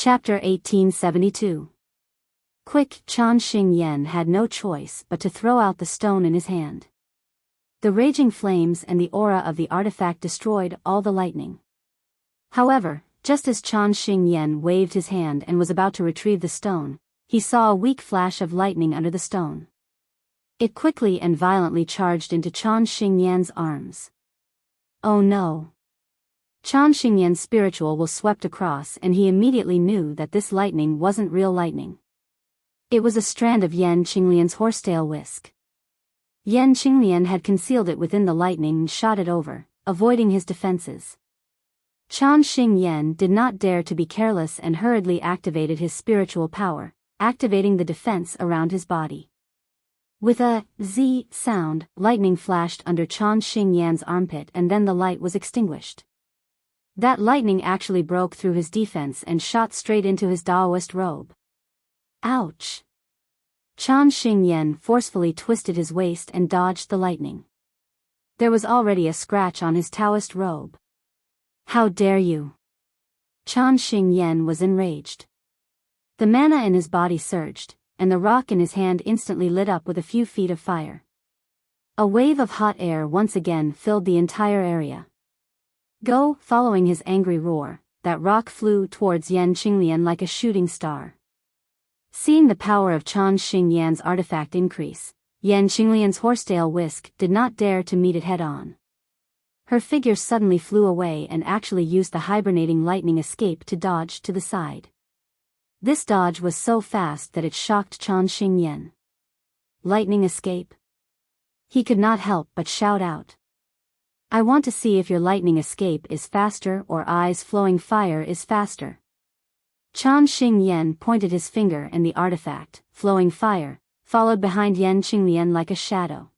Chapter 1872. Quick, Chan Xing had no choice but to throw out the stone in his hand. The raging flames and the aura of the artifact destroyed all the lightning. However, just as Chan Xing waved his hand and was about to retrieve the stone, he saw a weak flash of lightning under the stone. It quickly and violently charged into Chan Xing's arms. Oh no! Chan Xingyan's spiritual will swept across, and he immediately knew that this lightning wasn't real lightning. It was a strand of Yan Qinglian's horsetail whisk. Yan Qinglian had concealed it within the lightning and shot it over, avoiding his defenses. Chan Xingyan did not dare to be careless and hurriedly activated his spiritual power, activating the defense around his body. With a Z sound, lightning flashed under Chan Xingyan's armpit and then the light was extinguished. That lightning actually broke through his defense and shot straight into his Taoist robe. Ouch! Chan Xingyan forcefully twisted his waist and dodged the lightning. There was already a scratch on his Taoist robe. How dare you! Chan Xingyan was enraged. The mana in his body surged, and the rock in his hand instantly lit up with a few feet of fire. A wave of hot air once again filled the entire area. Go! Following his angry roar, that rock flew towards Yan Qinglian like a shooting star. Seeing the power of Chan Xingyan's artifact increase, Yan Qinglian's horsetail whisk did not dare to meet it head-on. Her figure suddenly flew away and actually used the hibernating lightning escape to dodge to the side. This dodge was so fast that it shocked Chan Xingyan. Lightning escape? He could not help but shout out. I want to see if your lightning escape is faster or eyes flowing fire is faster. Chan Xingyan pointed his finger and the artifact, flowing fire, followed behind Yan Qinglian like a shadow.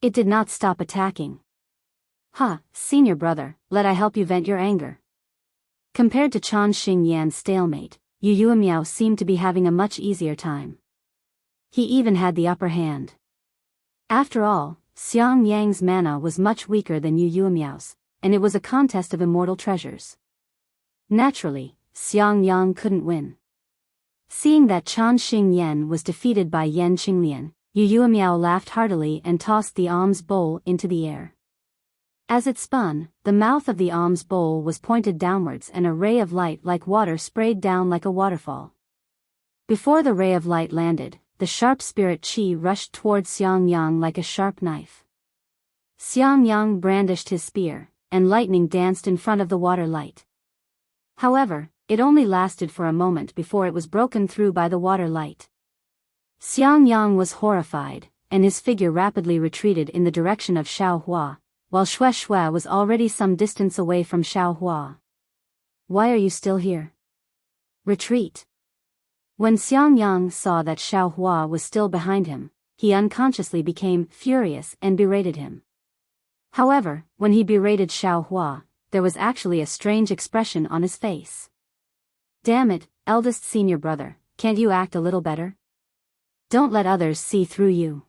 It did not stop attacking. Senior brother, let I help you vent your anger. Compared to Chan Xingyan's stalemate, Yu Miao seemed to be having a much easier time. He even had the upper hand. After all, Xiang Yang's mana was much weaker than Yu Miao's, and it was a contest of immortal treasures. Naturally, Xiang Yang couldn't win. Seeing that Chan Xingyan was defeated by Yan Qinglian, Yu Miao laughed heartily and tossed the alms bowl into the air. As it spun, the mouth of the alms bowl was pointed downwards and a ray of light like water sprayed down like a waterfall. Before the ray of light landed, the sharp spirit qi rushed towards Xiang Yang like a sharp knife. Xiang Yang brandished his spear, and lightning danced in front of the water light. However, it only lasted for a moment before it was broken through by the water light. Xiang Yang was horrified, and his figure rapidly retreated in the direction of Xiaohua, while Xue was already some distance away from Xiaohua. Why are you still here? Retreat. When Xiang Yang saw that Xiaohua was still behind him, he unconsciously became furious and berated him. However, when he berated Xiaohua, there was actually a strange expression on his face. Damn it, eldest senior brother, can't you act a little better? Don't let others see through you.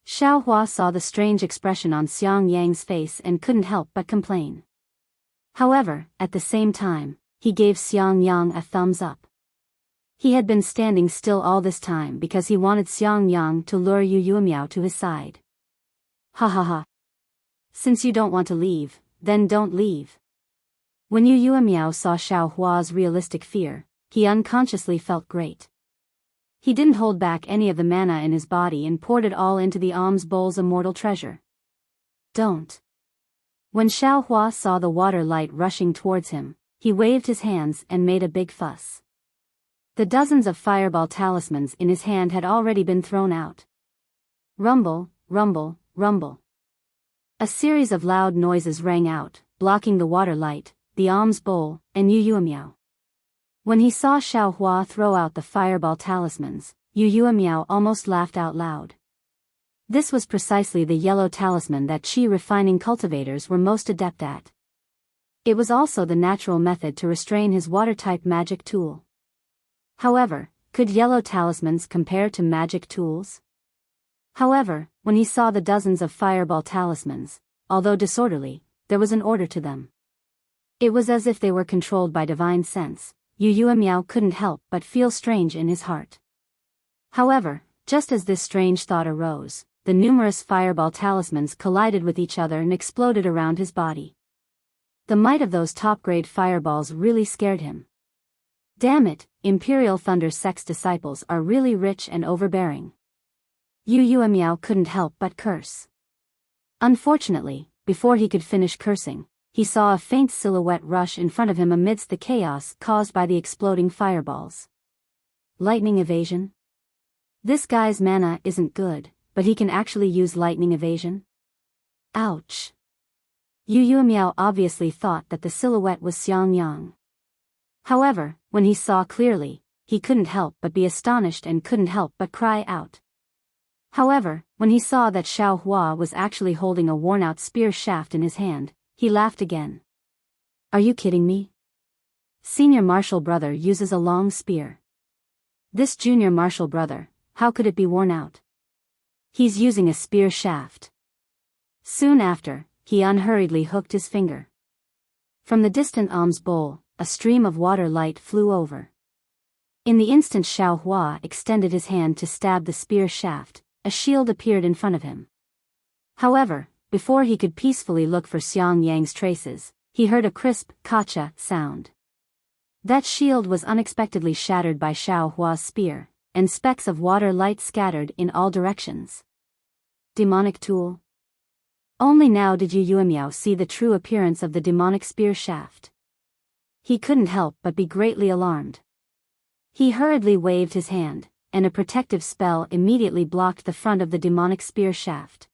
Xiaohua saw the strange expression on Xiang Yang's face and couldn't help but complain. However, at the same time, he gave Xiang Yang a thumbs up. He had been standing still all this time because he wanted Xiang Yang to lure Yu Miao to his side. Ha ha ha. Since you don't want to leave, then don't leave. When Yu Miao saw Xiaohua's realistic fear, he unconsciously felt great. He didn't hold back any of the mana in his body and poured it all into the alms bowl's immortal treasure. Don't. When Xiaohua saw the water light rushing towards him, he waved his hands and made a big fuss. The dozens of fireball talismans in his hand had already been thrown out. Rumble, rumble, rumble. A series of loud noises rang out, blocking the water light, the alms bowl, and Yu Miao. When he saw Xiaohua throw out the fireball talismans, Yu Miao almost laughed out loud. This was precisely the yellow talisman that qi refining cultivators were most adept at. It was also the natural method to restrain his water-type magic tool. However, could yellow talismans compare to magic tools? However, when he saw the dozens of fireball talismans, although disorderly, there was an order to them. It was as if they were controlled by divine sense, Yu Miao couldn't help but feel strange in his heart. However, just as this strange thought arose, the numerous fireball talismans collided with each other and exploded around his body. The might of those top-grade fireballs really scared him. Damn it, Imperial Thunder Sect's disciples are really rich and overbearing. Yu Miao couldn't help but curse. Unfortunately, before he could finish cursing, he saw a faint silhouette rush in front of him amidst the chaos caused by the exploding fireballs. Lightning evasion? This guy's mana isn't good, but he can actually use lightning evasion? Ouch. Yu Miao obviously thought that the silhouette was Xiang Yang. However, when he saw clearly, he couldn't help but be astonished and couldn't help but cry out. However, when he saw that Xiao Hua was actually holding a worn-out spear shaft in his hand, he laughed again. Are you kidding me? Senior martial brother uses a long spear. This junior martial brother, how could it be worn out? He's using a spear shaft. Soon after, he unhurriedly hooked his finger. From the distant alms bowl, a stream of water light flew over. In the instant Xiao Hua extended his hand to stab the spear shaft, a shield appeared in front of him. However, before he could peacefully look for Xiang Yang's traces, he heard a crisp, "Kacha" sound. That shield was unexpectedly shattered by Xiao Hua's spear, and specks of water light scattered in all directions. Demonic tool? Only now did Yu Miao see the true appearance of the demonic spear shaft. He couldn't help but be greatly alarmed. He hurriedly waved his hand, and a protective spell immediately blocked the front of the demonic spear shaft.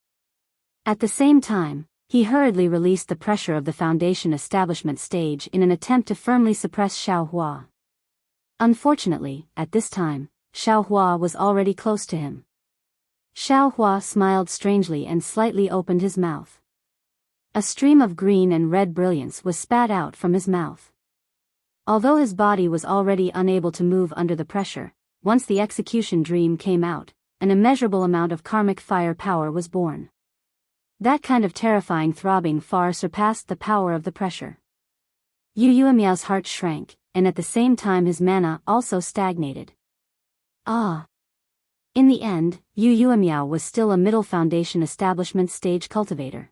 At the same time, he hurriedly released the pressure of the Foundation establishment stage in an attempt to firmly suppress Xiao Hua. Unfortunately, at this time, Xiao Hua was already close to him. Xiao Hua smiled strangely and slightly opened his mouth. A stream of green and red brilliance was spat out from his mouth. Although his body was already unable to move under the pressure, once the execution dream came out, an immeasurable amount of karmic fire power was born. That kind of terrifying throbbing far surpassed the power of the pressure. Yu Miao's heart shrank, and at the same time his mana also stagnated. Ah! In the end, Yu Miao was still a middle Foundation establishment stage cultivator.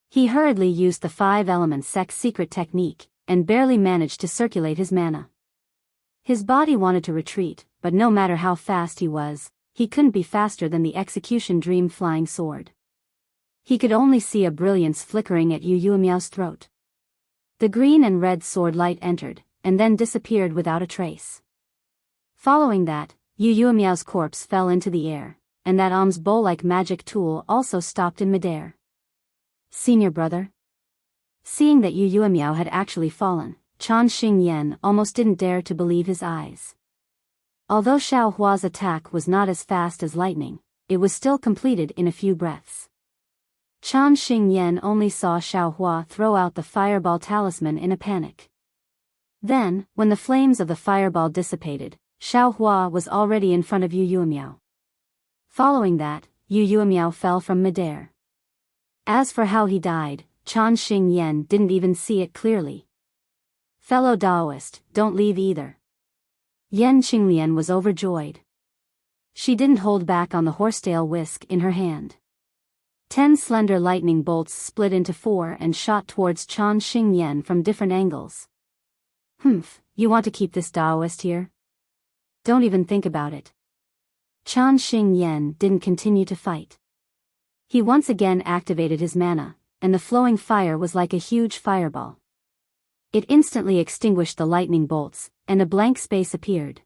He hurriedly used the 5-element sect's secret technique, and barely managed to circulate his mana. His body wanted to retreat, but no matter how fast he was, he couldn't be faster than the execution dream flying sword. He could only see a brilliance flickering at Yu Miao's throat. The green and red sword light entered, and then disappeared without a trace. Following that, Yu Miao's corpse fell into the air, and that alms bowl-like magic tool also stopped in midair. Senior brother? Seeing that Yu Miao had actually fallen, Chan Xingyan almost didn't dare to believe his eyes. Although Xiao Hua's attack was not as fast as lightning, it was still completed in a few breaths. Chan Xingyan only saw Xiao Hua throw out the fireball talisman in a panic. Then, when the flames of the fireball dissipated, Xiao Hua was already in front of Yu Miao. Following that, Yu Miao fell from midair. As for how he died, Chan Xingyan didn't even see it clearly. Fellow Daoist, don't leave either. Yan Qinglian was overjoyed. She didn't hold back on the horsetail whisk in her hand. 10 slender lightning bolts split into 4 and shot towards Chan Xingyan from different angles. Humph, you want to keep this Daoist here? Don't even think about it. Chan Xingyan didn't continue to fight. He once again activated his mana, and the flowing fire was like a huge fireball. It instantly extinguished the lightning bolts, and a blank space appeared.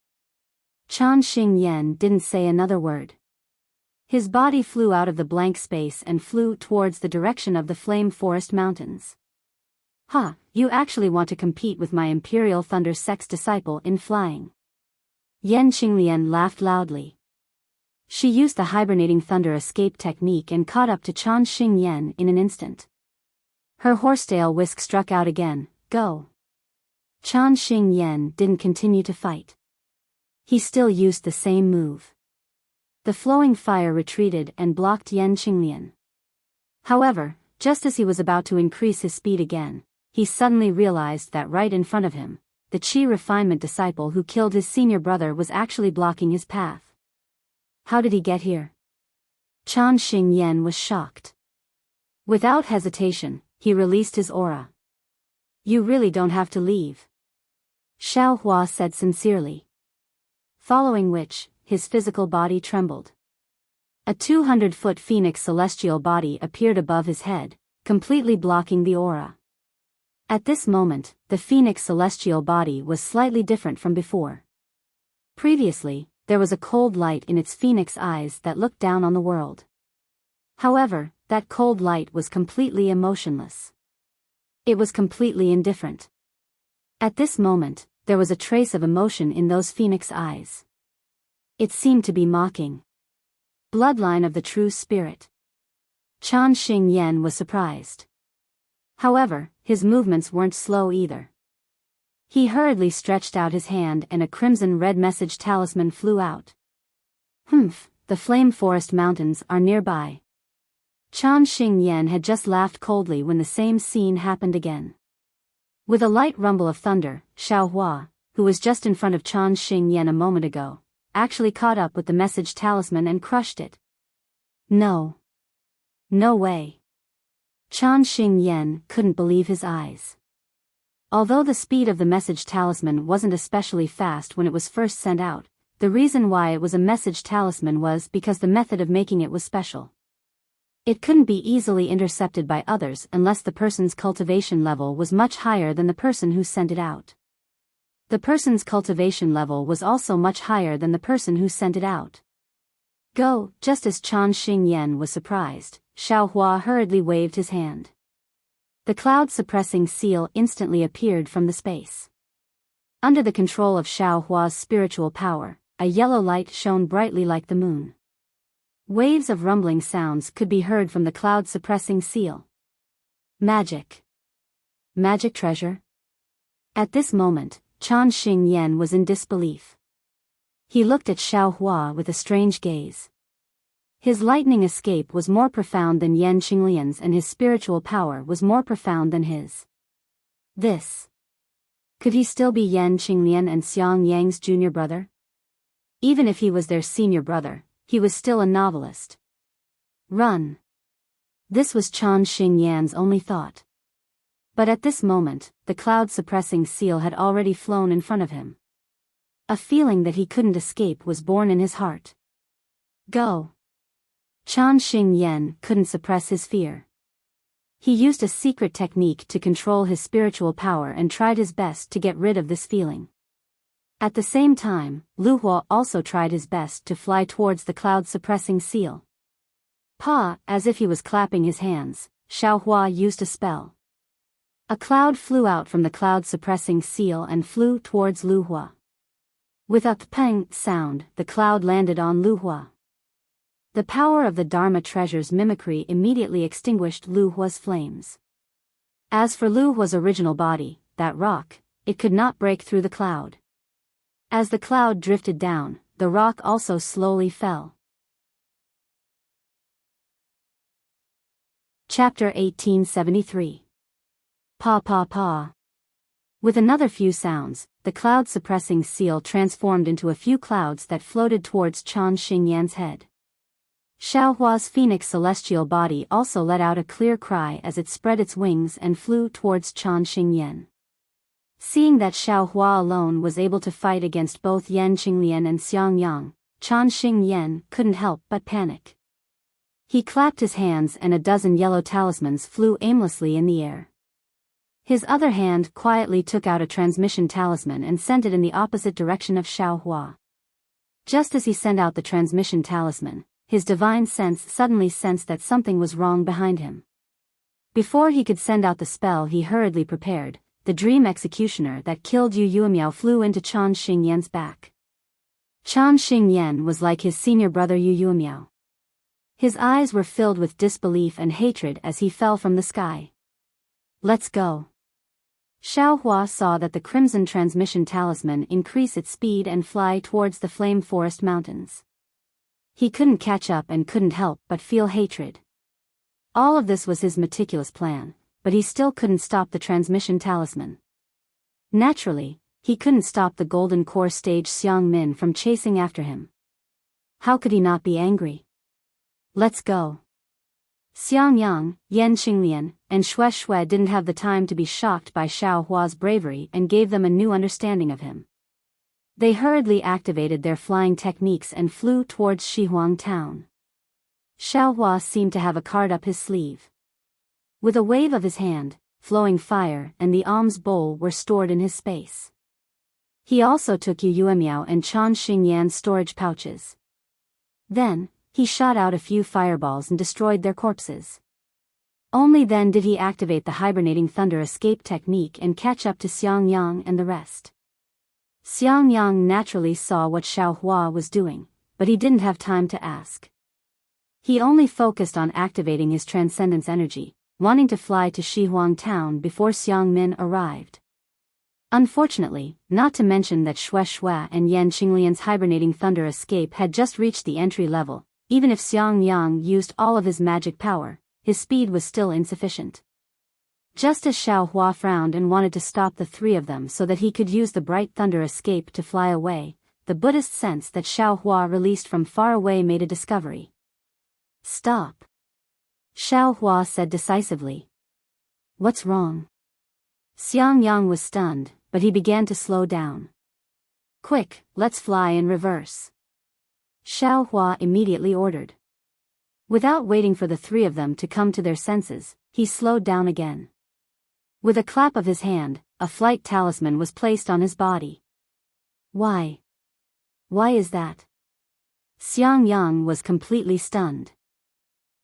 Chan Xingyan didn't say another word. His body flew out of the blank space and flew towards the direction of the Flame Forest Mountains. Ha, you actually want to compete with my Imperial Thunder Sect's disciple in flying. Yan Qinglian laughed loudly. She used the hibernating thunder escape technique and caught up to Chan Xingyan in an instant. Her horsetail whisk struck out again, go. Chan Xingyan didn't continue to fight. He still used the same move. The flowing fire retreated and blocked Yan Qinglian. However, just as he was about to increase his speed again, he suddenly realized that right in front of him, the Qi refinement disciple who killed his senior brother was actually blocking his path. How did he get here? Chan Xingyan was shocked. Without hesitation, he released his aura. You really don't have to leave, Xiao Hua said sincerely. Following which, his physical body trembled. A 200-foot phoenix celestial body appeared above his head, completely blocking the aura. At this moment, the phoenix celestial body was slightly different from before. Previously, there was a cold light in its phoenix eyes that looked down on the world. However, that cold light was completely emotionless. It was completely indifferent. At this moment, there was a trace of emotion in those phoenix eyes. It seemed to be mocking. Bloodline of the true spirit. Chan Xingyan was surprised. However, his movements weren't slow either. He hurriedly stretched out his hand and a crimson-red message talisman flew out. The Flame Forest Mountains are nearby. Chan Xingyan had just laughed coldly when the same scene happened again. With a light rumble of thunder, Xiao Hua, who was just in front of Chan Xingyan a moment ago, actually caught up with the message talisman and crushed it. No. No way. Chan Xingyan couldn't believe his eyes. Although the speed of the message talisman wasn't especially fast when it was first sent out, the reason why it was a message talisman was because the method of making it was special. It couldn't be easily intercepted by others unless the person's cultivation level was much higher than the person who sent it out. The person's cultivation level was also much higher than the person who sent it out. Go, just as Chan Xingyan was surprised, Xiao Hua hurriedly waved his hand. The cloud-suppressing seal instantly appeared from the space. Under the control of Xiao Hua's spiritual power, a yellow light shone brightly like the moon. Waves of rumbling sounds could be heard from the cloud-suppressing seal. Magic. Magic treasure? At this moment, Chan Xingyan was in disbelief. He looked at Xiao Hua with a strange gaze. His lightning escape was more profound than Yan Qinglian's and his spiritual power was more profound than his. This. Could he still be Yan Qinglian and Xiang Yang's junior brother? Even if he was their senior brother, he was still a novelist. Run. This was Chan Xingyan's only thought. But at this moment, the cloud-suppressing seal had already flown in front of him. A feeling that he couldn't escape was born in his heart. Go. Chan Xingyan couldn't suppress his fear. He used a secret technique to control his spiritual power and tried his best to get rid of this feeling. At the same time, Lu Hua also tried his best to fly towards the cloud-suppressing seal. As if he was clapping his hands, Xiao Hua used a spell. A cloud flew out from the cloud-suppressing seal and flew towards Lu Hua. With a pang sound, the cloud landed on Lu Hua. The power of the Dharma treasure's mimicry immediately extinguished Lu Hua's flames. As for Lu Hua's original body, that rock, it could not break through the cloud. As the cloud drifted down, the rock also slowly fell. Chapter 1873. Pa. With another few sounds, the cloud-suppressing seal transformed into a few clouds that floated towards Chan Xingyan's head. Xiao Hua's phoenix celestial body also let out a clear cry as it spread its wings and flew towards Chan Xingyan. Seeing that Xiao Hua alone was able to fight against both Yan Qinglian and Xiang Yang, Chan Xingyan couldn't help but panic. He clapped his hands and a dozen yellow talismans flew aimlessly in the air. His other hand quietly took out a transmission talisman and sent it in the opposite direction of Xiao Hua. Just as he sent out the transmission talisman, his divine sense suddenly sensed that something was wrong behind him. Before he could send out the spell he hurriedly prepared, the dream executioner that killed Yu Yuemiao flew into Chan Xingyan's back. Chan Xingyan was like his senior brother Yu Yuemiao. His eyes were filled with disbelief and hatred as he fell from the sky. Let's go. Xiao Hua saw that the crimson transmission talisman increase its speed and fly towards the Flame Forest Mountains. He couldn't catch up and couldn't help but feel hatred. All of this was his meticulous plan, but he still couldn't stop the transmission talisman. Naturally, he couldn't stop the golden core stage Xiang Min from chasing after him. How could he not be angry? Let's go. Xiang Yang, Yan Qinglian, and Xue Xue didn't have the time to be shocked by Xiao Hua's bravery and gave them a new understanding of him. They hurriedly activated their flying techniques and flew towards Shihuang town. Xiao Hua seemed to have a card up his sleeve. With a wave of his hand, flowing fire and the alms bowl were stored in his space. He also took Yu Yuemiao and Chan Xingyan's storage pouches. Then, he shot out a few fireballs and destroyed their corpses. Only then did he activate the hibernating thunder escape technique and catch up to Xiang Yang and the rest. Xiang Yang naturally saw what Xiao Hua was doing, but he didn't have time to ask. He only focused on activating his transcendence energy, wanting to fly to Shihuang town before Xiang Min arrived. Unfortunately, not to mention that Xue Xue and Yan Qinglian's hibernating thunder escape had just reached the entry level, even if Xiang Yang used all of his magic power, his speed was still insufficient. Just as Xiao Hua frowned and wanted to stop the three of them so that he could use the bright thunder escape to fly away, the Buddhist sense that Xiao Hua released from far away made a discovery. Stop. Xiao Hua said decisively. What's wrong? Xiang Yang was stunned, but he began to slow down. Quick, let's fly in reverse. Xiao Hua immediately ordered. Without waiting for the three of them to come to their senses, he slowed down again. With a clap of his hand, a flight talisman was placed on his body. Why? Why is that? Xiang Yang was completely stunned.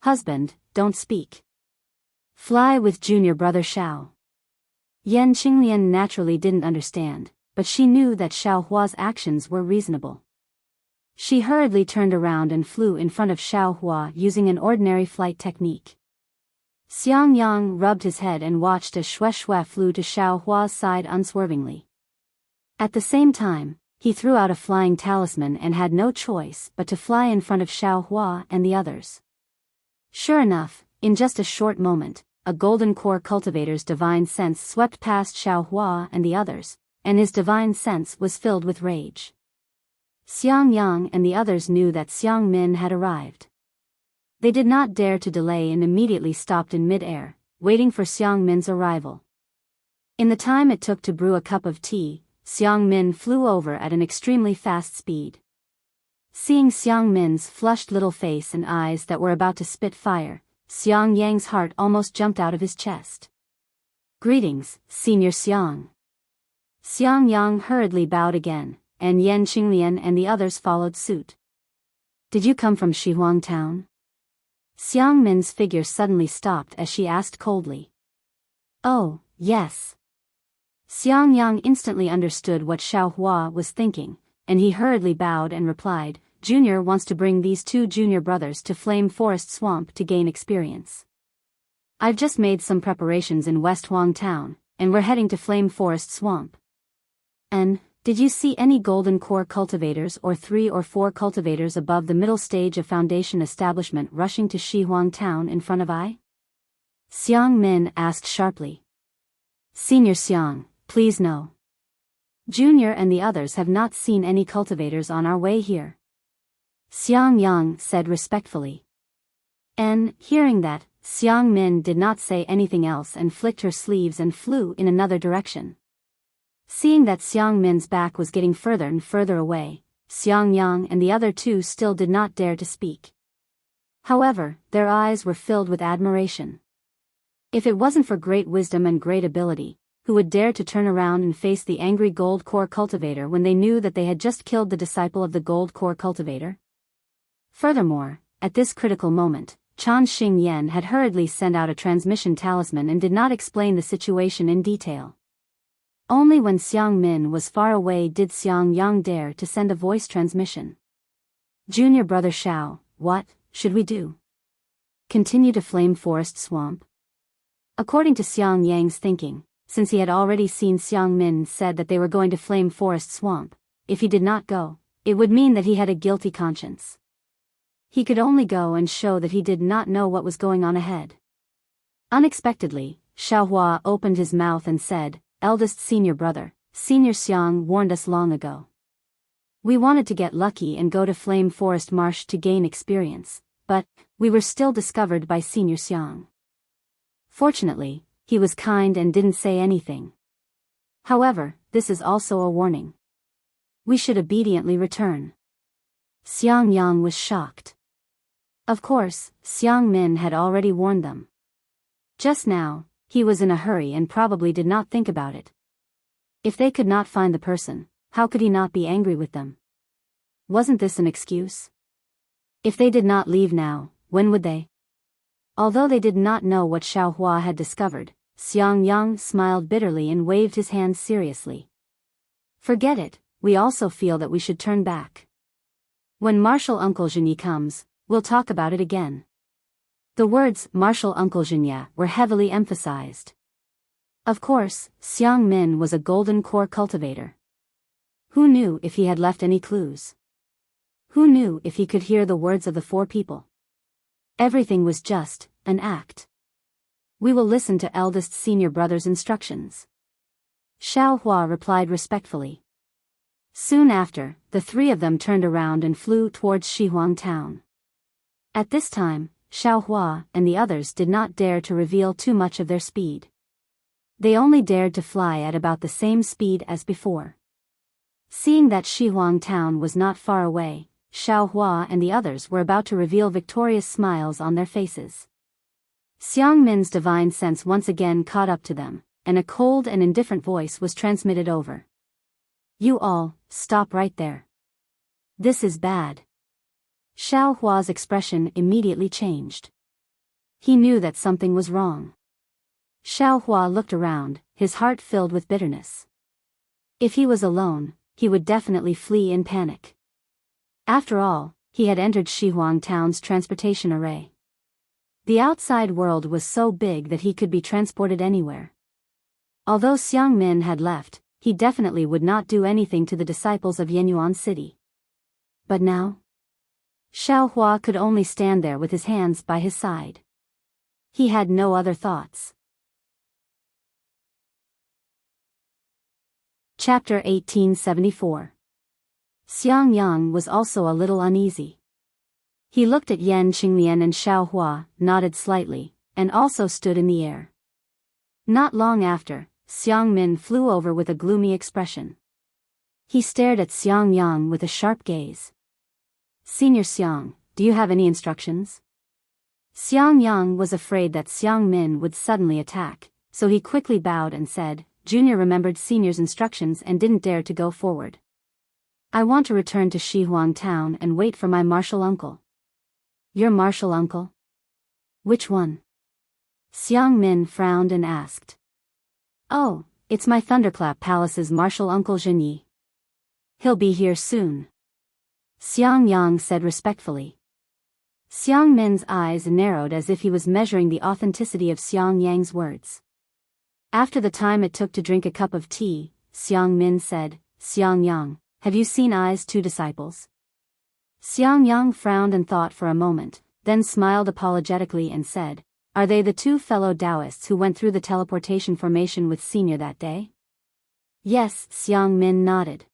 Husband, don't speak. Fly with junior brother Xiao. Yan Qinglian naturally didn't understand, but she knew that Xiao Hua's actions were reasonable. She hurriedly turned around and flew in front of Xiao Hua using an ordinary flight technique. Xiang Yang rubbed his head and watched as Xue Xue flew to Xiao Hua's side unswervingly. At the same time, he threw out a flying talisman and had no choice but to fly in front of Xiao Hua and the others. Sure enough, in just a short moment, a golden core cultivator's divine sense swept past Xiao Hua and the others, and his divine sense was filled with rage. Xiang Yang and the others knew that Xiang Min had arrived. They did not dare to delay and immediately stopped in mid-air, waiting for Xiang Min's arrival. In the time it took to brew a cup of tea, Xiang Min flew over at an extremely fast speed. Seeing Xiang Min's flushed little face and eyes that were about to spit fire, Xiang Yang's heart almost jumped out of his chest. Greetings, Senior Xiang. Xiang Yang hurriedly bowed again, and Yan Qinglian and the others followed suit. Did you come from Shihuang town? Xiang Min's figure suddenly stopped as she asked coldly. Oh, yes. Xiang Yang instantly understood what Xiao Hua was thinking, and he hurriedly bowed and replied, Junior wants to bring these two junior brothers to Flame Forest Swamp to gain experience. I've just made some preparations in West Huang town, and we're heading to Flame Forest Swamp. And, did you see any golden core cultivators or 3 or 4 cultivators above the middle stage of Foundation establishment rushing to Shihuang town in front of I? Xiang Min asked sharply. Senior Xiang, please no. Junior and the others have not seen any cultivators on our way here. Xiang Yang said respectfully. And, hearing that, Xiang Min did not say anything else and flicked her sleeves and flew in another direction. Seeing that Xiang Min's back was getting further and further away, Xiang Yang and the other two still did not dare to speak. However, their eyes were filled with admiration. If it wasn't for great wisdom and great ability, who would dare to turn around and face the angry gold core cultivator when they knew that they had just killed the disciple of the gold core cultivator? Furthermore, at this critical moment, Chan Xingyan had hurriedly sent out a transmission talisman and did not explain the situation in detail. Only when Xiang Min was far away did Xiang Yang dare to send a voice transmission. Junior brother Xiao, what should we do? Continue to Flame Forest Swamp? According to Xiang Yang's thinking, since he had already seen Xiang Min said that they were going to Flame Forest Swamp, if he did not go, it would mean that he had a guilty conscience. He could only go and show that he did not know what was going on ahead. Unexpectedly, Xiao Hua opened his mouth and said, Eldest senior brother, Senior Xiang warned us long ago. We wanted to get lucky and go to Flame Forest Marsh to gain experience, but we were still discovered by Senior Xiang. Fortunately, he was kind and didn't say anything. However, this is also a warning. We should obediently return. Xiang Yang was shocked. Of course, Xiang Min had already warned them. Just now, he was in a hurry and probably did not think about it. If they could not find the person, how could he not be angry with them? Wasn't this an excuse? If they did not leave now, when would they? Although they did not know what Xiao Hua had discovered, Xiang Yang smiled bitterly and waved his hand seriously. Forget it, we also feel that we should turn back. When Martial Uncle Zhenyi comes, we'll talk about it again. The words Martial Uncle Zhenyi were heavily emphasized. Of course, Xiang Min was a golden core cultivator. Who knew if he had left any clues? Who knew if he could hear the words of the four people? Everything was just an act. We will listen to eldest senior brother's instructions. Xiao Hua replied respectfully. Soon after, the three of them turned around and flew towards Shihuang town. At this time, Xiao Hua and the others did not dare to reveal too much of their speed. They only dared to fly at about the same speed as before. Seeing that Shihuang town was not far away, Xiao Hua and the others were about to reveal victorious smiles on their faces. Xiang Min's divine sense once again caught up to them, and a cold and indifferent voice was transmitted over. You all, stop right there. This is bad. Xiao Hua's expression immediately changed. He knew that something was wrong. Xiao Hua looked around, his heart filled with bitterness. If he was alone, he would definitely flee in panic. After all, he had entered Shihuang town's transportation array. The outside world was so big that he could be transported anywhere. Although Xiang Min had left, he definitely would not do anything to the disciples of Yenyuan City. But now? Xiao Hua could only stand there with his hands by his side. He had no other thoughts. Chapter 1874. Xiang Yang was also a little uneasy. He looked at Yan Qinglian and Xiao Hua, nodded slightly, and also stood in the air. Not long after, Xiang Min flew over with a gloomy expression. He stared at Xiang Yang with a sharp gaze. Senior Xiang, do you have any instructions? Xiang Yang was afraid that Xiang Min would suddenly attack, so he quickly bowed and said, Junior remembered Senior's instructions and didn't dare to go forward. I want to return to Shihuang town and wait for my martial uncle. Your martial uncle? Which one? Xiang Min frowned and asked. Oh, it's my Thunderclap Palace's martial uncle Zhenyi. He'll be here soon. Xiang Yang said respectfully. Xiang Min's eyes narrowed as if he was measuring the authenticity of Xiang Yang's words. After the time it took to drink a cup of tea, Xiang Min said, Xiang Yang, have you seen Ai's two disciples? Xiang Yang frowned and thought for a moment, then smiled apologetically and said, Are they the two fellow Taoists who went through the teleportation formation with Senior that day? Yes, Xiang Min nodded.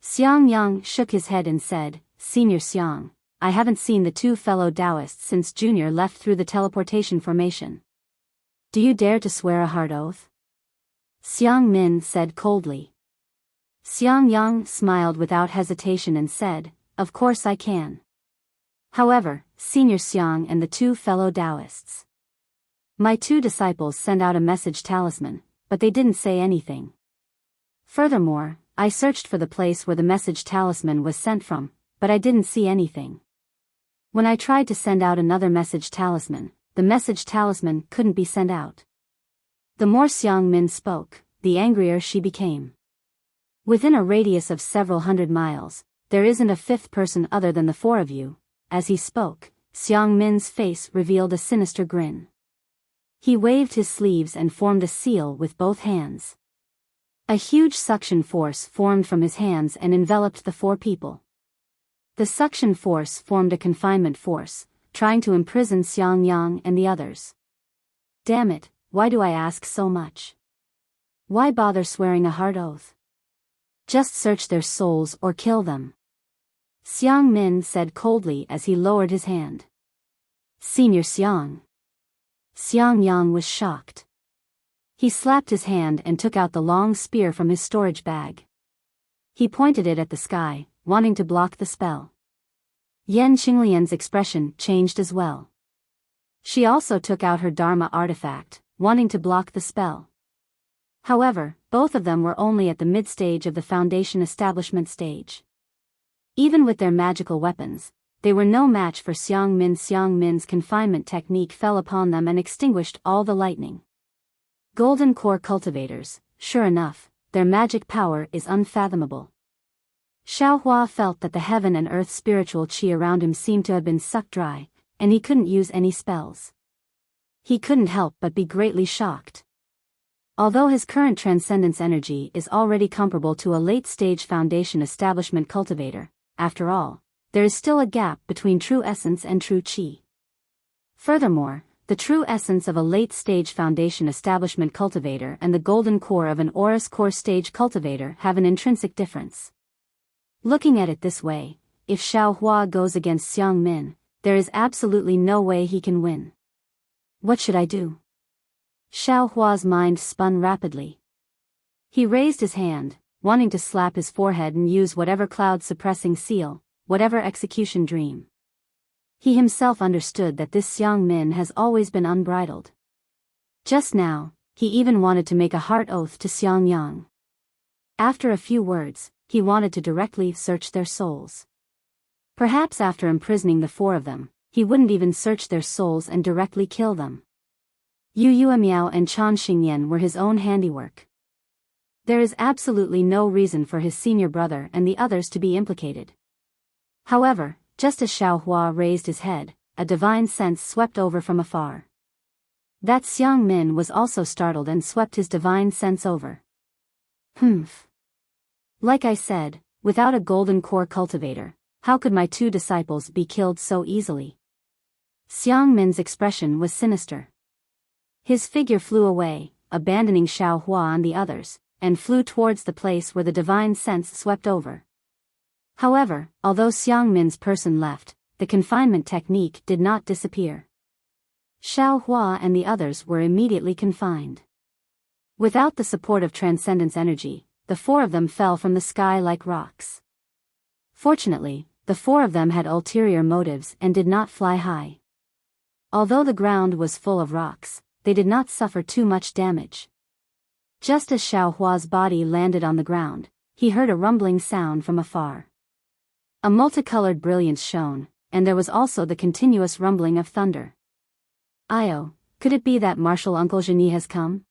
Xiang Yang shook his head and said, Senior Xiang, I haven't seen the two fellow Taoists since Junior left through the teleportation formation. Do you dare to swear a hard oath? Xiang Min said coldly. Xiang Yang smiled without hesitation and said, Of course I can. However, Senior Xiang and the two fellow Taoists. My two disciples sent out a message talisman, but they didn't say anything. Furthermore, I searched for the place where the message talisman was sent from, but I didn't see anything. When I tried to send out another message talisman, the message talisman couldn't be sent out. The more Xiang Min spoke, the angrier she became. Within a radius of several hundred miles, there isn't a fifth person other than the four of you. As he spoke, Xiang Min's face revealed a sinister grin. He waved his sleeves and formed a seal with both hands. A huge suction force formed from his hands and enveloped the four people. The suction force formed a confinement force, trying to imprison Xiang Yang and the others. Damn it, why do I ask so much? Why bother swearing a hard oath? Just search their souls or kill them. Xiang Min said coldly as he lowered his hand. Senior Xiang. Xiang Yang was shocked. He slapped his hand and took out the long spear from his storage bag. He pointed it at the sky, wanting to block the spell. Yan Qinglian's expression changed as well. She also took out her Dharma artifact, wanting to block the spell. However, both of them were only at the mid-stage of the Foundation establishment stage. Even with their magical weapons, they were no match for Xiang Min. Xiang Min's confinement technique fell upon them and extinguished all the lightning. Golden Core cultivators, sure enough, their magic power is unfathomable. Xiaohua felt that the heaven and earth spiritual qi around him seemed to have been sucked dry, and he couldn't use any spells. He couldn't help but be greatly shocked. Although his current transcendence energy is already comparable to a late-stage Foundation establishment cultivator, after all, there is still a gap between true essence and true qi. Furthermore, the true essence of a late-stage Foundation establishment cultivator and the golden core of an Aurus core stage cultivator have an intrinsic difference. Looking at it this way, if Xiaohua goes against Xiang Min, there is absolutely no way he can win. What should I do? Xiaohua's mind spun rapidly. He raised his hand, wanting to slap his forehead and use whatever cloud-suppressing seal, whatever execution dream. He himself understood that this Xiang Min has always been unbridled. Just now, he even wanted to make a heart oath to Xiang Yang. After a few words, he wanted to directly search their souls. Perhaps after imprisoning the four of them, he wouldn't even search their souls and directly kill them. Yu Yuemiao and Chan Xingyan were his own handiwork. There is absolutely no reason for his senior brother and the others to be implicated. However, just as Xiaohua raised his head, a divine sense swept over from afar. That Xiang Min was also startled and swept his divine sense over. Humph. Like I said, without a golden core cultivator, how could my two disciples be killed so easily? Xiang Min's expression was sinister. His figure flew away, abandoning Xiaohua and the others, and flew towards the place where the divine sense swept over. However, although Xiang Min's person left, the confinement technique did not disappear. Xiaohua and the others were immediately confined. Without the support of transcendence energy, the four of them fell from the sky like rocks. Fortunately, the four of them had ulterior motives and did not fly high. Although the ground was full of rocks, they did not suffer too much damage. Just as Xiaohua's body landed on the ground, he heard a rumbling sound from afar. A multicolored brilliance shone, and there was also the continuous rumbling of thunder. Io, could it be that martial Uncle Genie has come?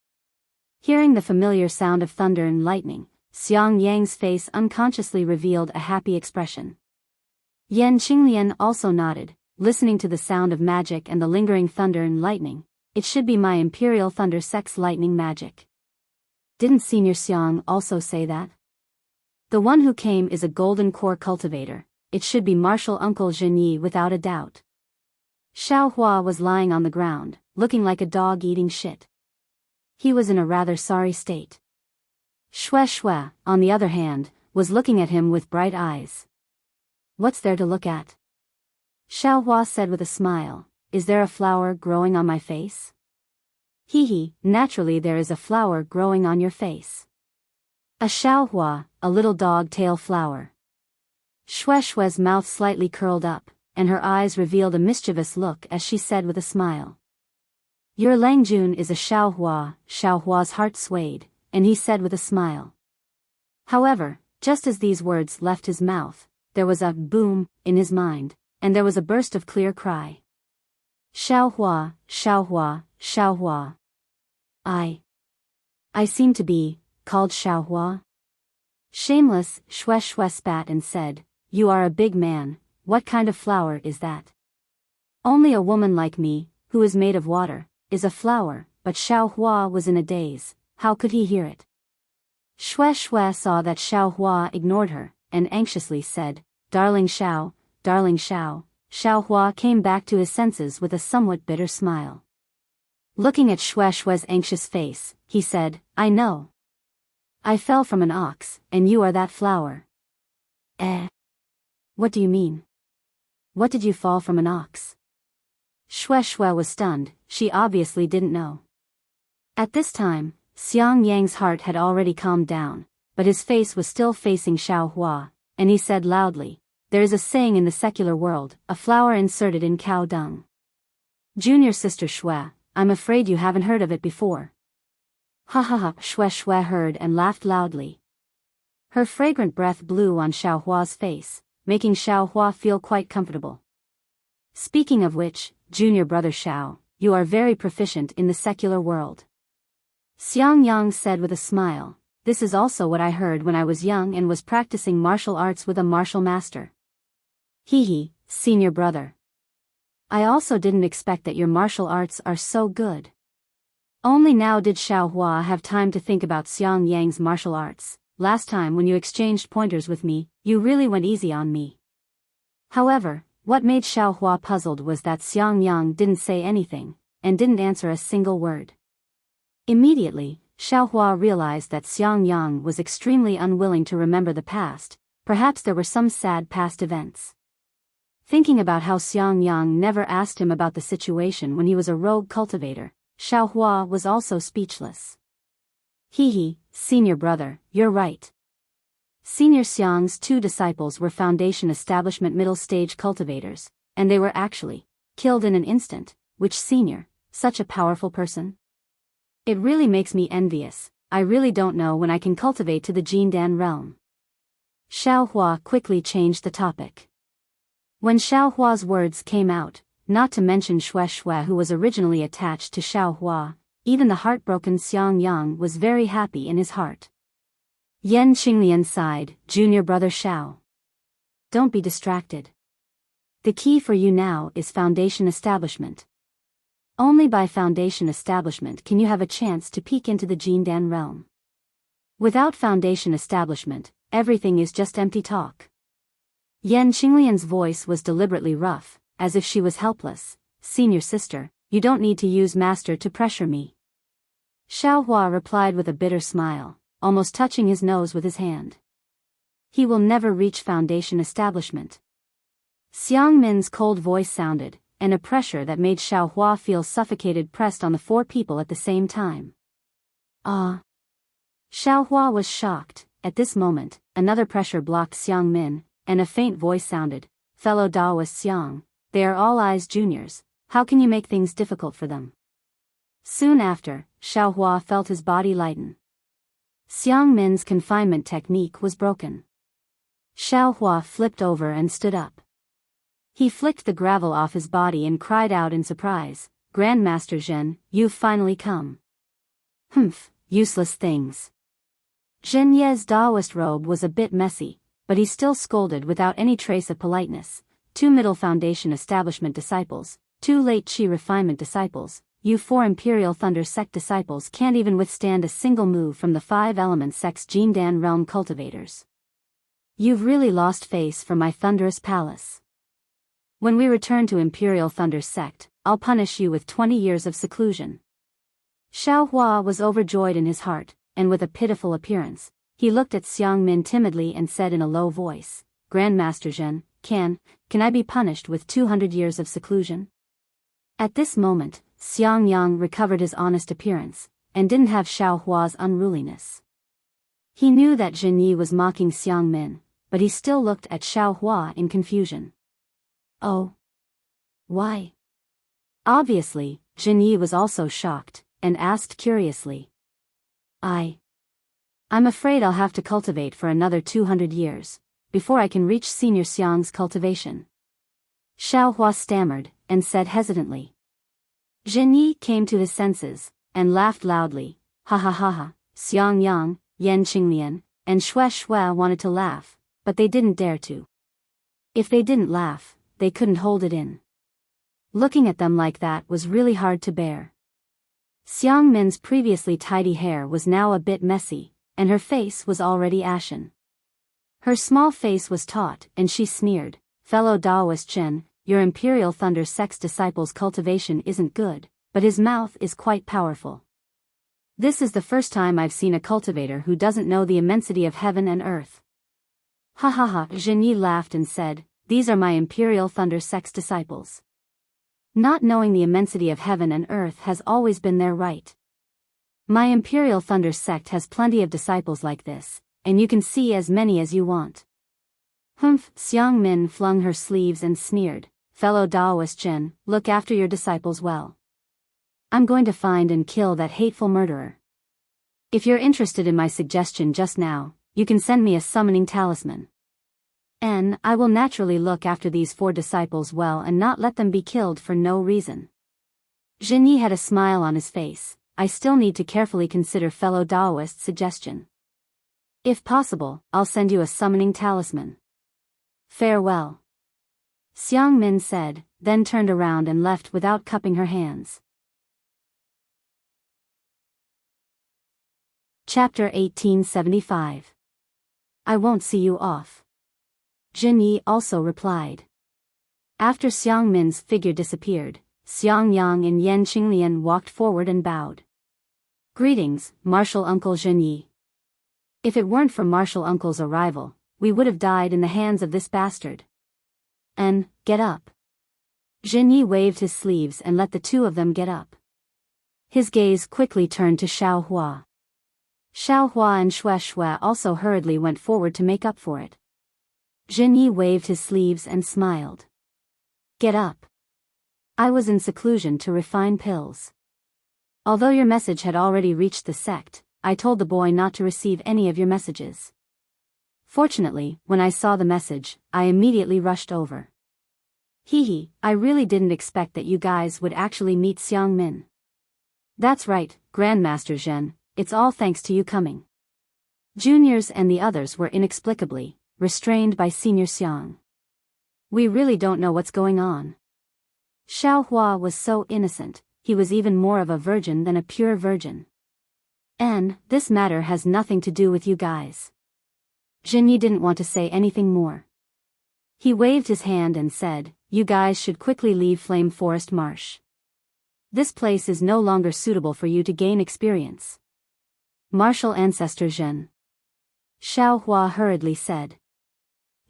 Hearing the familiar sound of thunder and lightning, Xiang Yang's face unconsciously revealed a happy expression. Yan Qinglian also nodded, listening to the sound of magic and the lingering thunder and lightning. It should be my Imperial Thunder Sex lightning magic. Didn't Senior Xiang also say that? The one who came is a golden core cultivator. It should be Martial Uncle Zhenyi without a doubt. Xiaohua was lying on the ground, looking like a dog eating shit. He was in a rather sorry state. Xue Xue, on the other hand, was looking at him with bright eyes. What's there to look at? Xiaohua said with a smile, is there a flower growing on my face? Hee, naturally there is a flower growing on your face. A Xiaohua, a little dog-tail flower. Xue Xue's mouth slightly curled up, and her eyes revealed a mischievous look as she said with a smile. Your Langjun is a Xiaohua. Xiaohua's heart swayed, and he said with a smile. However, just as these words left his mouth, there was a boom in his mind, and there was a burst of clear cry. Xiaohua, Xiaohua, Xiaohua. I seem to be called Xiaohua. Shameless, Xue Xue spat and said, you are a big man, what kind of flower is that? Only a woman like me, who is made of water, is a flower, but Xiaohua was in a daze, how could he hear it? Xue Xue saw that Xiaohua ignored her, and anxiously said, Darling Xiao, Darling Xiao. Xiaohua came back to his senses with a somewhat bitter smile. Looking at Xue Xue's anxious face, he said, I know. I fell from an ox, and you are that flower. Eh? What do you mean? What did you fall from an ox? Shue Shue was stunned, she obviously didn't know. At this time, Xiang Yang's heart had already calmed down, but his face was still facing Xiao Hua, and he said loudly, there is a saying in the secular world, a flower inserted in cow dung. Junior sister Shue, I'm afraid you haven't heard of it before. Ha ha ha, Shue Shue heard and laughed loudly. Her fragrant breath blew on Xiao Hua's face, making Xiao Hua feel quite comfortable. Speaking of which, junior brother Xiao, you are very proficient in the secular world. Xiang Yang said with a smile, this is also what I heard when I was young and was practicing martial arts with a martial master. Hee hee, senior brother. I also didn't expect that your martial arts are so good. Only now did Xiao Hua have time to think about Xiang Yang's martial arts. Last time when you exchanged pointers with me, you really went easy on me. However, what made Xiao Hua puzzled was that Xiang Yang didn't say anything, and didn't answer a single word. Immediately, Xiao Hua realized that Xiang Yang was extremely unwilling to remember the past, perhaps there were some sad past events. Thinking about how Xiang Yang never asked him about the situation when he was a rogue cultivator, Xiao Hua was also speechless. Hee hee, senior brother, you're right. Senior Xiang's two disciples were Foundation Establishment middle stage cultivators, and they were actually killed in an instant, which senior, such a powerful person? It really makes me envious, I really don't know when I can cultivate to the Jindan realm. Xiao Hua quickly changed the topic. When Xiao Hua's words came out, not to mention Shue Shue who was originally attached to Xiao Hua, even the heartbroken Xiang Yang was very happy in his heart. Yan Qinglian sighed, junior brother Xiao. Don't be distracted. The key for you now is Foundation Establishment. Only by Foundation Establishment can you have a chance to peek into the Jindan realm. Without Foundation Establishment, everything is just empty talk. Yan Qinglian's voice was deliberately rough, as if she was helpless. Senior sister, you don't need to use master to pressure me. Xiao Hua replied with a bitter smile, almost touching his nose with his hand. He will never reach Foundation Establishment. Xiang Min's cold voice sounded, and a pressure that made Xiao Hua feel suffocated pressed on the four people at the same time. Ah! Xiao Hua was shocked. At this moment, another pressure blocked Xiang Min, and a faint voice sounded, fellow Daoist Xiang, they are all eyes juniors, how can you make things difficult for them? Soon after, Xiao Hua felt his body lighten. Xiang Min's confinement technique was broken. Xiao Hua flipped over and stood up. He flicked the gravel off his body and cried out in surprise, Grandmaster Zhen, you've finally come. Humph, useless things. Zhen Ye's Daoist robe was a bit messy, but he still scolded without any trace of politeness. 2 Middle Foundation Establishment disciples, 2 Late Qi Refinement disciples, you 4 Imperial Thunder Sect disciples can't even withstand a single move from the 5 Element Sect's Jindan realm cultivators. You've really lost face for my thunderous palace. When we return to Imperial Thunder Sect, I'll punish you with 20 years of seclusion. Xiao Hua was overjoyed in his heart, and with a pitiful appearance, he looked at Xiang Min timidly and said in a low voice, Grandmaster Zhen, can I be punished with 200 years of seclusion? At this moment, Xiang Yang recovered his honest appearance, and didn't have Xiao Hua's unruliness. He knew that Zhen Yi was mocking Xiang Min, but he still looked at Xiao Hua in confusion. Oh. Why? Obviously, Zhen Yi was also shocked, and asked curiously. I'm afraid I'll have to cultivate for another 200 years, before I can reach Senior Xiang's cultivation. Xiao Hua stammered, and said hesitantly. Zhen Yi came to his senses, and laughed loudly, ha ha ha ha. Xiang Yang, Yan Qinglian, and Shue Shue wanted to laugh, but they didn't dare to. If they didn't laugh, they couldn't hold it in. Looking at them like that was really hard to bear. Xiang Min's previously tidy hair was now a bit messy, and her face was already ashen. Her small face was taut, and she sneered, fellow Daoist Chen, your Imperial Thunder Sect's disciple's cultivation isn't good, but his mouth is quite powerful. This is the first time I've seen a cultivator who doesn't know the immensity of heaven and earth. Ha ha ha, Zhenyi laughed and said, these are my Imperial Thunder Sect's disciples. Not knowing the immensity of heaven and earth has always been their right. My Imperial Thunder Sect has plenty of disciples like this, and you can see as many as you want. Humph, Xiang Min flung her sleeves and sneered, fellow Daoist Jin, look after your disciples well. I'm going to find and kill that hateful murderer. If you're interested in my suggestion just now, you can send me a summoning talisman. And I will naturally look after these 4 disciples well and not let them be killed for no reason. Zhenyi had a smile on his face. I still need to carefully consider fellow Daoist's suggestion. If possible, I'll send you a summoning talisman. Farewell. Xiang Min said, then turned around and left without cupping her hands. Chapter 1875. I won't see you off. Zhenyi also replied. After Xiang Min's figure disappeared, Xiang Yang and Yan Qinglian walked forward and bowed. Greetings, Martial Uncle Zhenyi. If it weren't for Martial Uncle's arrival, we would have died in the hands of this bastard. And, get up. Zhenyi waved his sleeves and let the 2 of them get up. His gaze quickly turned to Xiao Hua. Xiao Hua and Xue Xue also hurriedly went forward to make up for it. Zhenyi waved his sleeves and smiled. Get up. I was in seclusion to refine pills. Although your message had already reached the sect, I told the boy not to receive any of your messages. Fortunately, when I saw the message, I immediately rushed over. Hee, I really didn't expect that you guys would actually meet Xiang Min. That's right, Grandmaster Zhen, it's all thanks to you coming. Juniors and the others were inexplicably restrained by Senior Xiang. We really don't know what's going on. Xiao Hua was so innocent, he was even more of a virgin than a pure virgin. And, this matter has nothing to do with you guys. Zhenyi didn't want to say anything more. He waved his hand and said, you guys should quickly leave Flame Forest Marsh. This place is no longer suitable for you to gain experience. Martial Ancestor Zhen. Xiao Hua hurriedly said.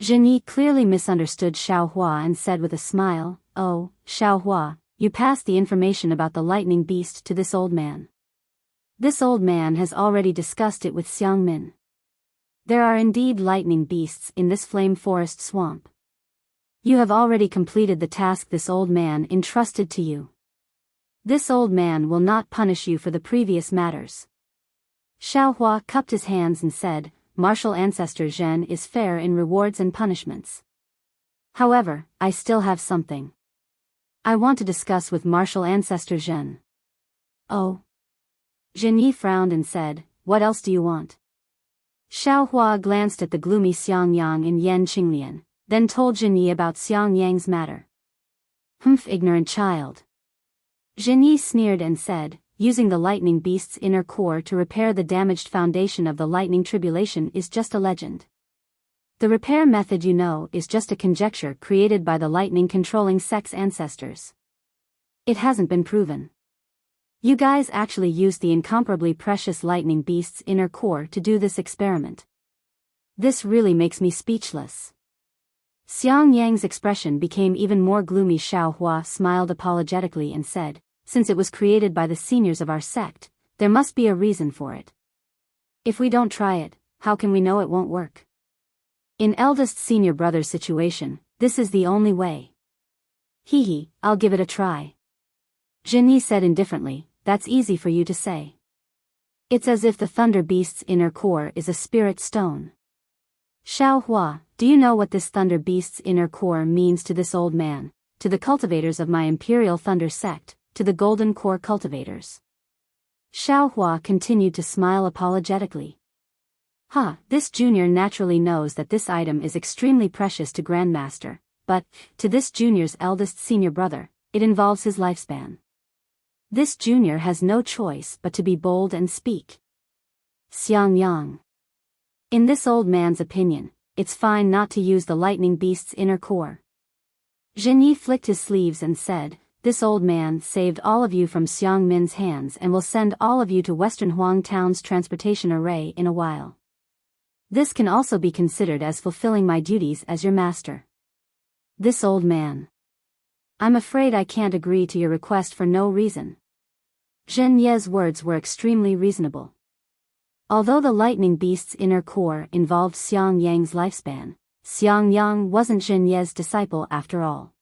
Zhenyi clearly misunderstood Xiao Hua and said with a smile, oh, Xiao Hua, you passed the information about the lightning beast to this old man. This old man has already discussed it with Xiang Min. There are indeed lightning beasts in this flame forest swamp. You have already completed the task this old man entrusted to you. This old man will not punish you for the previous matters. Xiao Hua cupped his hands and said, Martial Ancestor Zhen is fair in rewards and punishments. However, I still have something I want to discuss with Martial Ancestor Zhen. Oh. Zhenyi frowned and said, what else do you want? Xiao Hua glanced at the gloomy Xiang Yang and Yan Qinglian, then told Zhenyi about Xiang Yang's matter. Humph, ignorant child. Zhenyi sneered and said, using the lightning beast's inner core to repair the damaged foundation of the lightning tribulation is just a legend. The repair method you know is just a conjecture created by the lightning controlling sect's ancestors. It hasn't been proven. You guys actually used the incomparably precious lightning beast's inner core to do this experiment. This really makes me speechless. Xiang Yang's expression became even more gloomy. Xiao Hua smiled apologetically and said, since it was created by the seniors of our sect, there must be a reason for it. If we don't try it, how can we know it won't work? In eldest senior brother's situation, this is the only way. I'll give it a try. Zhenyi said indifferently, that's easy for you to say. It's as if the Thunder Beast's inner core is a spirit stone. Xiao Hua, do you know what this Thunder Beast's inner core means to this old man, to the cultivators of my Imperial Thunder Sect, to the Golden Core cultivators? Xiao Hua continued to smile apologetically. This junior naturally knows that this item is extremely precious to Grandmaster, but, to this junior's eldest senior brother, it involves his lifespan. This junior has no choice but to be bold and speak. Xiang Yang. In this old man's opinion, it's fine not to use the lightning beast's inner core. Zhenyi flicked his sleeves and said, this old man saved all of you from Xiang Min's hands and will send all of you to Western Huang Town's transportation array in a while. This can also be considered as fulfilling my duties as your master. This old man. I'm afraid I can't agree to your request for no reason. Zhen Ye's words were extremely reasonable. Although the lightning beast's inner core involved Xiang Yang's lifespan, Xiang Yang wasn't Zhen Ye's disciple after all.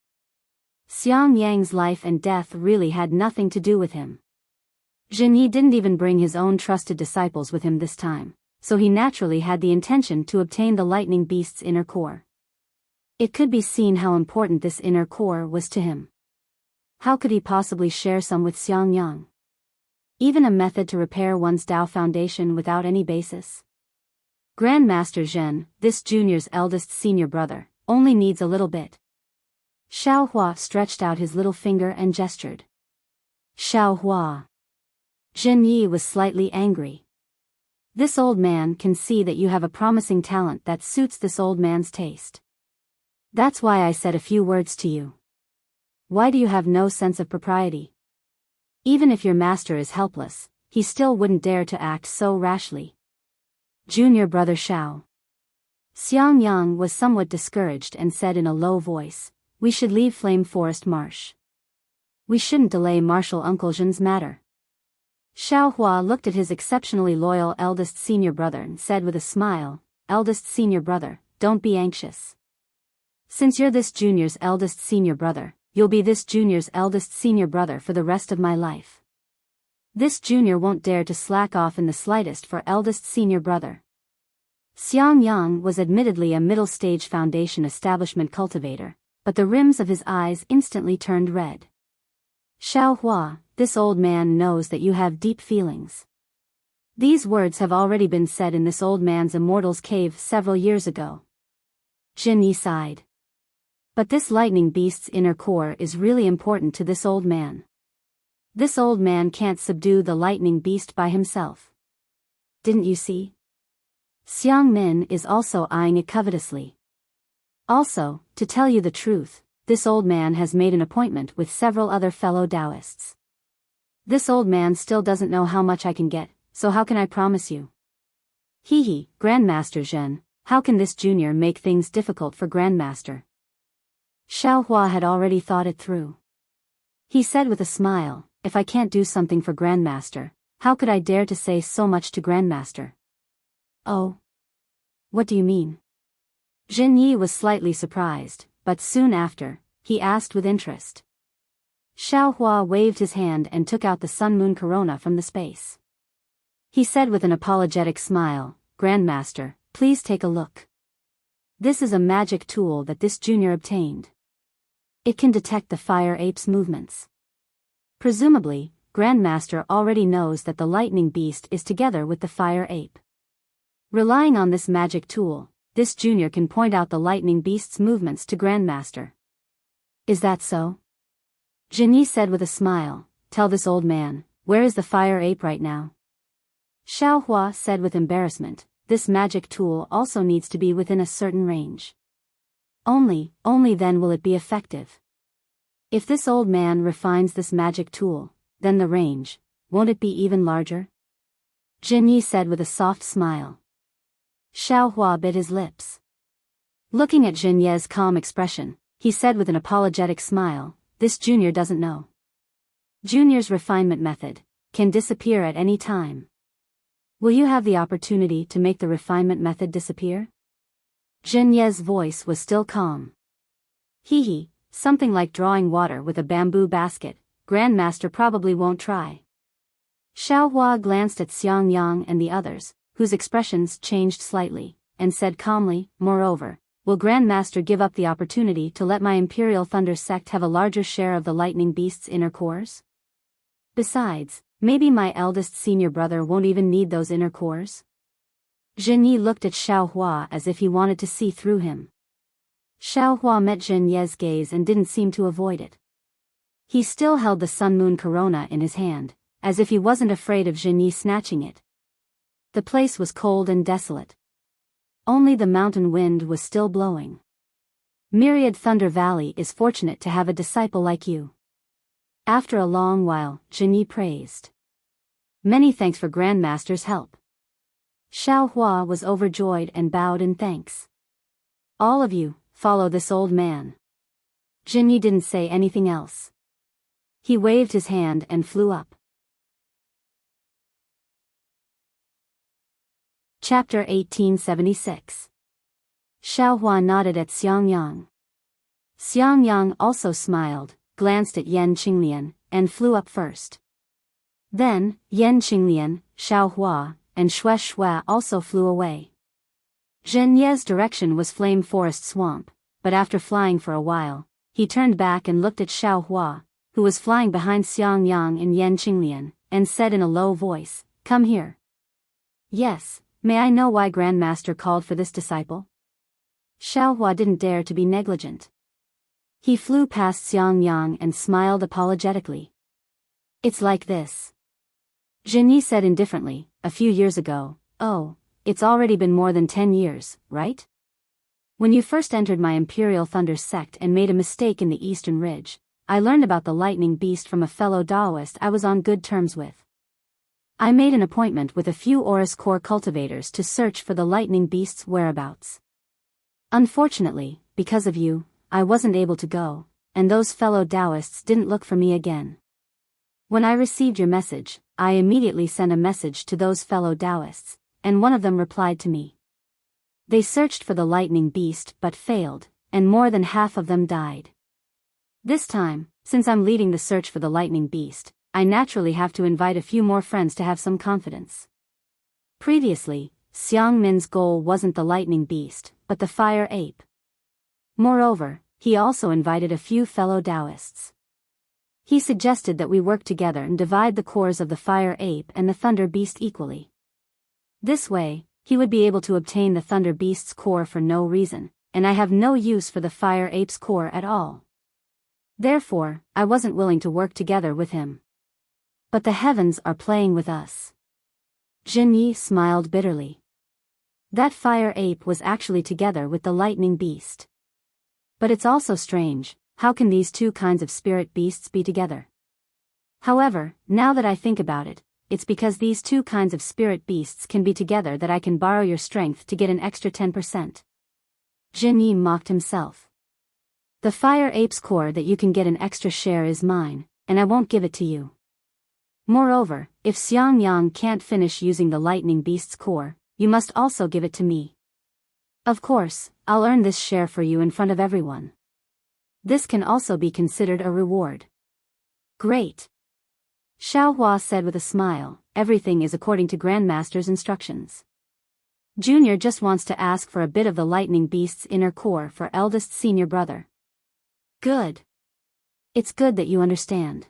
Xiang Yang's life and death really had nothing to do with him. Zhen Ye didn't even bring his own trusted disciples with him this time, so he naturally had the intention to obtain the lightning beast's inner core. It could be seen how important this inner core was to him. How could he possibly share some with Xiang Yang? Even a method to repair one's Tao foundation without any basis? Grandmaster Zhen, this junior's eldest senior brother, only needs a little bit. Xiao Hua stretched out his little finger and gestured. Xiao Hua. Zhen Yi was slightly angry. This old man can see that you have a promising talent that suits this old man's taste. That's why I said a few words to you. Why do you have no sense of propriety? Even if your master is helpless, he still wouldn't dare to act so rashly. Junior brother Xiao. Xiang Yang was somewhat discouraged and said in a low voice, "We should leave Flame Forest Marsh. We shouldn't delay Marshal Uncle Zhen's matter." Xiao Hua looked at his exceptionally loyal eldest senior brother and said with a smile, "Eldest senior brother, don't be anxious. Since you're this junior's eldest senior brother, you'll be this junior's eldest senior brother for the rest of my life. This junior won't dare to slack off in the slightest for eldest senior brother." Xiang Yang was admittedly a middle-stage foundation establishment cultivator, but the rims of his eyes instantly turned red. Xiao Hua, this old man knows that you have deep feelings. These words have already been said in this old man's Immortal's cave several years ago. Jin Yi sighed. But this lightning beast's inner core is really important to this old man. This old man can't subdue the lightning beast by himself. Didn't you see? Xiang Min is also eyeing it covetously. Also, to tell you the truth, this old man has made an appointment with several other fellow Taoists. This old man still doesn't know how much I can get, so how can I promise you? Hee, Grandmaster Zhen, how can this junior make things difficult for Grandmaster? Xiao Hua had already thought it through. He said with a smile, "If I can't do something for Grandmaster, how could I dare to say so much to Grandmaster?" "Oh? What do you mean?" Jin Yi was slightly surprised, but soon after, he asked with interest. Xiao Hua waved his hand and took out the sun-moon corona from the space. He said with an apologetic smile, "Grandmaster, please take a look. This is a magic tool that this junior obtained. It can detect the fire ape's movements. Presumably, Grandmaster already knows that the lightning beast is together with the fire ape. Relying on this magic tool, this junior can point out the lightning beast's movements to Grandmaster. Is that so?" Jin Yi said with a smile, "Tell this old man, where is the fire ape right now?" Xiao Hua said with embarrassment, "This magic tool also needs to be within a certain range. Only then will it be effective. If this old man refines this magic tool, then the range, won't it be even larger?" Jin Yi said with a soft smile. Xiao Hua bit his lips. Looking at Jin Ye's calm expression, he said with an apologetic smile, "This junior doesn't know. Junior's refinement method can disappear at any time. Will you have the opportunity to make the refinement method disappear?" Jin Ye's voice was still calm. Hee, something like drawing water with a bamboo basket, Grandmaster probably won't try." Xiao Hua glanced at Xiang Yang and the others, whose expressions changed slightly, and said calmly, "Moreover, will Grandmaster give up the opportunity to let my Imperial Thunder sect have a larger share of the lightning beast's inner cores? Besides, maybe my eldest senior brother won't even need those inner cores?" Jin Yi looked at Xiao Hua as if he wanted to see through him. Xiao Hua met Jin Ye's gaze and didn't seem to avoid it. He still held the sun-moon corona in his hand, as if he wasn't afraid of Jin Yi snatching it. The place was cold and desolate. Only the mountain wind was still blowing. Myriad Thunder Valley is fortunate to have a disciple like you. After a long while, Zhenyi praised. Many thanks for Grandmaster's help. Xiao Hua was overjoyed and bowed in thanks. All of you, follow this old man. Zhenyi didn't say anything else. He waved his hand and flew up. Chapter 1876. Xiao Hua nodded at Xiangyang. Xiangyang also smiled, glanced at Yan Qinglian, and flew up first. Then, Yan Qinglian, Xiao Hua, and Xue Xue also flew away. Zhen Ye's direction was Flame Forest Swamp, but after flying for a while, he turned back and looked at Xiao Hua, who was flying behind Xiangyang and Yan Qinglian, and said in a low voice, "Come here." "Yes, may I know why Grandmaster called for this disciple?" Xiao Hua didn't dare to be negligent. He flew past Xiangyang and smiled apologetically. "It's like this," Zhenyi said indifferently, "a few years ago, it's already been more than 10 years, right? When you first entered my Imperial Thunder sect and made a mistake in the Eastern Ridge, I learned about the lightning beast from a fellow Daoist I was on good terms with. I made an appointment with a few Aurus Core cultivators to search for the lightning beast's whereabouts. Unfortunately, because of you, I wasn't able to go, and those fellow Daoists didn't look for me again. When I received your message, I immediately sent a message to those fellow Daoists, and one of them replied to me. They searched for the lightning beast but failed, and more than half of them died. This time, since I'm leading the search for the lightning beast, I naturally have to invite a few more friends to have some confidence. Previously, Xiang Min's goal wasn't the lightning beast, but the fire ape. Moreover, he also invited a few fellow Daoists. He suggested that we work together and divide the cores of the fire ape and the thunder beast equally. This way, he would be able to obtain the thunder beast's core for no reason, and I have no use for the fire ape's core at all. Therefore, I wasn't willing to work together with him. But the heavens are playing with us. Zhenyi smiled bitterly. That fire ape was actually together with the lightning beast. But it's also strange, how can these two kinds of spirit beasts be together? However, now that I think about it, it's because these two kinds of spirit beasts can be together that I can borrow your strength to get an extra 10%. Zhenyi mocked himself. The fire ape's core that you can get an extra share is mine, and I won't give it to you. Moreover, if Xiangyang can't finish using the lightning beast's core, you must also give it to me. Of course, I'll earn this share for you in front of everyone. This can also be considered a reward. Great. Xiao Hua said with a smile, everything is according to Grandmaster's instructions. Junior just wants to ask for a bit of the lightning beast's inner core for eldest senior brother. Good. It's good that you understand.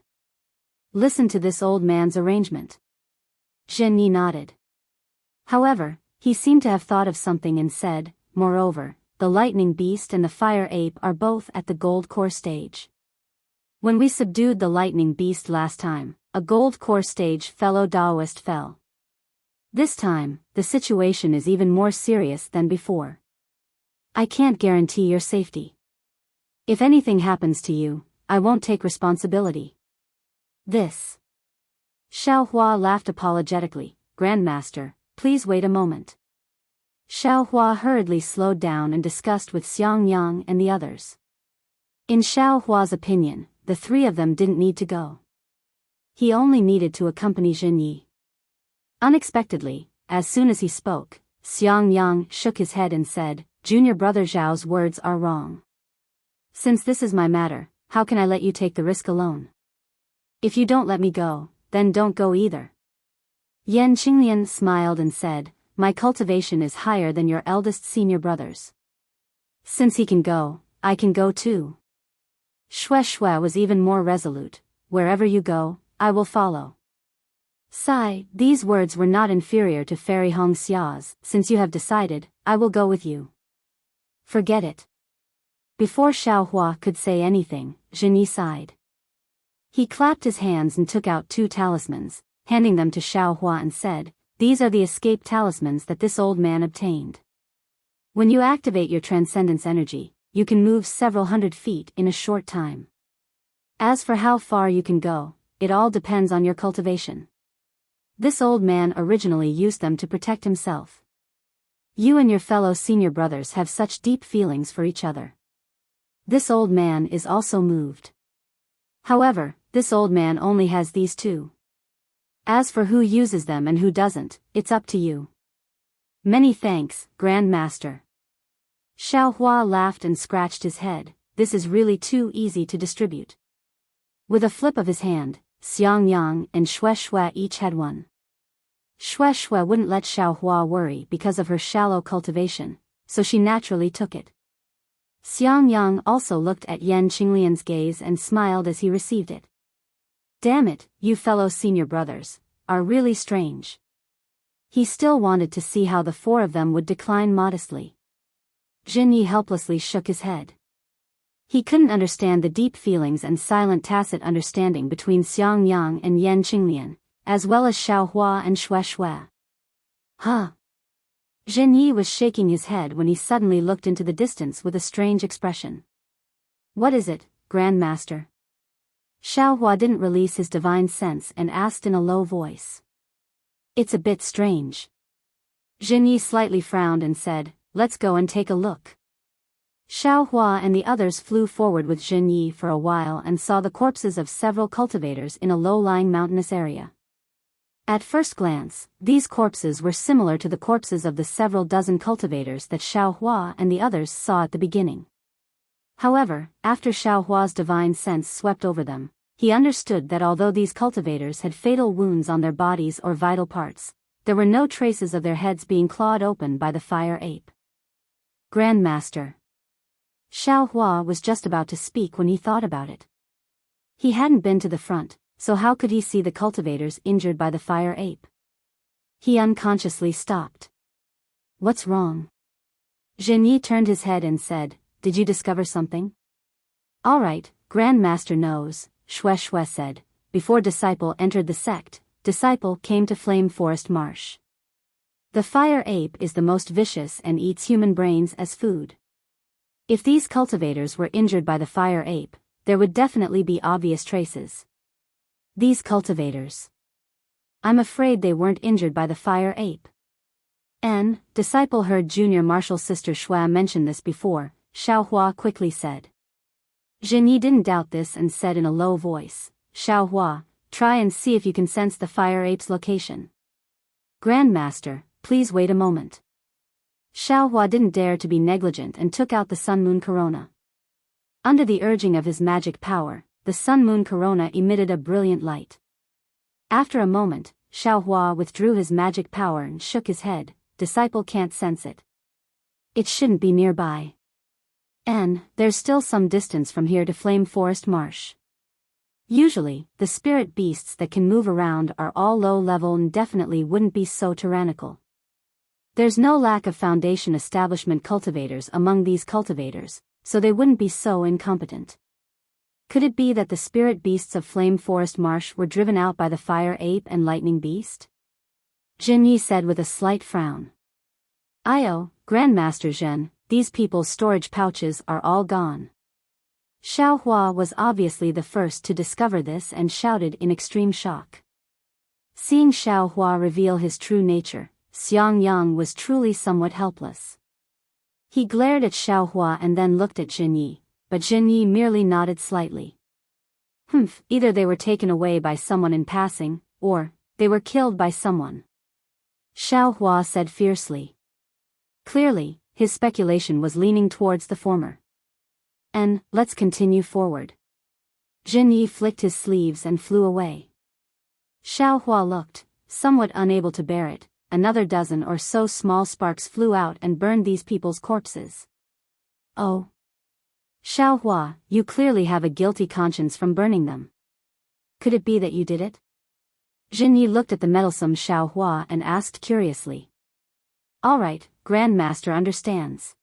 Listen to this old man's arrangement. Zhenyi nodded. However, he seemed to have thought of something and said, moreover, the lightning beast and the fire ape are both at the gold core stage. When we subdued the lightning beast last time, a gold core stage fellow Daoist fell. This time, the situation is even more serious than before. I can't guarantee your safety. If anything happens to you, I won't take responsibility. This. Xiao Hua laughed apologetically, Grandmaster, please wait a moment. Xiao Hua hurriedly slowed down and discussed with Xiangyang and the others. In Xiao Hua's opinion, the three of them didn't need to go. He only needed to accompany Zhenyi. Unexpectedly, as soon as he spoke, Xiangyang shook his head and said, Junior brother Zhao's words are wrong. Since this is my matter, how can I let you take the risk alone? If you don't let me go, then don't go either. Yan Qinglian smiled and said, my cultivation is higher than your eldest senior brother's. Since he can go, I can go too. Xue Xue was even more resolute, wherever you go, I will follow. Sigh, these words were not inferior to Fairy Hong Xia's, since you have decided, I will go with you. Forget it. Before Xiao Hua could say anything, Zhenyi sighed. He clapped his hands and took out 2 talismans, handing them to Xiao Hua and said, these are the escape talismans that this old man obtained. When you activate your transcendence energy, you can move several hundred feet in a short time. As for how far you can go, it all depends on your cultivation. This old man originally used them to protect himself. You and your fellow senior brothers have such deep feelings for each other. This old man is also moved. However, this old man only has these two. As for who uses them and who doesn't, it's up to you. Many thanks, Grand Master. Xiaohua laughed and scratched his head. This is really too easy to distribute. With a flip of his hand, Xiangyang and Shui each had one. Shui wouldn't let Xiaohua worry because of her shallow cultivation, so she naturally took it. Xiangyang also looked at Yan Qinglian's gaze and smiled as he received it. Damn it, you fellow senior brothers, are really strange. He still wanted to see how the four of them would decline modestly. Jinyi helplessly shook his head. He couldn't understand the deep feelings and silent tacit understanding between Xiangyang and Yan Qinglian, as well as Xiaohua and Shui. Huh? Jinyi was shaking his head when he suddenly looked into the distance with a strange expression. What is it, Grand Master? Xiaohua didn't release his divine sense and asked in a low voice. It's a bit strange. Jinyi slightly frowned and said, let's go and take a look. Xiaohua and the others flew forward with Jinyi for a while and saw the corpses of several cultivators in a low-lying mountainous area. At first glance, these corpses were similar to the corpses of the several dozen cultivators that Xiaohua and the others saw at the beginning. However, after Xiaohua's divine sense swept over them, he understood that although these cultivators had fatal wounds on their bodies or vital parts, there were no traces of their heads being clawed open by the fire ape. Grand Master. Xiaohua was just about to speak when he thought about it. He hadn't been to the front, so how could he see the cultivators injured by the fire ape? He unconsciously stopped. What's wrong? Jinyi turned his head and said, did you discover something? All right, Grand Master knows, Shui said. Before Disciple entered the sect, Disciple came to Flame Forest Marsh. The fire ape is the most vicious and eats human brains as food. If these cultivators were injured by the fire ape, there would definitely be obvious traces. These cultivators. I'm afraid they weren't injured by the fire ape. Disciple heard Junior Martial Sister Shui mention this before, Xiaohua quickly said. Jinyi didn't doubt this and said in a low voice, Xiaohua, try and see if you can sense the fire ape's location. Grand Master, please wait a moment. Xiaohua didn't dare to be negligent and took out the Sun Moon Corona. Under the urging of his magic power, the Sun Moon Corona emitted a brilliant light. After a moment, Xiaohua withdrew his magic power and shook his head. Disciple can't sense it. It shouldn't be nearby. There's still some distance from here to Flame Forest Marsh. Usually, the spirit beasts that can move around are all low-level and definitely wouldn't be so tyrannical. There's no lack of foundation establishment cultivators among these cultivators, so they wouldn't be so incompetent. Could it be that the spirit beasts of Flame Forest Marsh were driven out by the fire ape and lightning beast? Jinyi said with a slight frown. Io, Grandmaster Zhen, these people's storage pouches are all gone. Xiaohua was obviously the first to discover this and shouted in extreme shock. Seeing Xiaohua reveal his true nature, Xiangyang was truly somewhat helpless. He glared at Xiaohua and then looked at Jinyi, but Jinyi merely nodded slightly. Either they were taken away by someone in passing, or they were killed by someone. Xiaohua said fiercely. Clearly, his speculation was leaning towards the former. Let's continue forward. Jinyi flicked his sleeves and flew away. Xiaohua looked, somewhat unable to bear it. Another dozen or so small sparks flew out and burned these people's corpses. Oh. Xiaohua, you clearly have a guilty conscience from burning them. Could it be that you did it? Jinyi looked at the meddlesome Xiaohua and asked curiously. All right, Grandmaster understands.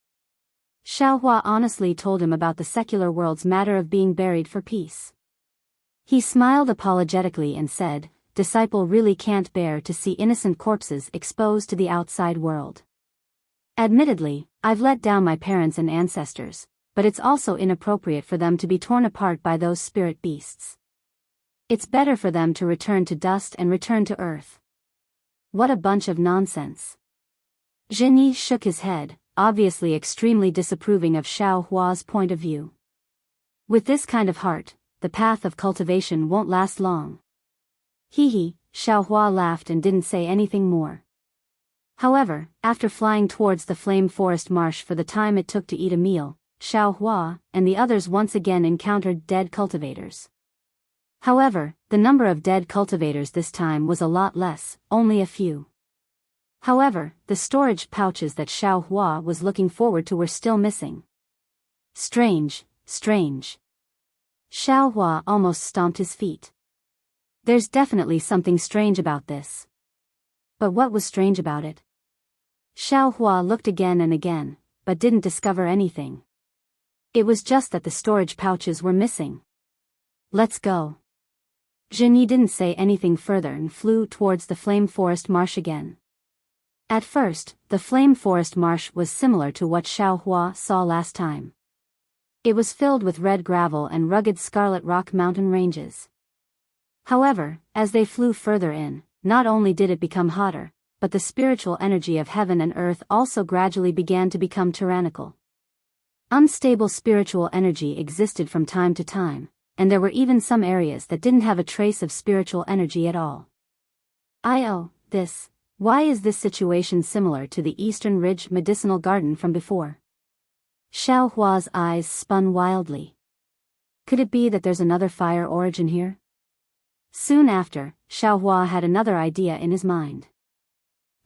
Xiaohua honestly told him about the secular world's matter of being buried for peace. He smiled apologetically and said, Disciple really can't bear to see innocent corpses exposed to the outside world. Admittedly, I've let down my parents and ancestors, but it's also inappropriate for them to be torn apart by those spirit beasts. It's better for them to return to dust and return to earth. What a bunch of nonsense. Zhenyi shook his head, obviously extremely disapproving of Xiao Hua's point of view. With this kind of heart, the path of cultivation won't last long. Hee, Xiao Hua laughed and didn't say anything more. However, after flying towards the flame forest marsh for the time it took to eat a meal, Xiao Hua and the others once again encountered dead cultivators. However, the number of dead cultivators this time was a lot less, only a few. However, the storage pouches that Xiao Hua was looking forward to were still missing. Strange. Xiao Hua almost stomped his feet. There's definitely something strange about this. But what was strange about it? Xiao Hua looked again and again, but didn't discover anything. It was just that the storage pouches were missing. Let's go. Zhenyi didn't say anything further and flew towards the flame forest marsh again. At first, the flame forest marsh was similar to what Xiao Hua saw last time. It was filled with red gravel and rugged scarlet rock mountain ranges. However, as they flew further in, not only did it become hotter, but the spiritual energy of heaven and earth also gradually began to become tyrannical. Unstable spiritual energy existed from time to time, and there were even some areas that didn't have a trace of spiritual energy at all. Why is this situation similar to the Eastern Ridge medicinal garden from before? Xiao Hua's eyes spun wildly. Could it be that there's another fire origin here? Soon after, Xiao Hua had another idea in his mind.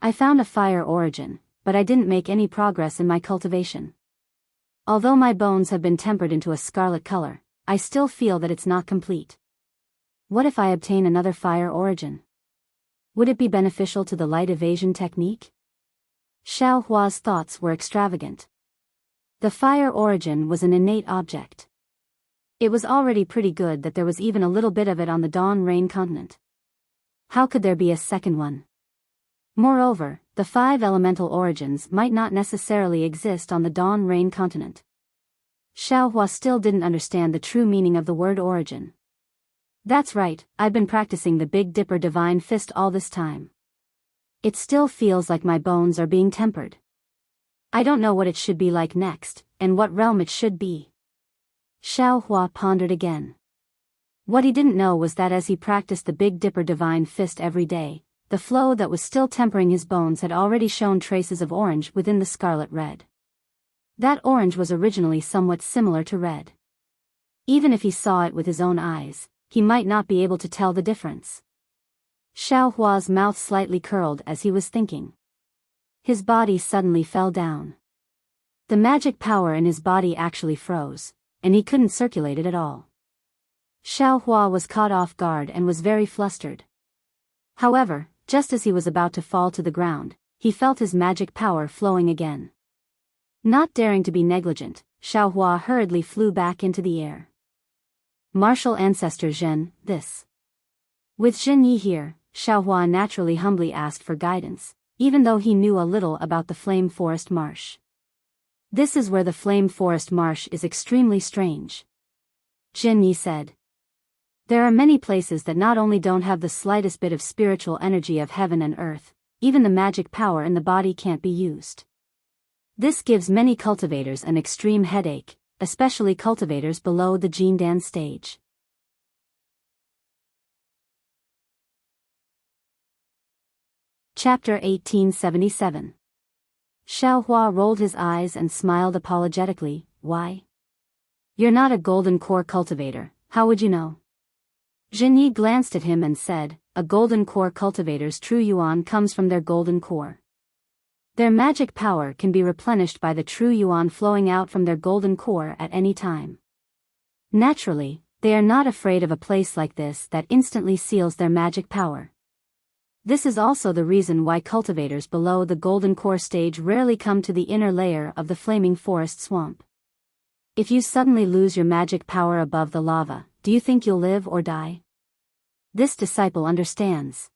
I found a fire origin, but I didn't make any progress in my cultivation. Although my bones have been tempered into a scarlet color, I still feel that it's not complete. What if I obtain another fire origin? Would it be beneficial to the light evasion technique? Xiao Hua's thoughts were extravagant. The fire origin was an innate object. It was already pretty good that there was even a little bit of it on the Dawn Rain continent. How could there be a second one? Moreover, the 5 elemental origins might not necessarily exist on the Dawn Rain continent. Xiao Hua still didn't understand the true meaning of the word origin. That's right, I've been practicing the Big Dipper Divine Fist all this time. It still feels like my bones are being tempered. I don't know what it should be like next, and what realm it should be. Xiao Hua pondered again. What he didn't know was that as he practiced the Big Dipper Divine Fist every day, the flow that was still tempering his bones had already shown traces of orange within the scarlet red. That orange was originally somewhat similar to red. Even if he saw it with his own eyes, he might not be able to tell the difference. Xiao Hua's mouth slightly curled as he was thinking. His body suddenly fell down. The magic power in his body actually froze, and he couldn't circulate it at all. Xiao Hua was caught off guard and was very flustered. However, just as he was about to fall to the ground, he felt his magic power flowing again. Not daring to be negligent, Xiao Hua hurriedly flew back into the air. Martial Ancestor Zhen, this. With Zhenyi here, Xiao Hua naturally humbly asked for guidance, even though he knew a little about the Flame Forest Marsh. This is where the Flame Forest Marsh is extremely strange. Zhenyi said. There are many places that not only don't have the slightest bit of spiritual energy of heaven and earth, even the magic power in the body can't be used. This gives many cultivators an extreme headache, especially cultivators below the Jindan stage. Chapter 1877. Xiao Hua rolled his eyes and smiled apologetically. Why? You're not a golden core cultivator, how would you know? Zhenyi glanced at him and said, a golden core cultivator's true yuan comes from their golden core. Their magic power can be replenished by the true yuan flowing out from their golden core at any time. Naturally, they are not afraid of a place like this that instantly seals their magic power. This is also the reason why cultivators below the golden core stage rarely come to the inner layer of the flaming forest swamp. If you suddenly lose your magic power above the lava, do you think you'll live or die? This disciple understands.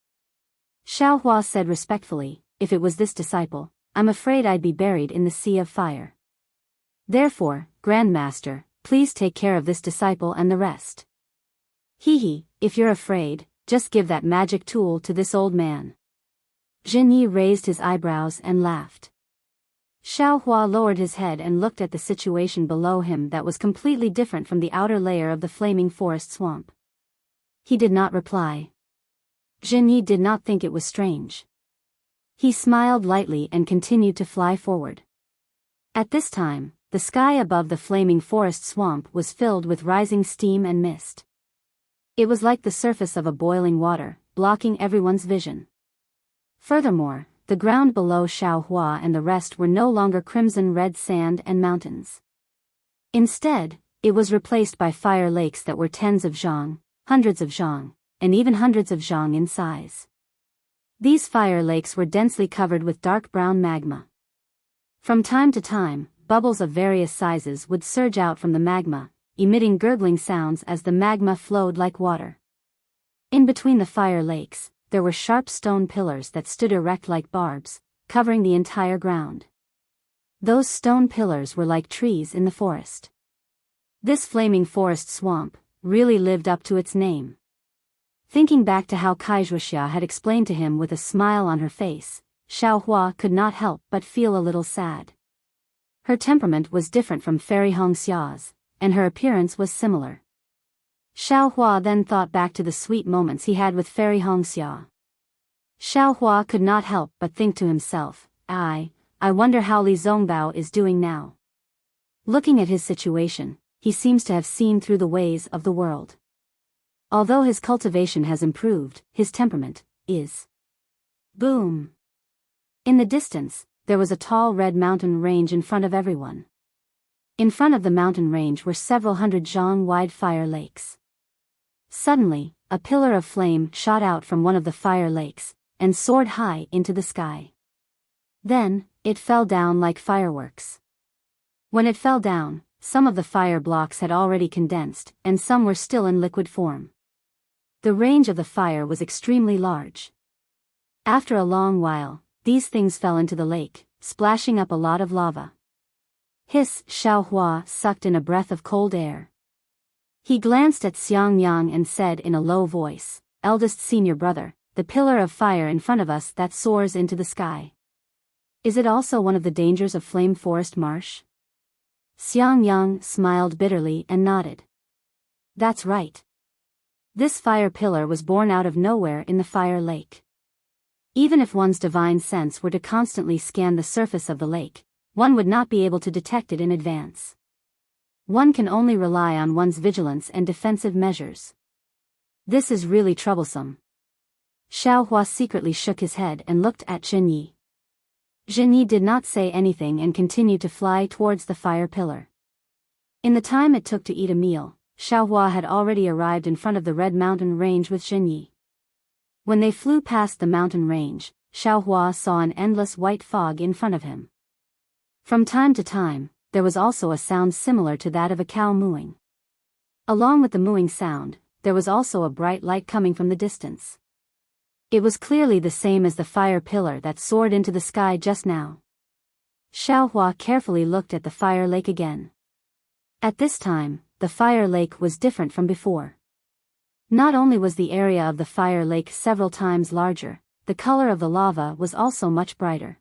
Xiao Hua said respectfully, if it was this disciple, I'm afraid I'd be buried in the sea of fire. Therefore, Grandmaster, please take care of this disciple and the rest. Hee, if you're afraid, just give that magic tool to this old man. Zhenyi raised his eyebrows and laughed. Xiaohua lowered his head and looked at the situation below him that was completely different from the outer layer of the flaming forest swamp. He did not reply. Zhenyi did not think it was strange. He smiled lightly and continued to fly forward. At this time, the sky above the flaming forest swamp was filled with rising steam and mist. It was like the surface of a boiling water, blocking everyone's vision. Furthermore, the ground below Xiaohua and the rest were no longer crimson-red sand and mountains. Instead, it was replaced by fire lakes that were tens of zhang, hundreds of zhang, and even hundreds of zhang in size. These fire lakes were densely covered with dark brown magma. From time to time, bubbles of various sizes would surge out from the magma, emitting gurgling sounds as the magma flowed like water. In between the fire lakes, there were sharp stone pillars that stood erect like barbs, covering the entire ground. Those stone pillars were like trees in the forest. This flaming forest swamp really lived up to its name. Thinking back to how Wuxia had explained to him with a smile on her face, Xiaohua could not help but feel a little sad. Her temperament was different from Fairy Hongxia's, and her appearance was similar. Xiaohua then thought back to the sweet moments he had with Fairy Hongxia. Xiaohua could not help but think to himself, I wonder how Li Zongbao is doing now. Looking at his situation, he seems to have seen through the ways of the world. Although his cultivation has improved, his temperament is. Boom! In the distance, there was a tall red mountain range in front of everyone. In front of the mountain range were several hundred zhang-wide fire lakes. Suddenly, a pillar of flame shot out from one of the fire lakes, and soared high into the sky. Then, it fell down like fireworks. When it fell down, some of the fire blocks had already condensed, and some were still in liquid form. The range of the fire was extremely large. After a long while, these things fell into the lake, splashing up a lot of lava. Hiss! Xiaohua sucked in a breath of cold air. He glanced at Xiangyang and said in a low voice, Eldest senior brother, the pillar of fire in front of us that soars into the sky. Is it also one of the dangers of Flame Forest Marsh? Xiangyang smiled bitterly and nodded. That's right. This fire pillar was born out of nowhere in the fire lake. Even if one's divine sense were to constantly scan the surface of the lake, one would not be able to detect it in advance. One can only rely on one's vigilance and defensive measures. This is really troublesome. Xiaohua secretly shook his head and looked at Zhenyi. Zhenyi did not say anything and continued to fly towards the fire pillar. In the time it took to eat a meal, Xiaohua had already arrived in front of the red mountain range with Zhenyi. When they flew past the mountain range, Xiaohua saw an endless white fog in front of him. From time to time, there was also a sound similar to that of a cow mooing. Along with the mooing sound, there was also a bright light coming from the distance. It was clearly the same as the fire pillar that soared into the sky just now. Xiaohua carefully looked at the fire lake again. At this time, the fire lake was different from before. Not only was the area of the fire lake several times larger, the color of the lava was also much brighter.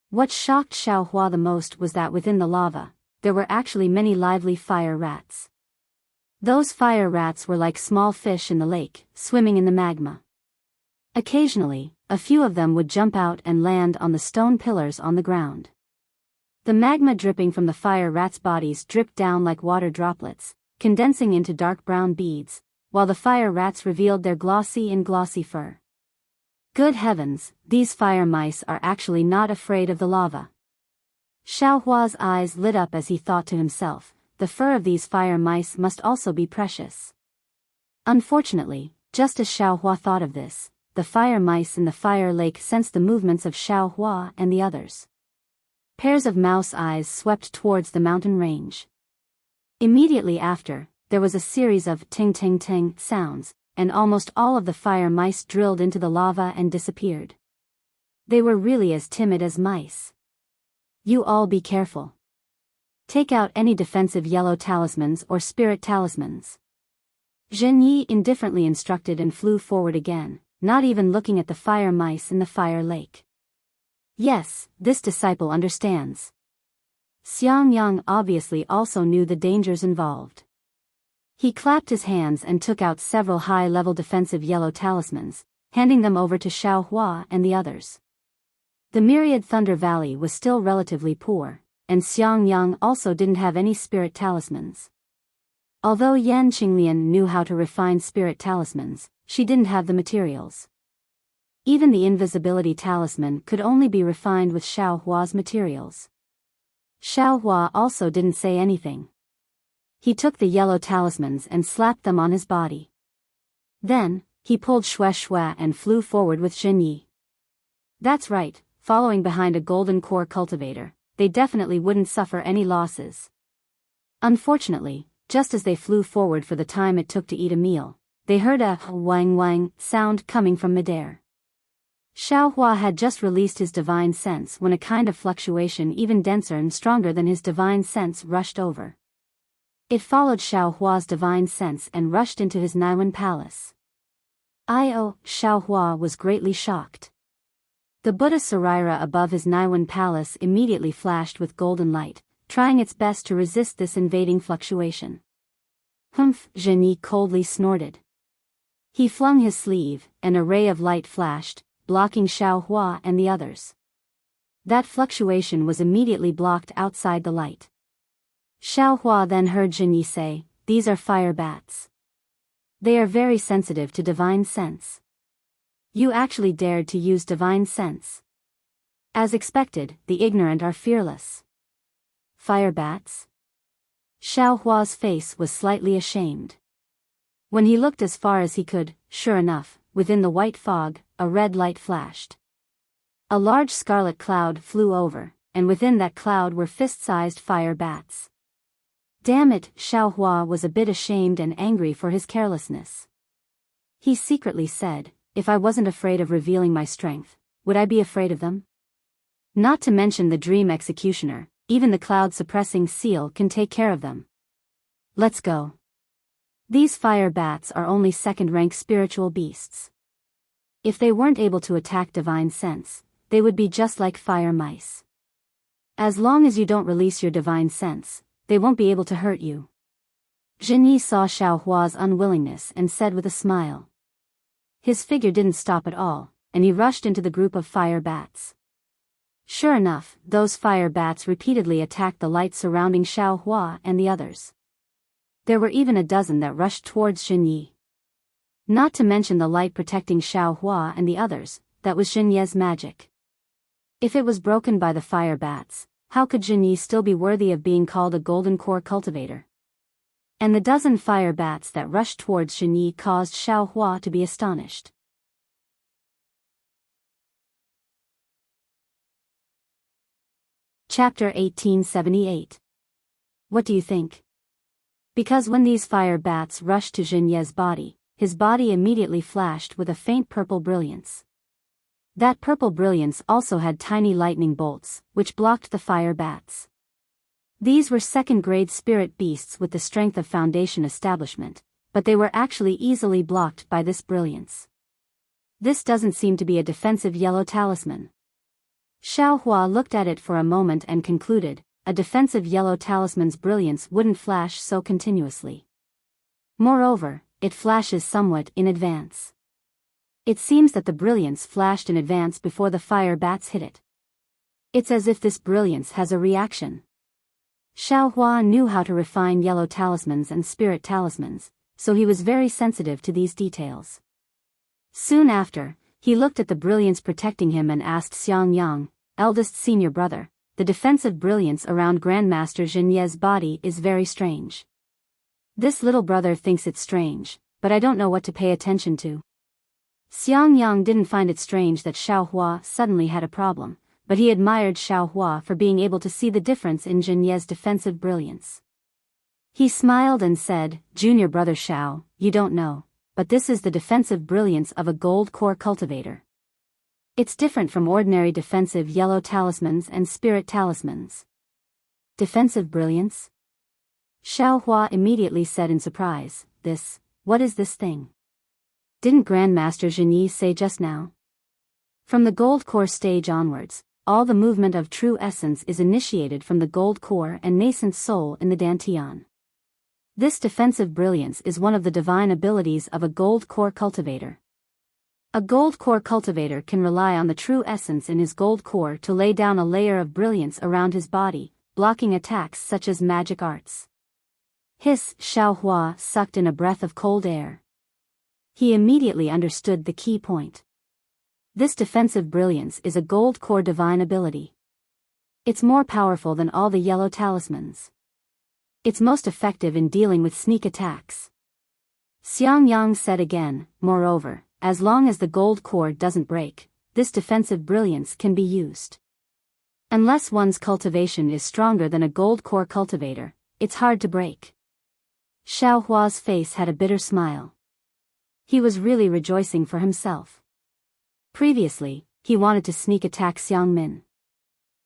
What shocked Xiaohua the most was that within the lava, there were actually many lively fire rats. Those fire rats were like small fish in the lake, swimming in the magma. Occasionally, a few of them would jump out and land on the stone pillars on the ground. The magma dripping from the fire rats' bodies dripped down like water droplets, condensing into dark brown beads, while the fire rats revealed their glossy fur. Good heavens, these fire mice are actually not afraid of the lava. Xiaohua's eyes lit up as he thought to himself, the fur of these fire mice must also be precious. Unfortunately, just as Xiaohua thought of this, the fire mice in the fire lake sensed the movements of Xiaohua and the others. Pairs of mouse eyes swept towards the mountain range. Immediately after, there was a series of ting-ting-ting sounds, and almost all of the fire mice drilled into the lava and disappeared. They were really as timid as mice. You all be careful. Take out any defensive yellow talismans or spirit talismans. Zhen Yi indifferently instructed and flew forward again, not even looking at the fire mice in the fire lake. Yes, this disciple understands. Xiang Yang obviously also knew the dangers involved. He clapped his hands and took out several high-level defensive yellow talismans, handing them over to Xiao Hua and the others. The myriad Thunder Valley was still relatively poor, and Xiang Yang also didn't have any spirit talismans. Although Yan Qinglian knew how to refine spirit talismans, she didn't have the materials. Even the invisibility talisman could only be refined with Xiao Hua's materials. Xiao Hua also didn't say anything. He took the yellow talismans and slapped them on his body. Then, he pulled Xue Xue and flew forward with Zhen Yi. That's right, following behind a golden core cultivator, they definitely wouldn't suffer any losses. Unfortunately, just as they flew forward for the time it took to eat a meal, they heard a wang wang sound coming from midair. Xiao Hua had just released his divine sense when a kind of fluctuation even denser and stronger than his divine sense rushed over. It followed Xiao Hua's divine sense and rushed into his Naiwen palace. Xiao Hua was greatly shocked. The Buddha Saraira above his Naiwen palace immediately flashed with golden light, trying its best to resist this invading fluctuation. Humph, Zhen Yi coldly snorted. He flung his sleeve, and a ray of light flashed, blocking Xiao Hua and the others. That fluctuation was immediately blocked outside the light. Xiao Hua then heard Zhen Yi say, "These are fire bats. They are very sensitive to divine sense. You actually dared to use divine sense. As expected, the ignorant are fearless." Fire bats? Xiao Hua's face was slightly ashamed. When he looked as far as he could, sure enough, within the white fog, a red light flashed. A large scarlet cloud flew over, and within that cloud were fist-sized fire bats. Damn it, Xiao Hua was a bit ashamed and angry for his carelessness. He secretly said, "If I wasn't afraid of revealing my strength, would I be afraid of them? Not to mention the dream executioner, even the cloud-suppressing seal can take care of them. Let's go." These fire bats are only second-rank spiritual beasts. If they weren't able to attack divine sense, they would be just like fire mice. As long as you don't release your divine sense, they won't be able to hurt you. Zhen Yi saw Xiao Hua's unwillingness and said with a smile. His figure didn't stop at all, and he rushed into the group of fire bats. Sure enough, those fire bats repeatedly attacked the light surrounding Xiao Hua and the others. There were even a dozen that rushed towards Zhen Yi. Not to mention the light protecting Xiao Hua and the others, that was Zhen Ye's magic. If it was broken by the fire bats, how could Zhen Yi still be worthy of being called a golden core cultivator? And the dozen fire bats that rushed towards Zhen Yi caused Xiao Hua to be astonished. Chapter 1878. What do you think? Because when these fire bats rushed to Zhen Ye's body, his body immediately flashed with a faint purple brilliance. That purple brilliance also had tiny lightning bolts, which blocked the fire bats. These were second-grade spirit beasts with the strength of Foundation establishment, but they were actually easily blocked by this brilliance. This doesn't seem to be a defensive yellow talisman. Xiao Hua looked at it for a moment and concluded, a defensive yellow talisman's brilliance wouldn't flash so continuously. Moreover, it flashes somewhat in advance. It seems that the brilliance flashed in advance before the fire bats hit it. It's as if this brilliance has a reaction. Xiao Hua knew how to refine yellow talismans and spirit talismans, so he was very sensitive to these details. Soon after, he looked at the brilliance protecting him and asked Xiang Yang, eldest senior brother, "The defensive brilliance around Grandmaster Zhen Ye's body is very strange. This little brother thinks it's strange, but I don't know what to pay attention to." Xiang Yang didn't find it strange that Xiao Hua suddenly had a problem, but he admired Xiao Hua for being able to see the difference in Zhen Ye's defensive brilliance. He smiled and said, "Junior brother Xiao, you don't know, but this is the defensive brilliance of a gold core cultivator. It's different from ordinary defensive yellow talismans and spirit talismans. Defensive brilliance? Xiao Hua immediately said in surprise, what is this thing? Didn't Grandmaster Zhenyi say just now? From the gold core stage onwards, all the movement of true essence is initiated from the gold core and nascent soul in the dantian. This defensive brilliance is one of the divine abilities of a gold core cultivator. A gold core cultivator can rely on the true essence in his gold core to lay down a layer of brilliance around his body, blocking attacks such as magic arts. Hiss! Xiao Hua sucked in a breath of cold air. He immediately understood the key point. This defensive brilliance is a gold core divine ability. It's more powerful than all the yellow talismans. It's most effective in dealing with sneak attacks. Xiang Yang said again, moreover, as long as the gold core doesn't break, this defensive brilliance can be used. Unless one's cultivation is stronger than a gold core cultivator, it's hard to break. Xiao Hua's face had a bitter smile. He was really rejoicing for himself. Previously, he wanted to sneak attack Xiang Min.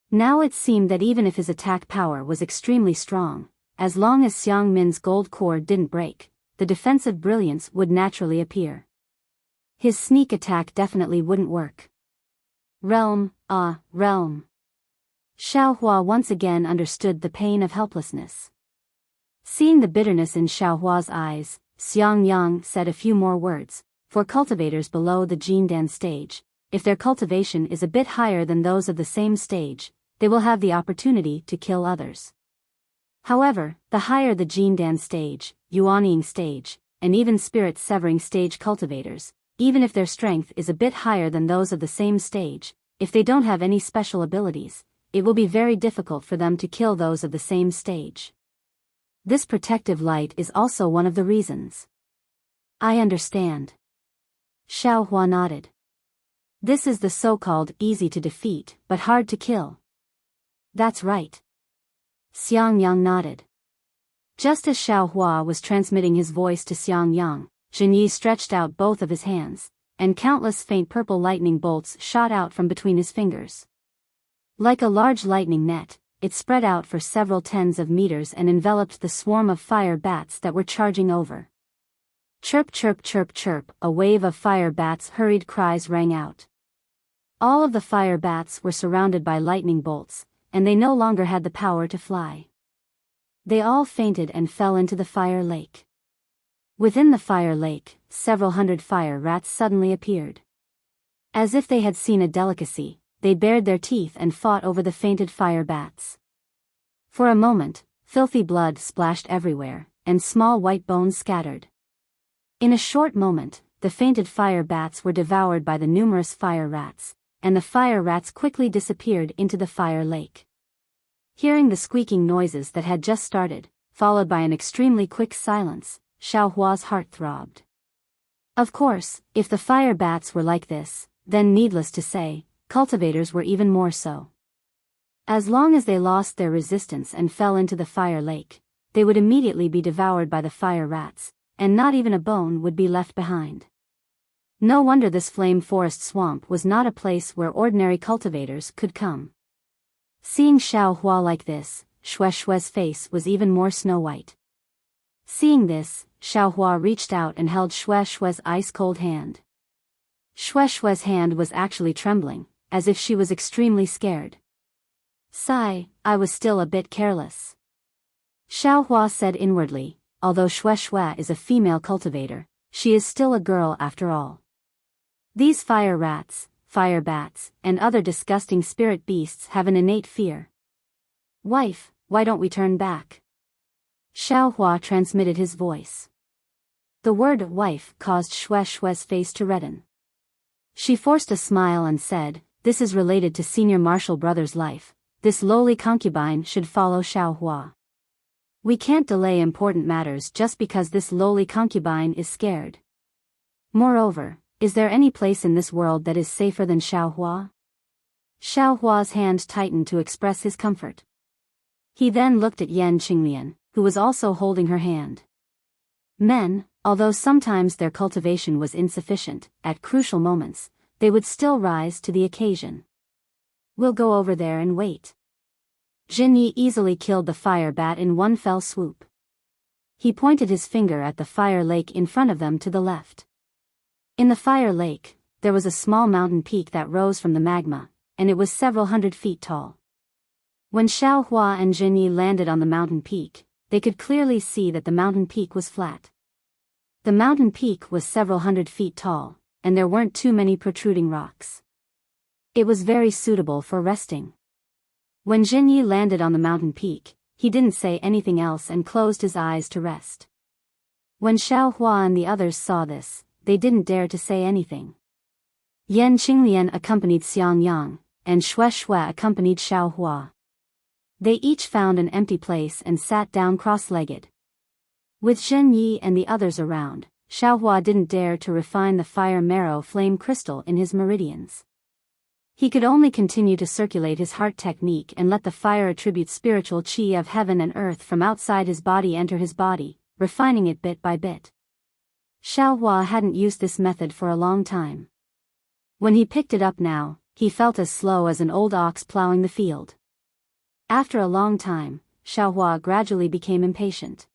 Now it seemed that even if his attack power was extremely strong, as long as Xiang Min's gold core didn't break, the defensive brilliance would naturally appear. His sneak attack definitely wouldn't work. Realm. Xiao Hua once again understood the pain of helplessness. Seeing the bitterness in Xiao Hua's eyes, Xiang Yang said a few more words. For cultivators below the Jindan stage, if their cultivation is a bit higher than those of the same stage, they will have the opportunity to kill others. However, the higher the Jindan stage, Yuanying stage, and even spirit severing stage cultivators, even if their strength is a bit higher than those of the same stage, if they don't have any special abilities, it will be very difficult for them to kill those of the same stage. This protective light is also one of the reasons. I understand. Xiao Hua nodded. This is the so-called easy to defeat but hard to kill. That's right. Xiang Yang nodded. Just as Xiao Hua was transmitting his voice to Xiang Yang, Zhenyi stretched out both of his hands, and countless faint purple lightning bolts shot out from between his fingers. Like a large lightning net, it spread out for several tens of meters and enveloped the swarm of fire bats that were charging over. Chirp chirp chirp chirp, a wave of fire bats' hurried cries rang out. All of the fire bats were surrounded by lightning bolts, and they no longer had the power to fly. They all fainted and fell into the fire lake. Within the fire lake, several hundred fire rats suddenly appeared. As if they had seen a delicacy, they bared their teeth and fought over the fainted fire bats. For a moment, filthy blood splashed everywhere, and small white bones scattered. In a short moment, the fainted fire bats were devoured by the numerous fire rats, and the fire rats quickly disappeared into the fire lake. Hearing the squeaking noises that had just started, followed by an extremely quick silence, Xiao Hua's heart throbbed. Of course, if the fire bats were like this, then needless to say, cultivators were even more so. As long as they lost their resistance and fell into the fire lake, they would immediately be devoured by the fire rats, and not even a bone would be left behind. No wonder this flame forest swamp was not a place where ordinary cultivators could come. Seeing Xiao Hua like this, Xue Xue's face was even more snow-white. Seeing this, Xiao Hua reached out and held Xue Xue's ice-cold hand. Xue Xue's hand was actually trembling, as if she was extremely scared. Sigh, I was still a bit careless. Xiao Hua said inwardly, although Xue Xue is a female cultivator, she is still a girl after all. These fire rats, fire bats, and other disgusting spirit beasts have an innate fear. Wife, why don't we turn back? Xiao Hua transmitted his voice. The word wife caused Xue Xue's face to redden. She forced a smile and said, this is related to Senior Marshal Brother's life, this lowly concubine should follow Xiao Hua. We can't delay important matters just because this lowly concubine is scared. Moreover, is there any place in this world that is safer than Xiao Hua? Xiao Hua's hand tightened to express his comfort. He then looked at Yan Qinglian, who was also holding her hand. Men, although sometimes their cultivation was insufficient, at crucial moments, they would still rise to the occasion. We'll go over there and wait. Jinyi easily killed the fire bat in one fell swoop. He pointed his finger at the fire lake in front of them to the left. In the fire lake, there was a small mountain peak that rose from the magma, and it was several hundred feet tall. When Xiao Hua and Jinyi landed on the mountain peak, they could clearly see that the mountain peak was flat. The mountain peak was several hundred feet tall, and there weren't too many protruding rocks. It was very suitable for resting. When Jinyi landed on the mountain peak, he didn't say anything else and closed his eyes to rest. When Xiao Hua and the others saw this, they didn't dare to say anything. Yan Qinglian accompanied Xiang Yang, and Xue Xue accompanied Xiao Hua. They each found an empty place and sat down cross-legged. With Zhen Yi and the others around, Xiao Hua didn't dare to refine the fire marrow flame crystal in his meridians. He could only continue to circulate his heart technique and let the fire attribute spiritual qi of heaven and earth from outside his body enter his body, refining it bit by bit. Xiao Hua hadn't used this method for a long time. When he picked it up now, he felt as slow as an old ox plowing the field. After a long time, Xiao Hua gradually became impatient.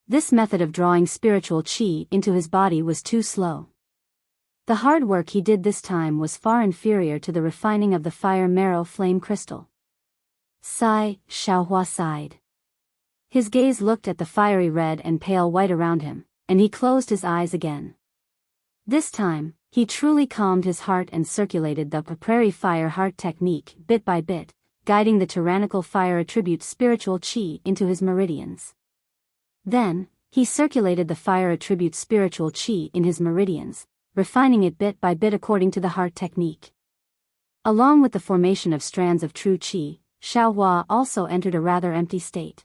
This method of drawing spiritual qi into his body was too slow. The hard work he did this time was far inferior to the refining of the fire marrow flame crystal. Sigh, Xiao Hua sighed. His gaze looked at the fiery red and pale white around him, and he closed his eyes again. This time, he truly calmed his heart and circulated the prairie fire heart technique bit by bit, guiding the tyrannical fire attribute spiritual qi into his meridians. Then, he circulated the fire attribute spiritual qi in his meridians, refining it bit by bit according to the heart technique. Along with the formation of strands of true qi, Xiao Hua also entered a rather empty state.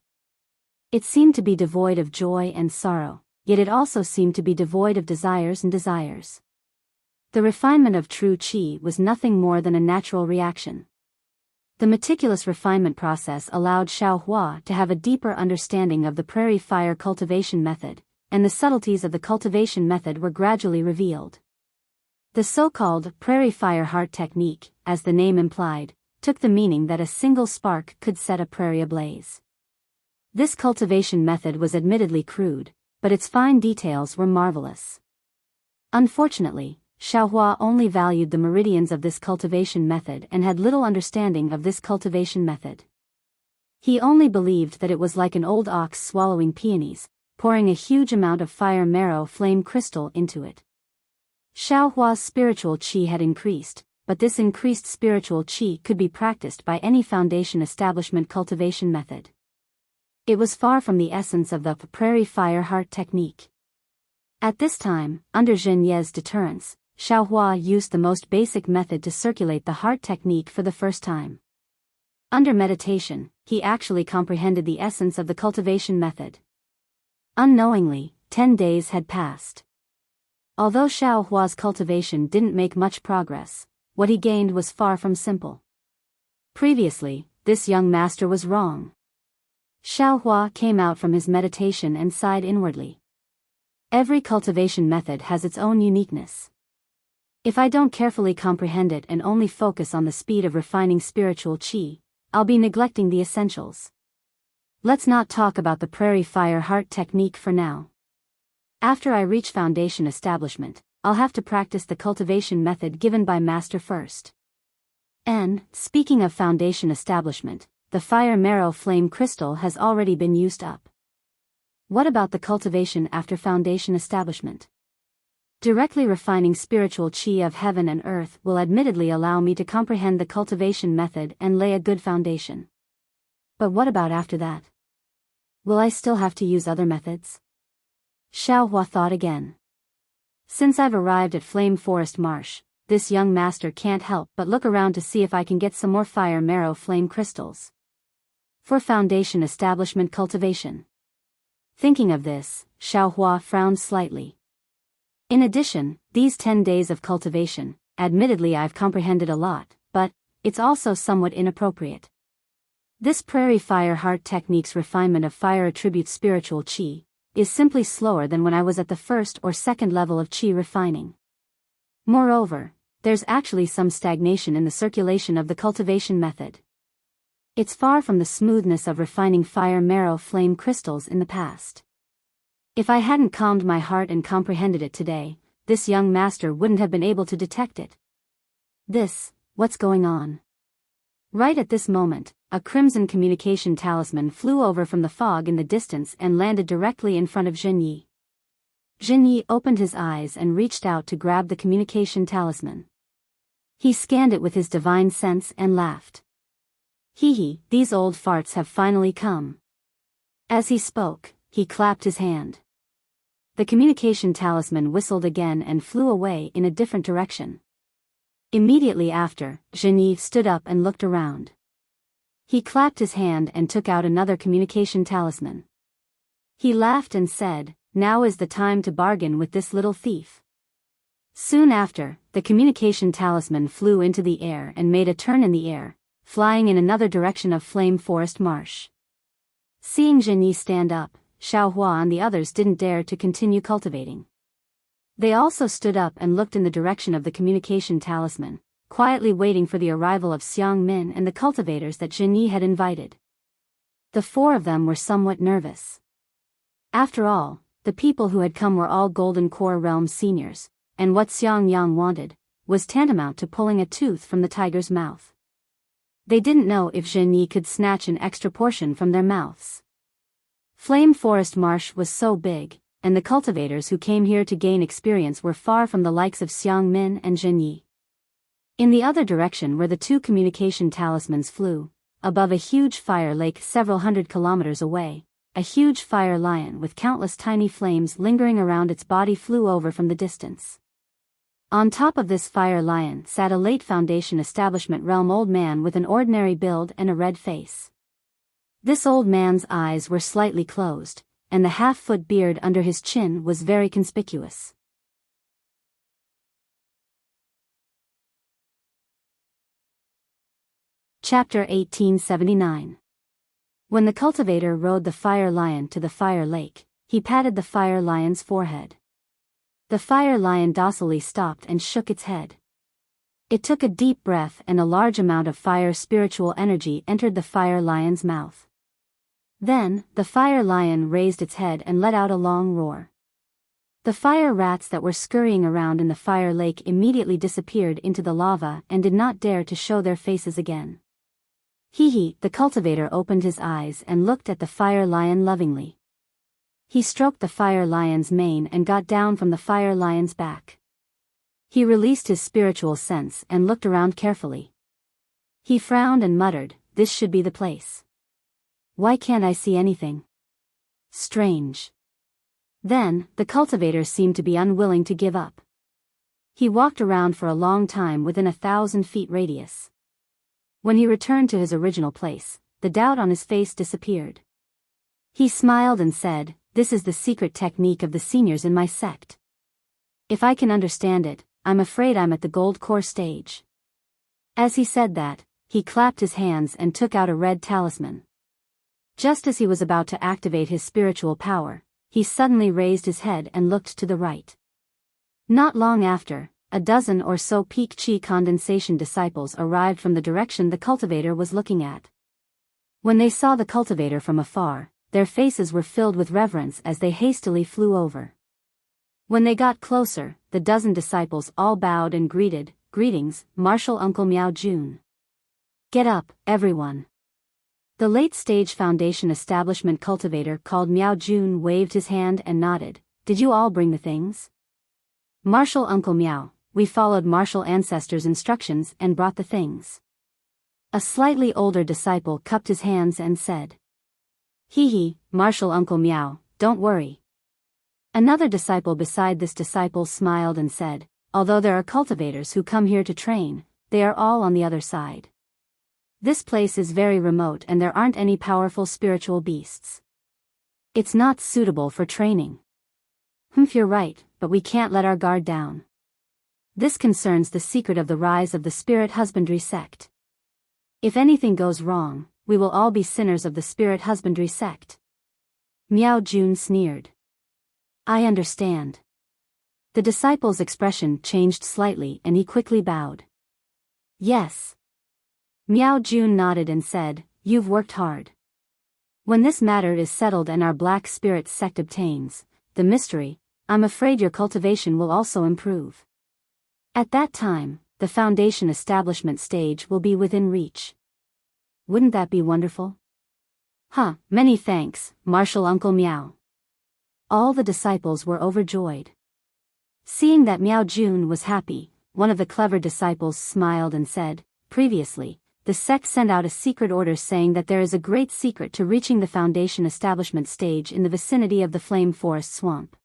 It seemed to be devoid of joy and sorrow, yet it also seemed to be devoid of desires and desires. The refinement of true qi was nothing more than a natural reaction. The meticulous refinement process allowed Xiao Hua to have a deeper understanding of the prairie fire cultivation method, and the subtleties of the cultivation method were gradually revealed. The so-called prairie fire heart technique, as the name implied, took the meaning that a single spark could set a prairie ablaze. This cultivation method was admittedly crude, but its fine details were marvelous. Unfortunately, Xiao Hua only valued the meridians of this cultivation method and had little understanding of this cultivation method. He only believed that it was like an old ox swallowing peonies, pouring a huge amount of fire marrow flame crystal into it. Xiao Hua's spiritual qi had increased, but this increased spiritual qi could be practiced by any foundation establishment cultivation method. It was far from the essence of the prairie fire heart technique. At this time, under Zhen Ye's deterrence, Xiao Hua used the most basic method to circulate the heart technique for the first time. Under meditation, he actually comprehended the essence of the cultivation method. Unknowingly, 10 days had passed. Although Xiao Hua's cultivation didn't make much progress, what he gained was far from simple. Previously, this young master was wrong. Xiao Hua came out from his meditation and sighed inwardly. Every cultivation method has its own uniqueness. If I don't carefully comprehend it and only focus on the speed of refining spiritual qi, I'll be neglecting the essentials. Let's not talk about the prairie fire heart technique for now. After I reach foundation establishment, I'll have to practice the cultivation method given by master first. And, speaking of foundation establishment, the fire marrow flame crystal has already been used up. What about the cultivation after foundation establishment? Directly refining spiritual qi of heaven and earth will admittedly allow me to comprehend the cultivation method and lay a good foundation. But what about after that? Will I still have to use other methods? Xiao Hua thought again. Since I've arrived at Flame Forest Marsh, this young master can't help but look around to see if I can get some more fire marrow flame crystals. For foundation establishment cultivation. Thinking of this, Xiao Hua frowned slightly. In addition, these 10 days of cultivation, admittedly I've comprehended a lot, but it's also somewhat inappropriate. This prairie fire heart technique's refinement of fire attributes spiritual qi is simply slower than when I was at the first or second level of qi refining. Moreover, there's actually some stagnation in the circulation of the cultivation method. It's far from the smoothness of refining fire marrow flame crystals in the past. If I hadn't calmed my heart and comprehended it today, this young master wouldn't have been able to detect it. What's going on? Right at this moment, a crimson communication talisman flew over from the fog in the distance and landed directly in front of Zhenyi. Zhenyi opened his eyes and reached out to grab the communication talisman. He scanned it with his divine sense and laughed. Hee, these old farts have finally come. As he spoke, he clapped his hand. The communication talisman whistled again and flew away in a different direction. Immediately after, Zhenyi stood up and looked around. He clapped his hand and took out another communication talisman. He laughed and said, "Now is the time to bargain with this little thief." Soon after, the communication talisman flew into the air and made a turn in the air, flying in another direction of Flame Forest Marsh. Seeing Zhenyi stand up, Xiaohua and the others didn't dare to continue cultivating. They also stood up and looked in the direction of the communication talisman, quietly waiting for the arrival of Xiang Min and the cultivators that Zhenyi had invited. The four of them were somewhat nervous. After all, the people who had come were all Golden Core Realm seniors, and what Xiang Yang wanted was tantamount to pulling a tooth from the tiger's mouth. They didn't know if Zhenyi could snatch an extra portion from their mouths. Flame Forest Marsh was so big, and the cultivators who came here to gain experience were far from the likes of Xiang Min and Zhenyi. In the other direction where the two communication talismans flew, above a huge fire lake several hundred kilometers away, a huge fire lion with countless tiny flames lingering around its body flew over from the distance. On top of this fire lion sat a late Foundation Establishment Realm old man with an ordinary build and a red face. This old man's eyes were slightly closed, and the half-foot beard under his chin was very conspicuous. Chapter 1879. When the cultivator rode the fire lion to the fire lake, he patted the fire lion's forehead. The fire lion docilely stopped and shook its head. It took a deep breath and a large amount of fire spiritual energy entered the fire lion's mouth. Then, the fire lion raised its head and let out a long roar. The fire rats that were scurrying around in the fire lake immediately disappeared into the lava and did not dare to show their faces again. Hee, the cultivator opened his eyes and looked at the fire lion lovingly. He stroked the fire lion's mane and got down from the fire lion's back. He released his spiritual sense and looked around carefully. He frowned and muttered, "This should be the place. Why can't I see anything? Strange." Then, the cultivator seemed to be unwilling to give up. He walked around for a long time within 1,000 feet radius. When he returned to his original place, the doubt on his face disappeared. He smiled and said, "This is the secret technique of the seniors in my sect. If I can understand it, I'm afraid I'm at the gold core stage." As he said that, he clapped his hands and took out a red talisman. Just as he was about to activate his spiritual power, he suddenly raised his head and looked to the right. Not long after, a dozen or so peak chi condensation disciples arrived from the direction the cultivator was looking at. When they saw the cultivator from afar, their faces were filled with reverence as they hastily flew over. When they got closer, the dozen disciples all bowed and greeted, "Greetings, Martial Uncle Miao Jun." "Get up, everyone." The late-stage Foundation Establishment cultivator called Miao Jun waved his hand and nodded. "Did you all bring the things?" "Martial Uncle Miao, we followed martial ancestors' instructions and brought the things." A slightly older disciple cupped his hands and said, "Hee, Martial Uncle Miao, don't worry." Another disciple beside this disciple smiled and said, "Although there are cultivators who come here to train, they are all on the other side. This place is very remote and there aren't any powerful spiritual beasts. It's not suitable for training." You're right, but we can't let our guard down. This concerns the secret of the rise of the spirit husbandry sect. If anything goes wrong, we will all be sinners of the spirit husbandry sect." Miao Jun sneered. "I understand." The disciple's expression changed slightly and he quickly bowed. "Yes." Miao Jun nodded and said, you've worked hard. When this matter is settled and our Black Spirit sect obtains the mystery, I'm afraid your cultivation will also improve. At that time, the foundation establishment stage will be within reach. Wouldn't that be wonderful? Huh, many thanks, Martial Uncle Miao. All the disciples were overjoyed. Seeing that Miao Jun was happy, one of the clever disciples smiled and said, previously, the sect sent out a secret order saying that there is a great secret to reaching the foundation establishment stage in the vicinity of the Flame Forest Swamp.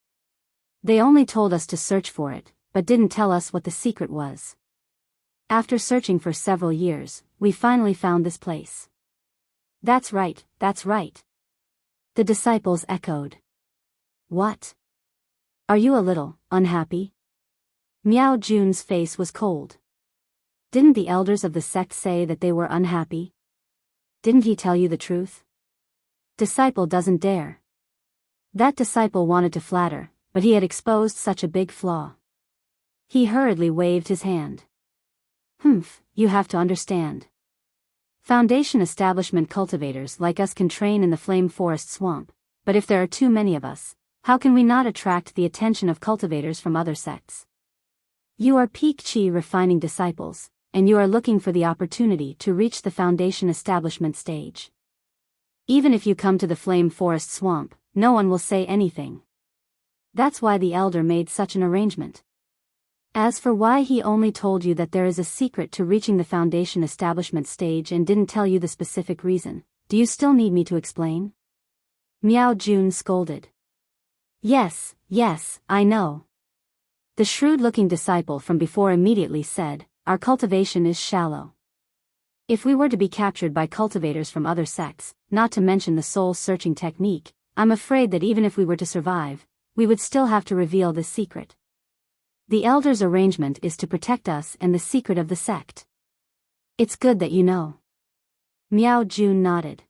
They only told us to search for it, but didn't tell us what the secret was. After searching for several years, we finally found this place. That's right, that's right. The disciples echoed. What? Are you a little unhappy? Miao Jun's face was cold. Didn't the elders of the sect say that they were unhappy? Didn't he tell you the truth? Disciple doesn't dare. That disciple wanted to flatter, but he had exposed such a big flaw. He hurriedly waved his hand. Humph, you have to understand. Foundation establishment cultivators like us can train in the Flame Forest Swamp, but if there are too many of us, how can we not attract the attention of cultivators from other sects? You are peak chi refining disciples, and you are looking for the opportunity to reach the foundation establishment stage. Even if you come to the Flame Forest Swamp, no one will say anything. That's why the elder made such an arrangement. As for why he only told you that there is a secret to reaching the foundation establishment stage and didn't tell you the specific reason, do you still need me to explain? Miao Jun scolded. Yes, I know. The shrewd-looking disciple from before immediately said, our cultivation is shallow. If we were to be captured by cultivators from other sects, not to mention the soul-searching technique, I'm afraid that even if we were to survive, we would still have to reveal this secret. The elders' arrangement is to protect us and the secret of the sect. It's good that you know. Miao Jun nodded.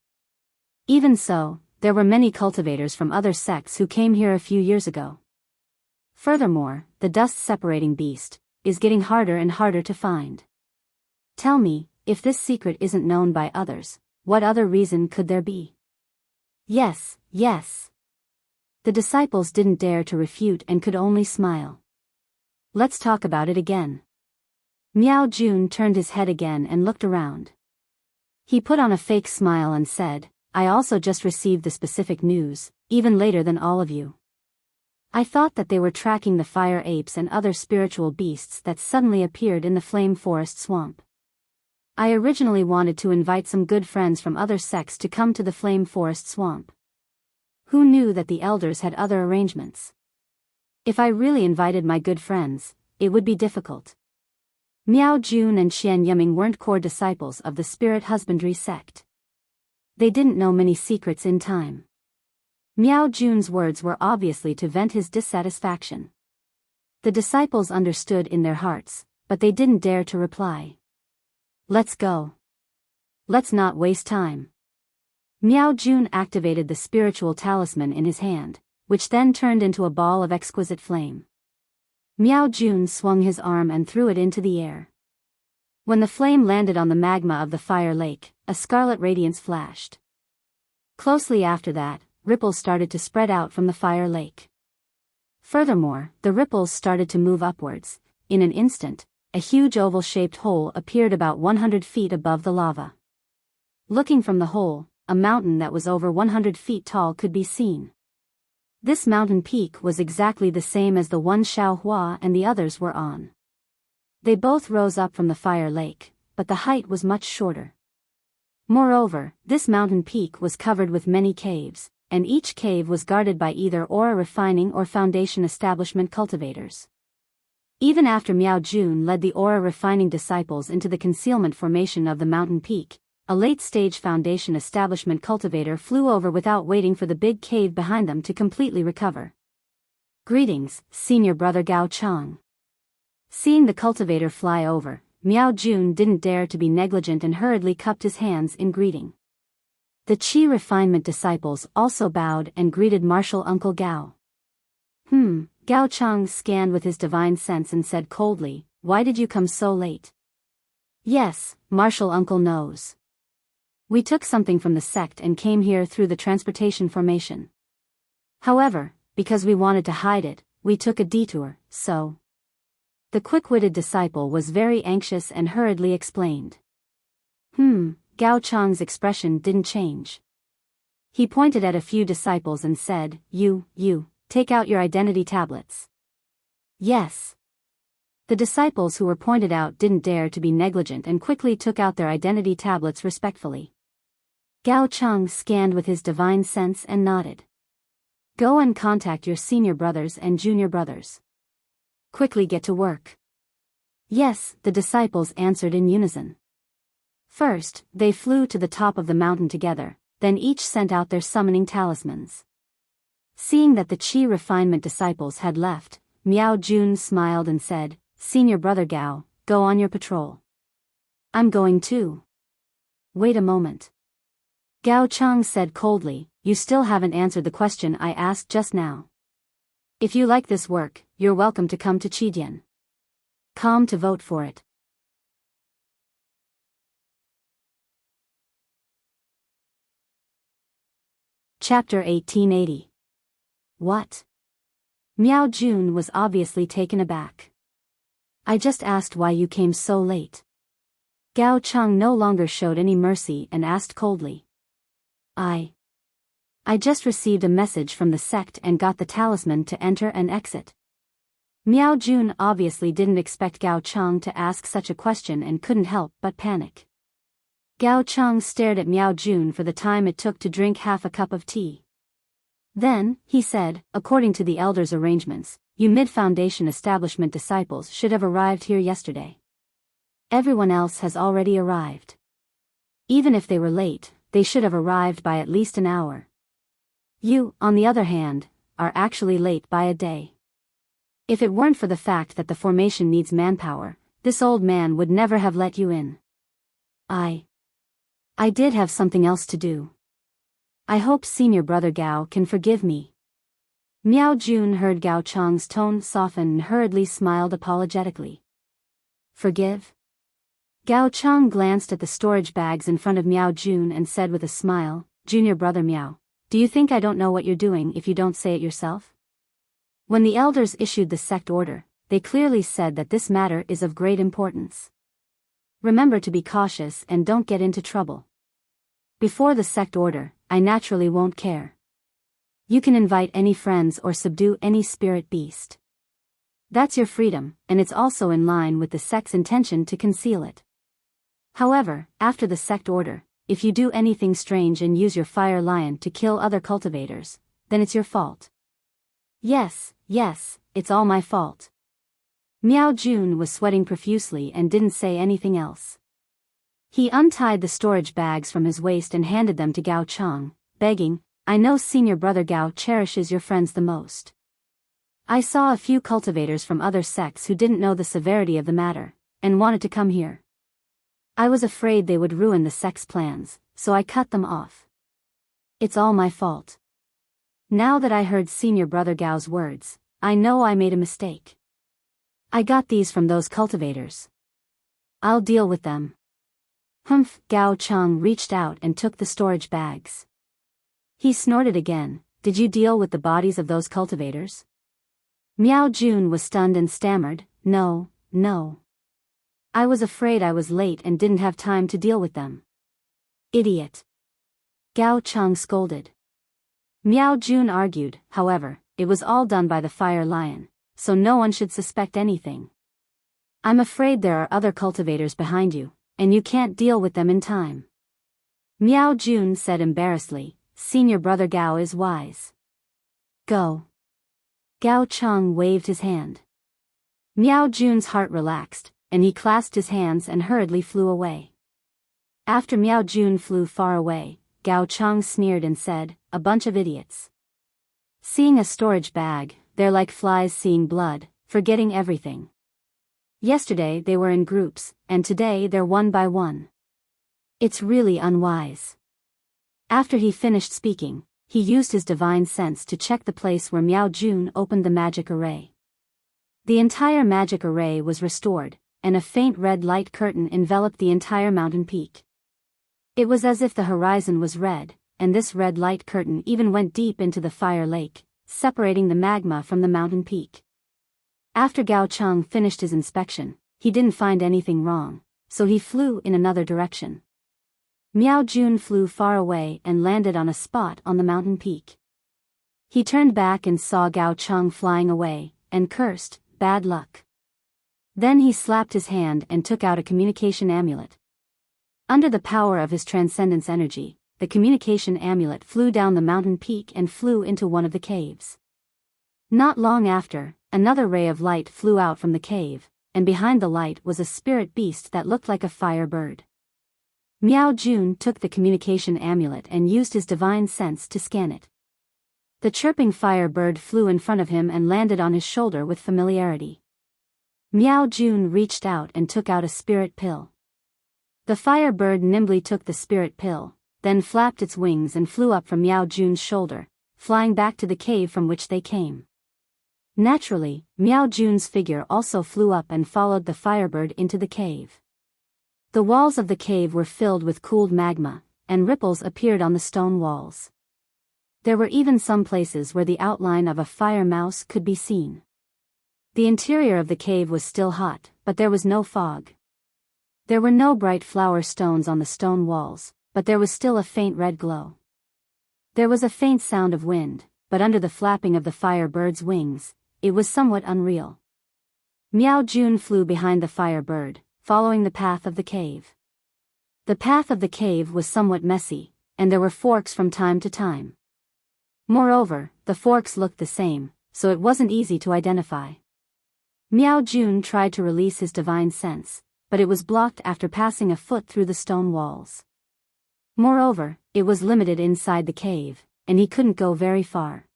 Even so, there were many cultivators from other sects who came here a few years ago. Furthermore, the dust-separating beast is getting harder and harder to find. Tell me, if this secret isn't known by others, what other reason could there be? Yes. The disciples didn't dare to refute and could only smile. Let's talk about it again. Miao Jun turned his head again and looked around. He put on a fake smile and said, I also just received the specific news, even later than all of you. I thought that they were tracking the fire apes and other spiritual beasts that suddenly appeared in the Flame Forest Swamp. I originally wanted to invite some good friends from other sects to come to the Flame Forest Swamp. Who knew that the elders had other arrangements? If I really invited my good friends, it would be difficult. Miao Jun and Qian Yiming weren't core disciples of the spirit husbandry sect. They didn't know many secrets in time. Miao Jun's words were obviously to vent his dissatisfaction. The disciples understood in their hearts, but they didn't dare to reply. Let's go. Let's not waste time. Miao Jun activated the spiritual talisman in his hand, which then turned into a ball of exquisite flame. Miao Jun swung his arm and threw it into the air. When the flame landed on the magma of the fire lake, a scarlet radiance flashed. Closely after that, ripples started to spread out from the fire lake. Furthermore, the ripples started to move upwards. In an instant, a huge oval-shaped hole appeared about 100 feet above the lava. Looking from the hole, a mountain that was over 100 feet tall could be seen. This mountain peak was exactly the same as the one Xiao Hua and the others were on. They both rose up from the fire lake, but the height was much shorter. Moreover, this mountain peak was covered with many caves, and each cave was guarded by either aura refining or foundation establishment cultivators. Even after Miao Jun led the aura refining disciples into the concealment formation of the mountain peak, a late-stage foundation establishment cultivator flew over without waiting for the big cave behind them to completely recover. Greetings, senior brother Gao Chang. Seeing the cultivator fly over, Miao Jun didn't dare to be negligent and hurriedly cupped his hands in greeting. The Qi refinement disciples also bowed and greeted Martial Uncle Gao. Gao Chang scanned with his divine sense and said coldly, why did you come so late? Yes, Martial Uncle knows. We took something from the sect and came here through the transportation formation. However, because we wanted to hide it, we took a detour, so. The quick-witted disciple was very anxious and hurriedly explained. Gao Chang's expression didn't change. He pointed at a few disciples and said, You, take out your identity tablets. Yes. The disciples who were pointed out didn't dare to be negligent and quickly took out their identity tablets respectfully. Gao Chang scanned with his divine sense and nodded. Go and contact your senior brothers and junior brothers. Quickly get to work. Yes, the disciples answered in unison. First, they flew to the top of the mountain together, then each sent out their summoning talismans. Seeing that the Qi refinement disciples had left, Miao Jun smiled and said, Senior brother Gao, go on your patrol. I'm going too. Wait a moment. Gao Chang said coldly, You still haven't answered the question I asked just now. If you like this work, you're welcome to come to Qidian. Come to vote for it. Chapter 1880. What? Miao Jun was obviously taken aback. I just asked why you came so late. Gao Chang no longer showed any mercy and asked coldly. I just received a message from the sect and got the talisman to enter and exit. Miao Jun obviously didn't expect Gao Chang to ask such a question and couldn't help but panic. Gao Chang stared at Miao Jun for the time it took to drink half a cup of tea. Then, he said, according to the elders' arrangements, you mid-foundation establishment disciples should have arrived here yesterday. Everyone else has already arrived. Even if they were late, they should have arrived by at least an hour. You, on the other hand, are actually late by a day. If it weren't for the fact that the formation needs manpower, this old man would never have let you in. I did have something else to do. I hope senior brother Gao can forgive me. Miao Jun heard Gao Chang's tone soften and hurriedly smiled apologetically. Forgive? Gao Chang glanced at the storage bags in front of Miao Jun and said with a smile, Junior brother Miao, do you think I don't know what you're doing if you don't say it yourself? When the elders issued the sect order, they clearly said that this matter is of great importance. Remember to be cautious and don't get into trouble. Before the sect order, I naturally won't care. You can invite any friends or subdue any spirit beast. That's your freedom, and it's also in line with the sect's intention to conceal it. However, after the sect order, if you do anything strange and use your fire lion to kill other cultivators, then it's your fault. Yes, it's all my fault. Miao Jun was sweating profusely and didn't say anything else. He untied the storage bags from his waist and handed them to Gao Chang, begging, I know senior brother Gao cherishes your friends the most. I saw a few cultivators from other sects who didn't know the severity of the matter, and wanted to come here. I was afraid they would ruin the sect's plans, so I cut them off. It's all my fault. Now that I heard senior brother Gao's words, I know I made a mistake. I got these from those cultivators. I'll deal with them. Gao Chang reached out and took the storage bags. He snorted again, Did you deal with the bodies of those cultivators? Miao Jun was stunned and stammered, No. I was afraid I was late and didn't have time to deal with them. Idiot. Gao Chang scolded. Miao Jun argued, however, it was all done by the fire lion, so no one should suspect anything. I'm afraid there are other cultivators behind you, and you can't deal with them in time. Miao Jun said embarrassedly, Senior brother Gao is wise. Go. Gao Chang waved his hand. Miao Jun's heart relaxed, and he clasped his hands and hurriedly flew away. After Miao Jun flew far away, Gao Chang sneered and said, A bunch of idiots. Seeing a storage bag, they're like flies seeing blood, forgetting everything. Yesterday they were in groups, and today they're one by one. It's really unwise. After he finished speaking, he used his divine sense to check the place where Miao Jun opened the magic array. The entire magic array was restored, and a faint red light curtain enveloped the entire mountain peak. It was as if the horizon was red, and this red light curtain even went deep into the fire lake, separating the magma from the mountain peak. After Gao Cheng finished his inspection, he didn't find anything wrong, so he flew in another direction. Miao Jun flew far away and landed on a spot on the mountain peak. He turned back and saw Gao Cheng flying away, and cursed, "Bad luck." Then he slapped his hand and took out a communication amulet. Under the power of his transcendence energy, the communication amulet flew down the mountain peak and flew into one of the caves. Not long after, another ray of light flew out from the cave, and behind the light was a spirit beast that looked like a fire bird. Miao Jun took the communication amulet and used his divine sense to scan it. The chirping fire bird flew in front of him and landed on his shoulder with familiarity. Miao Jun reached out and took out a spirit pill. The fire bird nimbly took the spirit pill, then flapped its wings and flew up from Miao Jun's shoulder, flying back to the cave from which they came. Naturally, Miao Jun's figure also flew up and followed the firebird into the cave. The walls of the cave were filled with cooled magma, and ripples appeared on the stone walls. There were even some places where the outline of a fire mouse could be seen. The interior of the cave was still hot, but there was no fog. There were no bright flower stones on the stone walls, but there was still a faint red glow. There was a faint sound of wind, but under the flapping of the fire bird's wings, it was somewhat unreal. Miao Jun flew behind the fire bird, following the path of the cave. The path of the cave was somewhat messy, and there were forks from time to time. Moreover, the forks looked the same, so it wasn't easy to identify. Miao Jun tried to release his divine sense, but it was blocked after passing a foot through the stone walls. Moreover, it was limited inside the cave, and he couldn't go very far.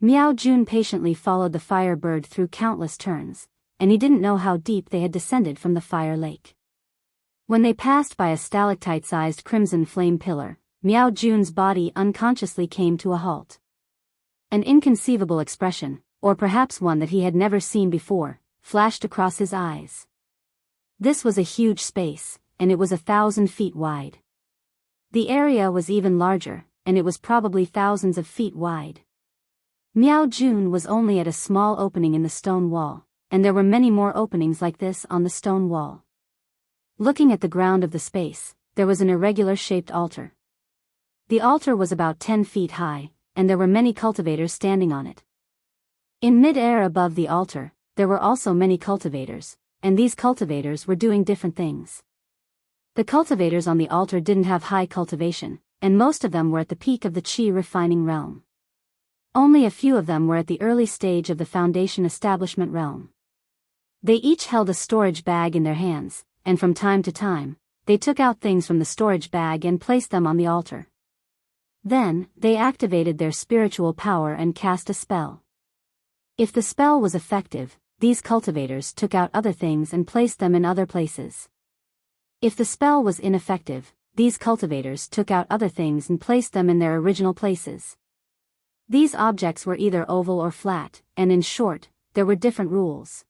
Miao Jun patiently followed the fire bird through countless turns, and he didn't know how deep they had descended from the fire lake. When they passed by a stalactite-sized crimson flame pillar, Miao Jun's body unconsciously came to a halt. An inconceivable expression, or perhaps one that he had never seen before, flashed across his eyes. This was a huge space, and it was 1,000 feet wide. The area was even larger, and it was probably thousands of feet wide. Miao Jun was only at a small opening in the stone wall, and there were many more openings like this on the stone wall. Looking at the ground of the space, there was an irregular-shaped altar. The altar was about 10 feet high, and there were many cultivators standing on it. In mid-air above the altar, there were also many cultivators, and these cultivators were doing different things. The cultivators on the altar didn't have high cultivation, and most of them were at the peak of the qi refining realm. Only a few of them were at the early stage of the foundation establishment realm. They each held a storage bag in their hands, and from time to time, they took out things from the storage bag and placed them on the altar. Then, they activated their spiritual power and cast a spell. If the spell was effective, these cultivators took out other things and placed them in other places. If the spell was ineffective, these cultivators took out other things and placed them in their original places. These objects were either oval or flat, and in short, there were different rules.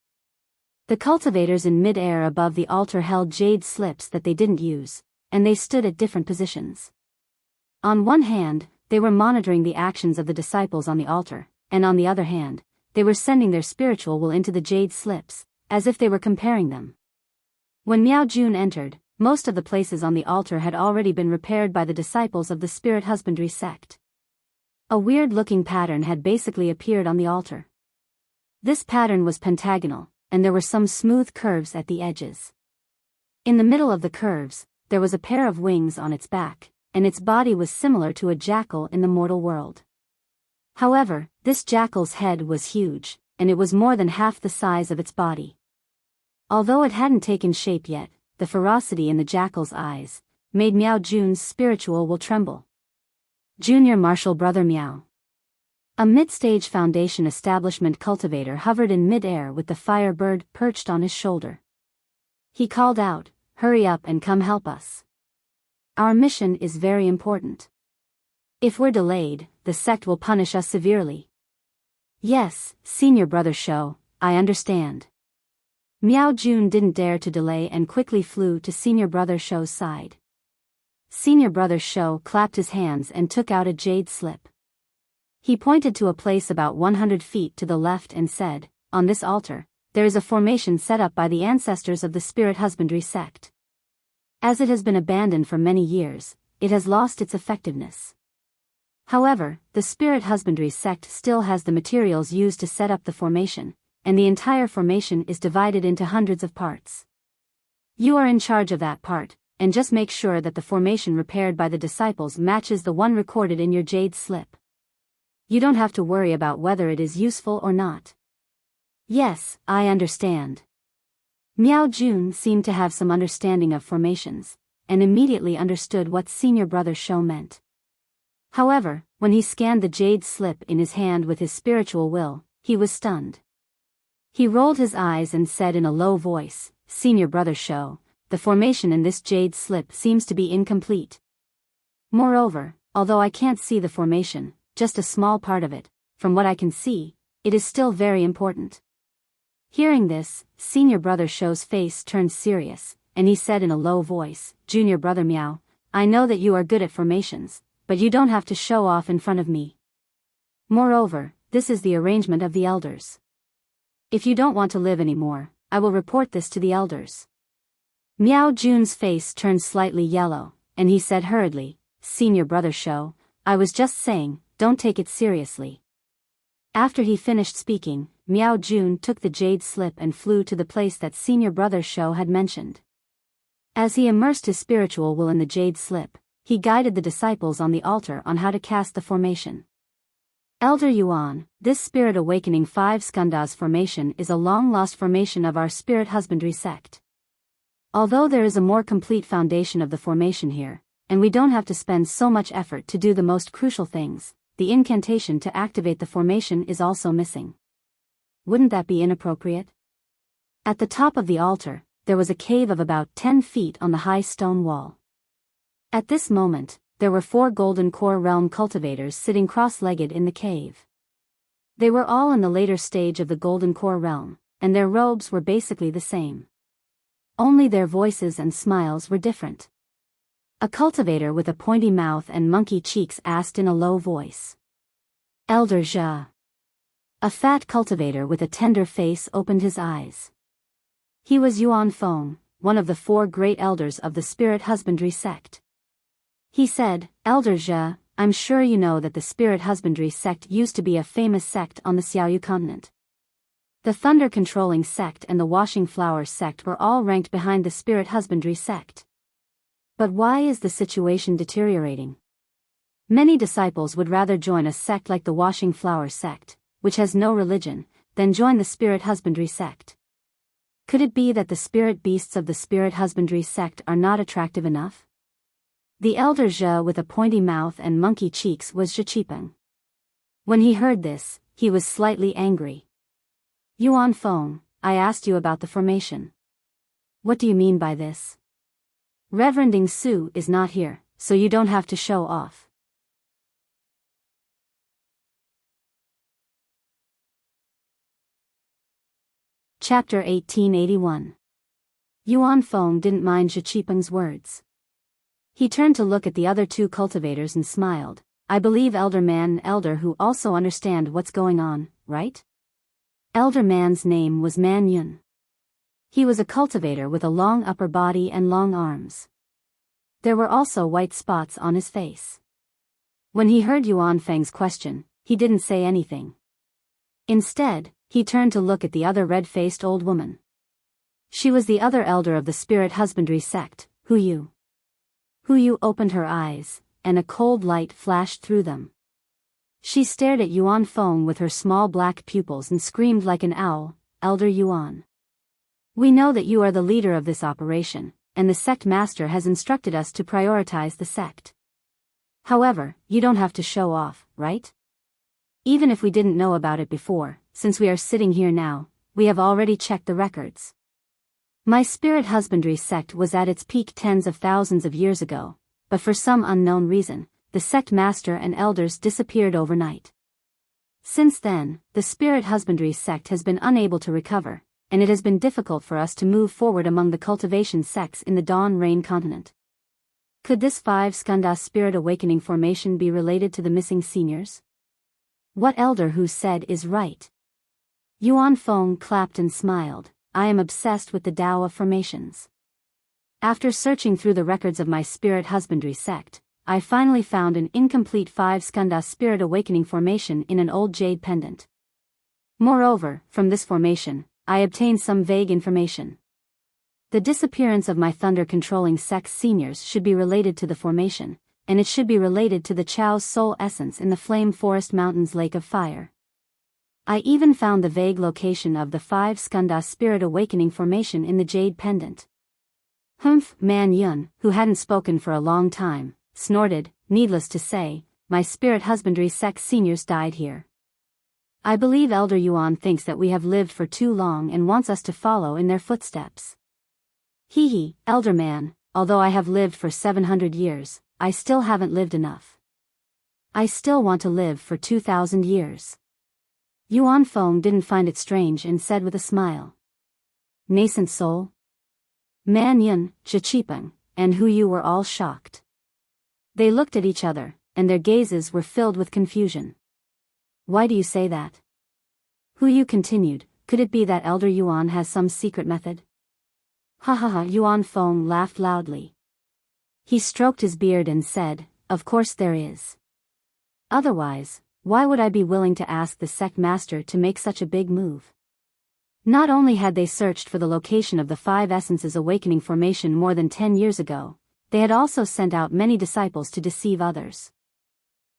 The cultivators in mid-air above the altar held jade slips that they didn't use, and they stood at different positions. On one hand, they were monitoring the actions of the disciples on the altar, and on the other hand, they were sending their spiritual will into the jade slips, as if they were comparing them. When Miao Jun entered, most of the places on the altar had already been repaired by the disciples of the spirit husbandry sect. A weird-looking pattern had basically appeared on the altar. This pattern was pentagonal, and there were some smooth curves at the edges. In the middle of the curves, there was a pair of wings on its back, and its body was similar to a jackal in the mortal world. However, this jackal's head was huge, and it was more than half the size of its body. Although it hadn't taken shape yet, the ferocity in the jackal's eyes made Miao Jun's spiritual will tremble. Junior Martial Brother Miao. A mid-stage foundation establishment cultivator hovered in mid-air with the fire bird perched on his shoulder. He called out, "Hurry up and come help us. Our mission is very important. If we're delayed, the sect will punish us severely." "Yes, Senior Brother Shou, I understand." Miao Jun didn't dare to delay and quickly flew to Senior Brother Shou's side. Senior Brother Shou clapped his hands and took out a jade slip. He pointed to a place about 100 feet to the left and said, "On this altar, there is a formation set up by the ancestors of the Spirit Husbandry sect. As it has been abandoned for many years, it has lost its effectiveness. However, the Spirit Husbandry sect still has the materials used to set up the formation, and the entire formation is divided into hundreds of parts. You are in charge of that part, and just make sure that the formation repaired by the disciples matches the one recorded in your jade slip. You don't have to worry about whether it is useful or not." "Yes, I understand." Miao Jun seemed to have some understanding of formations, and immediately understood what Senior Brother Shou meant. However, when he scanned the jade slip in his hand with his spiritual will, he was stunned. He rolled his eyes and said in a low voice, "Senior Brother Shou, the formation in this jade slip seems to be incomplete. Moreover, although I can't see the formation, just a small part of it, from what I can see, it is still very important." Hearing this, Senior Brother Shou's face turned serious, and he said in a low voice, "Junior Brother Miao, I know that you are good at formations, but you don't have to show off in front of me. Moreover, this is the arrangement of the elders. If you don't want to live anymore, I will report this to the elders." Miao Jun's face turned slightly yellow, and he said hurriedly, "Senior Brother Shou, I was just saying, don't take it seriously." After he finished speaking, Miao Jun took the jade slip and flew to the place that Senior Brother Shou had mentioned. As he immersed his spiritual will in the jade slip, he guided the disciples on the altar on how to cast the formation. "Elder Yuan, this Spirit Awakening 5 Skandhas formation is a long-lost formation of our Spirit Husbandry sect. Although there is a more complete foundation of the formation here, and we don't have to spend so much effort to do the most crucial things, the incantation to activate the formation is also missing. Wouldn't that be inappropriate?" At the top of the altar, there was a cave of about 10 feet on the high stone wall. At this moment, there were 4 Golden Core Realm cultivators sitting cross-legged in the cave. They were all in the later stage of the Golden Core Realm, and their robes were basically the same. Only their voices and smiles were different. A cultivator with a pointy mouth and monkey cheeks asked in a low voice, "Elder Jia." A fat cultivator with a tender face opened his eyes. He was Yuan Feng, one of the 4 great elders of the Spirit Husbandry sect. He said, "Elder Jia, I'm sure you know that the Spirit Husbandry sect used to be a famous sect on the Xiaoyu continent. The Thunder Controlling sect and the Washing Flowers sect were all ranked behind the Spirit Husbandry sect. But why is the situation deteriorating? Many disciples would rather join a sect like the Washing Flowers sect, which has no religion, than join the Spirit Husbandry sect. Could it be that the spirit beasts of the Spirit Husbandry sect are not attractive enough?" The elder Zhe with a pointy mouth and monkey cheeks was Zhiqipeng. When he heard this, he was slightly angry. "Yuan Feng, I asked you about the formation. What do you mean by this? Reverend Ing Su is not here, so you don't have to show off." Chapter 1881. Yuan Feng didn't mind Zhiqipeng's words. He turned to look at the other 2 cultivators and smiled. "I believe Elder Man and Elder who also understand what's going on, right?" Elder Man's name was Man Yun. He was a cultivator with a long upper body and long arms. There were also white spots on his face. When he heard Yuan Feng's question, he didn't say anything. Instead, he turned to look at the other red-faced old woman. She was the other elder of the Spirit Husbandry sect, Hu Yu opened her eyes, and a cold light flashed through them. She stared at Yuan Feng with her small black pupils and screamed like an owl, "Elder Yuan. We know that you are the leader of this operation, and the sect master has instructed us to prioritize the sect. However, you don't have to show off, right? Even if we didn't know about it before, since we are sitting here now, we have already checked the records. My Spirit Husbandry sect was at its peak tens of thousands of years ago, but for some unknown reason, the sect master and elders disappeared overnight. Since then, the Spirit Husbandry sect has been unable to recover, and it has been difficult for us to move forward among the cultivation sects in the Dawn Rain continent. Could this 5 skanda spirit awakening formation be related to the missing seniors? What elder who said is right? Yuan Feng clapped and smiled. I am obsessed with the Tao of formations. After searching through the records of my spirit husbandry sect, I finally found an incomplete 5 skanda spirit awakening formation in an old jade pendant. Moreover, from this formation, I obtained some vague information. The disappearance of my thunder-controlling sex seniors should be related to the formation, and it should be related to the Chao's soul essence in the Flame Forest Mountains Lake of Fire. I even found the vague location of the 5 skanda spirit awakening formation in the jade pendant. Humph, Man Yun, who hadn't spoken for a long time, snorted. Needless to say, my spirit husbandry sex seniors died here. I believe Elder Yuan thinks that we have lived for too long and wants us to follow in their footsteps. Hee, Elder Man, although I have lived for 700 years, I still haven't lived enough. I still want to live for 2,000 years. Yuan Feng didn't find it strange and said with a smile. Nascent soul? Man Yun, Zhiqipeng, and Hu Yu were all shocked. They looked at each other, and their gazes were filled with confusion. Why do you say that? Hu Yu continued, could it be that Elder Yuan has some secret method? Ha ha ha, Yuan Feng laughed loudly. He stroked his beard and said, of course there is. Otherwise, why would I be willing to ask the sect master to make such a big move? Not only had they searched for the location of the 5 essences awakening formation more than 10 years ago, they had also sent out many disciples to deceive others.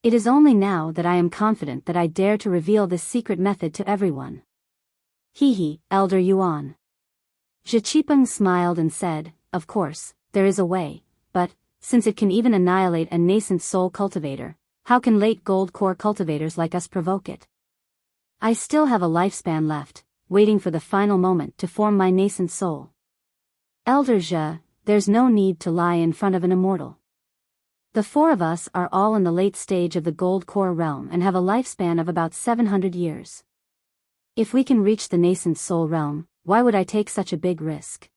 It is only now that I am confident that I dare to reveal this secret method to everyone. Hee, Elder Yuan. Zhiqipeng smiled and said, of course, there is a way, but, since it can even annihilate a nascent soul cultivator, how can late gold core cultivators like us provoke it? I still have a lifespan left, waiting for the final moment to form my nascent soul. Elder Zhe, there's no need to lie in front of an immortal. The 4 of us are all in the late stage of the gold core realm and have a lifespan of about 700 years. If we can reach the nascent soul realm, why would I take such a big risk?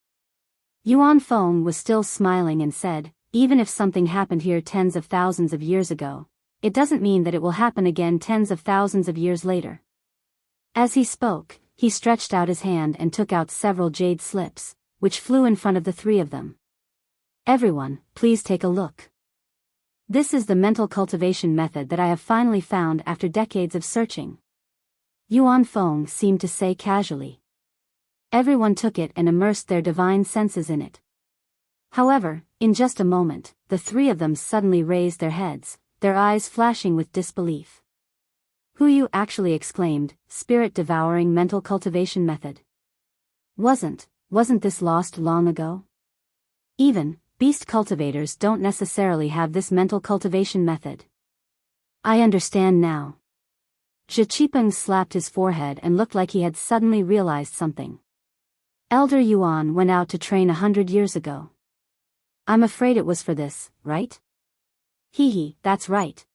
Yuan Feng was still smiling and said, even if something happened here tens of thousands of years ago, it doesn't mean that it will happen again tens of thousands of years later. As he spoke, he stretched out his hand and took out several jade slips, which flew in front of the 3 of them. Everyone, please take a look. This is the mental cultivation method that I have finally found after decades of searching. Yuan Feng seemed to say casually. Everyone took it and immersed their divine senses in it. However, in just a moment, the 3 of them suddenly raised their heads, their eyes flashing with disbelief. Hu Yu actually exclaimed, spirit-devouring mental cultivation method. Wasn't this lost long ago? Even, beast cultivators don't necessarily have this mental cultivation method. I understand now. Zhiqipeng slapped his forehead and looked like he had suddenly realized something. Elder Yuan went out to train 100 years ago. I'm afraid it was for this, right? Hee, that's right.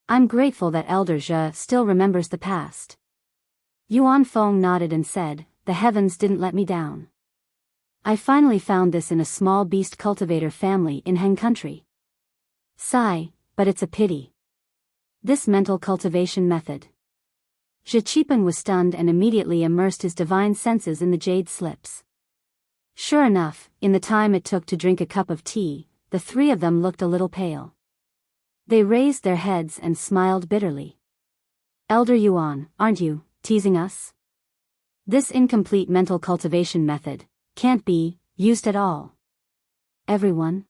I'm grateful that Elder Zhe still remembers the past. Yuan Feng nodded and said, the heavens didn't let me down. I finally found this in a small beast cultivator family in Heng country. Sigh, but it's a pity. This mental cultivation method. Zhiqipeng was stunned and immediately immersed his divine senses in the jade slips. Sure enough, in the time it took to drink a cup of tea, the 3 of them looked a little pale. They raised their heads and smiled bitterly. Elder Yuan, aren't you teasing us? This incomplete mental cultivation method can't be used at all. Everyone?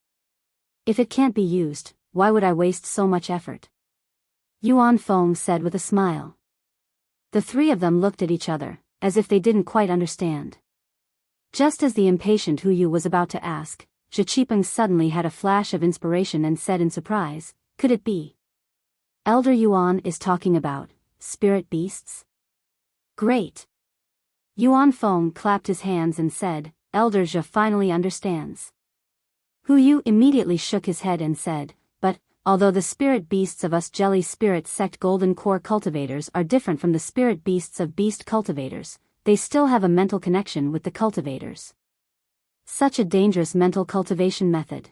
If it can't be used, why would I waste so much effort? Yuan Feng said with a smile. The 3 of them looked at each other, as if they didn't quite understand. Just as the impatient Hu Yu was about to ask, Zhiqipeng suddenly had a flash of inspiration and said in surprise, could it be? Elder Yuan is talking about spirit beasts? Great. Yuan Feng clapped his hands and said, Elder Zhe finally understands. Hu Yu immediately shook his head and said, but, although the spirit beasts of us jelly spirit sect golden core cultivators are different from the spirit beasts of beast cultivators, they still have a mental connection with the cultivators. Such a dangerous mental cultivation method.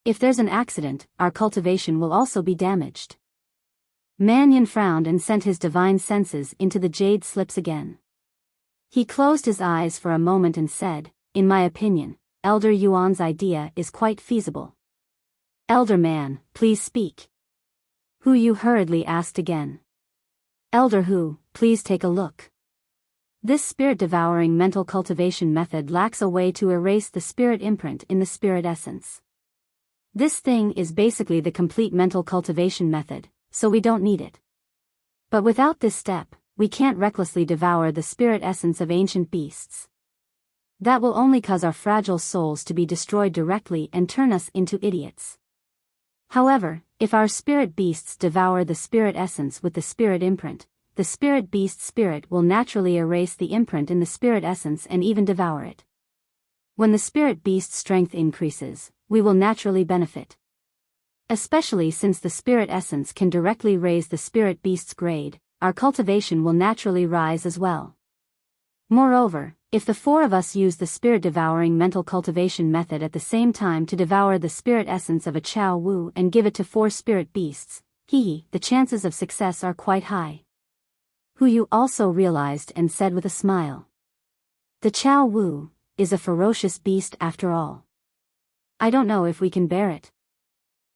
If there's an accident, our cultivation will also be damaged. Mannion frowned and sent his divine senses into the jade slips again. He closed his eyes for a moment and said, "In my opinion, Elder Yuan's idea is quite feasible." "Elder man, please speak." Hu Yu hurriedly asked again. "Elder Hu, please take a look. This spirit-devouring mental cultivation method lacks a way to erase the spirit imprint in the spirit essence. This thing is basically the complete mental cultivation method, so we don't need it. But without this step, we can't recklessly devour the spirit essence of ancient beasts. That will only cause our fragile souls to be destroyed directly and turn us into idiots. However, if our spirit beasts devour the spirit essence with the spirit imprint, the spirit beast spirit will naturally erase the imprint in the spirit essence and even devour it. When the spirit beast strength increases, we will naturally benefit. Especially since the spirit essence can directly raise the spirit beast's grade, our cultivation will naturally rise as well. Moreover, if the four of us use the spirit-devouring mental cultivation method at the same time to devour the spirit essence of a Chao Wu and give it to four spirit beasts, the chances of success are quite high. Hu Yu also realized and said with a smile. The Chao Wu is a ferocious beast after all. I don't know if we can bear it.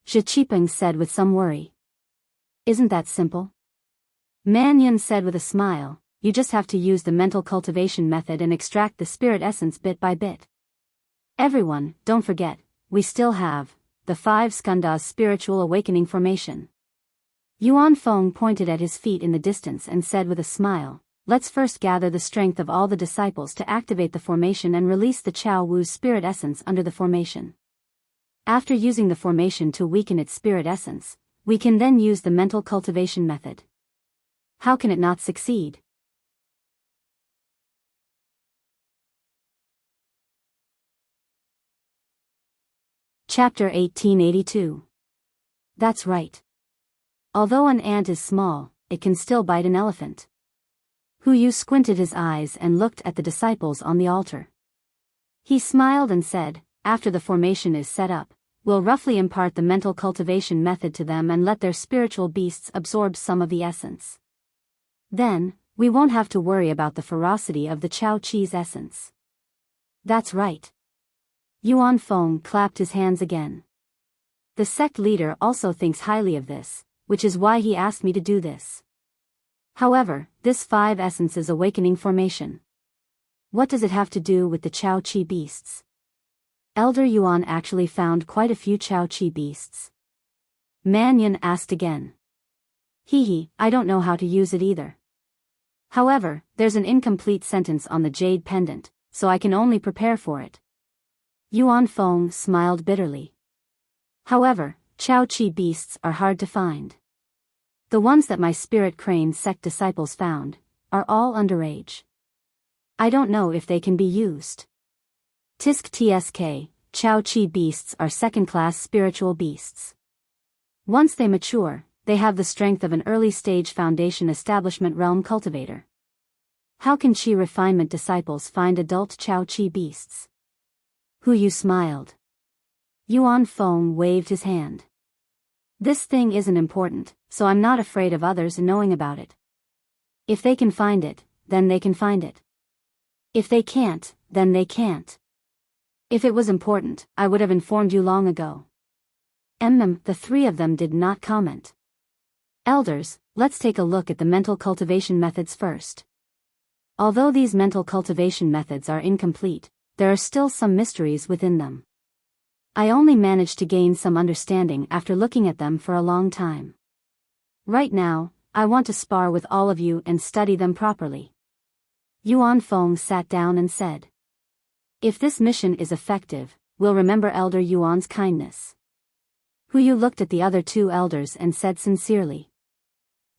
Zhi Qipeng said with some worry. Isn't that simple? Mannion said with a smile, you just have to use the mental cultivation method and extract the spirit essence bit by bit. Everyone, don't forget, we still have the 5 skandhas spiritual awakening formation. Yuan Feng pointed at his feet in the distance and said with a smile, let's first gather the strength of all the disciples to activate the formation and release the Chao Wu's spirit essence under the formation. After using the formation to weaken its spirit essence, we can then use the mental cultivation method. How can it not succeed? Chapter 1882. That's right. Although an ant is small, it can still bite an elephant. Hu Yu squinted his eyes and looked at the disciples on the altar. He smiled and said, after the formation is set up, we'll roughly impart the mental cultivation method to them and let their spiritual beasts absorb some of the essence. Then, we won't have to worry about the ferocity of the Chao Chi's essence. That's right. Yuan Feng clapped his hands again. The sect leader also thinks highly of this, which is why he asked me to do this. However, this 5 essences awakening formation. What does it have to do with the Chao Chi beasts? Elder Yuan actually found quite a few Chao Chi beasts. Mannion asked again. I don't know how to use it either. However, there's an incomplete sentence on the jade pendant, so I can only prepare for it. Yuan Feng smiled bitterly. However, Chao Chi beasts are hard to find. The ones that my spirit crane sect disciples found are all underage. I don't know if they can be used. Tisk Tsk, Chao Chi beasts are second-class spiritual beasts. Once they mature, they have the strength of an early-stage foundation establishment realm cultivator. How can Chi refinement disciples find adult Chao Chi beasts? Hu Yu smiled. Yuan Feng waved his hand. This thing isn't important, so I'm not afraid of others knowing about it. If they can find it, then they can find it. If they can't, then they can't. If it was important, I would have informed you long ago. The 3 of them did not comment. Elders, let's take a look at the mental cultivation methods first. Although these mental cultivation methods are incomplete, there are still some mysteries within them. I only managed to gain some understanding after looking at them for a long time. Right now, I want to spar with all of you and study them properly. Yuan Feng sat down and said. If this mission is effective, we'll remember Elder Yuan's kindness. Hu Yu looked at the other 2 elders and said sincerely.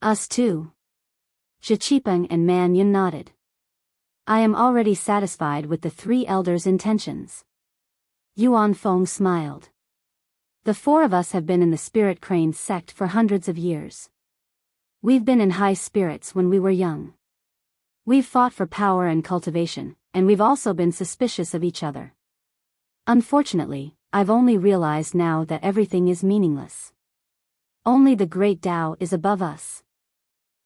Us too. Zhi Qipeng and Mannion nodded. I am already satisfied with the 3 elders' intentions. Yuan Feng smiled. The 4 of us have been in the Spirit Crane sect for hundreds of years. We've been in high spirits when we were young. We've fought for power and cultivation, and we've also been suspicious of each other. Unfortunately, I've only realized now that everything is meaningless. Only the great Tao is above us.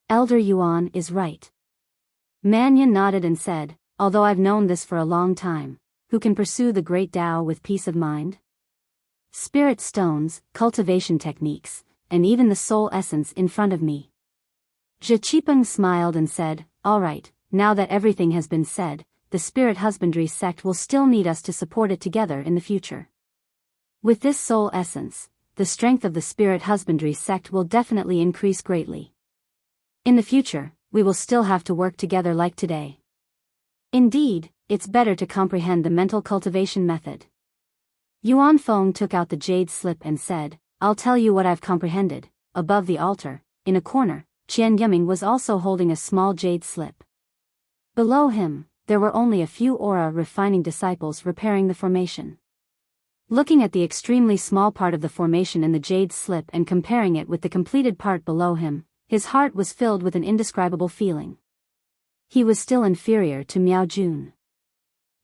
Elder Yuan is right. Manyan nodded and said, although I've known this for a long time, who can pursue the great Tao with peace of mind? Spirit stones, cultivation techniques, and even the soul essence in front of me. Zhe Qipeng smiled and said, all right, now that everything has been said, the spirit husbandry sect will still need us to support it together in the future. With this soul essence, the strength of the spirit husbandry sect will definitely increase greatly. In the future, we will still have to work together like today. Indeed, it's better to comprehend the mental cultivation method. Yuan Feng took out the jade slip and said, I'll tell you what I've comprehended. Above the altar, in a corner, Qian Yiming was also holding a small jade slip. Below him, there were only a few aura refining disciples repairing the formation. Looking at the extremely small part of the formation in the jade slip and comparing it with the completed part below him, his heart was filled with an indescribable feeling. He was still inferior to Miao Jun.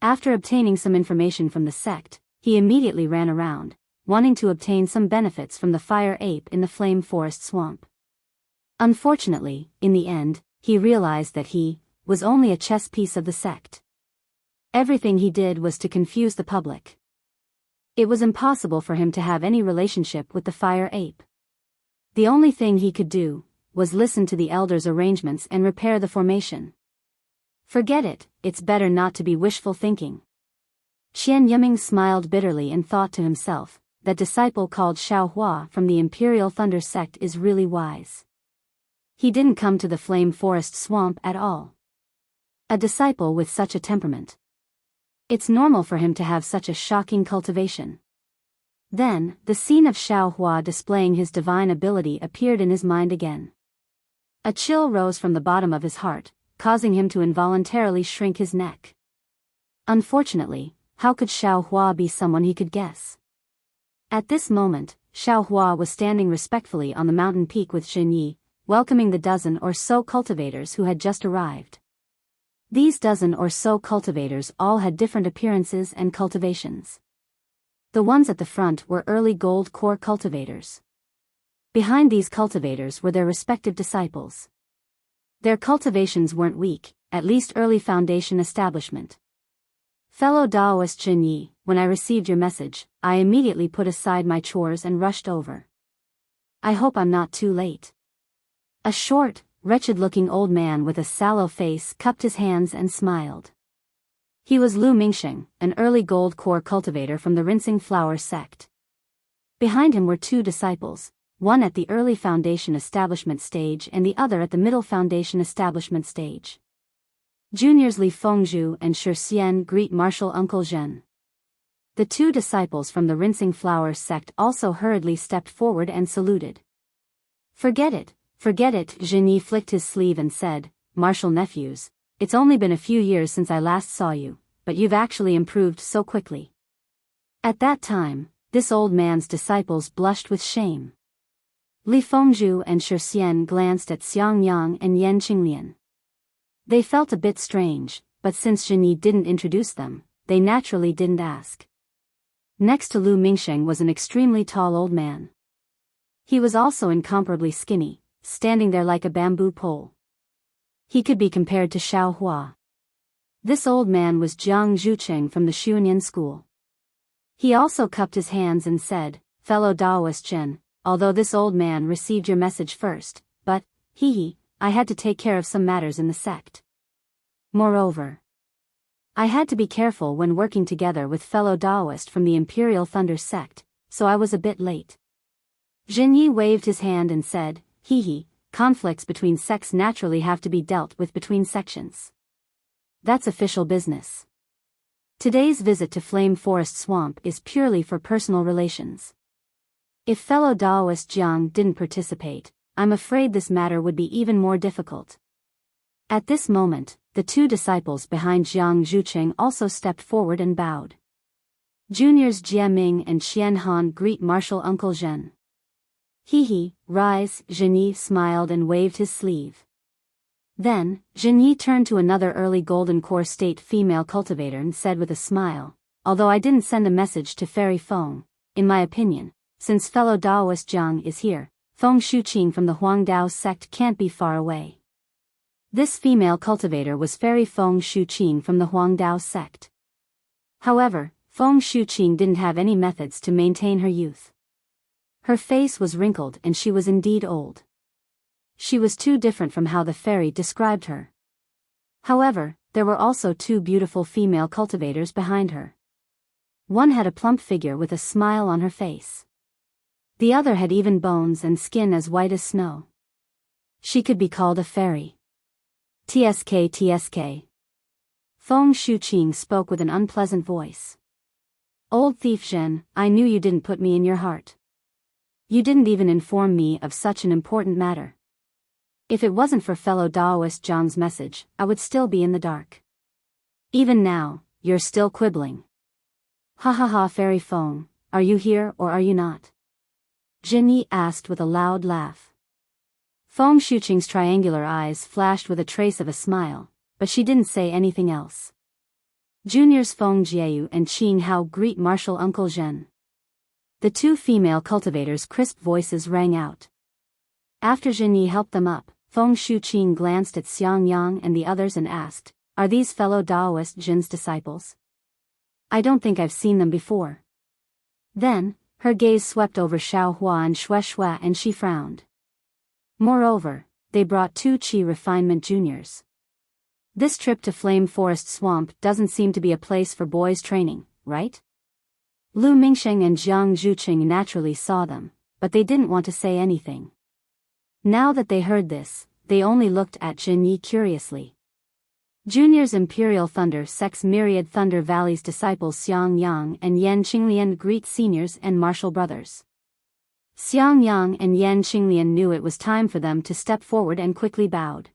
After obtaining some information from the sect, he immediately ran around, wanting to obtain some benefits from the fire ape in the flame forest swamp. Unfortunately, in the end, he realized that he was only a chess piece of the sect. Everything he did was to confuse the public. It was impossible for him to have any relationship with the fire ape. The only thing he could do was listen to the elders' arrangements and repair the formation. Forget it, it's better not to be wishful thinking. Qian Yiming smiled bitterly and thought to himself, that disciple called Xiao Hua from the Imperial Thunder sect is really wise. He didn't come to the flame forest swamp at all. A disciple with such a temperament. It's normal for him to have such a shocking cultivation. Then, the scene of Xiao Hua displaying his divine ability appeared in his mind again. A chill rose from the bottom of his heart, causing him to involuntarily shrink his neck. Unfortunately, how could Xiao Hua be someone he could guess? At this moment, Xiao Hua was standing respectfully on the mountain peak with Zhen Yi, welcoming the dozen or so cultivators who had just arrived. These dozen or so cultivators all had different appearances and cultivations. The ones at the front were early gold core cultivators. Behind these cultivators were their respective disciples. Their cultivations weren't weak, at least early foundation establishment. Fellow Daoist Zhen Yi, when I received your message, I immediately put aside my chores and rushed over. I hope I'm not too late. A short, wretched-looking old man with a sallow face cupped his hands and smiled. He was Lu Mingsheng, an early gold core cultivator from the Rinsing Flower sect. Behind him were two disciples, one at the early foundation establishment stage and the other at the middle foundation establishment stage. Juniors Li Fengzhu and Shi Xian greet Martial Uncle Zhen. The two disciples from the Rinsing Flower sect also hurriedly stepped forward and saluted. Forget it, Zhen Yi flicked his sleeve and said, Martial nephews, it's only been a few years since I last saw you, but you've actually improved so quickly. At that time, this old man's disciples blushed with shame. Li Fengzhu and Shi Xian glanced at Xiang Yang and Yan Qinglian. They felt a bit strange, but since Zhen Yi didn't introduce them, they naturally didn't ask. Next to Lu Mingsheng was an extremely tall old man. He was also incomparably skinny, standing there like a bamboo pole. He could be compared to Xiao Hua. This old man was Jiang Zhucheng from the Xuanyan school. He also cupped his hands and said, Fellow Daoist Zhen, although this old man received your message first, but, I had to take care of some matters in the sect. Moreover, I had to be careful when working together with fellow Daoist from the Imperial Thunder sect, so I was a bit late. Zhen Yi waved his hand and said, conflicts between sects naturally have to be dealt with between sections. That's official business. Today's visit to Flame Forest Swamp is purely for personal relations. If fellow Daoist Jiang didn't participate, I'm afraid this matter would be even more difficult. At this moment, the two disciples behind Jiang Zhucheng also stepped forward and bowed. Juniors Jie Ming and Qian Han greet Martial Uncle Zhen. Rise, Zhen Yi smiled and waved his sleeve. Then, Zhen Yi turned to another early golden core state female cultivator and said with a smile, although I didn't send a message to Fairy Feng. In my opinion, since fellow Daoist Jiang is here, Feng Shuqing from the Huangdao sect can't be far away. This female cultivator was Fairy Feng Shuqing from the Huangdao sect. However, Feng Shuqing didn't have any methods to maintain her youth. Her face was wrinkled and she was indeed old. She was too different from how the fairy described her. However, there were also two beautiful female cultivators behind her. One had a plump figure with a smile on her face. The other had even bones and skin as white as snow. She could be called a fairy. TSK. Feng Shuqing spoke with an unpleasant voice. Old thief Zhen, I knew you didn't put me in your heart. You didn't even inform me of such an important matter. If it wasn't for fellow Daoist Jiang's message, I would still be in the dark. Even now, you're still quibbling. Ha ha ha, Fairy Feng, are you here or are you not? Jinyi asked with a loud laugh. Feng Shuqing's triangular eyes flashed with a trace of a smile, but she didn't say anything else. Juniors Feng Jiayu and Qing Hao greet Martial Uncle Zhen. The two female cultivators' crisp voices rang out. After Jinyi helped them up, Feng Shuqing glanced at Xiang Yang and the others and asked, are these fellow Daoist Jin's disciples? I don't think I've seen them before. Then, her gaze swept over Xiaohua and Shueshue and she frowned. Moreover, they brought two Qi refinement juniors. This trip to Flame Forest Swamp doesn't seem to be a place for boys training, right? Lu Mingsheng and Jiang Zhuqing naturally saw them, but they didn't want to say anything. Now that they heard this, they only looked at Jinyi curiously. Juniors Imperial Thunder Sect's Myriad Thunder Valley's disciples Xiang Yang and Yan Qinglian greet seniors and martial brothers. Xiang Yang and Yan Qinglian knew it was time for them to step forward and quickly bowed.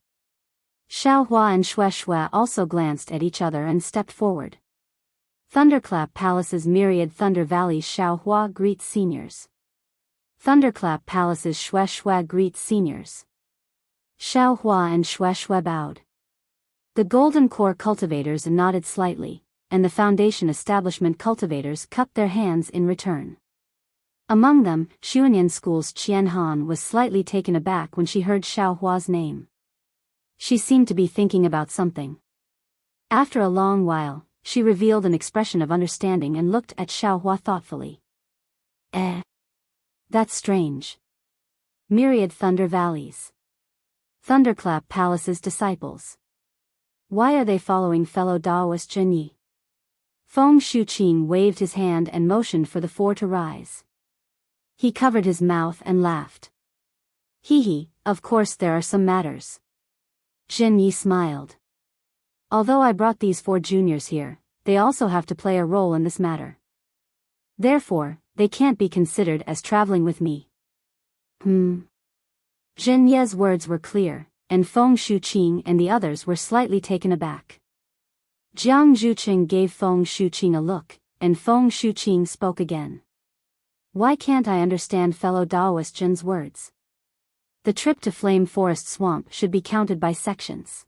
Xiaohua and Shueshue also glanced at each other and stepped forward. Thunderclap Palace's Myriad Thunder Valley's Xiaohua greets seniors. Thunderclap Palace's Shueshue greets seniors. Xiaohua and Shueshue bowed. The Golden Core cultivators nodded slightly, and the Foundation Establishment cultivators cupped their hands in return. Among them, Xuanyan School's Qian Han was slightly taken aback when she heard Xiaohua's name. She seemed to be thinking about something. After a long while, she revealed an expression of understanding and looked at Xiaohua thoughtfully. That's strange. Myriad Thunder Valleys. Thunderclap Palace's disciples. Why are they following fellow Daoist Jinyi? Feng Shuqing waved his hand and motioned for the four to rise. He covered his mouth and laughed. Hee, of course there are some matters. Jinyi smiled. Although I brought these four juniors here, they also have to play a role in this matter. Therefore, they can't be considered as traveling with me. Jinyi's words were clear, and Feng Shuqing and the others were slightly taken aback. Jiang Zhuqing gave Feng Shuqing a look, and Feng Shuqing spoke again. Why can't I understand fellow Daoist Jin's words? The trip to Flame Forest Swamp should be counted by sections.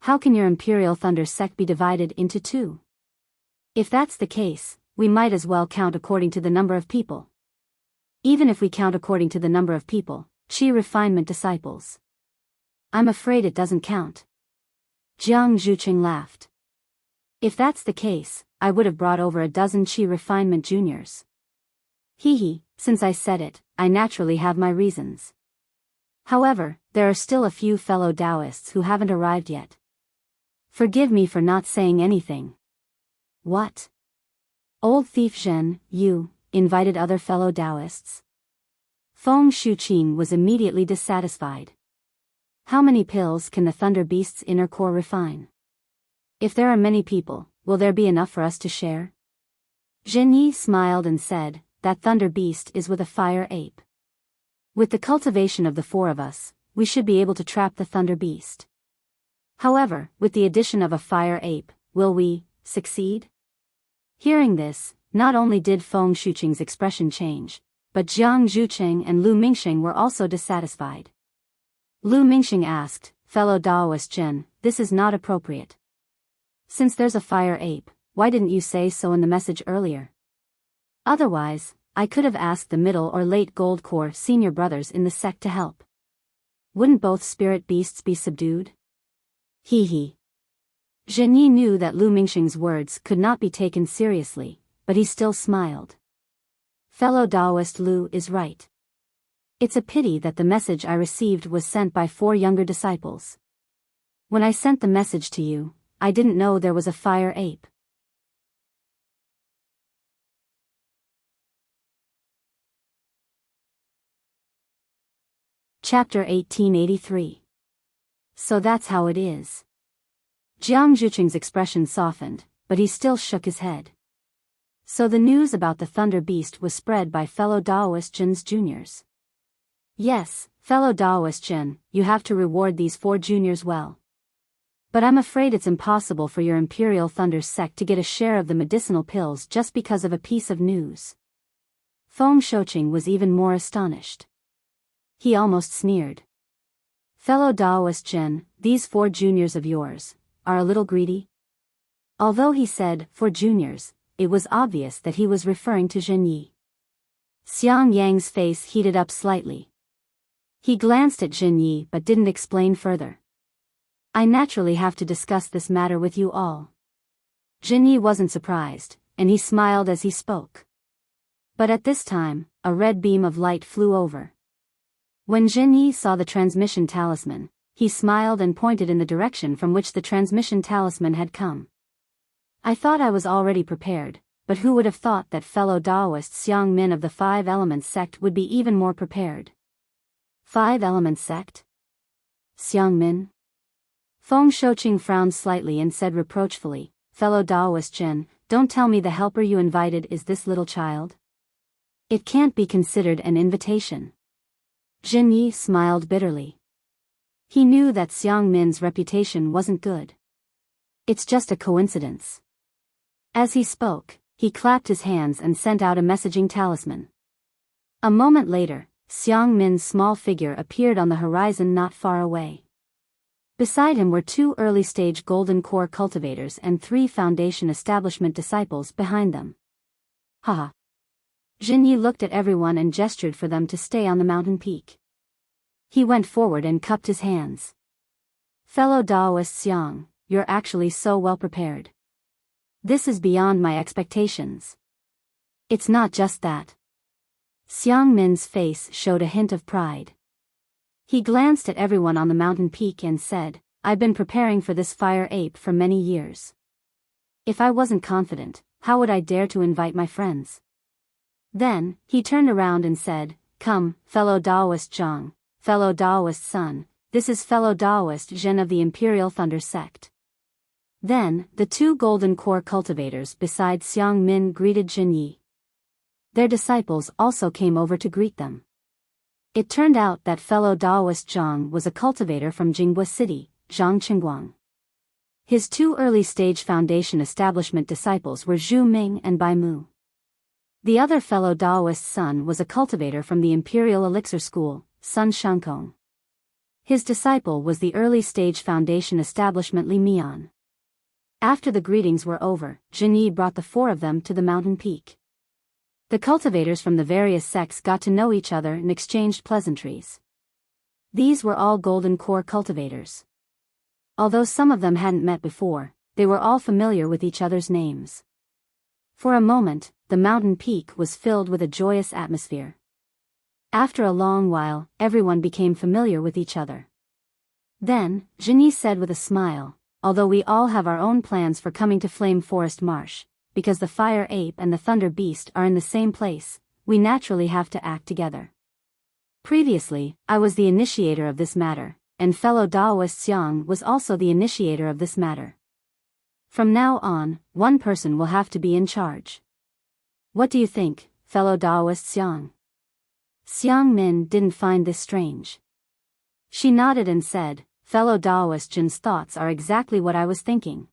How can your Imperial Thunder sect be divided into two? If that's the case, we might as well count according to the number of people. Even if we count according to the number of people, Qi refinement disciples. I'm afraid it doesn't count. Jiang Zhuqing laughed. If that's the case, I would have brought over a dozen Qi refinement juniors. Since I said it, I naturally have my reasons. However, there are still a few fellow Taoists who haven't arrived yet. Forgive me for not saying anything. What? Old thief Zhen, you invited other fellow Taoists? Feng Shuqing was immediately dissatisfied. How many pills can the Thunder Beast's inner core refine? If there are many people, will there be enough for us to share? Jinyi smiled and said, that Thunder Beast is with a fire ape. With the cultivation of the four of us, we should be able to trap the Thunder Beast. However, with the addition of a fire ape, will we succeed? Hearing this, not only did Feng Shuqing's expression change, but Jiang Zhuqing and Lu Mingsheng were also dissatisfied. Lu Mingsheng asked, fellow Daoist Jin, this is not appropriate. Since there's a fire ape, why didn't you say so in the message earlier? Otherwise, I could have asked the middle or late Gold Core senior brothers in the sect to help. Wouldn't both spirit beasts be subdued? He. Zhenyi knew that Lu Mingxing's words could not be taken seriously, but he still smiled. Fellow Taoist Lu is right. It's a pity that the message I received was sent by 4 younger disciples. When I sent the message to you, I didn't know there was a fire ape. Chapter 1883. So that's how it is. Jiang Zhuqing's expression softened, but he still shook his head. So the news about the Thunder Beast was spread by fellow Daoist Jin's juniors. Yes, fellow Daoist Jin, you have to reward these 4 juniors well. But I'm afraid it's impossible for your Imperial Thunder sect to get a share of the medicinal pills just because of a piece of news. Feng Shouqing was even more astonished. He almost sneered. Fellow Daoist Jin, these 4 juniors of yours are a little greedy? Although he said 4 juniors, it was obvious that he was referring to Zhenyi. Xiang Yang's face heated up slightly. He glanced at Zhenyi but didn't explain further. I naturally have to discuss this matter with you all. Zhenyi wasn't surprised, and he smiled as he spoke. But at this time, a red beam of light flew over. When Zhenyi saw the transmission talisman, he smiled and pointed in the direction from which the transmission talisman had come. I thought I was already prepared, but who would have thought that fellow Daoist Xiang Min of the 5 Elements sect would be even more prepared? 5 Elements sect? Xiang Min? Feng Shouqing frowned slightly and said reproachfully, fellow Daoist Jin, don't tell me the helper you invited is this little child. It can't be considered an invitation. Zhenyi smiled bitterly. He knew that Xiang Min's reputation wasn't good. It's just a coincidence. As he spoke, he clapped his hands and sent out a messaging talisman. A moment later, Xiang Min's small figure appeared on the horizon not far away. Beside him were 2 early-stage Golden Core cultivators and 3 Foundation Establishment disciples behind them. Haha. Zhenyi looked at everyone and gestured for them to stay on the mountain peak. He went forward and cupped his hands. Fellow Daoist Xiang, you're actually so well prepared. This is beyond my expectations. It's not just that. Xiang Min's face showed a hint of pride. He glanced at everyone on the mountain peak and said, I've been preparing for this fire ape for many years. If I wasn't confident, how would I dare to invite my friends? Then, he turned around and said, come, fellow Daoist Zhang, fellow Daoist Sun, this is fellow Daoist Zhen of the Imperial Thunder sect. Then, the 2 Golden Core cultivators beside Xiang Min greeted Zhenyi. Their disciples also came over to greet them. It turned out that fellow Daoist Zhang was a cultivator from Jinghua City, Zhang Qingguang. His 2 early-stage Foundation Establishment disciples were Zhu Ming and Bai Mu. The other fellow Daoist Sun was a cultivator from the Imperial Elixir School, Sun Shankong. His disciple was the early-stage Foundation Establishment Li Mian. After the greetings were over, Zhenyi brought the 4 of them to the mountain peak. The cultivators from the various sects got to know each other and exchanged pleasantries. These were all Golden Core cultivators. Although some of them hadn't met before, they were all familiar with each other's names. For a moment, the mountain peak was filled with a joyous atmosphere. After a long while, everyone became familiar with each other. Then, Zhenyi said with a smile, although we all have our own plans for coming to Flame Forest Marsh, because the Fire Ape and the Thunder Beast are in the same place, we naturally have to act together. Previously, I was the initiator of this matter, and fellow Daoist Xiang was also the initiator of this matter. From now on, one person will have to be in charge. What do you think, fellow Daoist Xiang? Xiang Min didn't find this strange. She nodded and said, fellow Daoist Jin's thoughts are exactly what I was thinking.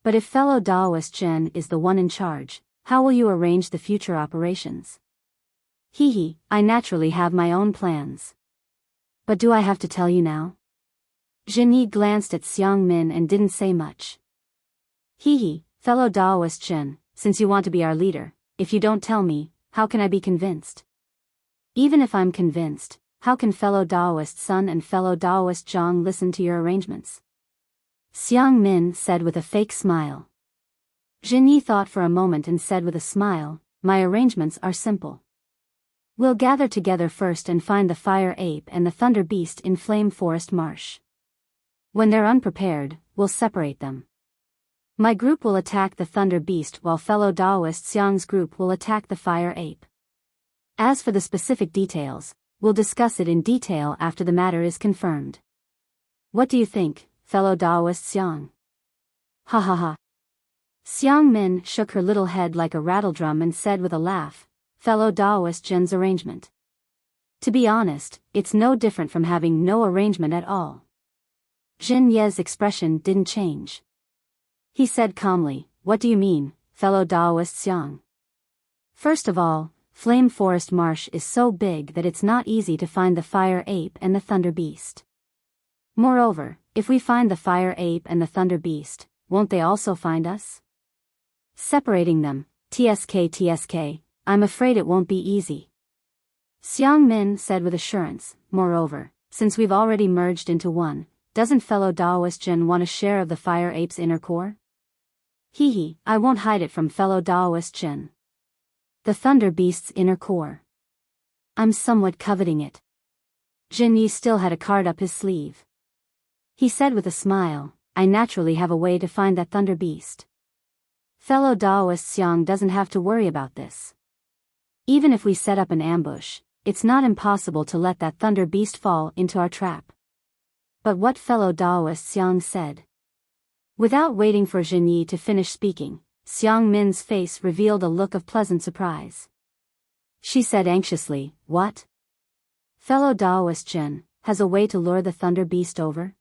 But if fellow Daoist Jin is the one in charge, how will you arrange the future operations? I naturally have my own plans. But do I have to tell you now? Zhenyi glanced at Xiang Min and didn't say much. Fellow Daoist Jin, since you want to be our leader, if you don't tell me, how can I be convinced? Even if I'm convinced, how can fellow Daoist Sun and fellow Daoist Zhang listen to your arrangements? Xiang Min said with a fake smile. Jin Yi thought for a moment and said with a smile, my arrangements are simple. We'll gather together first and find the fire ape and the thunder beast in Flame Forest Marsh. When they're unprepared, we'll separate them. My group will attack the thunder beast while fellow Daoist Xiang's group will attack the fire ape. As for the specific details, we'll discuss it in detail after the matter is confirmed. What do you think, fellow Daoist Xiang? Ha ha ha. Xiang Min shook her little head like a rattledrum and said with a laugh, fellow Daoist Jin's arrangement. To be honest, it's no different from having no arrangement at all. Jin Ye's expression didn't change. He said calmly, what do you mean, fellow Daoist Xiang? First of all, Flame Forest Marsh is so big that it's not easy to find the fire ape and the thunder beast. Moreover, if we find the fire ape and the thunder beast, won't they also find us? Separating them, TSK, I'm afraid it won't be easy. Xiang Min said with assurance, moreover, since we've already merged into one, doesn't fellow Daoist Jin want a share of the fire ape's inner core? Hee, I won't hide it from fellow Daoist Jin. The thunder beast's inner core. I'm somewhat coveting it. Jin Yi still had a card up his sleeve. He said with a smile, I naturally have a way to find that thunder beast. Fellow Daoist Xiang doesn't have to worry about this. Even if we set up an ambush, it's not impossible to let that thunder beast fall into our trap. But what fellow Daoist Xiang said? Without waiting for Jin Yi to finish speaking, Xiang Min's face revealed a look of pleasant surprise. She said anxiously, what? Fellow Daoist Jin has a way to lure the thunder beast over?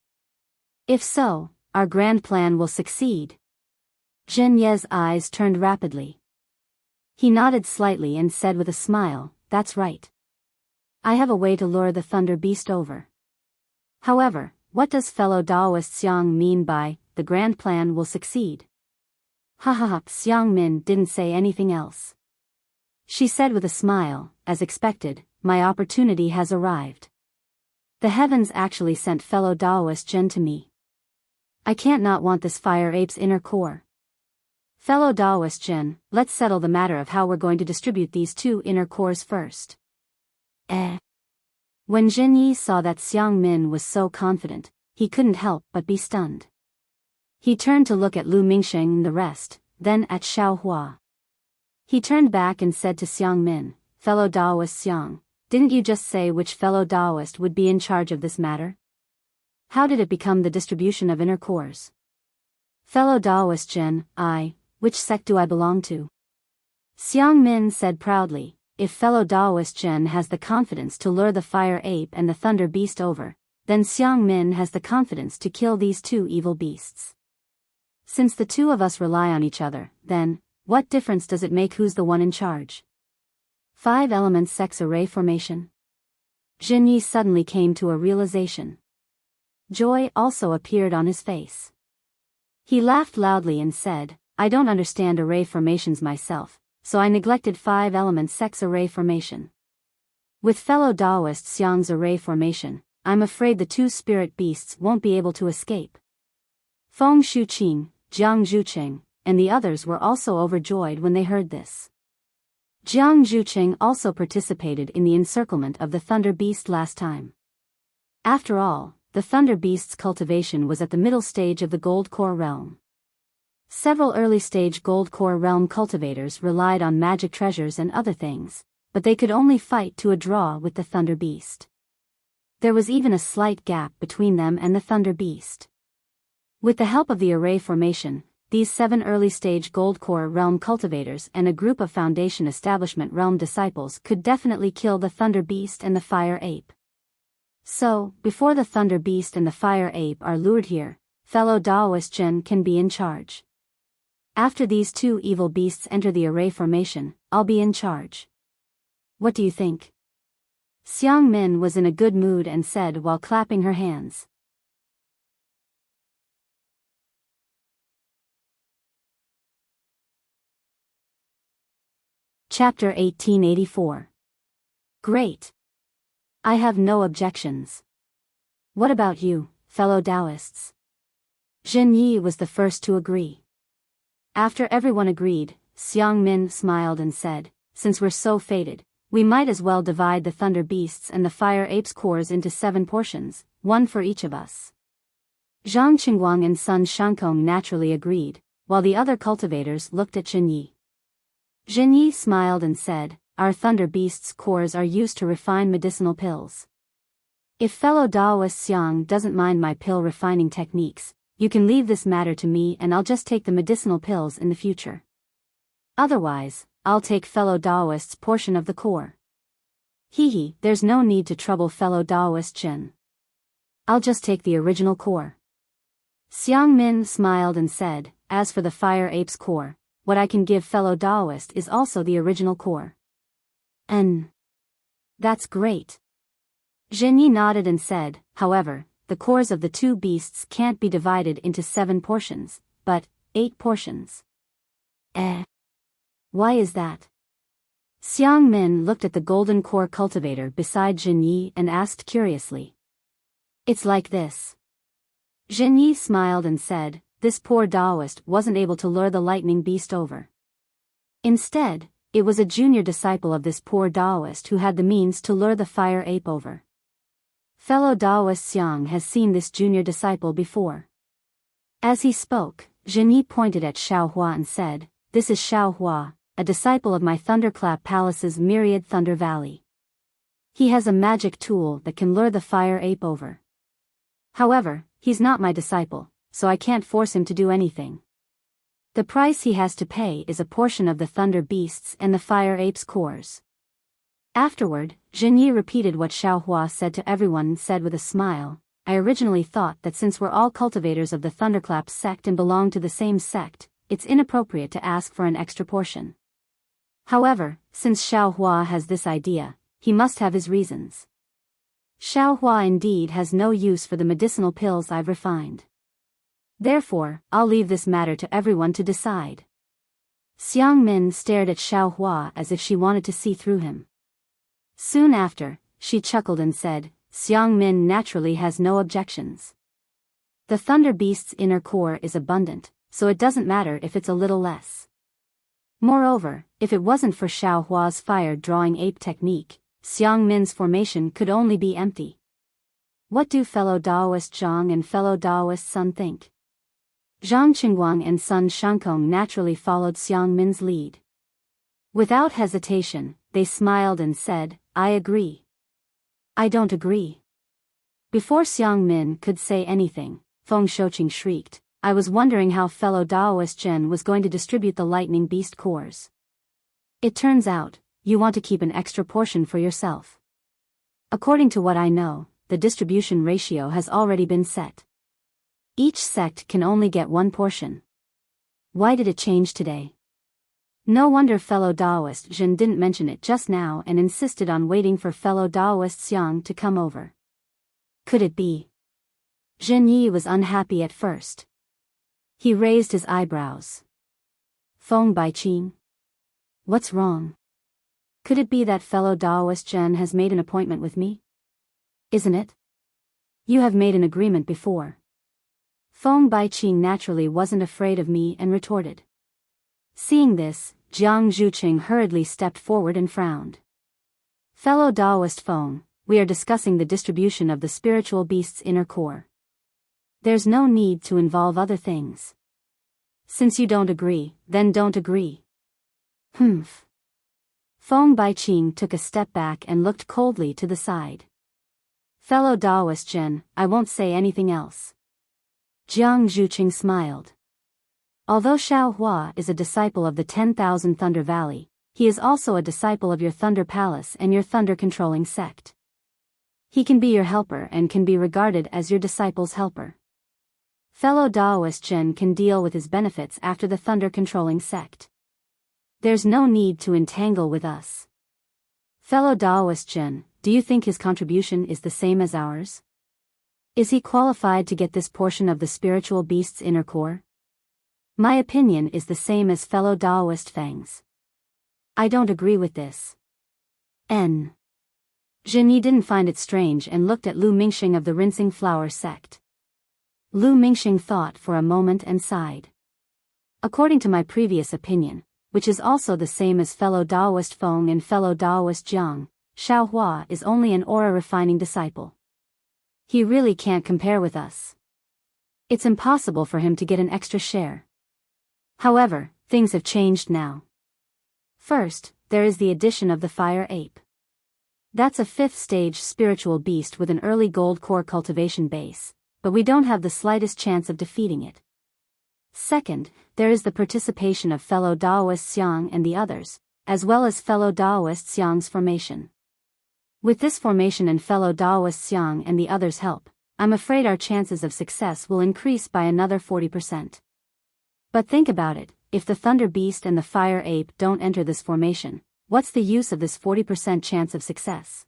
If so, our grand plan will succeed. Jin Ye's eyes turned rapidly. He nodded slightly and said with a smile, that's right. I have a way to lure the thunder beast over. However, what does fellow Daoist Xiang mean by, the grand plan will succeed? Ha ha ha, Xiang Min didn't say anything else. She said with a smile, as expected, my opportunity has arrived. The heavens actually sent fellow Daoist Jin to me. I can't not want this fire ape's inner core. Fellow Daoist Jin, let's settle the matter of how we're going to distribute these two inner cores first. When Jin Yi saw that Xiang Min was so confident, he couldn't help but be stunned. He turned to look at Lu Mingsheng and the rest, then at Xiao Hua. He turned back and said to Xiang Min, fellow Daoist Xiang, didn't you just say which fellow Daoist would be in charge of this matter? How did it become the distribution of inner cores? Fellow Daoist Jin, which sect do I belong to? Xiang Min said proudly, if fellow Daoist Jin has the confidence to lure the fire ape and the thunder beast over, then Xiang Min has the confidence to kill these two evil beasts. Since the two of us rely on each other, then, what difference does it make who's the one in charge? 5 elements sex array formation. Jin Yi suddenly came to a realization. Joy also appeared on his face. He laughed loudly and said, I don't understand array formations myself, so I neglected 5 elements sex array formation. With fellow Daoist Xiang's array formation, I'm afraid the 2 spirit beasts won't be able to escape. Feng Shuqing, Jiang Zhuqing, and the others were also overjoyed when they heard this. Jiang Zhuqing also participated in the encirclement of the thunder beast last time. After all, the thunder beast's cultivation was at the middle stage of the gold core realm. Several early-stage gold core realm cultivators relied on magic treasures and other things, but they could only fight to a draw with the thunder beast. There was even a slight gap between them and the thunder beast. With the help of the array formation, these 7 early-stage gold core realm cultivators and a group of foundation establishment realm disciples could definitely kill the thunder beast and the fire ape. So, before the thunder beast and the fire ape are lured here, fellow Daoist Jin can be in charge. After these 2 evil beasts enter the array formation, I'll be in charge. What do you think? Xiang Min was in a good mood and said while clapping her hands. Chapter 1884. Great. I have no objections. What about you, fellow Taoists? Zhen Yi was the first to agree. After everyone agreed, Xiang Min smiled and said, since we're so fated, we might as well divide the thunder beasts and the fire apes' cores into 7 portions, 1 for each of us. Zhang Qingguang and Sun Shankong naturally agreed, while the other cultivators looked at Zhen Yi. Zhen Yi smiled and said, our thunder beasts' cores are used to refine medicinal pills. If fellow Daoist Xiang doesn't mind my pill refining techniques, you can leave this matter to me and I'll just take the medicinal pills in the future. Otherwise, I'll take fellow Daoist's portion of the core. Hee, there's no need to trouble fellow Daoist Zhen. I'll just take the original core. Xiang Min smiled and said, as for the fire ape's core, what I can give fellow Daoist is also the original core. That's great. Zhen Yi nodded and said, however, the cores of the 2 beasts can't be divided into 7 portions, but 8 portions. Why is that? Xiang Min looked at the golden core cultivator beside Zhen Yi and asked curiously. It's like this. Zhen Yi smiled and said, this poor Daoist wasn't able to lure the lightning beast over. Instead, it was a junior disciple of this poor Daoist who had the means to lure the fire ape over. Fellow Daoist Xiang has seen this junior disciple before. As he spoke, Zhen Yi pointed at Xiaohua and said, this is Xiaohua, a disciple of my Thunderclap Palace's myriad Thunder Valley. He has a magic tool that can lure the fire ape over. However, he's not my disciple, so I can't force him to do anything. The price he has to pay is a portion of the thunder beasts and the fire ape's cores. Afterward, Zhen Yi repeated what Xiaohua said to everyone and said with a smile, I originally thought that since we're all cultivators of the Thunderclap sect and belong to the same sect, it's inappropriate to ask for an extra portion. However, since Xiaohua has this idea, he must have his reasons. Xiaohua indeed has no use for the medicinal pills I've refined. Therefore, I'll leave this matter to everyone to decide. Xiang Min stared at Xiaohua as if she wanted to see through him. Soon after, she chuckled and said, Xiang Min naturally has no objections. The thunder beast's inner core is abundant, so it doesn't matter if it's a little less. Moreover, if it wasn't for Xiaohua's fire-drawing ape technique, Xiang Min's formation could only be empty. What do fellow Daoist Zhang and fellow Daoist Sun think? Zhang Qingguang and Sun Shankong naturally followed Xiang Min's lead. Without hesitation, they smiled and said, I agree. I don't agree. Before Xiang Min could say anything, Feng Shouqing shrieked, I was wondering how fellow Daoist Zhen was going to distribute the lightning beast cores. It turns out, you want to keep an extra portion for yourself. According to what I know, the distribution ratio has already been set. Each sect can only get 1 portion. Why did it change today? No wonder fellow Daoist Zhen didn't mention it just now and insisted on waiting for fellow Daoist Xiang to come over. Could it be? Zhen Yi was unhappy at first. He raised his eyebrows. Feng Baiqing. What's wrong? Could it be that fellow Daoist Zhen has made an appointment with me? Isn't it? You have made an agreement before. Feng Baiqing naturally wasn't afraid of me and retorted. Seeing this, Jiang Zhuqing hurriedly stepped forward and frowned. Fellow Daoist Feng, we are discussing the distribution of the spiritual beast's inner core. There's no need to involve other things. Since you don't agree, then don't agree. Feng Baiqing took a step back and looked coldly to the side. Fellow Daoist Zhen, I won't say anything else. Jiang Zhuqing smiled. Although Xiaohua is a disciple of the 10,000 Thunder Valley, he is also a disciple of your Thunder Palace and your Thunder-controlling sect. He can be your helper and can be regarded as your disciple's helper. Fellow Daoist Zhen can deal with his benefits after the Thunder-controlling sect. There's no need to entangle with us. Fellow Daoist Zhen, do you think his contribution is the same as ours? Is he qualified to get this portion of the spiritual beast's inner core? My opinion is the same as fellow Daoist Feng's. I don't agree with this. N. Zhenyi didn't find it strange and looked at Lu Mingxing of the Rinsing Flower sect. Lu Mingxing thought for a moment and sighed. According to my previous opinion, which is also the same as fellow Daoist Feng and fellow Daoist Jiang, Xiaohua is only an aura-refining disciple. He really can't compare with us. It's impossible for him to get an extra share. However, things have changed now. First, there is the addition of the fire ape. That's a 5th stage spiritual beast with an early gold core cultivation base, but we don't have the slightest chance of defeating it. Second, there is the participation of fellow Daoist Xiang and the others, as well as fellow Daoist Xiang's formation. With this formation and fellow Daoist Xiang and the others' help, I'm afraid our chances of success will increase by another 40%. But think about it, if the Thunder Beast and the Fire Ape don't enter this formation, what's the use of this 40% chance of success?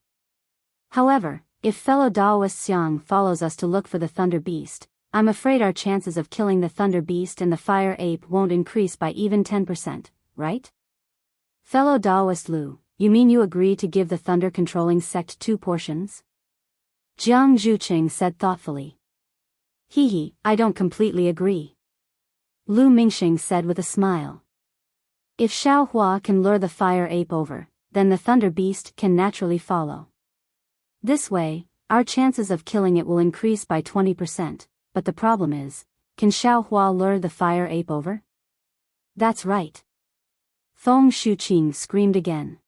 However, if fellow Daoist Xiang follows us to look for the Thunder Beast, I'm afraid our chances of killing the Thunder Beast and the Fire Ape won't increase by even 10%, right? Fellow Daoist Lu, you mean you agree to give the Thunder-controlling sect 2 portions? Jiang Zhuqing said thoughtfully. I don't completely agree. Lu Mingxing said with a smile. If Xiaohua can lure the Fire Ape over, then the Thunder Beast can naturally follow. This way, our chances of killing it will increase by 20%. But the problem is, can Xiaohua lure the Fire Ape over? That's right. Feng Shuqing screamed again.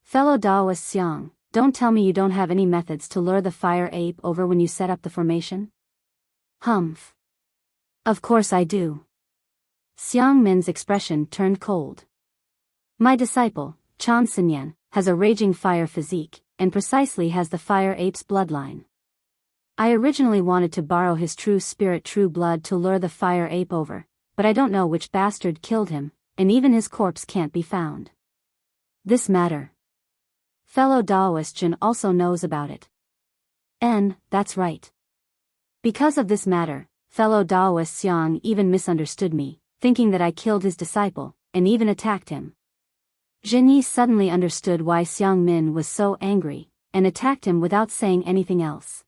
Fellow Daoist Xiang, don't tell me you don't have any methods to lure the Fire Ape over when you set up the formation? Humph. Of course I do. Xiang Min's expression turned cold. My disciple, Chan Xinyan, has a raging fire physique, and precisely has the Fire Ape's bloodline. I originally wanted to borrow his true spirit true blood to lure the Fire Ape over, but I don't know which bastard killed him, and even his corpse can't be found. This matter. Fellow Daoist Jin also knows about it. That's right. Because of this matter, fellow Daoist Xiang even misunderstood me, thinking that I killed his disciple, and even attacked him. Zhenyi suddenly understood why Xiang Min was so angry, and attacked him without saying anything else.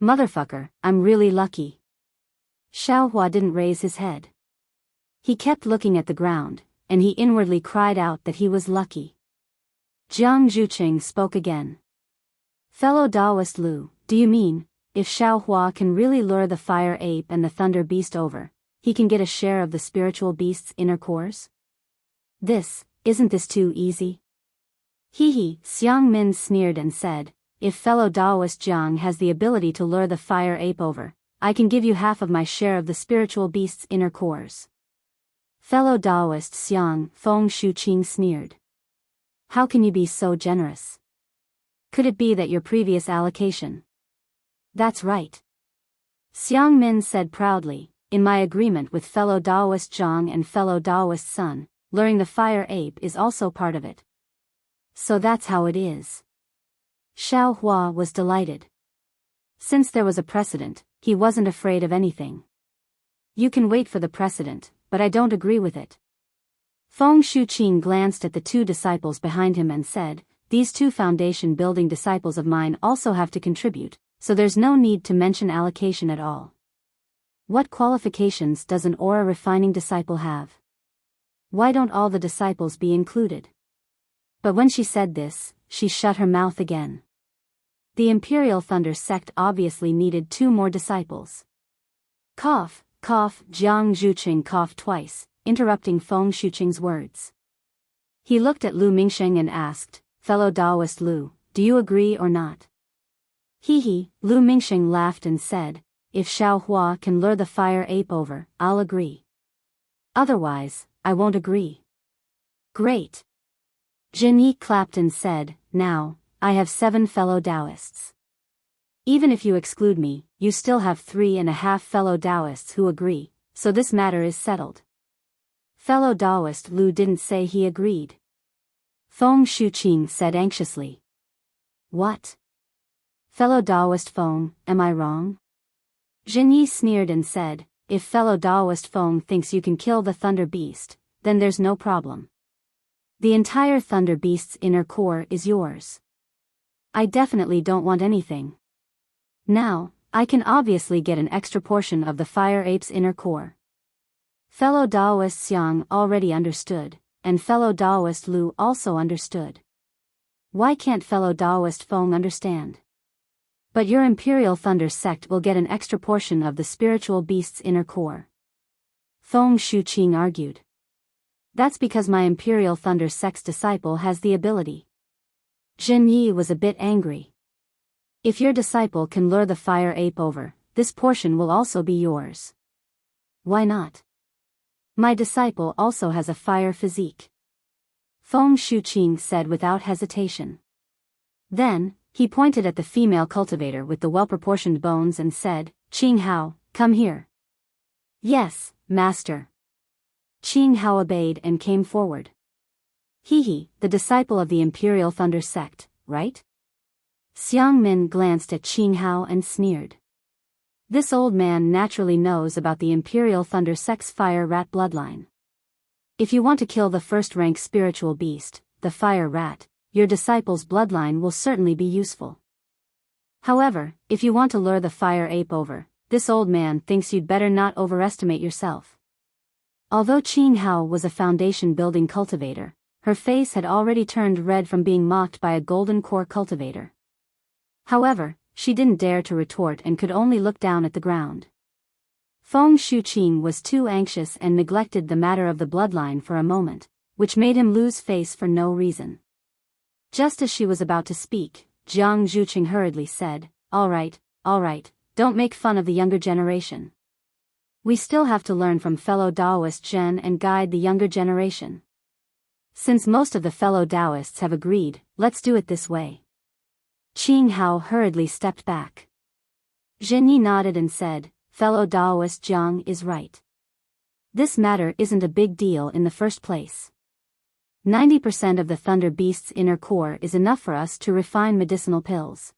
Motherfucker, I'm really lucky. Xiaohua didn't raise his head. He kept looking at the ground, and he inwardly cried out that he was lucky. Jiang Zhuqing spoke again. Fellow Daoist Lu, do you mean, if Xiaohua can really lure the Fire Ape and the Thunder Beast over, he can get a share of the spiritual beast's inner cores? Isn't this too easy? Xiang Min sneered and said, if fellow Daoist Jiang has the ability to lure the Fire Ape over, I can give you half of my share of the spiritual beast's inner cores. Fellow Daoist Xiang, Feng Shuqing sneered. How can you be so generous? Could it be that your previous allocation? That's right. Xiang Min said proudly, in my agreement with fellow Daoist Jiang and fellow Daoist Sun, luring the Fire Ape is also part of it. So that's how it is. Xiaohua was delighted. Since there was a precedent, he wasn't afraid of anything. You can wait for the precedent, but I don't agree with it. Feng Shuqing glanced at the 2 disciples behind him and said, these 2 foundation-building disciples of mine also have to contribute, so there's no need to mention allocation at all. What qualifications does an aura-refining disciple have? Why don't all the disciples be included? But when she said this, she shut her mouth again. The Imperial Thunder sect obviously needed 2 more disciples. Cough, Jiang Zhuqing coughed twice, interrupting Feng Shuqing's words. He looked at Lu Mingxing and asked, fellow Daoist Lu, do you agree or not? Lu Mingxing laughed and said, if Xiaohua can lure the Fire Ape over, I'll agree. Otherwise, I won't agree. Great. Zhenyi clapped and said, now, I have 7 fellow Taoists. Even if you exclude me, you still have 3.5 fellow Taoists who agree, so this matter is settled. Fellow Daoist Lu didn't say he agreed. Feng Shuqing said anxiously. What? Fellow Daoist Feng, am I wrong? Zhenyi sneered and said, if fellow Daoist Feng thinks you can kill the Thunder Beast, then there's no problem. The entire Thunder Beast's inner core is yours. I definitely don't want anything. Now, I can obviously get an extra portion of the Fire Ape's inner core. Fellow Daoist Xiang already understood, and fellow Daoist Lu also understood. Why can't fellow Daoist Feng understand? But your Imperial Thunder sect will get an extra portion of the spiritual beast's inner core. Feng Shuqing argued. That's because my Imperial Thunder sect's disciple has the ability. Zhen Yi was a bit angry. If your disciple can lure the Fire Ape over, this portion will also be yours. Why not? My disciple also has a fire physique. Feng Shuqing said without hesitation. Then, he pointed at the female cultivator with the well-proportioned bones and said, Qing Hao, come here. Yes, master. Qing Hao obeyed and came forward. He, the disciple of the Imperial Thunder sect, right? Xiang Min glanced at Qing Hao and sneered. This old man naturally knows about the Imperial Thunder sect's fire rat bloodline. If you want to kill the first-rank spiritual beast, the fire rat, your disciple's bloodline will certainly be useful. However, if you want to lure the fire ape over, this old man thinks you'd better not overestimate yourself. Although Qing Hao was a foundation-building cultivator, her face had already turned red from being mocked by a golden core cultivator. However, she didn't dare to retort and could only look down at the ground. Feng Shuqing was too anxious and neglected the matter of the bloodline for a moment, which made him lose face for no reason. Just as she was about to speak, Jiang Zhuqing hurriedly said, all right, don't make fun of the younger generation. We still have to learn from fellow Daoist Zhen and guide the younger generation. Since most of the fellow Daoists have agreed, let's do it this way. Qing Hao hurriedly stepped back. Zhen Yi nodded and said, fellow Daoist Jiang is right. This matter isn't a big deal in the first place. 90% of the Thunder Beast's inner core is enough for us to refine medicinal pills.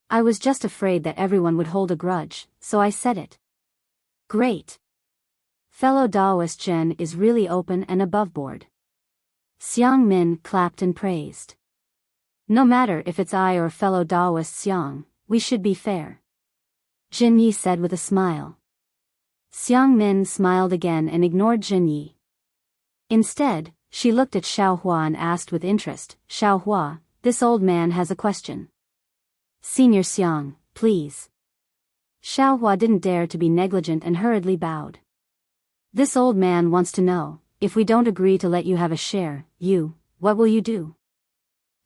I was just afraid that everyone would hold a grudge, so I said it. Great. Fellow Daoist Zhen is really open and aboveboard. Xiang Min clapped and praised. No matter if it's I or fellow Daoist Xiang, we should be fair. Zhen Yi said with a smile. Xiang Min smiled again and ignored Zhen Yi. Instead, she looked at Xiao Hua and asked with interest, Xiao Hua, this old man has a question. Senior Xiang, please. Xiao Hua didn't dare to be negligent and hurriedly bowed. This old man wants to know, if we don't agree to let you have a share, what will you do?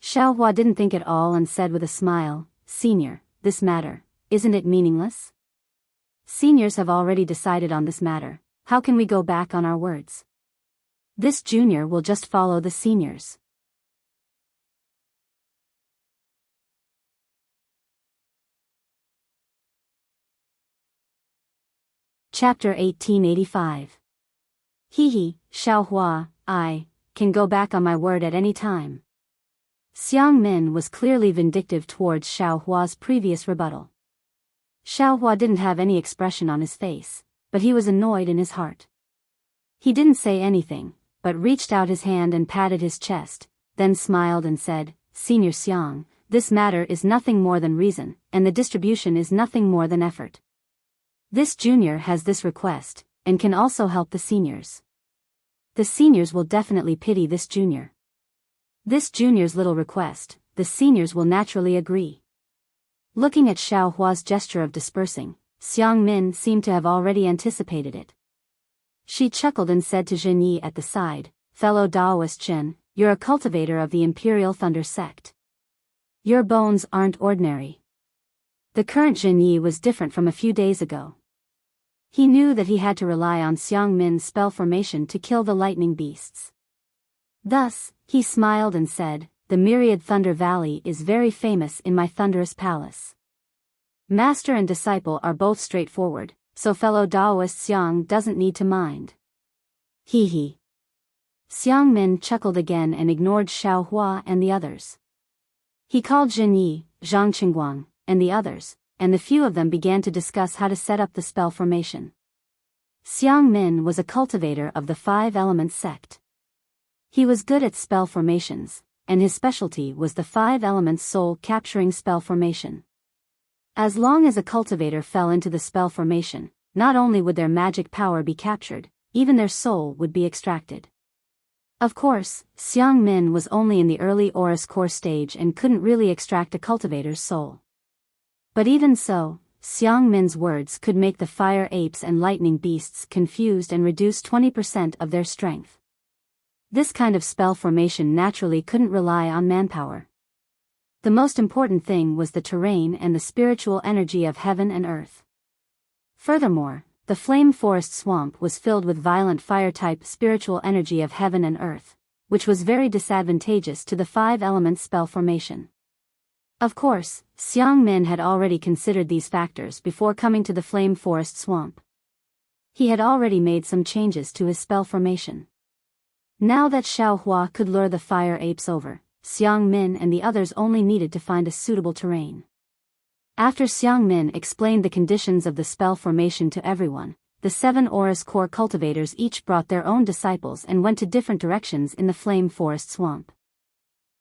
Xiao Hua didn't think at all and said with a smile, Senior, this matter, isn't it meaningless? Seniors have already decided on this matter, how can we go back on our words? This junior will just follow the seniors. Chapter 1885. Xiao Hua, I can go back on my word at any time. Xiang Min was clearly vindictive towards Xiao Hua's previous rebuttal. Xiao Hua didn't have any expression on his face, but he was annoyed in his heart. He didn't say anything, but reached out his hand and patted his chest, then smiled and said, Senior Xiang, this matter is nothing more than reason, and the distribution is nothing more than effort. This junior has this request, and can also help the seniors. The seniors will definitely pity this junior. This junior's little request, the seniors will naturally agree. Looking at Xiao Hua's gesture of dispersing, Xiang Min seemed to have already anticipated it. She chuckled and said to Zhen Yi at the side, Fellow Daoist Zhen, you're a cultivator of the Imperial Thunder sect. Your bones aren't ordinary. The current Zhen Yi was different from a few days ago. He knew that he had to rely on Xiang Min's spell formation to kill the lightning beasts. Thus, he smiled and said, the myriad Thunder Valley is very famous in my thunderous palace. Master and disciple are both straightforward, so fellow Daoist Xiang doesn't need to mind. Xiang Min chuckled again and ignored Xiao Hua and the others. He called Zhen Yi, Zhang Qingguang, and the others, and the few of them began to discuss how to set up the spell formation. Xiang Min was a cultivator of the Five Elements sect. He was good at spell formations, and his specialty was the 5 elements soul capturing spell formation. As long as a cultivator fell into the spell formation, not only would their magic power be captured, even their soul would be extracted. Of course, Xiang Min was only in the early Aurus core stage and couldn't really extract a cultivator's soul. But even so, Xiang Min's words could make the fire apes and lightning beasts confused and reduce 20% of their strength. This kind of spell formation naturally couldn't rely on manpower. The most important thing was the terrain and the spiritual energy of heaven and earth. Furthermore, the flame forest swamp was filled with violent fire-type spiritual energy of heaven and earth, which was very disadvantageous to the 5 elements spell formation. Of course, Xiang Min had already considered these factors before coming to the flame forest swamp. He had already made some changes to his spell formation. Now that Xiao Hua could lure the fire apes over, Xiang Min and the others only needed to find a suitable terrain. After Xiang Min explained the conditions of the spell formation to everyone, the 7 Aurus core cultivators each brought their own disciples and went to different directions in the flame forest swamp.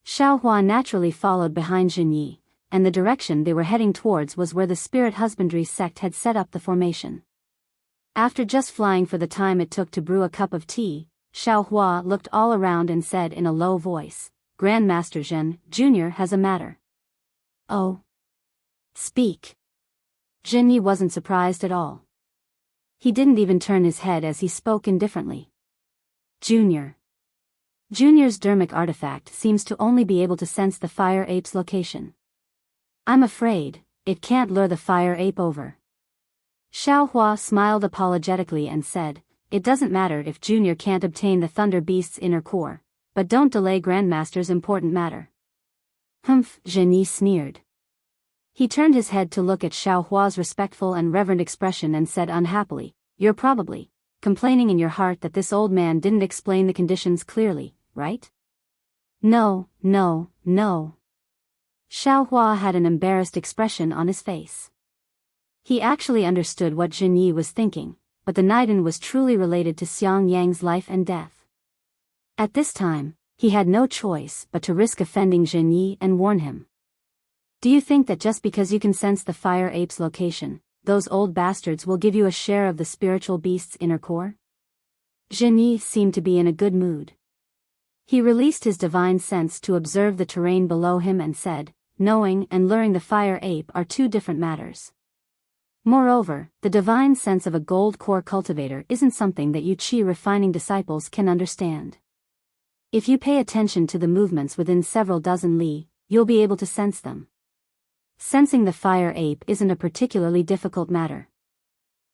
Xiao Hua naturally followed behind Jin Yi, and the direction they were heading towards was where the spirit husbandry sect had set up the formation. After just flying for the time it took to brew a cup of tea, Xiao Hua looked all around and said in a low voice, "Grandmaster Zhen, Jr. has a matter." "Oh? Speak." Jin Yi wasn't surprised at all. He didn't even turn his head as he spoke indifferently. "Junior. Junior's dermic artifact seems to only be able to sense the fire ape's location. I'm afraid it can't lure the fire ape over." Xiao Hua smiled apologetically and said, "It doesn't matter if Junior can't obtain the Thunder Beast's inner core, but don't delay Grandmaster's important matter." "Humph," Zhen Yi sneered. He turned his head to look at Xiao Hua's respectful and reverent expression and said unhappily, "You're probably complaining in your heart that this old man didn't explain the conditions clearly, right?" No. Xiao Hua had an embarrassed expression on his face. He actually understood what Jin Yi was thinking, but the Naiden was truly related to Xiang Yang's life and death. At this time, he had no choice but to risk offending Jin Yi and warn him. "Do you think that just because you can sense the fire ape's location, those old bastards will give you a share of the spiritual beast's inner core?" Jin Yi seemed to be in a good mood. He released his divine sense to observe the terrain below him and said, "Knowing and luring the fire ape are 2 different matters. Moreover, the divine sense of a gold core cultivator isn't something that you chi refining disciples can understand. If you pay attention to the movements within several dozen li, you'll be able to sense them. Sensing the fire ape isn't a particularly difficult matter.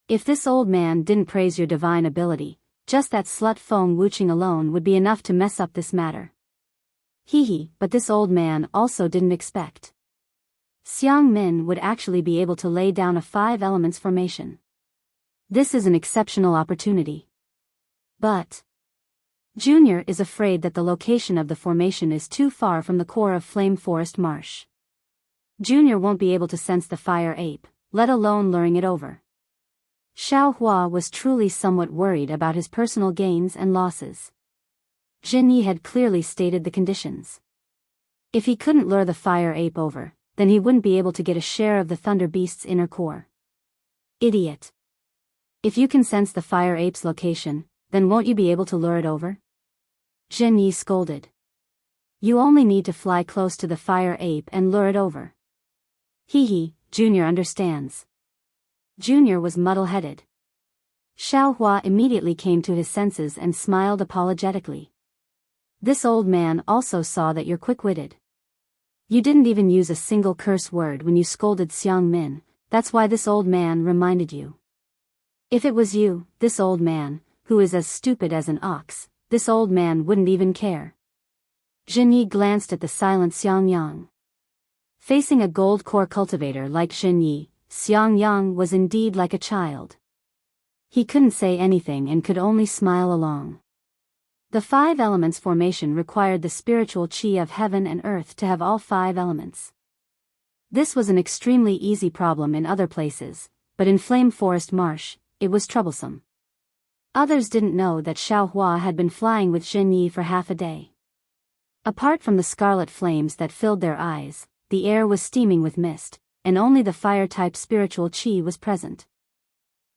If this old man didn't praise your divine ability, just that slut Feng Wuching alone would be enough to mess up this matter." But this old man also didn't expect Xiang Min would actually be able to lay down a 5 elements formation. This is an exceptional opportunity. But Junior is afraid that the location of the formation is too far from the core of Flame Forest Marsh. Junior won't be able to sense the fire ape, let alone luring it over. Xiao Hua was truly somewhat worried about his personal gains and losses. Jin Yi had clearly stated the conditions. If he couldn't lure the fire ape over, then he wouldn't be able to get a share of the Thunder Beast's inner core. "Idiot. If you can sense the fire ape's location, then won't you be able to lure it over?" Jin Yi scolded. "You only need to fly close to the fire ape and lure it over." Junior understands." Junior was muddle-headed. Xiao Hua immediately came to his senses and smiled apologetically. "This old man also saw that you're quick-witted. You didn't even use a single curse word when you scolded Xiang Min, that's why this old man reminded you. If it was you, this old man, who is as stupid as an ox, this old man wouldn't even care." Jin Yi glanced at the silent Xiang Yang. Facing a gold core cultivator like Jin Yi, Xiang Yang was indeed like a child. He couldn't say anything and could only smile along. The 5 elements formation required the spiritual chi of heaven and earth to have all 5 elements. This was an extremely easy problem in other places, but in Flame Forest Marsh, it was troublesome. Others didn't know that Xiaohua had been flying with Zhen Yi for half a day. Apart from the scarlet flames that filled their eyes, the air was steaming with mist, and only the fire-type spiritual qi was present.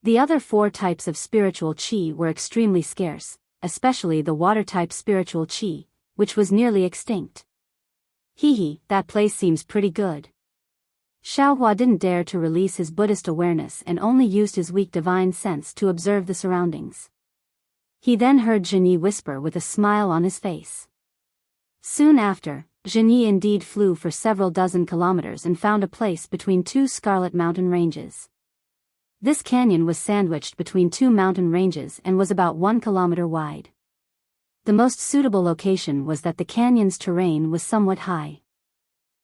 The other 4 types of spiritual qi were extremely scarce, especially the water-type spiritual qi, which was nearly extinct. Hee, that place seems pretty good. Xiaohua didn't dare to release his Buddhist awareness and only used his weak divine sense to observe the surroundings. He then heard Zhen Yi whisper with a smile on his face. Soon after, Zhen Yi indeed flew for several dozen kilometers and found a place between 2 scarlet mountain ranges. This canyon was sandwiched between 2 mountain ranges and was about 1 kilometer wide. The most suitable location was that the canyon's terrain was somewhat high.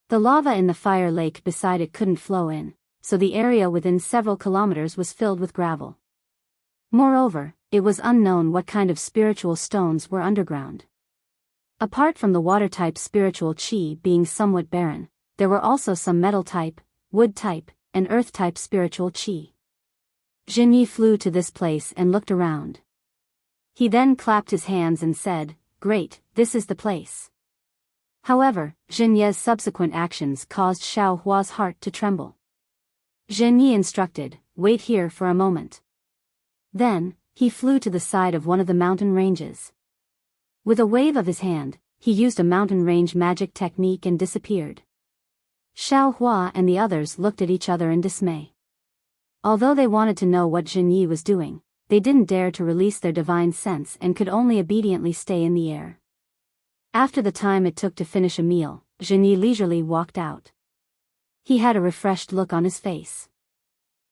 The lava in the fire lake beside it couldn't flow in, so the area within several kilometers was filled with gravel. Moreover, it was unknown what kind of spiritual stones were underground. Apart from the water-type spiritual qi being somewhat barren, there were also some metal-type, wood-type, and earth-type spiritual qi. Zhen Yi flew to this place and looked around. He then clapped his hands and said, "Great, this is the place." However, Zhen Yi's subsequent actions caused Xiaohua's heart to tremble. Zhen Yi instructed, "Wait here for a moment." Then, he flew to the side of one of the mountain ranges. With a wave of his hand, he used a mountain range magic technique and disappeared. Xiaohua and the others looked at each other in dismay. Although they wanted to know what Zhen Yi was doing, they didn't dare to release their divine sense and could only obediently stay in the air. After the time it took to finish a meal, Zhen Yi leisurely walked out. He had a refreshed look on his face.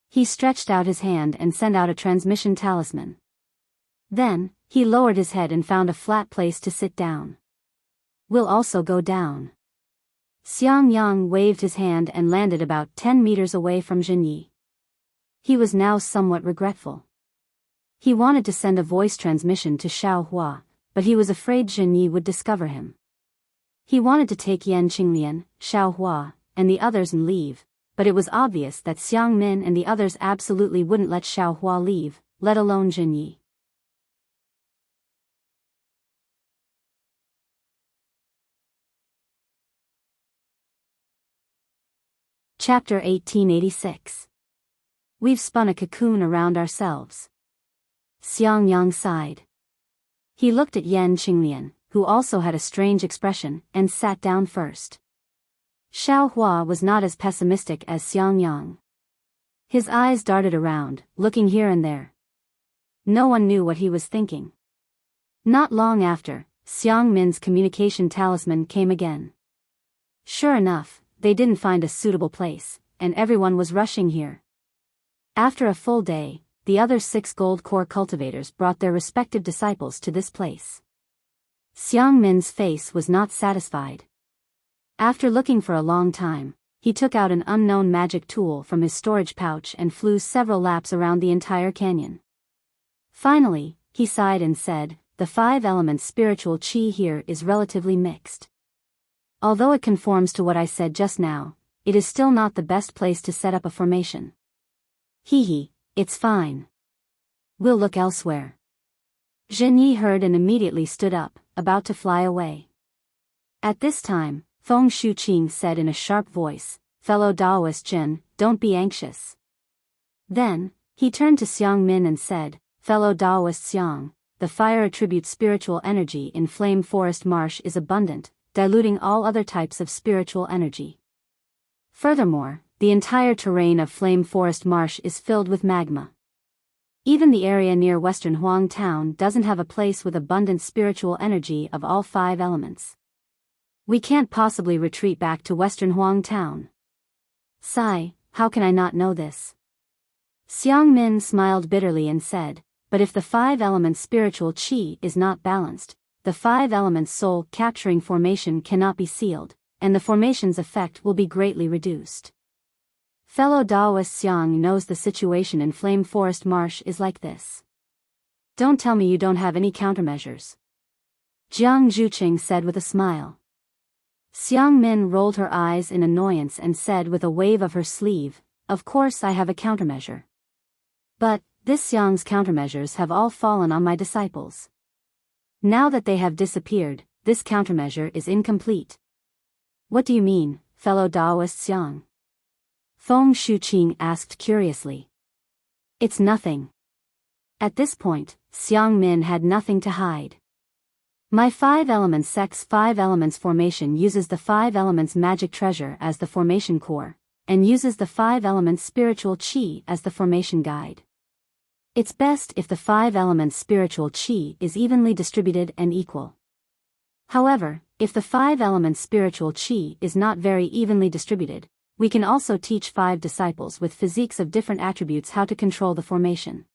He stretched out his hand and sent out a transmission talisman. Then, he lowered his head and found a flat place to sit down. "We'll also go down." Xiang Yang waved his hand and landed about 10 meters away from Zhen Yi. He was now somewhat regretful. He wanted to send a voice transmission to Xiaohua, but he was afraid Zhen Yi would discover him. He wanted to take Yan Qinglian, Xiaohua, and the others and leave, but it was obvious that Xiang Min and the others absolutely wouldn't let Xiaohua leave, let alone Zhen Yi. Chapter 1886. We've spun a cocoon around ourselves. Xiang Yang sighed. He looked at Yan Qinglian, who also had a strange expression, and sat down first. Xiaohua was not as pessimistic as Xiang Yang. His eyes darted around, looking here and there. No one knew what he was thinking. Not long after, Xiang Min's communication talisman came again. Sure enough, they didn't find a suitable place, and everyone was rushing here. After a full day, the other 6 gold core cultivators brought their respective disciples to this place. Xiang Min's face was not satisfied. After looking for a long time, he took out an unknown magic tool from his storage pouch and flew several laps around the entire canyon. Finally, he sighed and said, "The 5 elements spiritual qi here is relatively mixed. Although it conforms to what I said just now, it is still not the best place to set up a formation. It's fine. We'll look elsewhere." Zhen Yi heard and immediately stood up, about to fly away. At this time, Feng Shuqing said in a sharp voice, "Fellow Daoist Jin, don't be anxious." Then, he turned to Xiang Min and said, "Fellow Daoist Xiang, the fire attribute spiritual energy in Flame Forest Marsh is abundant, diluting all other types of spiritual energy. Furthermore, the entire terrain of Flame Forest Marsh is filled with magma. Even the area near Western Huang Town doesn't have a place with abundant spiritual energy of all 5 elements. We can't possibly retreat back to Western Huang Town." "Sigh, how can I not know this?" Xiang Min smiled bitterly and said, "But if the 5 elements spiritual qi is not balanced, the 5 elements soul capturing formation cannot be sealed, and the formation's effect will be greatly reduced. Fellow Daoist Xiang knows the situation in Flame Forest Marsh is like this. Don't tell me you don't have any countermeasures." Jiang Zhuqing said with a smile. Xiang Min rolled her eyes in annoyance and said with a wave of her sleeve, "Of course I have a countermeasure. But, This Xiang's countermeasures have all fallen on my disciples. Now that they have disappeared, this countermeasure is incomplete. What do you mean, fellow Taoist Xiang? Feng Shuqing asked curiously. It's nothing. At this point, Xiang Min had nothing to hide. My 5 elements sect's 5 elements formation uses the 5 elements magic treasure as the formation core, and uses the 5 elements spiritual qi as the formation guide. It's best if the 5 elements spiritual qi is evenly distributed and equal. However, if the 5 elements spiritual qi is not very evenly distributed, we can also teach 5 disciples with physiques of different attributes how to control the formation.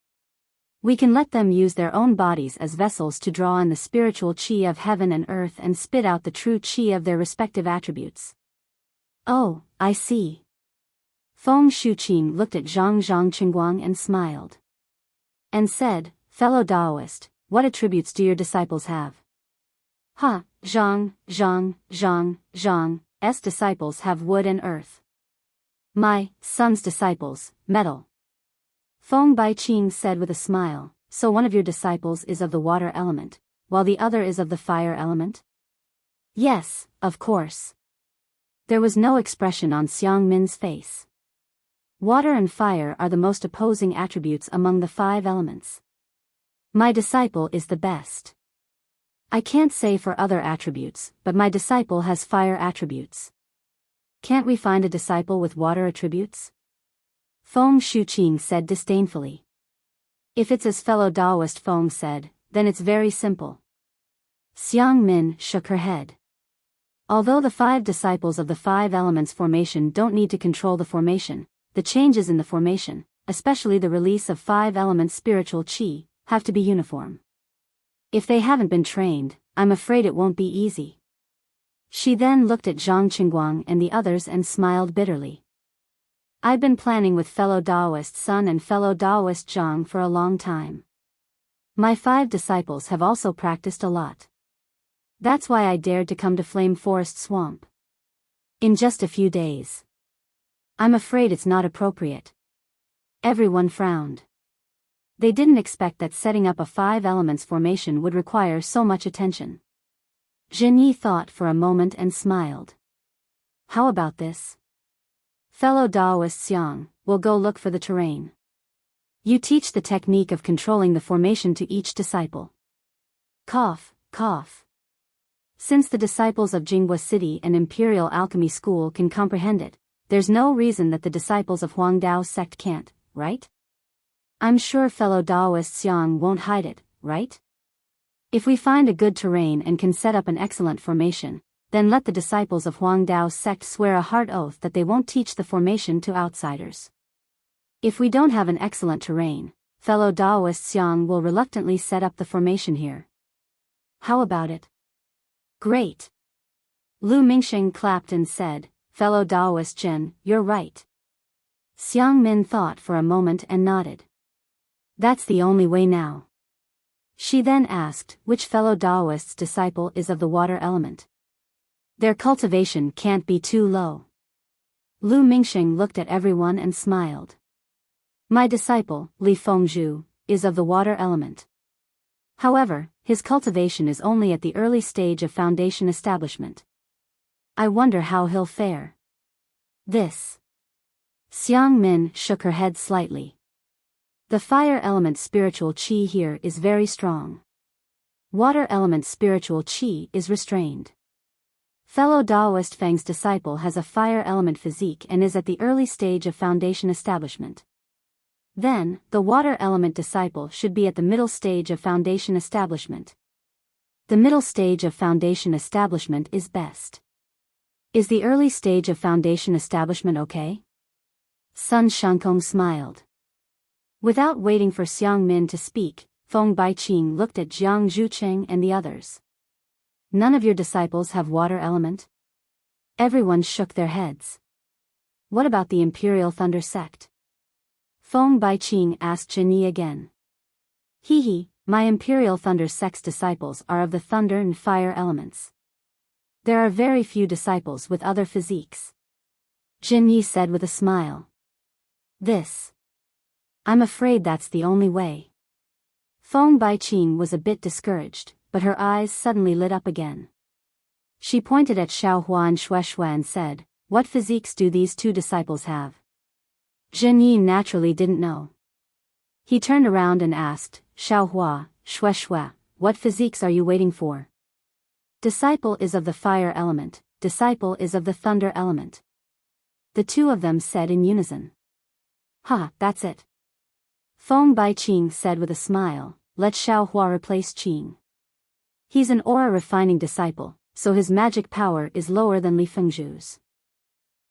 We can let them use their own bodies as vessels to draw in the spiritual qi of heaven and earth and spit out the true qi of their respective attributes. Oh, I see. Feng Shuqing looked at Zhang Chingguang and smiled. And said, fellow Taoist, what attributes do your disciples have? Zhang's disciples have wood and earth. My son's disciples, metal. Feng Baiqing said with a smile, so one of your disciples is of the water element, while the other is of the fire element? Yes, of course. There was no expression on Xiang Min's face. Water and fire are the most opposing attributes among the 5 elements. My disciple is the best. I can't say for other attributes, but my disciple has fire attributes. Can't we find a disciple with water attributes? Feng Shuqing said disdainfully. If it's as fellow Taoist Feng said, then it's very simple. Xiang Min shook her head. Although the 5 disciples of the 5 elements formation don't need to control the formation, the changes in the formation, especially the release of 5 elements spiritual qi, have to be uniform. If they haven't been trained, I'm afraid it won't be easy. She then looked at Zhang Qingguang and the others and smiled bitterly. I've been planning with fellow Taoist Sun and fellow Taoist Zhang for a long time. My 5 disciples have also practiced a lot. That's why I dared to come to Flame Forest Swamp. In just a few days. I'm afraid it's not appropriate. Everyone frowned. They didn't expect that setting up a 5 elements formation would require so much attention. Zhenyi thought for a moment and smiled. How about this? Fellow Taoist Xiang, we'll go look for the terrain. You teach the technique of controlling the formation to each disciple. Cough, cough. Since the disciples of Jinghua City and Imperial Alchemy School can comprehend it, there's no reason that the disciples of Huangdao sect can't, right? I'm sure fellow Taoist Xiang won't hide it, right? If we find a good terrain and can set up an excellent formation, then let the disciples of Huangdao sect swear a hard oath that they won't teach the formation to outsiders. If we don't have an excellent terrain, fellow Taoist Xiang will reluctantly set up the formation here. How about it? Great. Lu Mingsheng clapped and said, fellow Taoist Chen, you're right. Xiang Min thought for a moment and nodded. That's the only way now. She then asked which fellow Taoist's disciple is of the water element. Their cultivation can't be too low. Lu Mingsheng looked at everyone and smiled. My disciple, Li Fengzhu, is of the water element. However, his cultivation is only at the early stage of foundation establishment. I wonder how he'll fare. This. Xiang Min shook her head slightly. The fire element spiritual qi here is very strong. Water element spiritual qi is restrained. Fellow Taoist Feng's disciple has a fire element physique and is at the early stage of foundation establishment. Then, the water element disciple should be at the middle stage of foundation establishment. The middle stage of foundation establishment is best. Is the early stage of foundation establishment okay? Sun Shankong smiled. Without waiting for Xiang Min to speak, Feng Baiqing looked at Jiang Zhucheng and the others. None of your disciples have water element? Everyone shook their heads. What about the Imperial Thunder sect? Feng Baiqing asked Zhenyi again. My Imperial Thunder sect's disciples are of the thunder and fire elements. There are very few disciples with other physiques. Zhenyi said with a smile. This. I'm afraid that's the only way. Feng Baiqing was a bit discouraged, but her eyes suddenly lit up again. She pointed at Xiaohua and Shueshue and said, "What physiques do these two disciples have?" Zhenyi naturally didn't know. He turned around and asked, "Xiaohua, Shueshue, what physiques are you waiting for?" "Disciple is of the fire element, disciple is of the thunder element," the two of them said in unison. "Ha, that's it." Feng Baiqing said with a smile, "Let Xiaohua replace Qing. He's an aura refining disciple, so his magic power is lower than Li Fengzhu's.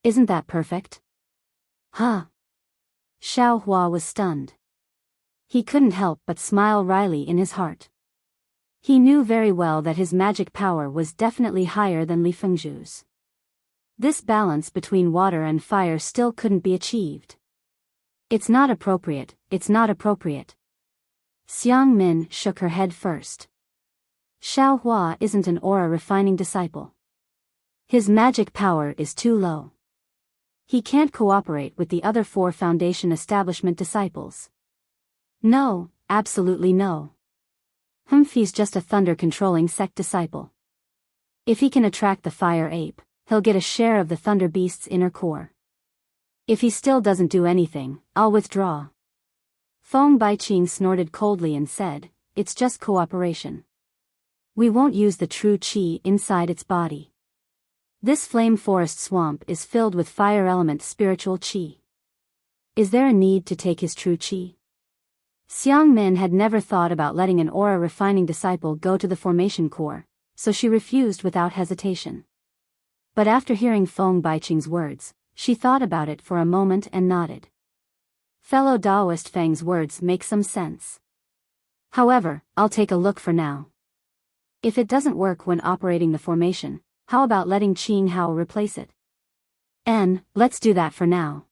Isn't that perfect?" "Huh." Xiaohua was stunned. He couldn't help but smile wryly in his heart. He knew very well that his magic power was definitely higher than Li Fengzhu's. This balance between water and fire still couldn't be achieved. It's not appropriate, it's not appropriate. Xiang Min shook her head first. Xiaohua isn't an aura refining disciple. His magic power is too low. He can't cooperate with the other 4 Foundation establishment disciples. No, absolutely no. He's just a thunder-controlling sect disciple. If he can attract the fire ape, he'll get a share of the thunder beast's inner core. If he still doesn't do anything, I'll withdraw. Feng Baiqing snorted coldly and said, "It's just cooperation. We won't use the true qi inside its body. This flame forest swamp is filled with fire element spiritual qi. Is there a need to take his true qi?" Xiang Min had never thought about letting an aura refining disciple go to the formation core, so she refused without hesitation. But after hearing Feng Baiqing's words, she thought about it for a moment and nodded. Fellow Taoist Feng's words make some sense. However, I'll take a look for now. If it doesn't work when operating the formation, how about letting Qing Hao replace it? Let's do that for now.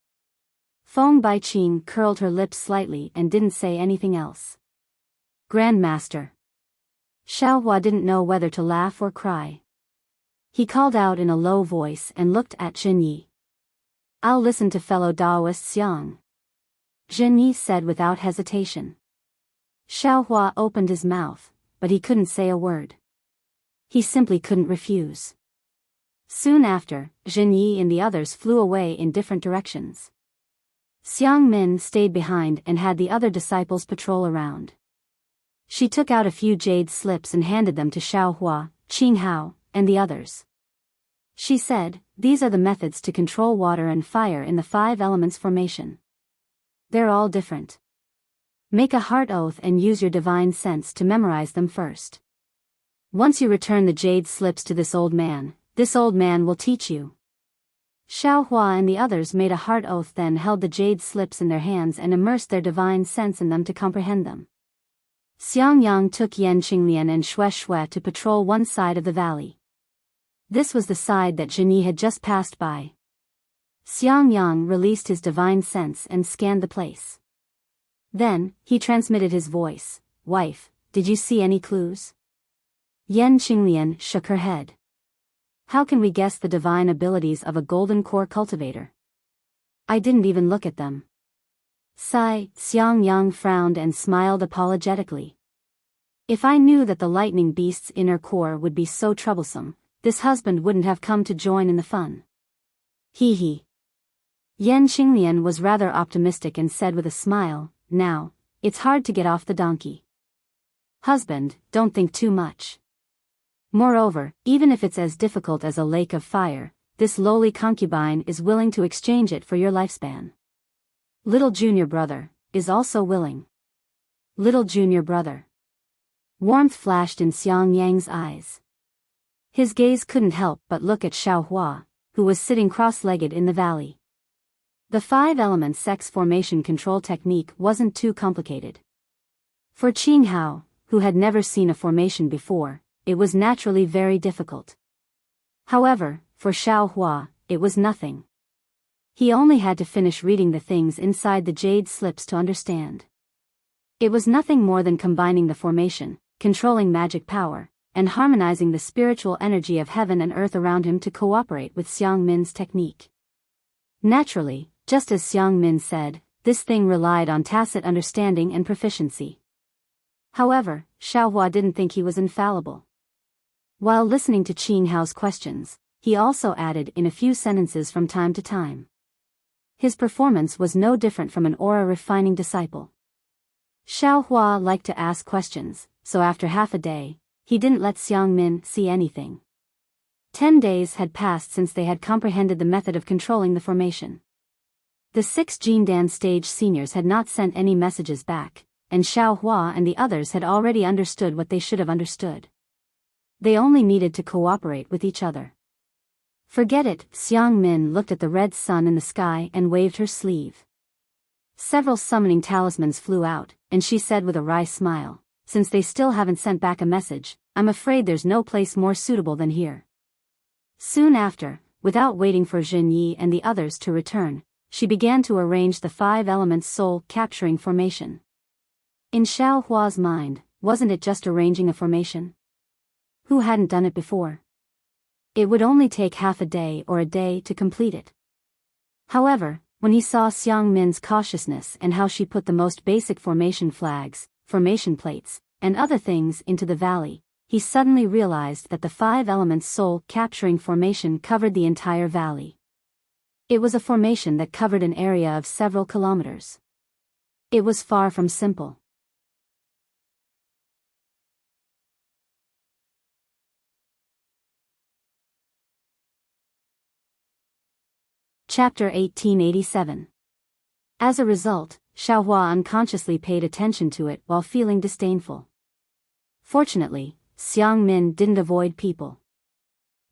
Feng Baiqing curled her lips slightly and didn't say anything else. Grandmaster. Xiaohua didn't know whether to laugh or cry. He called out in a low voice and looked at Zhenyi. "I'll listen to fellow Taoist Xiang," Zhenyi said without hesitation. Xiaohua opened his mouth, but he couldn't say a word. He simply couldn't refuse. Soon after, Zhenyi and the others flew away in different directions. Xiang Min stayed behind and had the other disciples patrol around. She took out a few jade slips and handed them to Xiaohua, Qing Hao, and the others. She said, "These are the methods to control water and fire in the 5 elements formation. They're all different. Make a heart oath and use your divine sense to memorize them first. Once you return the jade slips to this old man will teach you." Xiaohua and the others made a heart oath, then held the jade slips in their hands and immersed their divine sense in them to comprehend them. Xiangyang took Yan Qinglian and Shueshue to patrol one side of the valley. This was the side that Zhenyi had just passed by. Xiangyang released his divine sense and scanned the place. Then, he transmitted his voice, "Wife, did you see any clues?" Yan Qinglian shook her head. "How can we guess the divine abilities of a golden core cultivator? I didn't even look at them." Xiangyang frowned and smiled apologetically. "If I knew that the lightning beast's inner core would be so troublesome, this husband wouldn't have come to join in the fun." Hee. Yan Qinglian was rather optimistic and said with a smile, "Now, it's hard to get off the donkey. Husband, don't think too much. Moreover, even if it's as difficult as a lake of fire, this lowly concubine is willing to exchange it for your lifespan. Little junior brother is also willing." Little junior brother. Warmth flashed in Xiangyang's eyes. His gaze couldn't help but look at Xiaohua, who was sitting cross-legged in the valley. The 5 elements sex formation control technique wasn't too complicated. For Qing Hao, who had never seen a formation before, it was naturally very difficult. However, for Xiaohua, it was nothing. He only had to finish reading the things inside the jade slips to understand. It was nothing more than combining the formation, controlling magic power, and harmonizing the spiritual energy of heaven and earth around him to cooperate with Xiang Min's technique. Naturally, just as Xiang Min said, this thing relied on tacit understanding and proficiency. However, Xiaohua didn't think he was infallible. While listening to Qing Hao's questions, he also added in a few sentences from time to time. His performance was no different from an aura-refining disciple. Xiaohua liked to ask questions, so after half a day, he didn't let Xiang Min see anything. 10 days had passed since they had comprehended the method of controlling the formation. The 6 Jindan stage seniors had not sent any messages back, and Xiaohua and the others had already understood what they should have understood. They only needed to cooperate with each other. Forget it, Xiang Min looked at the red sun in the sky and waved her sleeve. Several summoning talismans flew out, and she said with a wry smile, since they still haven't sent back a message, I'm afraid there's no place more suitable than here. Soon after, without waiting for Zhen Yi and the others to return, she began to arrange the 5 elements soul-capturing formation. In Xiaohua's mind, wasn't it just arranging a formation? Who hadn't done it before? It would only take half a day or a day to complete it. However, when he saw Xiang Min's cautiousness and how she put the most basic formation flags, formation plates, and other things into the valley, he suddenly realized that the 5 elements soul-capturing formation covered the entire valley. It was a formation that covered an area of several kilometers. It was far from simple. Chapter 1887. As a result, Xiaohua unconsciously paid attention to it while feeling disdainful. Fortunately, Xiang Min didn't avoid people.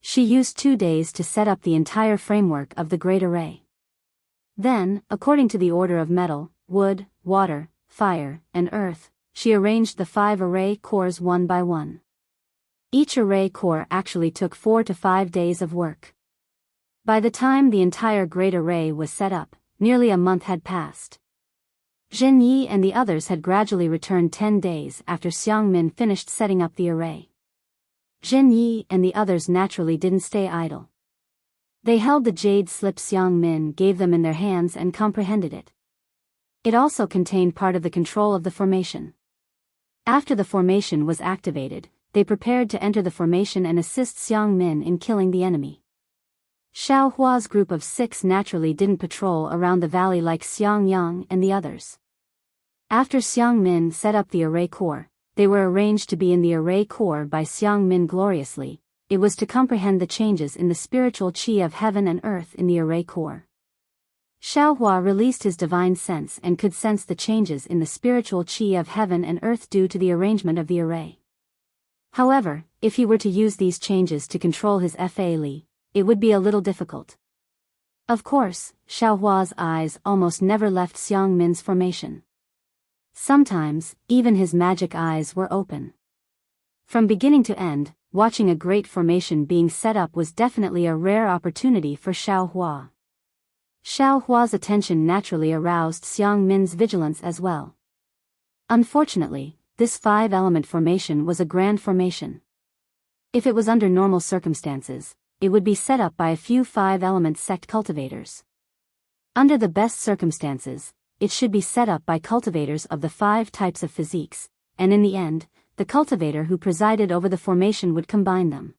She used 2 days to set up the entire framework of the Great Array. Then, according to the order of metal, wood, water, fire, and earth, she arranged the 5 array cores one by one. Each array core actually took 4 to 5 days of work. By the time the entire Great Array was set up, nearly a month had passed. Zhen Yi and the others had gradually returned 10 days after Xiang Min finished setting up the array. Zhen Yi and the others naturally didn't stay idle. They held the jade slip Xiang Min gave them in their hands and comprehended it. It also contained part of the control of the formation. After the formation was activated, they prepared to enter the formation and assist Xiang Min in killing the enemy. Xiaohua's group of 6 naturally didn't patrol around the valley like Xiang Yang and the others. After Xiang Min set up the array core, they were arranged to be in the array core by Xiang Min gloriously. It was to comprehend the changes in the spiritual qi of heaven and earth in the array core. Xiaohua released his divine sense and could sense the changes in the spiritual qi of heaven and earth due to the arrangement of the array. However, if he were to use these changes to control his Fa Li, it would be a little difficult. Of course, Xiaohua's eyes almost never left Xiang Min's formation. Sometimes, even his magic eyes were open. From beginning to end, watching a great formation being set up was definitely a rare opportunity for Xiaohua. Xiaohua's attention naturally aroused Xiang Min's vigilance as well. Unfortunately, this 5-element formation was a grand formation. If it was under normal circumstances, it would be set up by a few 5-element sect cultivators. Under the best circumstances, it should be set up by cultivators of the 5 types of physiques, and in the end, the cultivator who presided over the formation would combine them.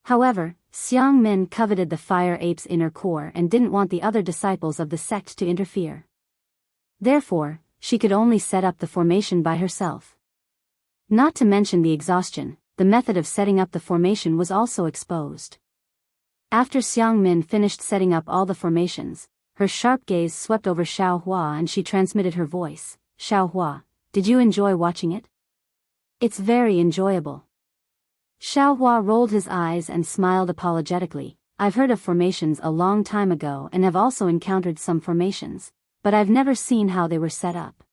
However, Xiang Min coveted the fire ape's inner core and didn't want the other disciples of the sect to interfere. Therefore, she could only set up the formation by herself. Not to mention the exhaustion, the method of setting up the formation was also exposed. After Xiang Min finished setting up all the formations, her sharp gaze swept over Xiaohua and she transmitted her voice. Xiaohua, did you enjoy watching it? It's very enjoyable. Xiaohua rolled his eyes and smiled apologetically. I've heard of formations a long time ago and have also encountered some formations, but I've never seen how they were set up.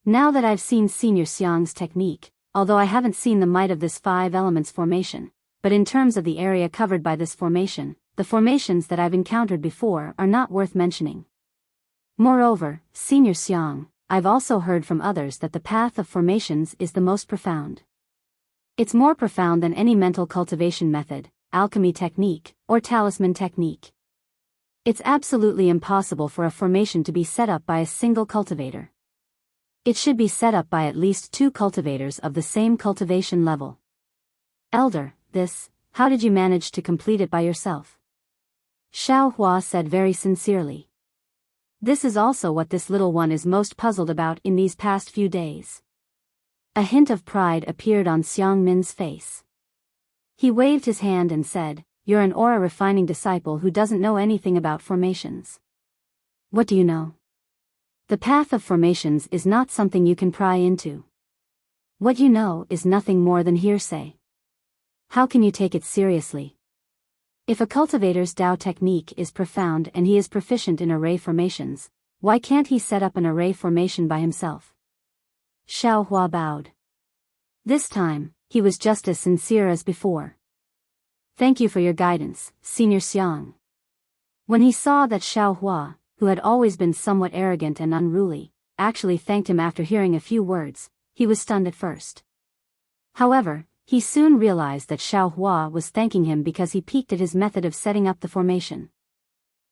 Now that I've seen Senior Xiang's technique, although I haven't seen the might of this 5 elements formation, but in terms of the area covered by this formation, the formations that I've encountered before are not worth mentioning. Moreover, Senior Xiang, I've also heard from others that the path of formations is the most profound. It's more profound than any mental cultivation method, alchemy technique, or talisman technique. It's absolutely impossible for a formation to be set up by a single cultivator. It should be set up by at least 2 cultivators of the same cultivation level. Elder, how did you manage to complete it by yourself? Xiao Hua said very sincerely. This is also what this little one is most puzzled about in these past few days. A hint of pride appeared on Xiang Min's face. He waved his hand and said, "You're an aura-refining disciple who doesn't know anything about formations. What do you know? The path of formations is not something you can pry into. What you know is nothing more than hearsay. How can you take it seriously? If a cultivator's Dao technique is profound and he is proficient in array formations, why can't he set up an array formation by himself?" Xiao Hua bowed. This time, he was just as sincere as before. "Thank you for your guidance, Senior Xiang." When he saw that Xiao Hua, who had always been somewhat arrogant and unruly, actually thanked him after hearing a few words, he was stunned at first. However, he soon realized that Xiao Hua was thanking him because he piqued at his method of setting up the formation.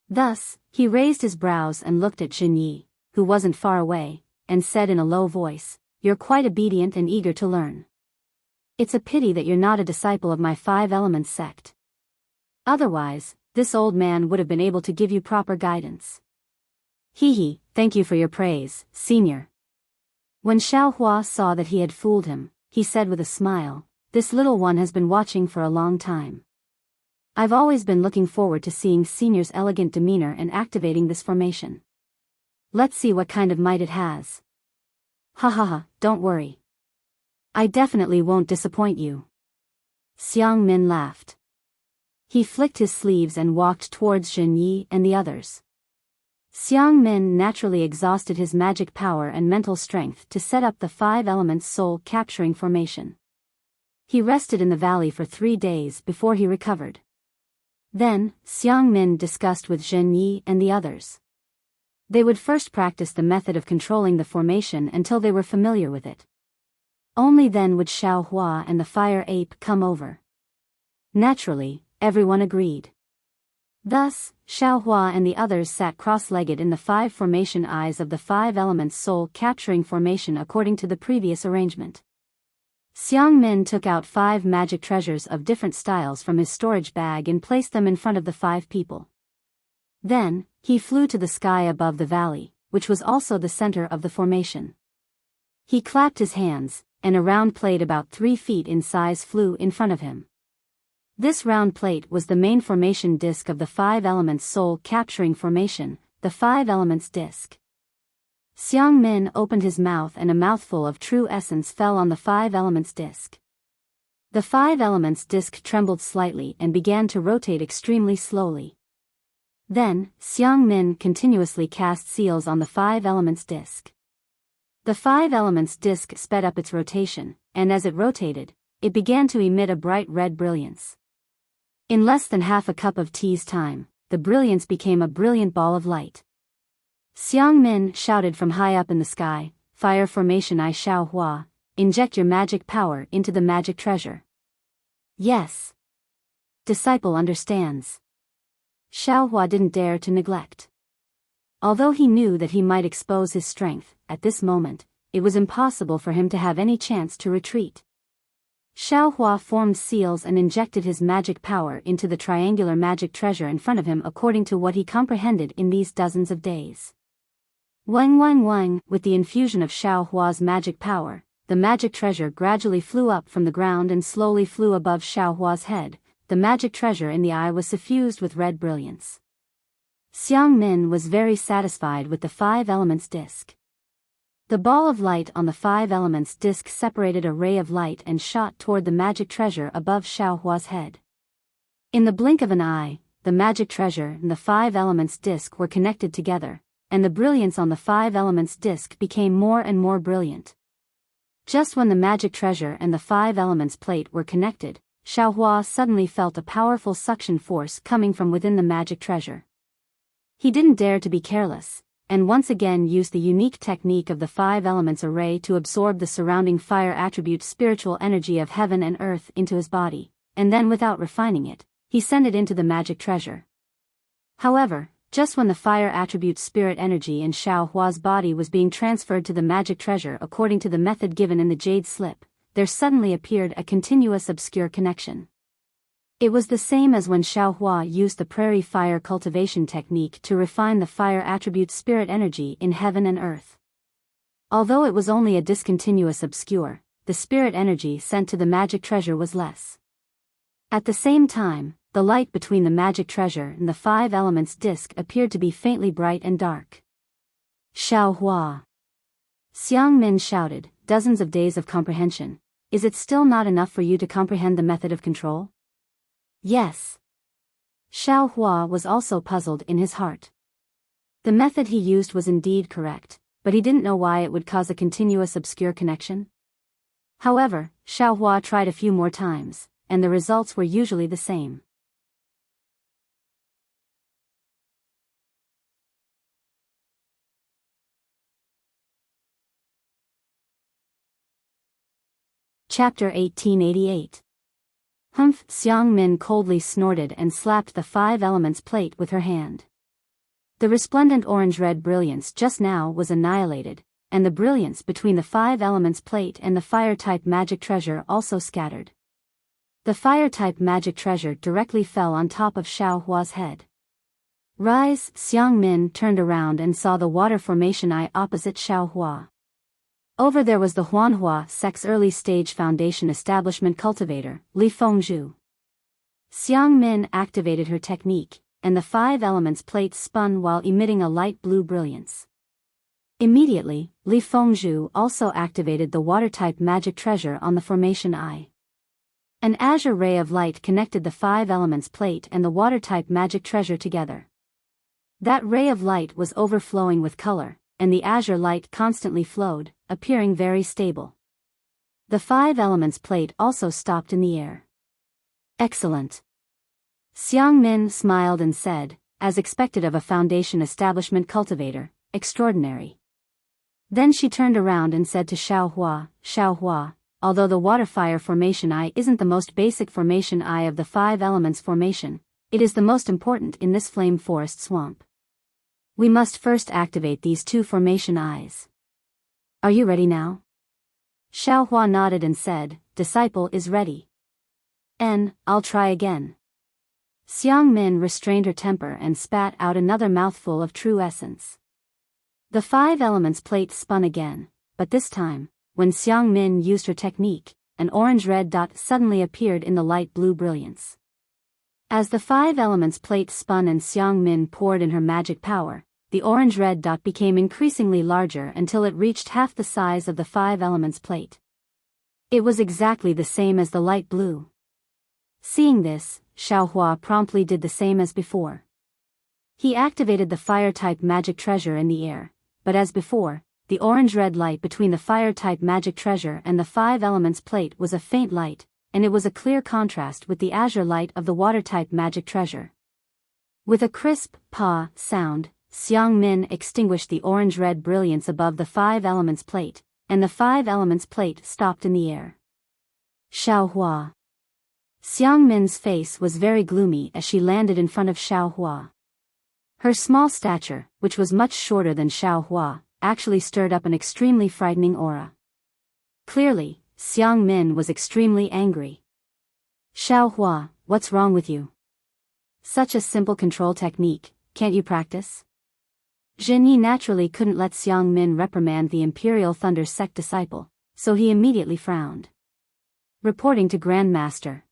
Thus, he raised his brows and looked at Jin Yi, who wasn't far away, and said in a low voice, "You're quite obedient and eager to learn. It's a pity that you're not a disciple of my 5 Elements sect. Otherwise, this old man would have been able to give you proper guidance." "Hee, thank you for your praise, Senior." When Xiao Hua saw that he had fooled him, he said with a smile, "This little one has been watching for a long time. I've always been looking forward to seeing Senior's elegant demeanor and activating this formation. Let's see what kind of might it has." "Ha, don't worry. I definitely won't disappoint you." Xiang Min laughed. He flicked his sleeves and walked towards Jin Yi and the others. Xiang Min naturally exhausted his magic power and mental strength to set up the 5 Elements soul-capturing formation. He rested in the valley for 3 days before he recovered. Then, Xiang Min discussed with Jin Yi and the others. They would first practice the method of controlling the formation until they were familiar with it. Only then would Xiao Hua and the fire ape come over. Naturally, everyone agreed. Thus, Xiao Hua and the others sat cross-legged in the 5 formation eyes of the 5 Elements soul-capturing formation according to the previous arrangement. Xiang Min took out 5 magic treasures of different styles from his storage bag and placed them in front of the 5 people. Then, he flew to the sky above the valley, which was also the center of the formation. He clapped his hands, and a round plate about 3 feet in size flew in front of him. This round plate was the main formation disc of the 5 Elements soul-capturing formation, the 5 Elements disc. Xiang Min opened his mouth and a mouthful of true essence fell on the 5 Elements disc. The 5 Elements disc trembled slightly and began to rotate extremely slowly. Then, Xiang Min continuously cast seals on the 5 Elements disc. The 5 Elements disc sped up its rotation, and as it rotated, it began to emit a bright red brilliance. In less than half a cup of tea's time, the brilliance became a brilliant ball of light. Xiang Min shouted from high up in the sky, "Fire formation I Xiao Hua, inject your magic power into the magic treasure." "Yes. Disciple understands." Xiao Hua didn't dare to neglect. Although he knew that he might expose his strength, at this moment, it was impossible for him to have any chance to retreat. Xiao Hua formed seals and injected his magic power into the triangular magic treasure in front of him according to what he comprehended in these dozens of days. Wang, with the infusion of Xiao Hua's magic power, the magic treasure gradually flew up from the ground and slowly flew above Xiao Hua's head. The magic treasure in the eye was suffused with red brilliance. Xiang Min was very satisfied with the 5 Elements disc. The ball of light on the 5 Elements disc separated a ray of light and shot toward the magic treasure above Xiao Hua's head. In the blink of an eye, the magic treasure and the 5 Elements disc were connected together, and the brilliance on the 5 Elements disc became more and more brilliant. Just when the magic treasure and the 5 Elements plate were connected, Xiao Hua suddenly felt a powerful suction force coming from within the magic treasure. He didn't dare to be careless, and once again used the unique technique of the 5 Elements array to absorb the surrounding fire attribute spiritual energy of heaven and earth into his body, and then without refining it, he sent it into the magic treasure. However, Just when the fire attribute spirit energy in Xiao Hua's body was being transferred to the magic treasure according to the method given in the jade slip, there suddenly appeared a continuous obscure connection. It was the same as when Xiao Hua used the prairie fire cultivation technique to refine the fire attribute spirit energy in heaven and earth. Although it was only a discontinuous obscure, the spirit energy sent to the magic treasure was less. At the same time, the light between the magic treasure and the five elements disk appeared to be faintly bright and dark. Xiao Hua. Xiang Min shouted, dozens of days of comprehension. Is it still not enough for you to comprehend the method of control? Yes. Xiao Hua was also puzzled in his heart. The method he used was indeed correct, but he didn't know why it would cause a continuous obscure connection. However, Xiao Hua tried a few more times, and the results were usually the same. Chapter 1888. Humph! Xiang Min coldly snorted and slapped the five elements plate with her hand. The resplendent orange-red brilliance just now was annihilated, and the brilliance between the five elements plate and the fire-type magic treasure also scattered. The fire-type magic treasure directly fell on top of Xiao Hua's head. Rise! Xiang Min turned around and saw the water formation eye opposite Xiao Hua. Over there was the Huanhua Sect's early-stage foundation establishment cultivator, Li Fengzhu. Xiang Min activated her technique, and the five elements plate spun while emitting a light blue brilliance. Immediately, Li Fengzhu also activated the water-type magic treasure on the formation eye. An azure ray of light connected the five elements plate and the water-type magic treasure together. That ray of light was overflowing with color, and the azure light constantly flowed, appearing very stable. The five elements plate also stopped in the air. Excellent. Xiang Min smiled and said, as expected of a foundation establishment cultivator, extraordinary. Then she turned around and said to Xiao Hua, although the water fire formation eye isn't the most basic formation eye of the five elements formation, it is the most important in this flame forest swamp. We must first activate these two formation eyes. Are you ready now? Xiao Hua nodded and said, Disciple is ready. I'll try again. Xiang Min restrained her temper and spat out another mouthful of true essence. The five elements plate spun again, but this time, when Xiang Min used her technique, an orange-red dot suddenly appeared in the light blue brilliance. As the five elements plate spun and Xiang Min poured in her magic power, the orange-red dot became increasingly larger until it reached half the size of the five elements plate. It was exactly the same as the light blue. Seeing this, Xiao Hua promptly did the same as before. He activated the fire-type magic treasure in the air, but as before, the orange-red light between the fire-type magic treasure and the five elements plate was a faint light, and it was a clear contrast with the azure light of the water-type magic treasure. With a crisp "pa" sound, Xiang Min extinguished the orange-red brilliance above the five elements plate, and the five elements plate stopped in the air. Xiao Hua. Xiang Min's face was very gloomy as she landed in front of Xiao Hua. Her small stature, which was much shorter than Xiao Hua, actually stirred up an extremely frightening aura. Clearly, Xiang Min was extremely angry. Xiao Hua, what's wrong with you? Such a simple control technique, can't you practice? Zhenyi naturally couldn't let Xiang Min reprimand the Imperial Thunder Sect disciple, so he immediately frowned. Reporting to Grandmaster.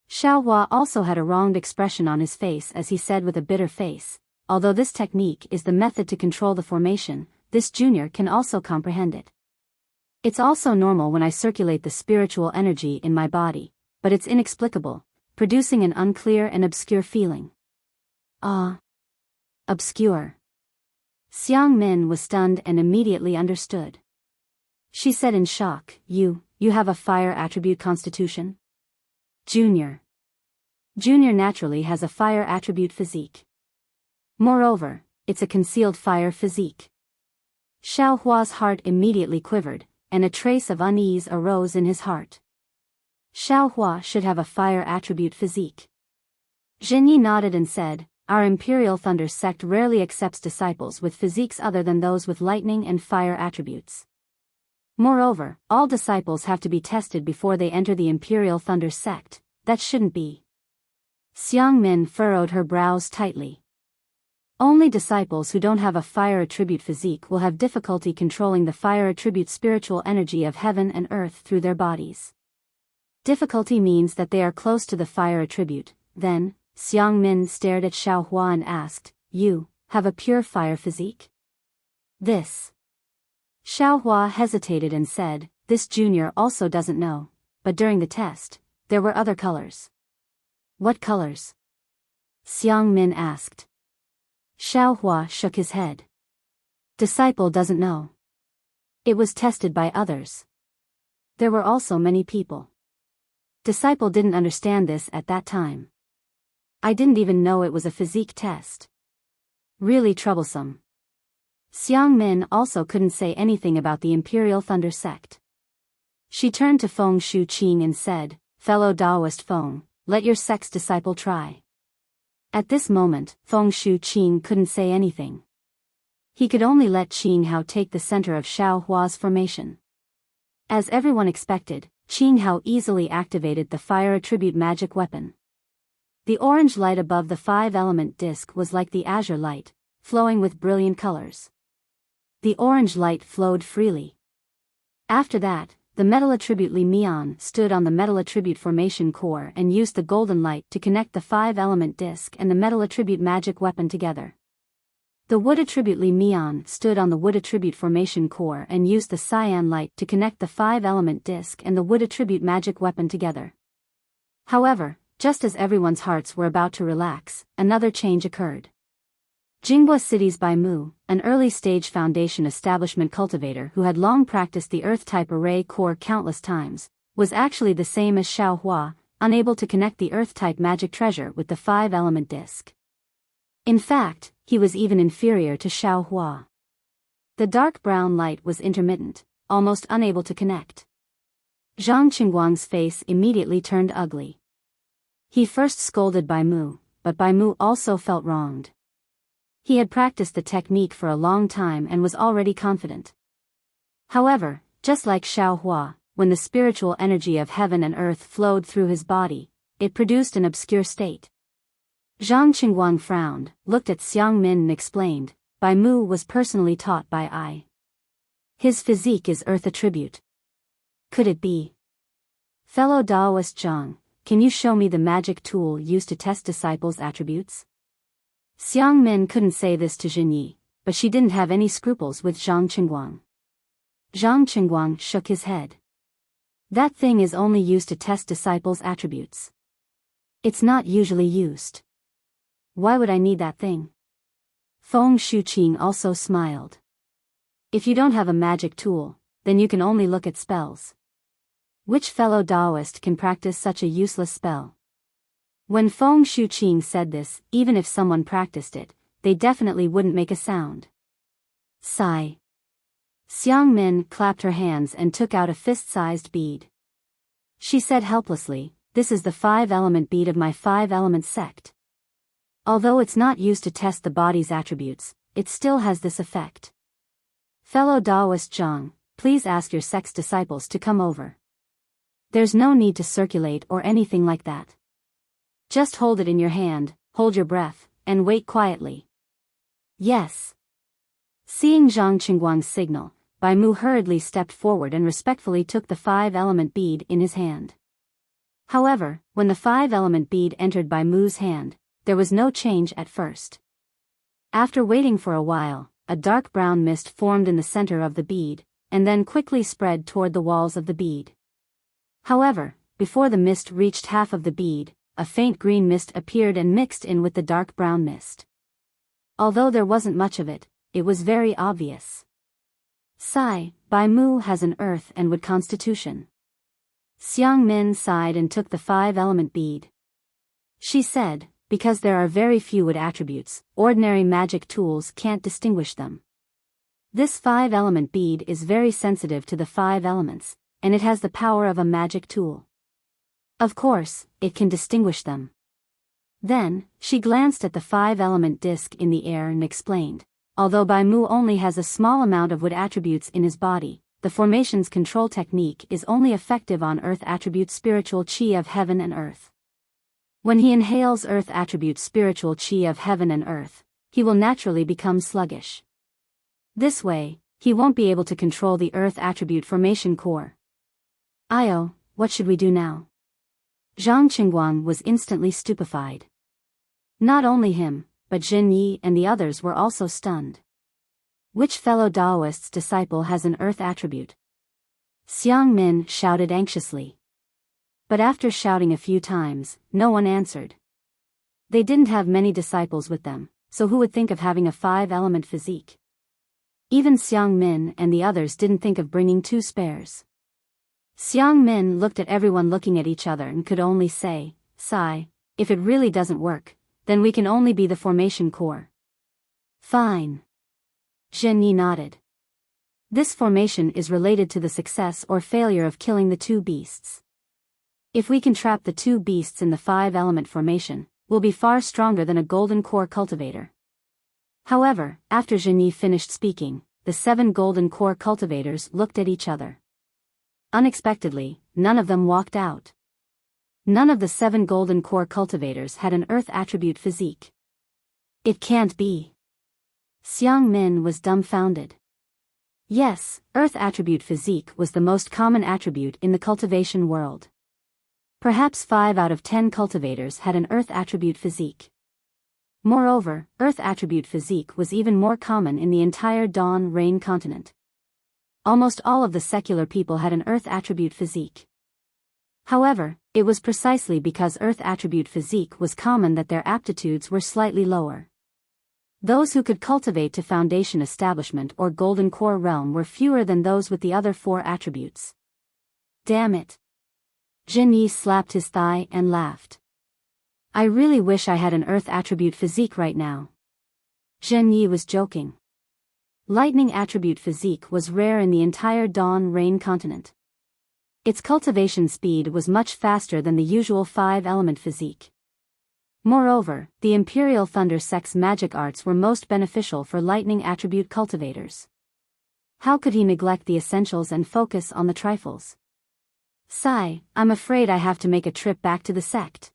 Xiao Hua also had a wronged expression on his face as he said with a bitter face, although this technique is the method to control the formation, this junior can also comprehend it. It's also normal when I circulate the spiritual energy in my body, but it's inexplicable, producing an unclear and obscure feeling. Obscure. Xiang Min was stunned and immediately understood. She said in shock, You have a fire attribute constitution? Junior naturally has a fire attribute physique. Moreover, it's a concealed fire physique. Xiao Hua's heart immediately quivered, and a trace of unease arose in his heart. Xiao Hua should have a fire attribute physique. Zhenyi nodded and said, our Imperial Thunder sect rarely accepts disciples with physiques other than those with lightning and fire attributes. Moreover, all disciples have to be tested before they enter the Imperial Thunder sect. That shouldn't be. Xiang Min furrowed her brows tightly. Only disciples who don't have a fire attribute physique will have difficulty controlling the fire attribute spiritual energy of heaven and earth through their bodies. Difficulty means that they are close to the fire attribute. Then, Xiang Min stared at Xiao Hua and asked, "You have a pure fire physique?" This. Xiao Hua hesitated and said, "This junior also doesn't know, but during the test, there were other colors." "What colors?" Xiang Min asked. Xiao Hua shook his head. Disciple doesn't know. It was tested by others. There were also many people. Disciple didn't understand this at that time. I didn't even know it was a physique test. Really troublesome. Xiang Min also couldn't say anything about the Imperial Thunder sect. She turned to Feng Shuqing and said, "Fellow Taoist Feng, let your sect's disciple try." At this moment, Feng Shuqing couldn't say anything. He could only let Qing Hao take the center of Xiao Hua's formation. As everyone expected, Qing Hao easily activated the fire attribute magic weapon. The orange light above the five-element disc was like the azure light, flowing with brilliant colors. The orange light flowed freely. After that, the metal attribute Li Mian stood on the metal attribute formation core and used the golden light to connect the five-element disc and the metal attribute magic weapon together. The wood attribute Li Mian stood on the wood attribute formation core and used the cyan light to connect the five-element disc and the wood attribute magic weapon together. However, just as everyone's hearts were about to relax, another change occurred. Jinghua City's Bai Mu, an early-stage foundation establishment cultivator who had long practiced the Earth-type array core countless times, was actually the same as Xiao Hua, unable to connect the Earth-type magic treasure with the five-element disc. In fact, he was even inferior to Xiao Hua. The dark brown light was intermittent, almost unable to connect. Zhang Qingguang's face immediately turned ugly. He first scolded Bai Mu, but Bai Mu also felt wronged. He had practiced the technique for a long time and was already confident. However, just like Xiao Hua, when the spiritual energy of heaven and earth flowed through his body, it produced an obscure state. Zhang Qingguang frowned, looked at Xiang Min and explained, Bai Mu was personally taught by I. His physique is earth attribute. Could it be? Fellow Taoist Zhang, can you show me the magic tool used to test disciples' attributes? Xiang Min couldn't say this to Jin Yi, but she didn't have any scruples with Zhang Qingguang. Zhang Qingguang shook his head. That thing is only used to test disciples' attributes. It's not usually used. Why would I need that thing? Feng Shuqing also smiled. If you don't have a magic tool, then you can only look at spells. Which fellow Taoist can practice such a useless spell? When Feng Shuqing said this, even if someone practiced it, they definitely wouldn't make a sound. Sigh. Xiang Min clapped her hands and took out a fist-sized bead. She said helplessly, "This is the five-element bead of my five-element sect. Although it's not used to test the body's attributes, it still has this effect. Fellow Taoist Zhang, please ask your sect's disciples to come over. There's no need to circulate or anything like that. Just hold it in your hand, hold your breath, and wait quietly." Yes. Seeing Zhang Qingguang's signal, Bai Mu hurriedly stepped forward and respectfully took the five-element bead in his hand. However, when the five-element bead entered Bai Mu's hand, there was no change at first. After waiting for a while, a dark brown mist formed in the center of the bead, and then quickly spread toward the walls of the bead. However, before the mist reached half of the bead, a faint green mist appeared and mixed in with the dark brown mist. Although there wasn't much of it, it was very obvious. Sigh, Bai Mu has an earth and wood constitution. Xiang Min sighed and took the five-element bead. She said, because there are very few wood attributes, ordinary magic tools can't distinguish them. This five-element bead is very sensitive to the five elements, and it has the power of a magic tool. Of course, it can distinguish them. Then, she glanced at the 5-element disc in the air and explained, although Bai Mu only has a small amount of wood attributes in his body, the formation's control technique is only effective on earth attribute spiritual chi of heaven and earth. When he inhales earth attribute spiritual chi of heaven and earth, he will naturally become sluggish. This way, he won't be able to control the earth attribute formation core. Io, what should we do now? Zhang Qingguang was instantly stupefied. Not only him, but Jin Yi and the others were also stunned. Which fellow Daoist's disciple has an earth attribute? Xiang Min shouted anxiously. But after shouting a few times, no one answered. They didn't have many disciples with them, so who would think of having a 5-element physique? Even Xiang Min and the others didn't think of bringing 2 spares. Xiang Min looked at everyone looking at each other and could only say, sigh, if it really doesn't work, then we can only be the formation core. Fine. Jin Yi nodded. This formation is related to the success or failure of killing the 2 beasts. If we can trap the 2 beasts in the 5-element formation, we'll be far stronger than a golden core cultivator. However, after Jin Yi finished speaking, the 7 golden core cultivators looked at each other. Unexpectedly, none of them walked out. None of the 7 golden core cultivators had an earth attribute physique. It can't be. Xiang Min was dumbfounded. Yes, earth attribute physique was the most common attribute in the cultivation world. Perhaps 5 out of 10 cultivators had an earth attribute physique. Moreover, earth attribute physique was even more common in the entire Dawn Rain continent. Almost all of the secular people had an earth attribute physique. However, it was precisely because earth attribute physique was common that their aptitudes were slightly lower. Those who could cultivate to foundation establishment or golden core realm were fewer than those with the other 4 attributes. Damn it. Jin Yi slapped his thigh and laughed. I really wish I had an earth attribute physique right now. Jin Yi was joking. Lightning attribute physique was rare in the entire Dawn Rain continent. Its cultivation speed was much faster than the usual 5-element physique. Moreover, the Imperial Thunder Sect's magic arts were most beneficial for lightning attribute cultivators. How could he neglect the essentials and focus on the trifles? Sigh, I'm afraid I have to make a trip back to the sect.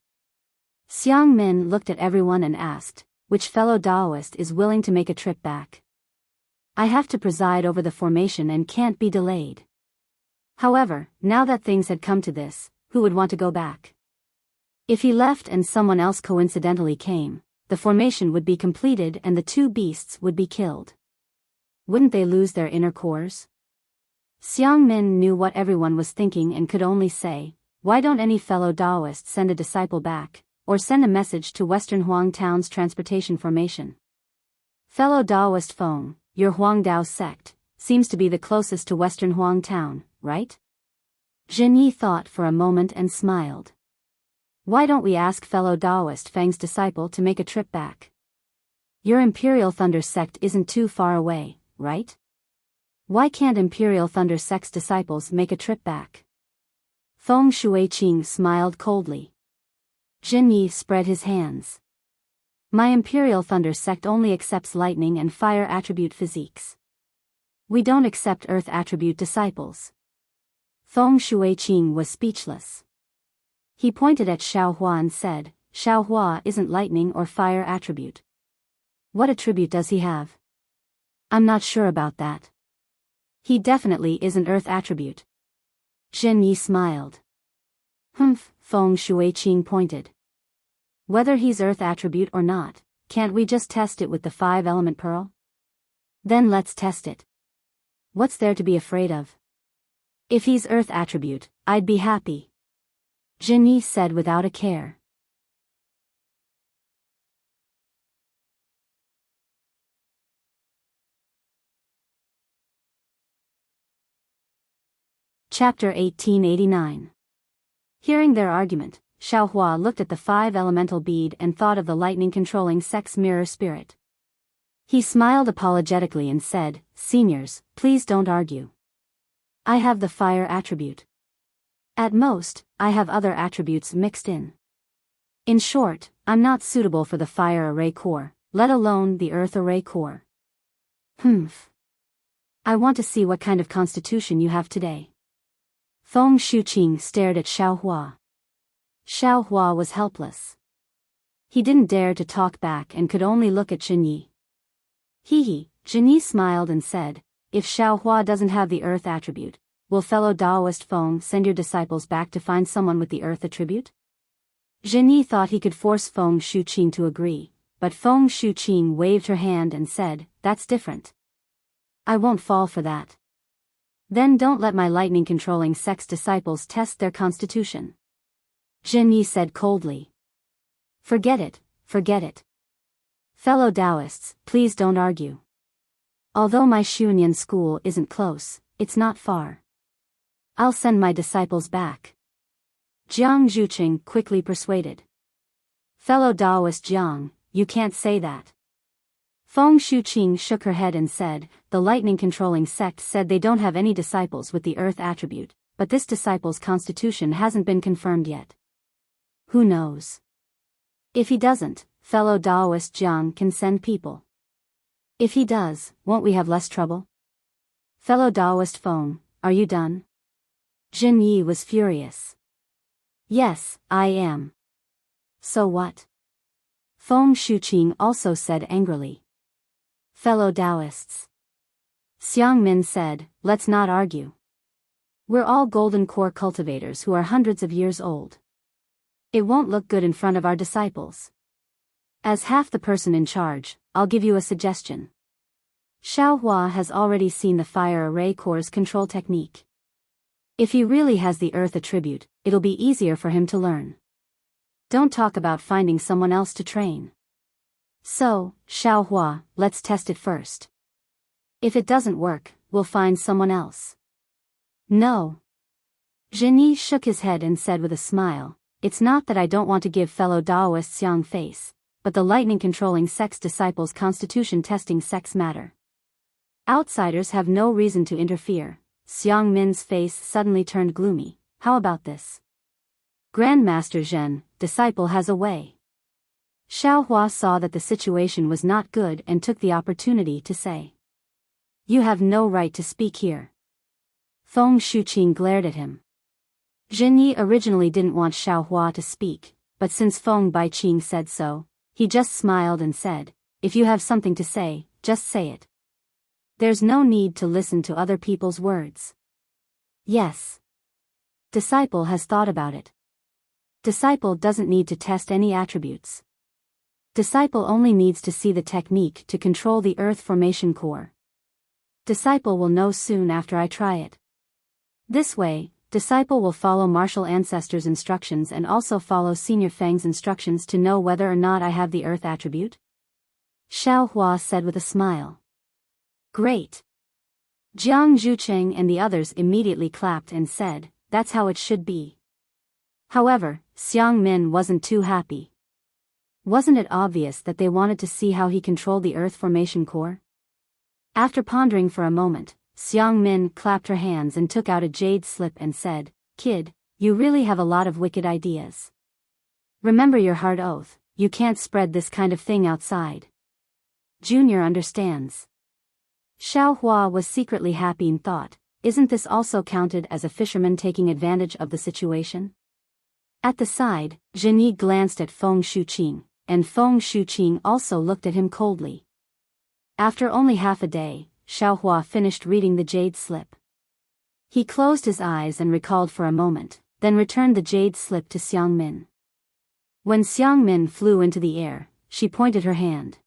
Xiang Min looked at everyone and asked, which fellow Daoist is willing to make a trip back? I have to preside over the formation and can't be delayed. However, now that things had come to this, who would want to go back? If he left and someone else coincidentally came, the formation would be completed and the 2 beasts would be killed. Wouldn't they lose their inner cores? Xiang Min knew what everyone was thinking and could only say, why don't any fellow Daoist send a disciple back, or send a message to Western Huang Town's transportation formation? Fellow Daoist Feng, your Huangdao sect seems to be the closest to Western Huang Town, right? Jin Yi thought for a moment and smiled. Why don't we ask fellow Daoist Feng's disciple to make a trip back? Your Imperial Thunder sect isn't too far away, right? Why can't Imperial Thunder sect's disciples make a trip back? Feng Shuiqing smiled coldly. Jin Yi spread his hands. My Imperial Thunder sect only accepts lightning and fire attribute physiques. We don't accept earth attribute disciples. Feng Shuiqing was speechless. He pointed at Xiaohua and said, Xiaohua isn't lightning or fire attribute. What attribute does he have? I'm not sure about that. He definitely isn't earth attribute. Jin Yi smiled. Humph, Feng Shuiqing pointed. Whether he's earth attribute or not, can't we just test it with the 5-element pearl? Then let's test it. What's there to be afraid of? If he's earth attribute, I'd be happy. Jin Yi said without a care. Chapter 1889. Hearing their argument, Xiaohua looked at the 5-elemental bead and thought of the lightning-controlling sect's mirror spirit. He smiled apologetically and said, Seniors, please don't argue. I have the fire attribute. At most, I have other attributes mixed in. In short, I'm not suitable for the Fire Array Corps, let alone the Earth Array Corps. Humph. I want to see what kind of constitution you have today. Feng Shuqing stared at Xiaohua. Xiaohua was helpless. He didn't dare to talk back and could only look at Zhenyi. Hee. Zhenyi smiled and said, if Xiaohua doesn't have the Earth attribute, will fellow Taoist Feng send your disciples back to find someone with the Earth attribute? Zhenyi thought he could force Feng Shuqing to agree, but Feng Shuqing waved her hand and said, that's different. I won't fall for that. Then don't let my lightning-controlling sect's disciples test their constitution. Zhenyi said coldly. Forget it, forget it. Fellow Taoists, please don't argue. Although my Xunyan school isn't close, it's not far. I'll send my disciples back. Jiang Zhuqing quickly persuaded. Fellow Taoist Jiang, you can't say that. Feng Shuqing shook her head and said, the lightning-controlling sect said they don't have any disciples with the Earth attribute, but this disciple's constitution hasn't been confirmed yet. Who knows? If he doesn't, fellow Taoist Jiang can send people. If he does, won't we have less trouble? Fellow Taoist Feng, are you done? Zhenyi was furious. Yes, I am. So what? Feng Shuqing also said angrily. Fellow Taoists. Xiang Min said, let's not argue. We're all golden core cultivators who are hundreds of years old. It won't look good in front of our disciples. As half the person in charge, I'll give you a suggestion. Xiaohua has already seen the Fire Array Corps' control technique. If he really has the Earth attribute, it'll be easier for him to learn. Don't talk about finding someone else to train. So, Xiaohua, let's test it first. If it doesn't work, we'll find someone else. No. Zhenyi shook his head and said with a smile, it's not that I don't want to give fellow Taoists young face, but the lightning-controlling sect's disciples' constitution testing sex matter. Outsiders have no reason to interfere. Xiang Min's face suddenly turned gloomy. How about this? Grandmaster Zhen, disciple has a way. Xiaohua saw that the situation was not good and took the opportunity to say. You have no right to speak here. Feng Shuqing glared at him. Zhenyi originally didn't want Xiaohua to speak, but since Feng Baiqing said so, he just smiled and said, if you have something to say, just say it. There's no need to listen to other people's words. Yes. Disciple has thought about it. Disciple doesn't need to test any attributes. Disciple only needs to see the technique to control the Earth Formation Core. Disciple will know soon after I try it. This way, Disciple will follow Martial Ancestor's instructions and also follow Senior Feng's instructions to know whether or not I have the Earth attribute. Xiaohua said with a smile. Great. Jiang Zhuqing and the others immediately clapped and said, that's how it should be. However, Xiang Min wasn't too happy. Wasn't it obvious that they wanted to see how he controlled the Earth Formation Core? After pondering for a moment, Xiang Min clapped her hands and took out a jade slip and said, kid, you really have a lot of wicked ideas. Remember your hard oath, you can't spread this kind of thing outside. Junior understands. Xiaohua was secretly happy and thought, isn't this also counted as a fisherman taking advantage of the situation? At the side, Zhenyi glanced at Feng Shuqing, and Feng Shuqing also looked at him coldly. After only half a day, Xiaohua finished reading the jade slip. He closed his eyes and recalled for a moment, then returned the jade slip to Xiang Min. When Xiang Min flew into the air, she pointed her hand.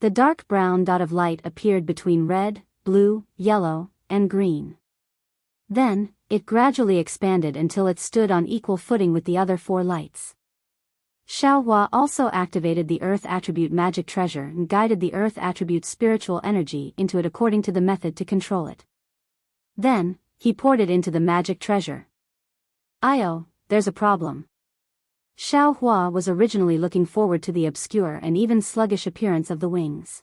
The dark brown dot of light appeared between red, blue, yellow, and green. Then, it gradually expanded until it stood on equal footing with the other four lights. Xiaohua also activated the Earth Attribute Magic Treasure and guided the Earth Attribute Spiritual Energy into it according to the method to control it. Then, he poured it into the Magic Treasure. Io, there's a problem. Xiaohua was originally looking forward to the obscure and even sluggish appearance of the wings.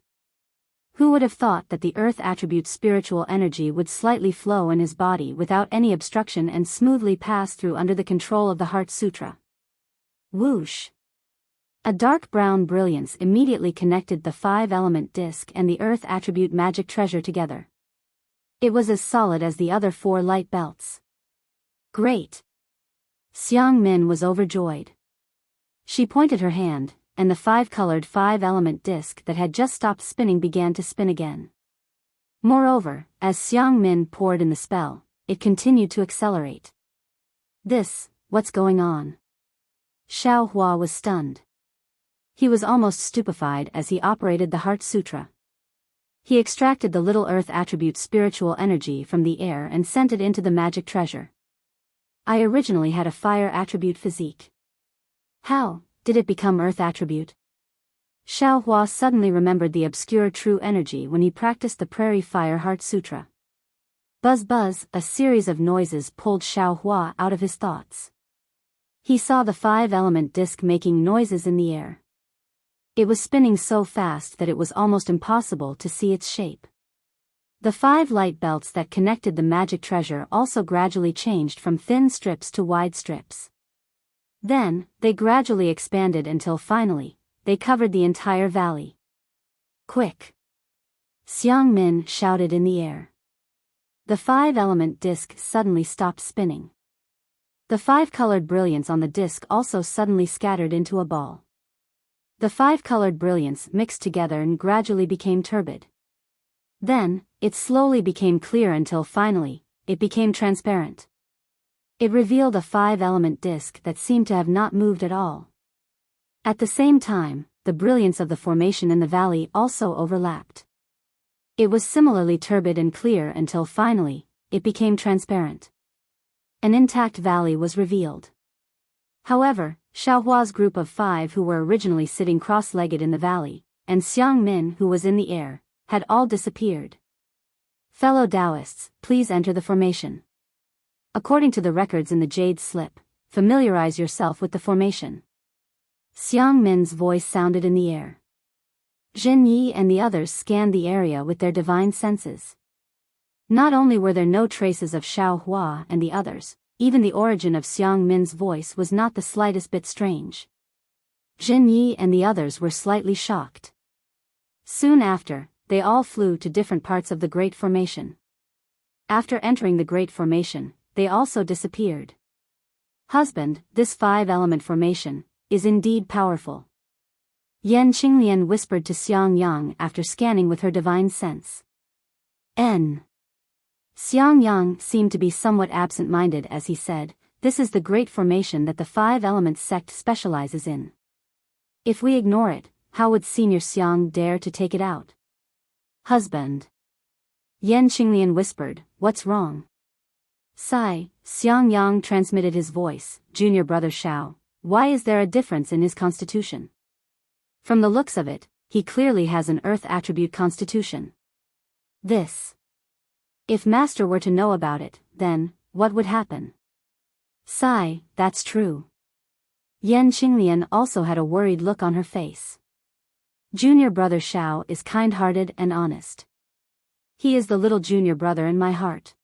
Who would have thought that the Earth Attribute's spiritual energy would slightly flow in his body without any obstruction and smoothly pass through under the control of the Heart Sutra? Whoosh! A dark brown brilliance immediately connected the 5-element disc and the earth attribute magic treasure together. It was as solid as the other 4 light belts. Great! Xiang Min was overjoyed. She pointed her hand, and the 5-colored 5-element disc that had just stopped spinning began to spin again. Moreover, as Xiang Min poured in the spell, it continued to accelerate. What's going on? Xiao Hua was stunned. He was almost stupefied as he operated the Heart Sutra. He extracted the little earth attribute spiritual energy from the air and sent it into the magic treasure. I originally had a fire attribute physique. How did it become earth attribute? Xiao Hua suddenly remembered the obscure true energy when he practiced the Prairie Fire Heart Sutra. Buzz buzz, a series of noises pulled Xiao Hua out of his thoughts. He saw the 5-element disc making noises in the air. It was spinning so fast that it was almost impossible to see its shape. The 5 light belts that connected the magic treasure also gradually changed from thin strips to wide strips. Then, they gradually expanded until finally, they covered the entire valley. Quick! Xiang Min shouted in the air. The 5-element disc suddenly stopped spinning. The 5-colored brilliance on the disc also suddenly scattered into a ball. The 5-colored brilliance mixed together and gradually became turbid. Then, it slowly became clear until finally, it became transparent. It revealed a 5-element disc that seemed to have not moved at all. At the same time, the brilliance of the formation in the valley also overlapped. It was similarly turbid and clear until finally, it became transparent. An intact valley was revealed. However, Xiao Hua's group of 5 who were originally sitting cross-legged in the valley, and Xiang Min who was in the air, had all disappeared. Fellow Taoists, please enter the formation. According to the records in the Jade Slip, familiarize yourself with the formation. Xiang Min's voice sounded in the air. Jin Yi and the others scanned the area with their divine senses. Not only were there no traces of Xiao Hua and the others, even the origin of Xiang Min's voice was not the slightest bit strange. Jin Yi and the others were slightly shocked. Soon after, they all flew to different parts of the Great Formation. After entering the Great Formation, they also disappeared. Husband, this 5-element formation is indeed powerful. Yan Qinglian whispered to Xiang Yang after scanning with her divine sense. N. Xiang Yang seemed to be somewhat absent-minded as he said, this is the great formation that the 5-element sect specializes in. If we ignore it, how would Senior Xiang dare to take it out? Husband. Yan Qinglian whispered, what's wrong? Sigh, Xiang Yang transmitted his voice, Junior Brother Xiao, why is there a difference in his constitution? From the looks of it, he clearly has an earth attribute constitution. If Master were to know about it, then, what would happen? Sigh, that's true. Yan Qinglian also had a worried look on her face. Junior Brother Xiao is kind-hearted and honest. He is the little junior brother in my heart.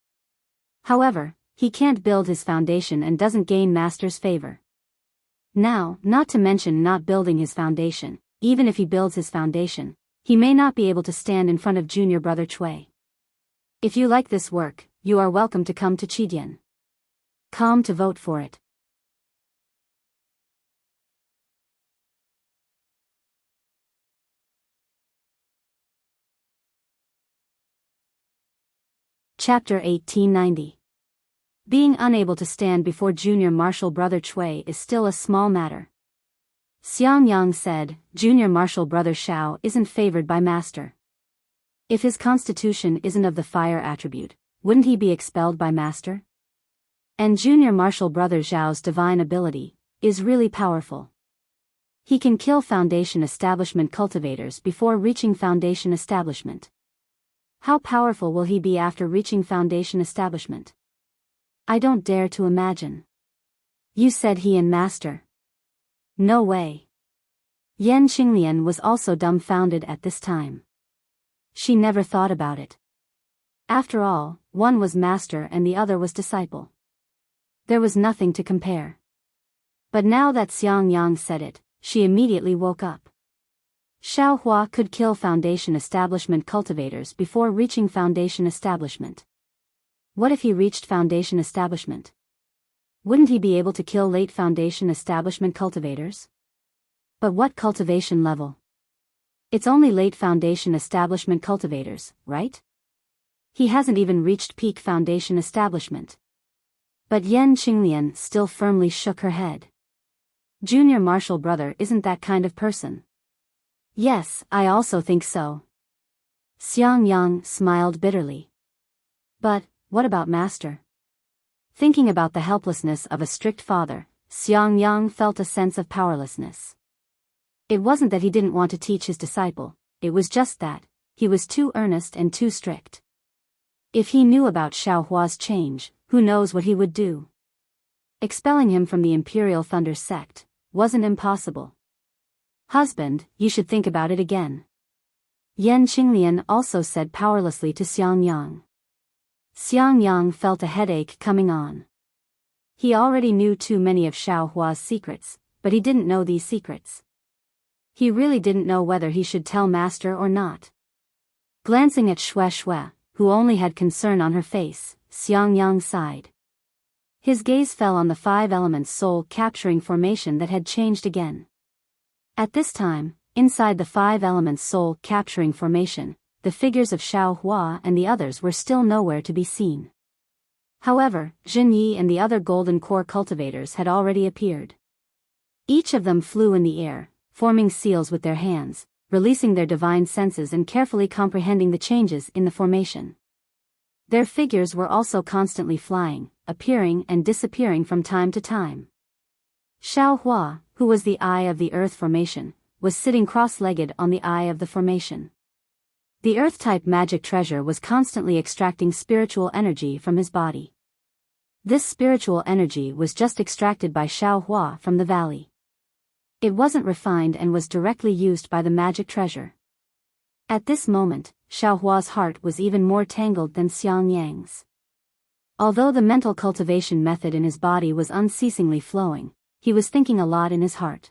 However, he can't build his foundation and doesn't gain Master's favor. Now, not to mention not building his foundation, even if he builds his foundation, he may not be able to stand in front of Junior Brother Cui. If you like this work, you are welcome to come to Qidian. Come to vote for it. Chapter 1890. Being unable to stand before Junior Martial Brother Cui is still a small matter. Xiang Yang said, Junior Martial Brother Xiao isn't favored by Master. If his constitution isn't of the fire attribute, wouldn't he be expelled by Master? And Junior Martial Brother Zhao's divine ability is really powerful. He can kill Foundation Establishment cultivators before reaching Foundation Establishment. How powerful will he be after reaching Foundation Establishment? I don't dare to imagine. You said he and Master. No way. Yan Qinglian was also dumbfounded at this time. She never thought about it. After all, one was Master and the other was disciple. There was nothing to compare. But now that Xiang Yang said it, she immediately woke up. Xiao Hua could kill Foundation Establishment cultivators before reaching Foundation Establishment. What if he reached Foundation Establishment? Wouldn't he be able to kill late Foundation Establishment cultivators? But what cultivation level? It's only late Foundation Establishment cultivators, right? He hasn't even reached peak Foundation Establishment. But Yan Qinglian still firmly shook her head. Junior Marshal Brother isn't that kind of person. Yes, I also think so. Xiang Yang smiled bitterly. But, what about Master? Thinking about the helplessness of a strict father, Xiang Yang felt a sense of powerlessness. It wasn't that he didn't want to teach his disciple, it was just that he was too earnest and too strict. If he knew about Xiao Hua's change, who knows what he would do? Expelling him from the Imperial Thunder sect wasn't impossible. Husband, you should think about it again. Yan Qinglian also said powerlessly to Xiang Yang. Xiang Yang felt a headache coming on. He already knew too many of Xiao Hua's secrets, but he didn't know these secrets. He really didn't know whether he should tell Master or not. Glancing at Shui, who only had concern on her face, Xiang Yang sighed. His gaze fell on the 5 elements soul-capturing formation that had changed again. At this time, inside the 5 elements soul-capturing formation, the figures of Xiao Hua and the others were still nowhere to be seen. However, Jin Yi and the other golden core cultivators had already appeared. Each of them flew in the air, forming seals with their hands, releasing their divine senses and carefully comprehending the changes in the formation. Their figures were also constantly flying, appearing and disappearing from time to time. Xiao Hua, who was the eye of the earth formation, was sitting cross-legged on the eye of the formation. The earth-type magic treasure was constantly extracting spiritual energy from his body. This spiritual energy was just extracted by Xiao Hua from the valley. It wasn't refined and was directly used by the magic treasure. At this moment, Xiao Hua's heart was even more tangled than Xiang Yang's. Although the mental cultivation method in his body was unceasingly flowing, he was thinking a lot in his heart.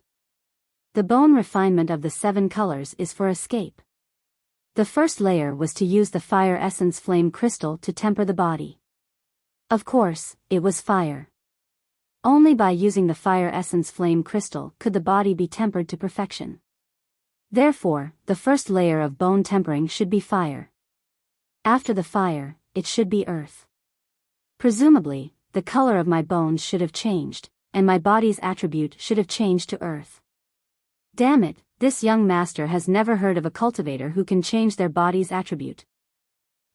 The bone refinement of the 7 colors is for escape. The first layer was to use the fire essence flame crystal to temper the body. Of course, it was fire. Only by using the fire essence flame crystal could the body be tempered to perfection. Therefore, the first layer of bone tempering should be fire. After the fire, it should be earth. Presumably, the color of my bones should have changed, and my body's attribute should have changed to earth. Damn it, this young master has never heard of a cultivator who can change their body's attribute.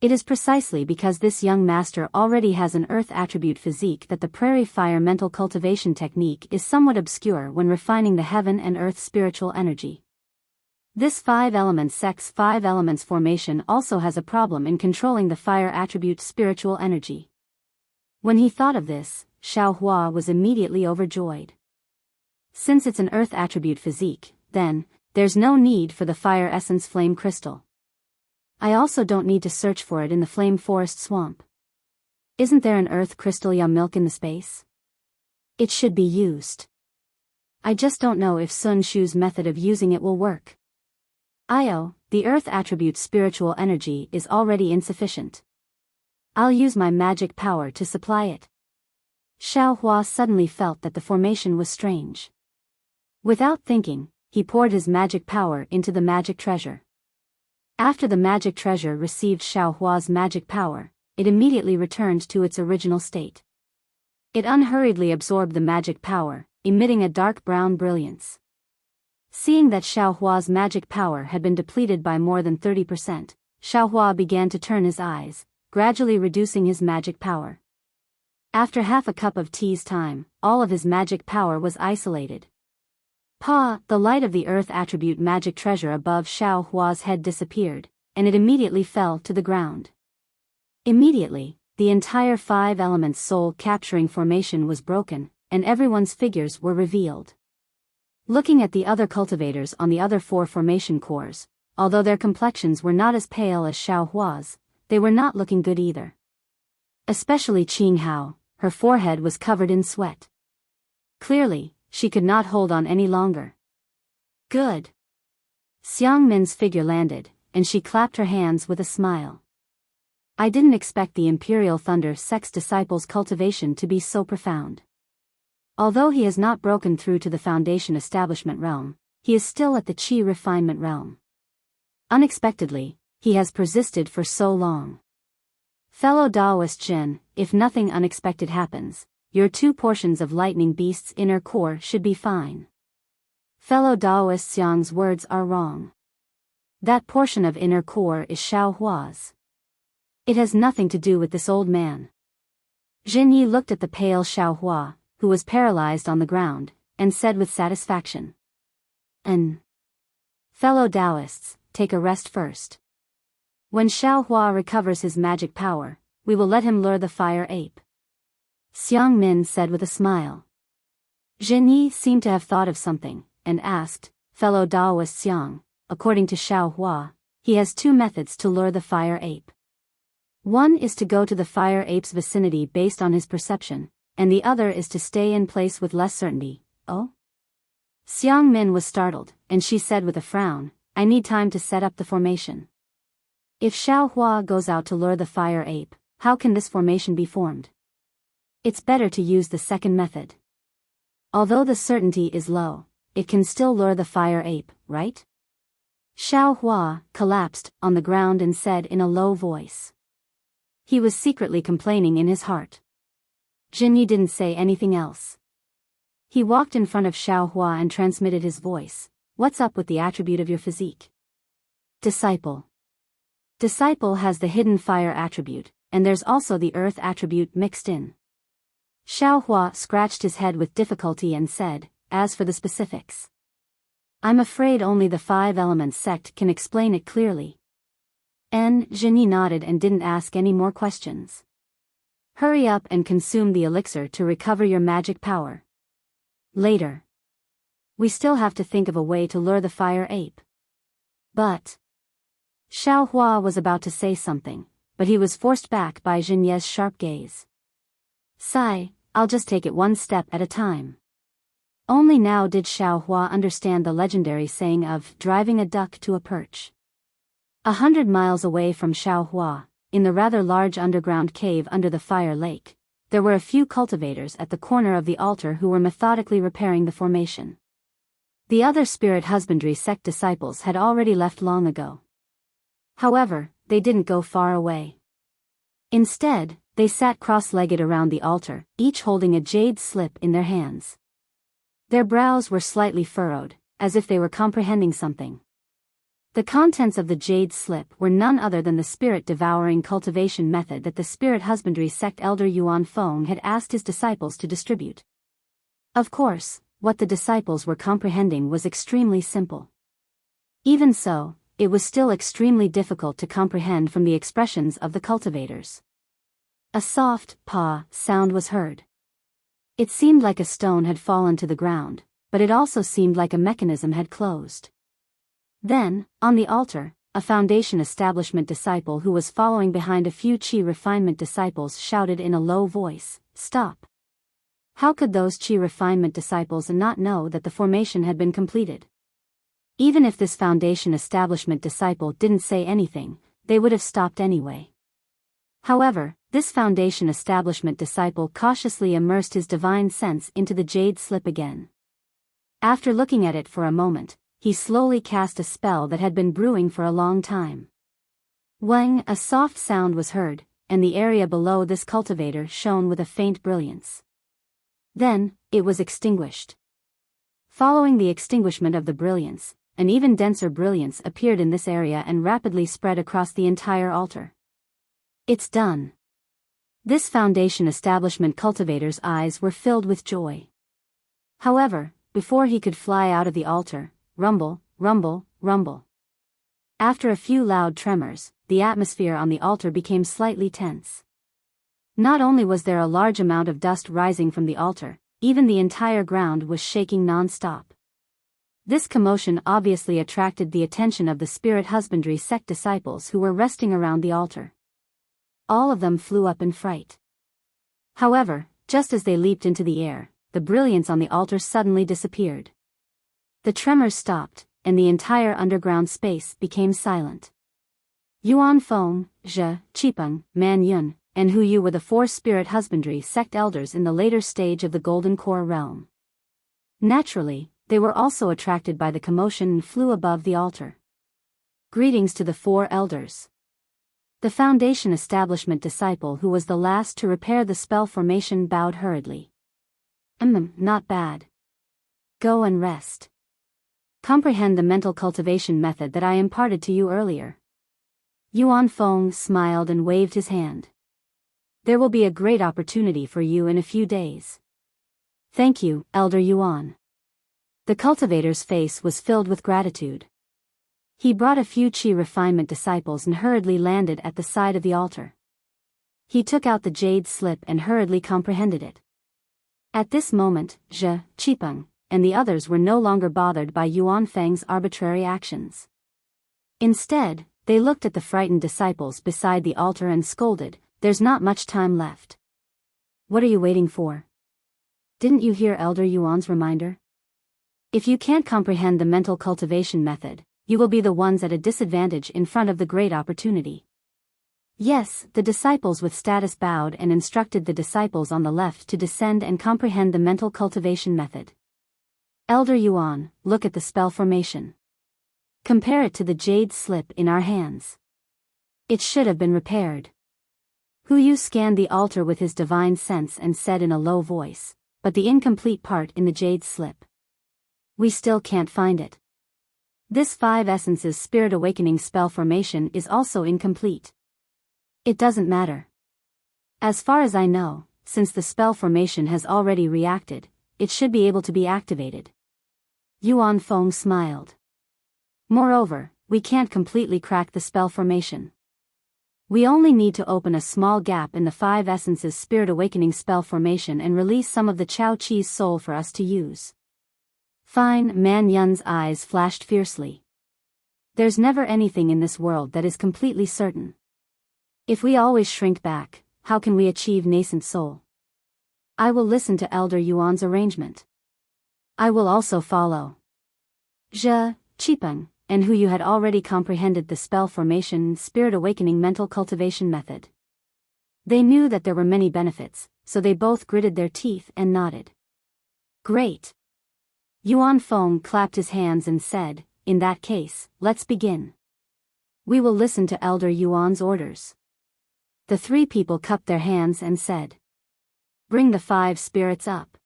It is precisely because this young master already has an earth attribute physique that the prairie fire mental cultivation technique is somewhat obscure when refining the heaven and earth spiritual energy. This 5 elements sex 5 elements formation also has a problem in controlling the fire attribute spiritual energy. When he thought of this, Xiao Hua was immediately overjoyed. Since it's an earth attribute physique, then, there's no need for the fire essence flame crystal. I also don't need to search for it in the flame forest swamp. Isn't there an earth crystal ya milk in the space? It should be used. I just don't know if Sun Shu's method of using it will work. The earth attribute spiritual energy is already insufficient. I'll use my magic power to supply it. Xiao Hua suddenly felt that the formation was strange. Without thinking, he poured his magic power into the magic treasure. After the magic treasure received Xiao Hua's magic power, it immediately returned to its original state. It unhurriedly absorbed the magic power, emitting a dark brown brilliance. Seeing that Xiao Hua's magic power had been depleted by more than 30%, Xiao Hua began to turn his eyes, gradually reducing his magic power. After half a cup of tea's time, all of his magic power was isolated. The light of the earth attribute magic treasure above Xiao Hua's head disappeared, and it immediately fell to the ground. Immediately, the entire 5 elements soul capturing formation was broken, and everyone's figures were revealed. Looking at the other cultivators on the other 4 formation cores, although their complexions were not as pale as Xiao Hua's, they were not looking good either. Especially Qing Hao, her forehead was covered in sweat. Clearly, she could not hold on any longer. Good. Xiang Min's figure landed, and she clapped her hands with a smile. I didn't expect the Imperial Thunder Sect's disciples' cultivation to be so profound. Although he has not broken through to the Foundation Establishment realm, he is still at the Qi Refinement realm. Unexpectedly, he has persisted for so long. Fellow Taoist Jin, if nothing unexpected happens, your 2 portions of Lightning Beast's inner core should be fine. Fellow Taoist Xiang's words are wrong. That portion of inner core is Xiao Hua's. It has nothing to do with this old man. Jin Yi looked at the pale Xiao Hua, who was paralyzed on the ground, and said with satisfaction. Fellow Taoists, take a rest first. When Xiao Hua recovers his magic power, we will let him lure the fire ape. Xiang Min said with a smile. Jin Yi seemed to have thought of something, and asked, Fellow Taoist Xiang, according to Xiao Hua, he has 2 methods to lure the fire ape. One is to go to the fire ape's vicinity based on his perception, and the other is to stay in place with less certainty. Oh? Xiang Min was startled, and she said with a frown, I need time to set up the formation. If Xiao Hua goes out to lure the fire ape, how can this formation be formed? It's better to use the second method. Although the certainty is low, it can still lure the fire ape, right? Xiao Hua collapsed on the ground and said in a low voice. He was secretly complaining in his heart. Jin Yi didn't say anything else. He walked in front of Xiao Hua and transmitted his voice. What's up with the attribute of your physique? Disciple. Disciple has the hidden fire attribute, and there's also the earth attribute mixed in. Xiao Hua scratched his head with difficulty and said, as for the specifics, I'm afraid only the 5 Elements sect can explain it clearly. Jin Yi nodded and didn't ask any more questions. Hurry up and consume the elixir to recover your magic power. Later. We still have to think of a way to lure the fire ape. But Xiao Hua was about to say something, but he was forced back by Jin Ye's sharp gaze. Sigh, I'll just take it one step at a time. Only now did Xiao Hua understand the legendary saying of driving a duck to a perch. 100 miles away from Xiao Hua, in the rather large underground cave under the fire lake, there were a few cultivators at the corner of the altar who were methodically repairing the formation. The other spirit husbandry sect disciples had already left long ago. However, they didn't go far away. Instead, they sat cross-legged around the altar, each holding a jade slip in their hands. Their brows were slightly furrowed, as if they were comprehending something. The contents of the jade slip were none other than the spirit-devouring cultivation method that the spirit husbandry sect elder Yuan Feng had asked his disciples to distribute. Of course, what the disciples were comprehending was extremely simple. Even so, it was still extremely difficult to comprehend from the expressions of the cultivators. A soft "pa" sound was heard. It seemed like a stone had fallen to the ground, but it also seemed like a mechanism had closed. Then, on the altar, a Foundation Establishment disciple who was following behind a few Qi Refinement disciples shouted in a low voice, "Stop!" How could those Qi Refinement disciples not know that the formation had been completed? Even if this Foundation Establishment disciple didn't say anything, they would have stopped anyway. However, this Foundation Establishment disciple cautiously immersed his divine sense into the jade slip again. After looking at it for a moment, he slowly cast a spell that had been brewing for a long time. Wang, a soft sound was heard, and the area below this cultivator shone with a faint brilliance. Then, it was extinguished. Following the extinguishment of the brilliance, an even denser brilliance appeared in this area and rapidly spread across the entire altar. It's done. This Foundation Establishment cultivator's eyes were filled with joy. However, before he could fly out of the altar, rumble, rumble, rumble. After a few loud tremors, the atmosphere on the altar became slightly tense. Not only was there a large amount of dust rising from the altar, even the entire ground was shaking non-stop. This commotion obviously attracted the attention of the spirit husbandry sect disciples who were resting around the altar. All of them flew up in fright. However, just as they leaped into the air, the brilliance on the altar suddenly disappeared. The tremors stopped, and the entire underground space became silent. Yuan Feng, Zhe, Qipeng, Man Yun, and Hu Yu were the four spirit husbandry sect elders in the later stage of the Golden Core realm. Naturally, they were also attracted by the commotion and flew above the altar. Greetings to the four elders. The Foundation establishment disciple who was the last to repair the spell formation bowed hurriedly. Not bad. Go and rest. Comprehend the mental cultivation method that I imparted to you earlier. Yuan Feng smiled and waved his hand. There will be a great opportunity for you in a few days. Thank you, Elder Yuan. The cultivator's face was filled with gratitude. He brought a few Qi refinement disciples and hurriedly landed at the side of the altar. He took out the jade slip and hurriedly comprehended it. At this moment, Zhe, Qipeng, and the others were no longer bothered by Yuan Feng's arbitrary actions. Instead, they looked at the frightened disciples beside the altar and scolded, "There's not much time left. What are you waiting for? Didn't you hear Elder Yuan's reminder? If you can't comprehend the mental cultivation method, you will be the ones at a disadvantage in front of the great opportunity." Yes, the disciples with status bowed and instructed the disciples on the left to descend and comprehend the mental cultivation method. Elder Yuan, look at the spell formation. Compare it to the jade slip in our hands. It should have been repaired. Hu Yu scanned the altar with his divine sense and said in a low voice, "But the incomplete part in the jade slip. We still can't find it. This 5 essences spirit awakening spell formation is also incomplete." It doesn't matter. As far as I know, since the spell formation has already reacted, it should be able to be activated. Yuan Feng smiled. Moreover, we can't completely crack the spell formation. We only need to open a small gap in the 5 essences spirit awakening spell formation and release some of the Chao Qi's soul for us to use. Fine, Man Yun's eyes flashed fiercely. There's never anything in this world that is completely certain. If we always shrink back, how can we achieve nascent soul? I will listen to Elder Yuan's arrangement. I will also follow. Zhe, Qipeng, and Hu Yu had already comprehended the spell formation spirit awakening mental cultivation method. They knew that there were many benefits, so they both gritted their teeth and nodded. Great. Yuan Feng clapped his hands and said, "In that case, let's begin. We will listen to Elder Yuan's orders." The 3 people cupped their hands and said, "Bring the 5 spirits up."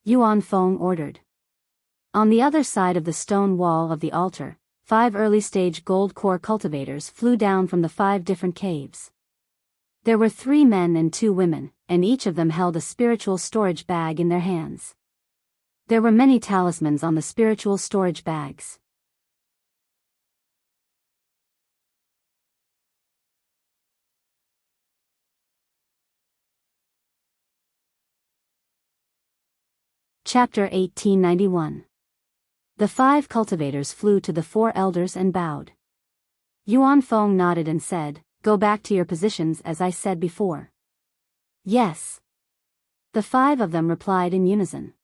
Yuan Feng ordered. On the other side of the stone wall of the altar, 5 early-stage gold core cultivators flew down from the 5 different caves. There were 3 men and 2 women, and each of them held a spiritual storage bag in their hands. There were many talismans on the spiritual storage bags. Chapter 1891. The 5 cultivators flew to the 4 elders and bowed. Yuan Feng nodded and said, "Go back to your positions as I said before." Yes. The 5 of them replied in unison.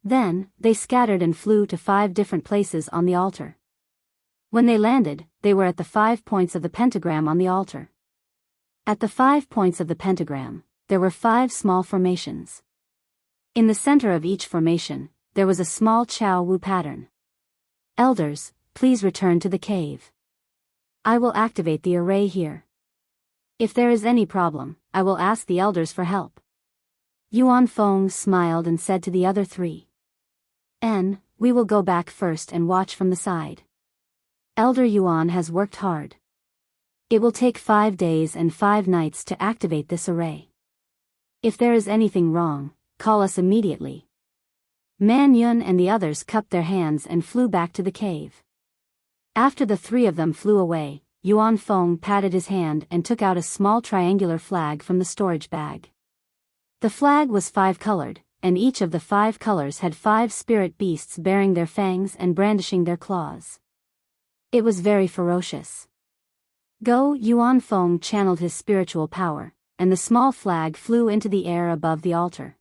Then, they scattered and flew to 5 different places on the altar. When they landed, they were at the 5 points of the pentagram on the altar. At the 5 points of the pentagram, there were 5 small formations. In the center of each formation, there was a small Chao Wu pattern. Elders, please return to the cave. I will activate the array here. If there is any problem, I will ask the elders for help. Yuan Feng smiled and said to the other 3. We will go back first and watch from the side. Elder Yuan has worked hard. It will take 5 days and 5 nights to activate this array. If there is anything wrong, call us immediately. Man Yun and the others cupped their hands and flew back to the cave. After the 3 of them flew away, Yuan Feng patted his hand and took out a small triangular flag from the storage bag. The flag was 5-colored, and each of the 5 colors had 5 spirit beasts bearing their fangs and brandishing their claws. It was very ferocious. Go! Yuan Feng channeled his spiritual power, and the small flag flew into the air above the altar.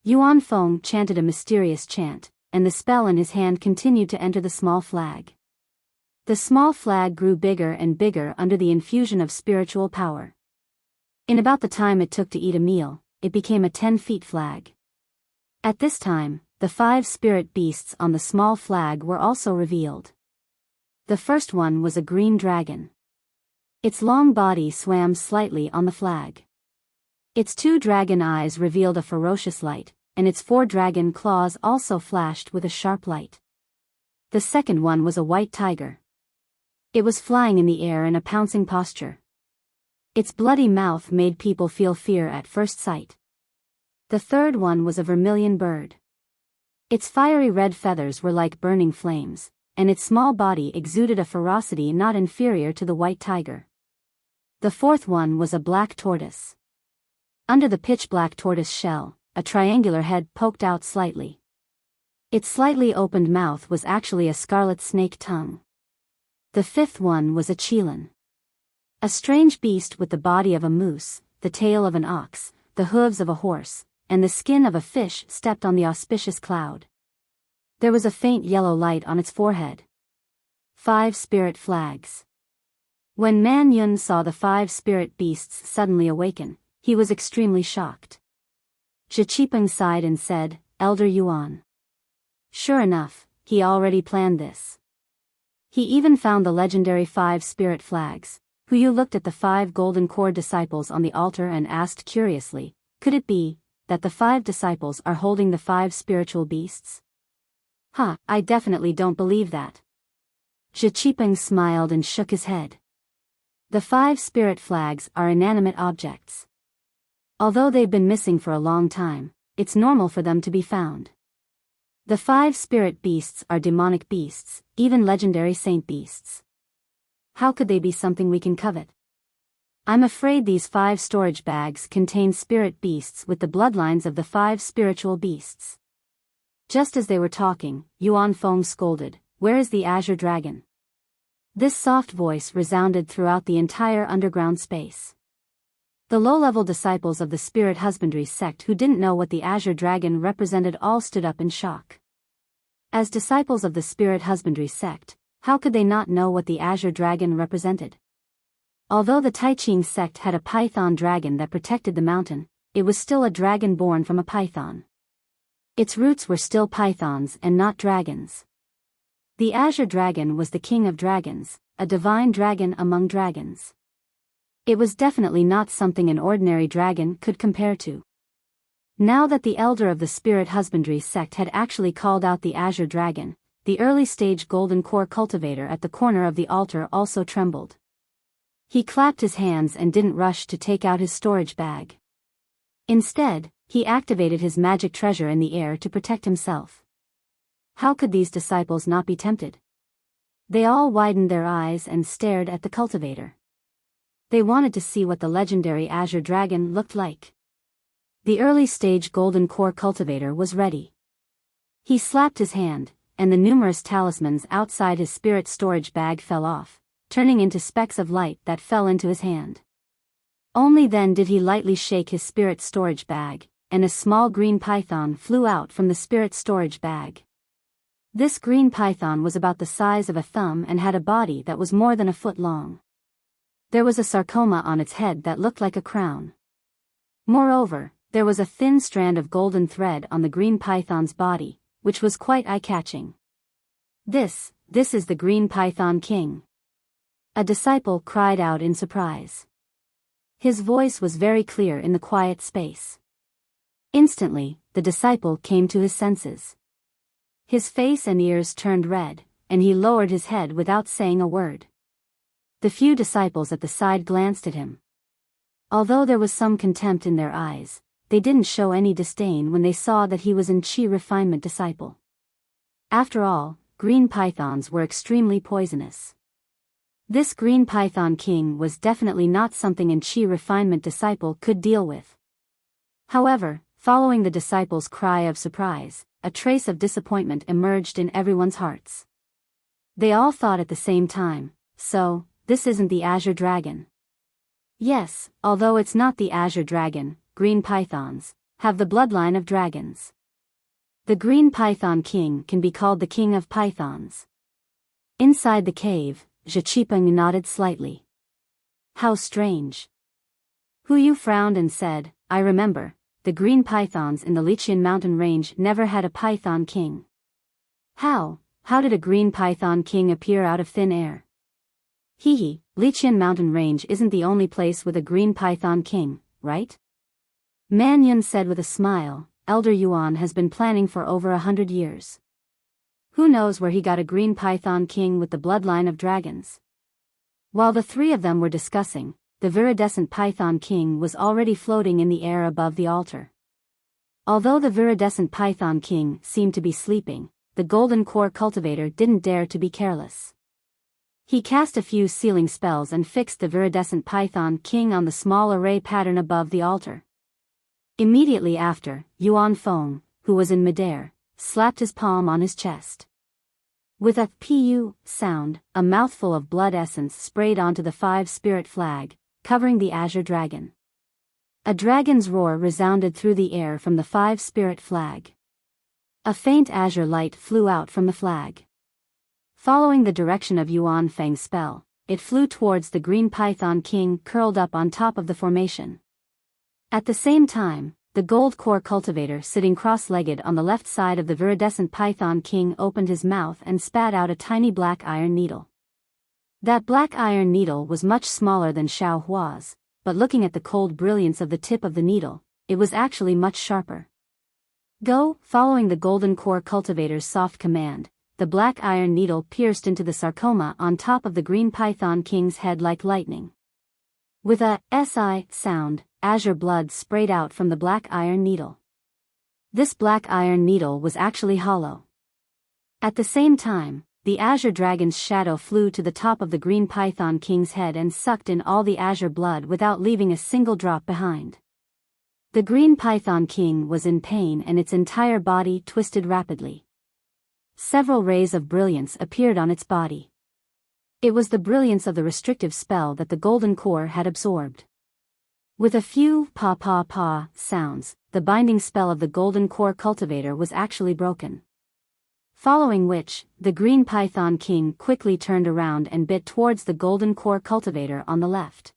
Yuan Feng chanted a mysterious chant, and the spell in his hand continued to enter the small flag. The small flag grew bigger and bigger under the infusion of spiritual power. In about the time it took to eat a meal, it became a 10-feet flag. At this time, the 5 spirit beasts on the small flag were also revealed. The first one was a green dragon. Its long body swam slightly on the flag. Its 2 dragon eyes revealed a ferocious light, and its 4 dragon claws also flashed with a sharp light. The second one was a white tiger. It was flying in the air in a pouncing posture. Its bloody mouth made people feel fear at first sight. The third one was a vermilion bird. Its fiery red feathers were like burning flames, and its small body exuded a ferocity not inferior to the white tiger. The fourth one was a black tortoise. Under the pitch-black tortoise shell, a triangular head poked out slightly. Its slightly opened mouth was actually a scarlet snake tongue. The fifth one was a chelan. A strange beast with the body of a moose, the tail of an ox, the hooves of a horse, and the skin of a fish stepped on the auspicious cloud. There was a faint yellow light on its forehead. 5 spirit flags. When Man Yun saw the 5 spirit beasts suddenly awaken, he was extremely shocked. Zhiqipeng sighed and said, "Elder Yuan." Sure enough, he already planned this. He even found the legendary 5 spirit flags. Hu Yu looked at the 5 golden core disciples on the altar and asked curiously, could it be that the 5 disciples are holding the 5 spiritual beasts? I definitely don't believe that. Zhiqipeng smiled and shook his head. The 5 spirit flags are inanimate objects. Although they've been missing for a long time, it's normal for them to be found. The 5 spirit beasts are demonic beasts, even legendary saint beasts. How could they be something we can covet? I'm afraid these 5 storage bags contain spirit beasts with the bloodlines of the 5 spiritual beasts. Just as they were talking, Yuan Feng scolded, "Where is the azure dragon?" This soft voice resounded throughout the entire underground space. The low-level disciples of the spirit husbandry sect who didn't know what the azure dragon represented all stood up in shock. As disciples of the spirit husbandry sect, how could they not know what the azure dragon represented? Although the Taiching sect had a python dragon that protected the mountain, it was still a dragon born from a python. Its roots were still pythons and not dragons. The azure dragon was the king of dragons, a divine dragon among dragons. It was definitely not something an ordinary dragon could compare to. Now that the elder of the spirit husbandry sect had actually called out the azure dragon, the early-stage golden core cultivator at the corner of the altar also trembled. He clapped his hands and didn't rush to take out his storage bag. Instead, he activated his magic treasure in the air to protect himself. How could these disciples not be tempted? They all widened their eyes and stared at the cultivator. They wanted to see what the legendary azure dragon looked like. The early-stage golden core cultivator was ready. He slapped his hand, and the numerous talismans outside his spirit storage bag fell off, turning into specks of light that fell into his hand. Only then did he lightly shake his spirit storage bag, and a small green python flew out from the spirit storage bag. This green python was about the size of a thumb and had a body that was more than a foot long. There was a sarcoma on its head that looked like a crown. Moreover, there was a thin strand of golden thread on the green python's body, which was quite eye-catching. This is the green python king." A disciple cried out in surprise. His voice was very clear in the quiet space. Instantly, the disciple came to his senses. His face and ears turned red, and he lowered his head without saying a word. The few disciples at the side glanced at him. Although there was some contempt in their eyes, they didn't show any disdain when they saw that he was an Qi refinement disciple. After all, green pythons were extremely poisonous. This green python king was definitely not something an Qi refinement disciple could deal with. However, following the disciples' cry of surprise, a trace of disappointment emerged in everyone's hearts. They all thought at the same time, "So, this isn't the azure dragon." Yes, although it's not the azure dragon, green pythons have the bloodline of dragons. The Green Python King can be called the King of Pythons. Inside the cave, Zhiqipeng nodded slightly. How strange. Hu Yu frowned and said, I remember, the green pythons in the Liqian mountain range never had a python king. How did a green python king appear out of thin air? Hee, Liqian mountain range isn't the only place with a green python king, right? Man Yun said with a smile, Elder Yuan has been planning for over 100 years. Who knows where he got a green python king with the bloodline of dragons? While the three of them were discussing, the viridescent python king was already floating in the air above the altar. Although the viridescent python king seemed to be sleeping, the golden core cultivator didn't dare to be careless. He cast a few sealing spells and fixed the viridescent python king on the small array pattern above the altar. Immediately after, Yuan Feng, who was in midair, slapped his palm on his chest. With a pu sound, a mouthful of blood essence sprayed onto the 5-spirit flag, covering the azure dragon. A dragon's roar resounded through the air from the 5-spirit flag. A faint azure light flew out from the flag. Following the direction of Yuan Feng's spell, it flew towards the green python king curled up on top of the formation. At the same time, the gold core cultivator sitting cross-legged on the left side of the viridescent python king opened his mouth and spat out a tiny black iron needle. That black iron needle was much smaller than Xiao Hua's, but looking at the cold brilliance of the tip of the needle, it was actually much sharper. Go! Following the golden core cultivator's soft command, the black iron needle pierced into the sarcoma on top of the green python king's head like lightning. With a si sound, azure blood sprayed out from the black iron needle. This black iron needle was actually hollow. At the same time, the azure dragon's shadow flew to the top of the green python king's head and sucked in all the azure blood without leaving a single drop behind. The green python king was in pain and its entire body twisted rapidly. Several rays of brilliance appeared on its body. It was the brilliance of the restrictive spell that the golden core had absorbed. With a few pa sounds, the binding spell of the golden core cultivator was actually broken. Following which, the green python king quickly turned around and bit towards the golden core cultivator on the left.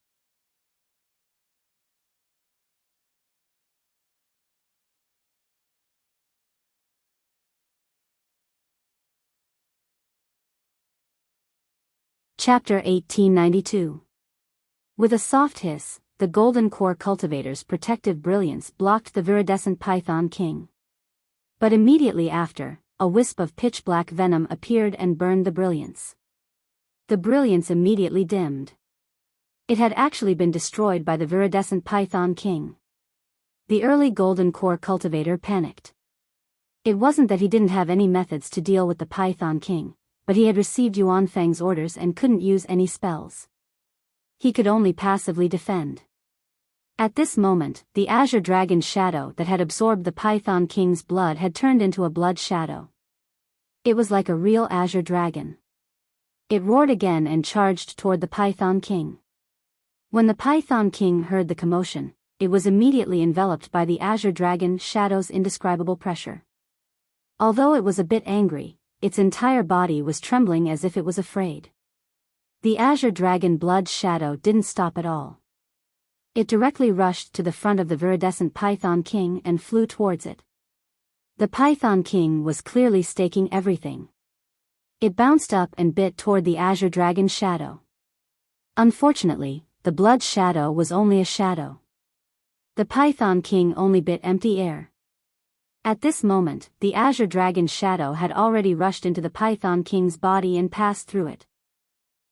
Chapter 1892. With a soft hiss, the golden core cultivator's protective brilliance blocked the viridescent python king. But immediately after, a wisp of pitch-black venom appeared and burned the brilliance. The brilliance immediately dimmed. It had actually been destroyed by the viridescent python king. The early golden core cultivator panicked. It wasn't that he didn't have any methods to deal with the python king, but he had received Yuan Feng's orders and couldn't use any spells. He could only passively defend. At this moment, the azure dragon's shadow that had absorbed the python king's blood had turned into a blood shadow. It was like a real azure dragon. It roared again and charged toward the python king. When the python king heard the commotion, it was immediately enveloped by the azure dragon shadow's indescribable pressure. Although it was a bit angry, its entire body was trembling as if it was afraid. The azure dragon blood shadow didn't stop at all. It directly rushed to the front of the viridescent python king and flew towards it. The python king was clearly staking everything. It bounced up and bit toward the azure dragon's shadow. Unfortunately, the blood shadow was only a shadow. The python king only bit empty air. At this moment, the azure dragon's shadow had already rushed into the python king's body and passed through it.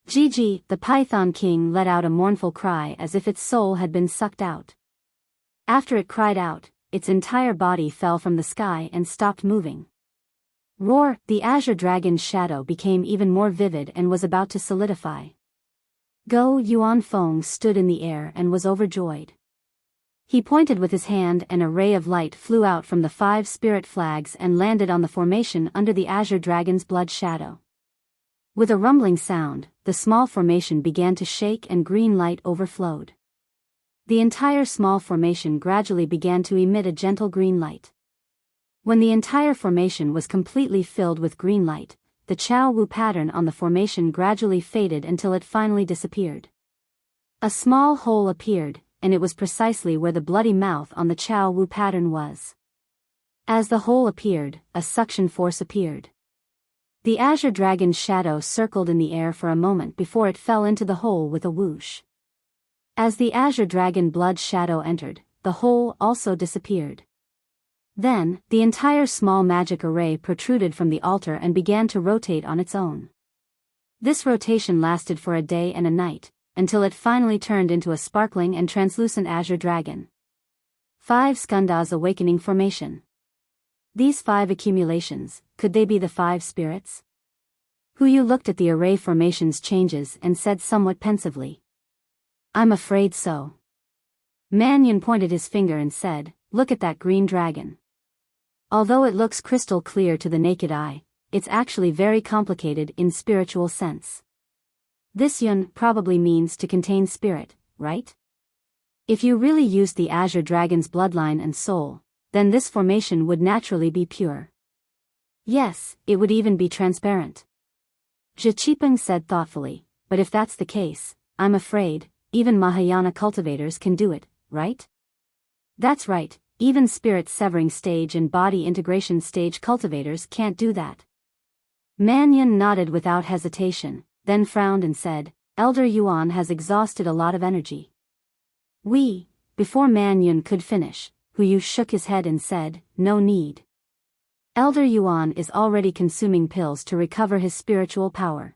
GG, the python king let out a mournful cry as if its soul had been sucked out. After it cried out, its entire body fell from the sky and stopped moving. Roar, the azure dragon's shadow became even more vivid and was about to solidify. Go, Yuan Feng stood in the air and was overjoyed. He pointed with his hand and a ray of light flew out from the 5 spirit flags and landed on the formation under the azure dragon's blood shadow. With a rumbling sound, the small formation began to shake and green light overflowed. The entire small formation gradually began to emit a gentle green light. When the entire formation was completely filled with green light, the Chao Wu pattern on the formation gradually faded until it finally disappeared. A small hole appeared, and it was precisely where the bloody mouth on the Chao Wu pattern was. As the hole appeared, a suction force appeared. The azure dragon's shadow circled in the air for a moment before it fell into the hole with a whoosh. As the azure dragon blood shadow entered, the hole also disappeared. Then, the entire small magic array protruded from the altar and began to rotate on its own. This rotation lasted for a day and a night, until it finally turned into a sparkling and translucent azure dragon. 5 Skandha's awakening formation. These 5 accumulations, could they be the 5 spirits? Yu looked at the array formation's changes and said somewhat pensively. I'm afraid so. Man Yun pointed his finger and said, look at that green dragon. Although it looks crystal clear to the naked eye, it's actually very complicated in spiritual sense. This Yun probably means to contain spirit, right? If you really used the azure dragon's bloodline and soul, then this formation would naturally be pure. Yes, it would even be transparent. Zhe Qipeng said thoughtfully, but if that's the case, I'm afraid, even Mahayana cultivators can do it, right? That's right, even spirit severing stage and body integration stage cultivators can't do that. Man Yun nodded without hesitation, then frowned and said, Elder Yuan has exhausted a lot of energy. Before Man Yun could finish, Yu shook his head and said, no need. Elder Yuan is already consuming pills to recover his spiritual power.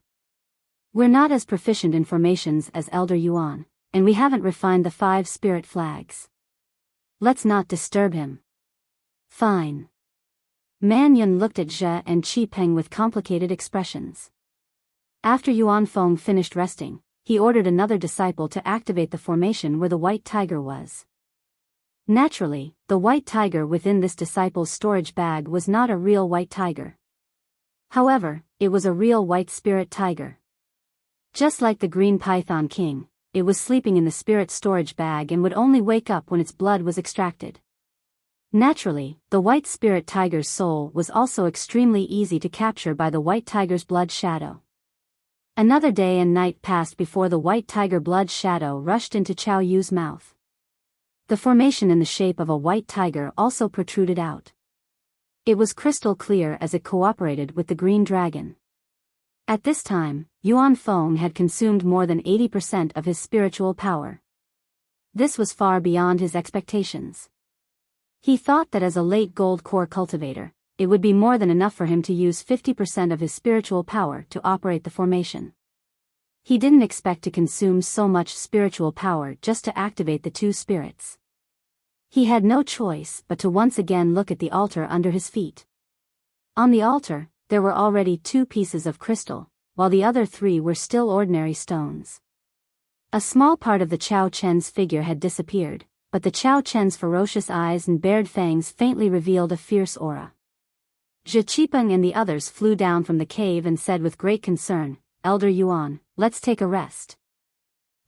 We're not as proficient in formations as Elder Yuan, and we haven't refined the 5 spirit flags. Let's not disturb him. Fine. Man Yun looked at Zhe and Qipeng with complicated expressions. After Yuan Feng finished resting, he ordered another disciple to activate the formation where the white tiger was. Naturally, the white tiger within this disciple's storage bag was not a real white tiger. However, it was a real white spirit tiger. Just like the green python king, it was sleeping in the spirit storage bag and would only wake up when its blood was extracted. Naturally, the white spirit tiger's soul was also extremely easy to capture by the white tiger's blood shadow. Another day and night passed before the white tiger blood shadow rushed into Chao Yu's mouth. The formation in the shape of a white tiger also protruded out. It was crystal clear as it cooperated with the green dragon. At this time, Yuan Feng had consumed more than 80% of his spiritual power. This was far beyond his expectations. He thought that as a late gold core cultivator, it would be more than enough for him to use 50% of his spiritual power to operate the formation. He didn't expect to consume so much spiritual power just to activate the 2 spirits. He had no choice but to once again look at the altar under his feet. On the altar, there were already 2 pieces of crystal, while the other 3 were still ordinary stones. A small part of the Chao Chen's figure had disappeared, but the Chao Chen's ferocious eyes and bared fangs faintly revealed a fierce aura. Zhe Qipeng and the others flew down from the cave and said with great concern, Elder Yuan, let's take a rest.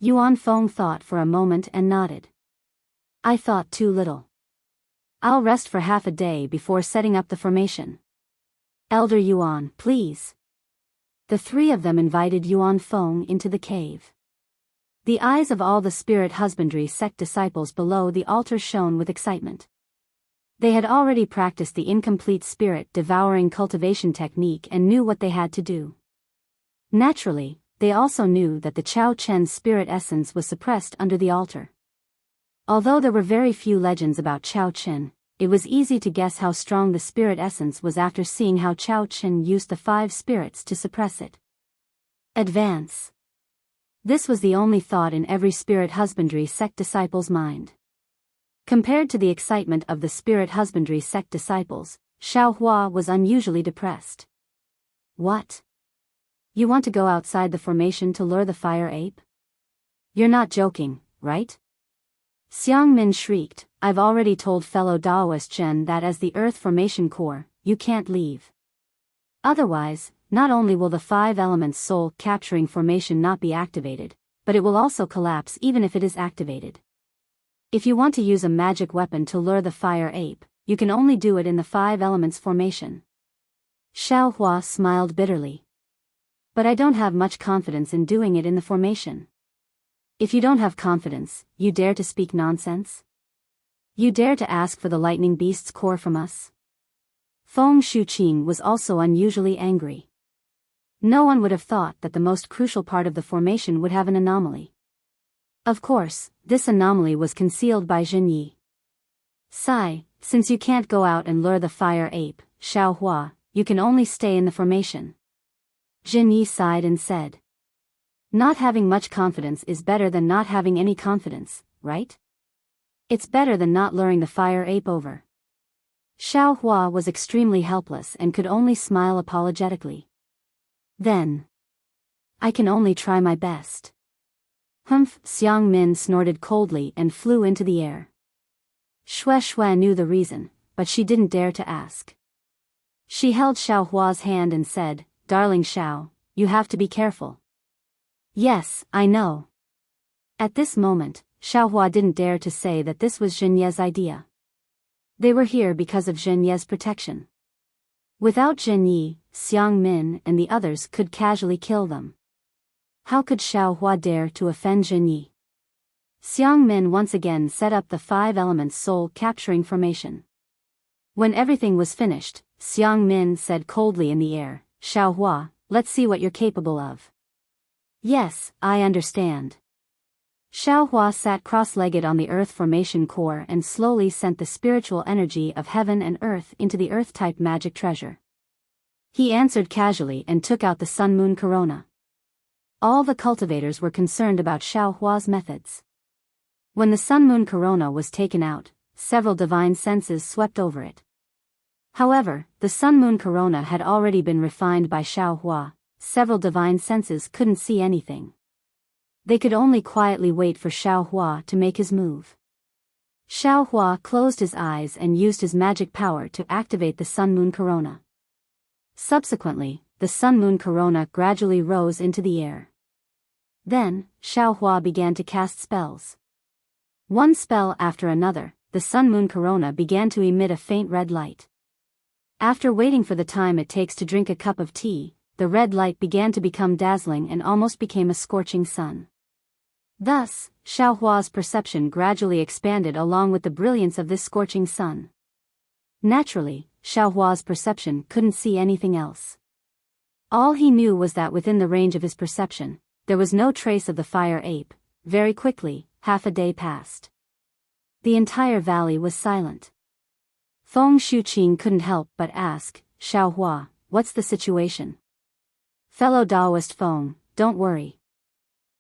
Yuan Feng thought for a moment and nodded. I thought too little. I'll rest for half a day before setting up the formation. Elder Yuan, please. The 3 of them invited Yuan Feng into the cave. The eyes of all the spirit husbandry sect disciples below the altar shone with excitement. They had already practiced the incomplete spirit devouring cultivation technique and knew what they had to do. Naturally, they also knew that the Chao Chen's spirit essence was suppressed under the altar. Although there were very few legends about Chao Chen, it was easy to guess how strong the spirit essence was after seeing how Chao Chen used the 5 spirits to suppress it. Advance. This was the only thought in every spirit husbandry sect disciple's mind. Compared to the excitement of the spirit husbandry sect disciples, Xiaohua was unusually depressed. What? You want to go outside the formation to lure the fire ape? You're not joking, right? Xiang Min shrieked, I've already told fellow Daoist Chen that as the Earth Formation Core, you can't leave. Otherwise, not only will the 5 elements soul capturing formation not be activated, but it will also collapse even if it is activated. If you want to use a magic weapon to lure the fire ape, you can only do it in the 5 elements formation. Xiao Hua smiled bitterly. But I don't have much confidence in doing it in the formation. If you don't have confidence, you dare to speak nonsense? You dare to ask for the lightning beast's core from us? Feng Shuqing was also unusually angry. No one would have thought that the most crucial part of the formation would have an anomaly. Of course, this anomaly was concealed by Jin Yi. Sigh, since you can't go out and lure the fire ape, Xiao Hua, you can only stay in the formation. Jin Yi sighed and said. Not having much confidence is better than not having any confidence, right? It's better than not luring the fire ape over. Xiao Hua was extremely helpless and could only smile apologetically. Then. I can only try my best. Humph! Xiang Min snorted coldly and flew into the air. Xue Xue knew the reason, but she didn't dare to ask. She held Xiao Hua's hand and said, Darling Xiao, you have to be careful. Yes, I know. At this moment, Xiao Hua didn't dare to say that this was Jin Ye's idea. They were here because of Jin Ye's protection. Without Jin Yi, Xiang Min and the others could casually kill them. How could Xiao Hua dare to offend Jin Yi? Xiang Min once again set up the 5 elements soul capturing formation. When everything was finished, Xiang Min said coldly in the air, Xiao Hua, let's see what you're capable of. Yes, I understand. Xiao Hua sat cross-legged on the earth formation core and slowly sent the spiritual energy of heaven and earth into the earth-type magic treasure. He answered casually and took out the sun-moon corona. All the cultivators were concerned about Xiao Hua's methods. When the sun-moon corona was taken out, several divine senses swept over it. However, the sun-moon corona had already been refined by Xiao Hua. Several divine senses couldn't see anything. They could only quietly wait for Xiao Hua to make his move. Xiao Hua closed his eyes and used his magic power to activate the sun-moon corona. Subsequently, the sun-moon corona gradually rose into the air. Then, Xiao Hua began to cast spells. One spell after another, the sun-moon corona began to emit a faint red light. After waiting for the time it takes to drink a cup of tea, the red light began to become dazzling and almost became a scorching sun. Thus, Xiao Hua's perception gradually expanded along with the brilliance of this scorching sun. Naturally, Xiao Hua's perception couldn't see anything else. All he knew was that within the range of his perception, there was no trace of the fire ape. Very quickly, half a day passed. The entire valley was silent. Feng Shuqing couldn't help but ask, Xiao Hua, what's the situation? Fellow Taoist Feng, don't worry.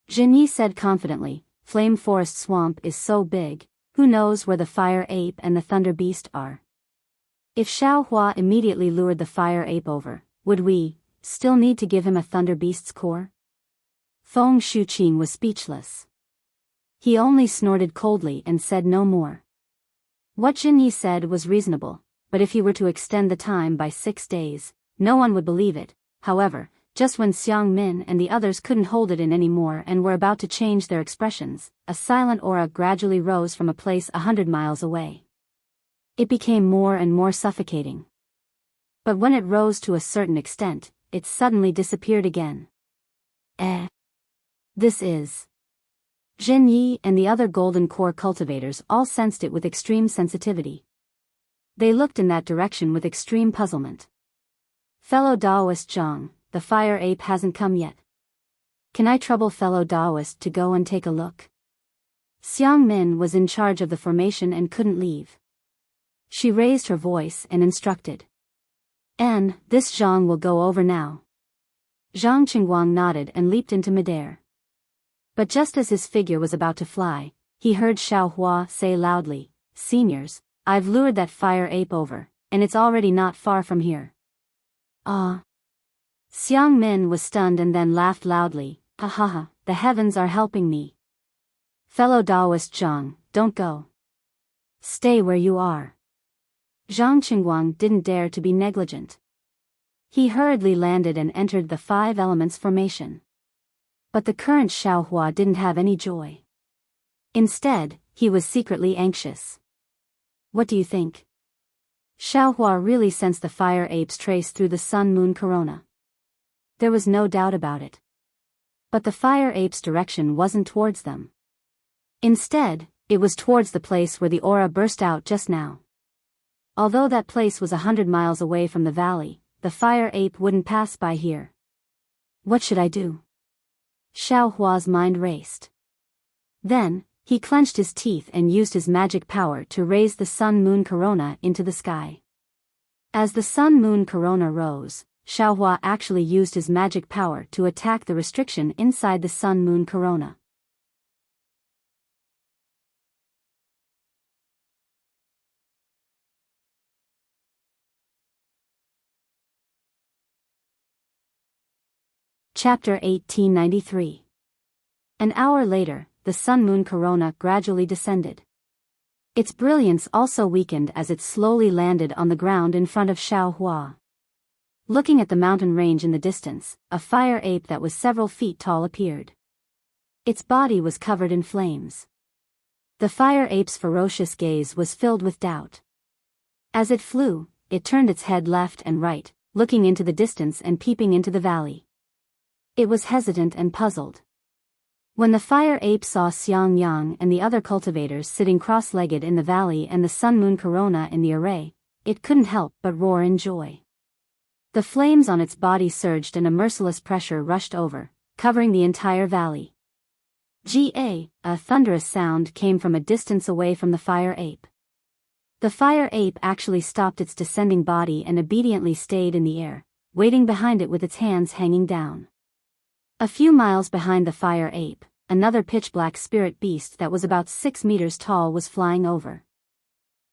Jin Yi said confidently, Flame Forest Swamp is so big, who knows where the fire ape and the thunder beast are? If Xiao Hua immediately lured the fire ape over, would we still need to give him a thunder beast's core? Feng Shuqing was speechless. He only snorted coldly and said no more. What Jin Yi said was reasonable, but if he were to extend the time by 6 days, no one would believe it. However, just when Xiang Min and the others couldn't hold it in anymore and were about to change their expressions, a silent aura gradually rose from a place 100 miles away. It became more and more suffocating. But when it rose to a certain extent, it suddenly disappeared again. This is... Jin Yi and the other golden core cultivators all sensed it with extreme sensitivity. They looked in that direction with extreme puzzlement. Fellow Taoist Zhang, the fire ape hasn't come yet. Can I trouble fellow Taoist to go and take a look? Xiang Min was in charge of the formation and couldn't leave. She raised her voice and instructed. This Zhang will go over now. Zhang Qingguang nodded and leaped into midair. But just as his figure was about to fly, he heard Xiao Hua say loudly, Seniors, I've lured that fire ape over, and it's already not far from here. Ah. Xiang Min was stunned and then laughed loudly, ha ha ha, the heavens are helping me. Fellow Taoist Zhang, don't go. Stay where you are. Zhang Qingguang didn't dare to be negligent. He hurriedly landed and entered the 5 elements formation. But the current Xiao Hua didn't have any joy. Instead, he was secretly anxious. What do you think? Xiaohua really sensed the fire ape's trace through the sun-moon corona. There was no doubt about it. But the fire ape's direction wasn't towards them. Instead, it was towards the place where the aura burst out just now. Although that place was 100 miles away from the valley, the fire ape wouldn't pass by here. What should I do? Xiaohua's mind raced. Then, he clenched his teeth and used his magic power to raise the sun-moon corona into the sky. As the sun-moon corona rose, Xiaohua actually used his magic power to attack the restriction inside the sun-moon corona. Chapter 1893. An hour later, the sun-moon corona gradually descended. Its brilliance also weakened as it slowly landed on the ground in front of Xiaohua. Looking at the mountain range in the distance, a fire ape that was several feet tall appeared. Its body was covered in flames. The fire ape's ferocious gaze was filled with doubt. As it flew, it turned its head left and right, looking into the distance and peeping into the valley. It was hesitant and puzzled. When the fire ape saw Xiang Yang and the other cultivators sitting cross-legged in the valley and the sun-moon corona in the array, it couldn't help but roar in joy. The flames on its body surged and a merciless pressure rushed over, covering the entire valley. A thunderous sound came from a distance away from the fire ape. The fire ape actually stopped its descending body and obediently stayed in the air, waiting behind it with its hands hanging down. A few miles behind the fire ape, another pitch-black spirit beast that was about 6 meters tall was flying over.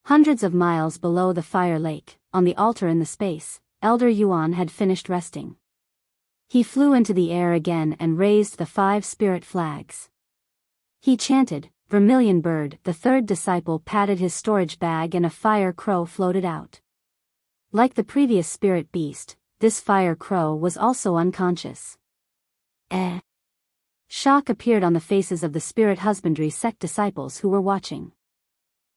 Hundreds of miles below the fire lake, on the altar in the space, Elder Yuan had finished resting. He flew into the air again and raised the 5 spirit flags. He chanted, "Vermilion bird." The third disciple patted his storage bag and a fire crow floated out. Like the previous spirit beast, this fire crow was also unconscious. Shock appeared on the faces of the spirit husbandry sect disciples who were watching.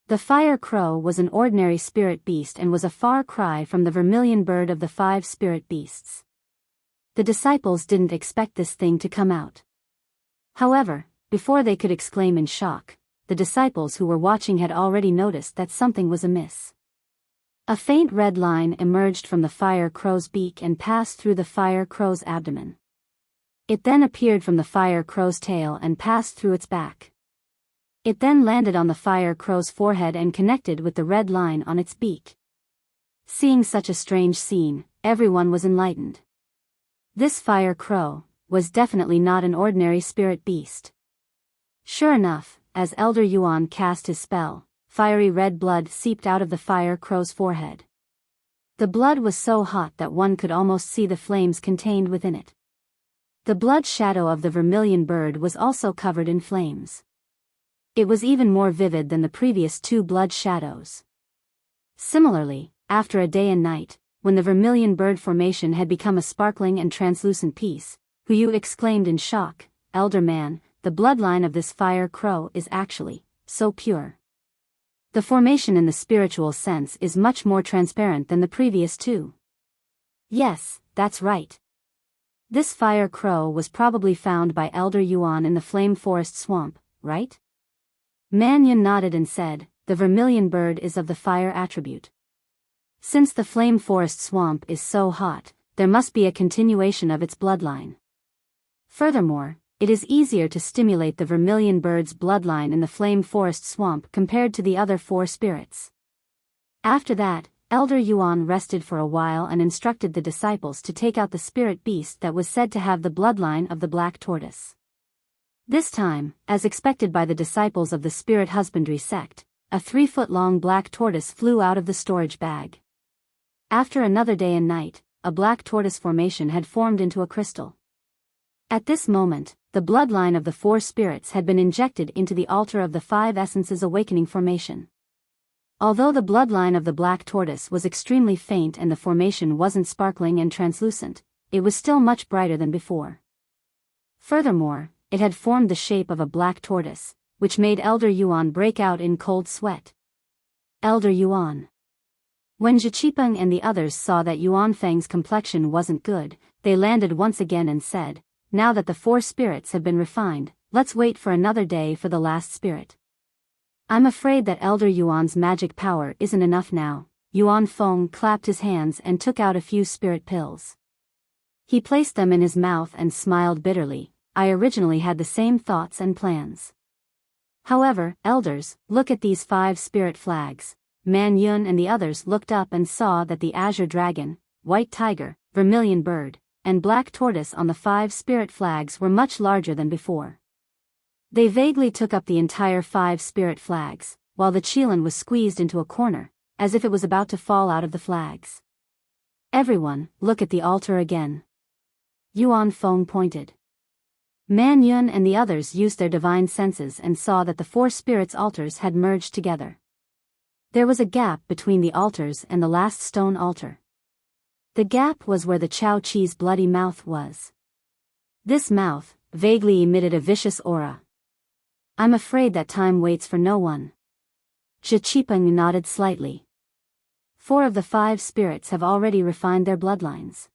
The fire crow was an ordinary spirit beast and was a far cry from the vermilion bird of the 5 spirit beasts. The disciples didn't expect this thing to come out. However, before they could exclaim in shock, the disciples who were watching had already noticed that something was amiss. A faint red line emerged from the fire crow's beak and passed through the fire crow's abdomen. It then appeared from the fire crow's tail and passed through its back. It then landed on the fire crow's forehead and connected with the red line on its beak. Seeing such a strange scene, everyone was enlightened. This fire crow was definitely not an ordinary spirit beast. Sure enough, as Elder Yuan cast his spell, fiery red blood seeped out of the fire crow's forehead. The blood was so hot that one could almost see the flames contained within it. The blood shadow of the vermilion bird was also covered in flames. It was even more vivid than the previous 2 blood shadows. Similarly, after a day and night, when the vermilion bird formation had become a sparkling and translucent piece, Hu exclaimed in shock, "Elder man, the bloodline of this fire crow is actually so pure. The formation in the spiritual sense is much more transparent than the previous 2. Yes, that's right. This fire crow was probably found by Elder Yuan in the Flame Forest Swamp, right?" Man Yun nodded and said, "The vermilion bird is of the fire attribute. Since the Flame Forest Swamp is so hot, there must be a continuation of its bloodline. Furthermore, it is easier to stimulate the vermilion bird's bloodline in the Flame Forest Swamp compared to the other 4 spirits." After that, Elder Yuan rested for a while and instructed the disciples to take out the spirit beast that was said to have the bloodline of the black tortoise. This time, as expected by the disciples of the spirit husbandry sect, a 3-foot-long black tortoise flew out of the storage bag. After another day and night, a black tortoise formation had formed into a crystal. At this moment, the bloodline of the 4 spirits had been injected into the altar of the 5 essences awakening formation. Although the bloodline of the black tortoise was extremely faint and the formation wasn't sparkling and translucent, it was still much brighter than before. Furthermore, it had formed the shape of a black tortoise, which made Elder Yuan break out in cold sweat. "Elder Yuan. When Zhiqipeng and the others saw that Yuan Feng's complexion wasn't good, they landed once again and said, "Now that the 4 spirits have been refined, let's wait for another day for the last spirit." "I'm afraid that Elder Yuan's magic power isn't enough now." Yuan Feng clapped his hands and took out a few spirit pills. He placed them in his mouth and smiled bitterly. "I originally had the same thoughts and plans. However, elders, look at these 5 spirit flags." Man Yun and the others looked up and saw that the azure dragon, white tiger, vermilion bird, and black tortoise on the 5 spirit flags were much larger than before. They vaguely took up the entire 5 spirit flags, while the Qilin was squeezed into a corner, as if it was about to fall out of the flags. "Everyone, look at the altar again." Yuan Feng pointed. Man Yun and the others used their divine senses and saw that the 4 spirits' altars had merged together. There was a gap between the altars and the last stone altar. The gap was where the Chao Chi's bloody mouth was. This mouth vaguely emitted a vicious aura. "I'm afraid that time waits for no one." Zhiqipeng nodded slightly. 4 of the 5 spirits have already refined their bloodlines.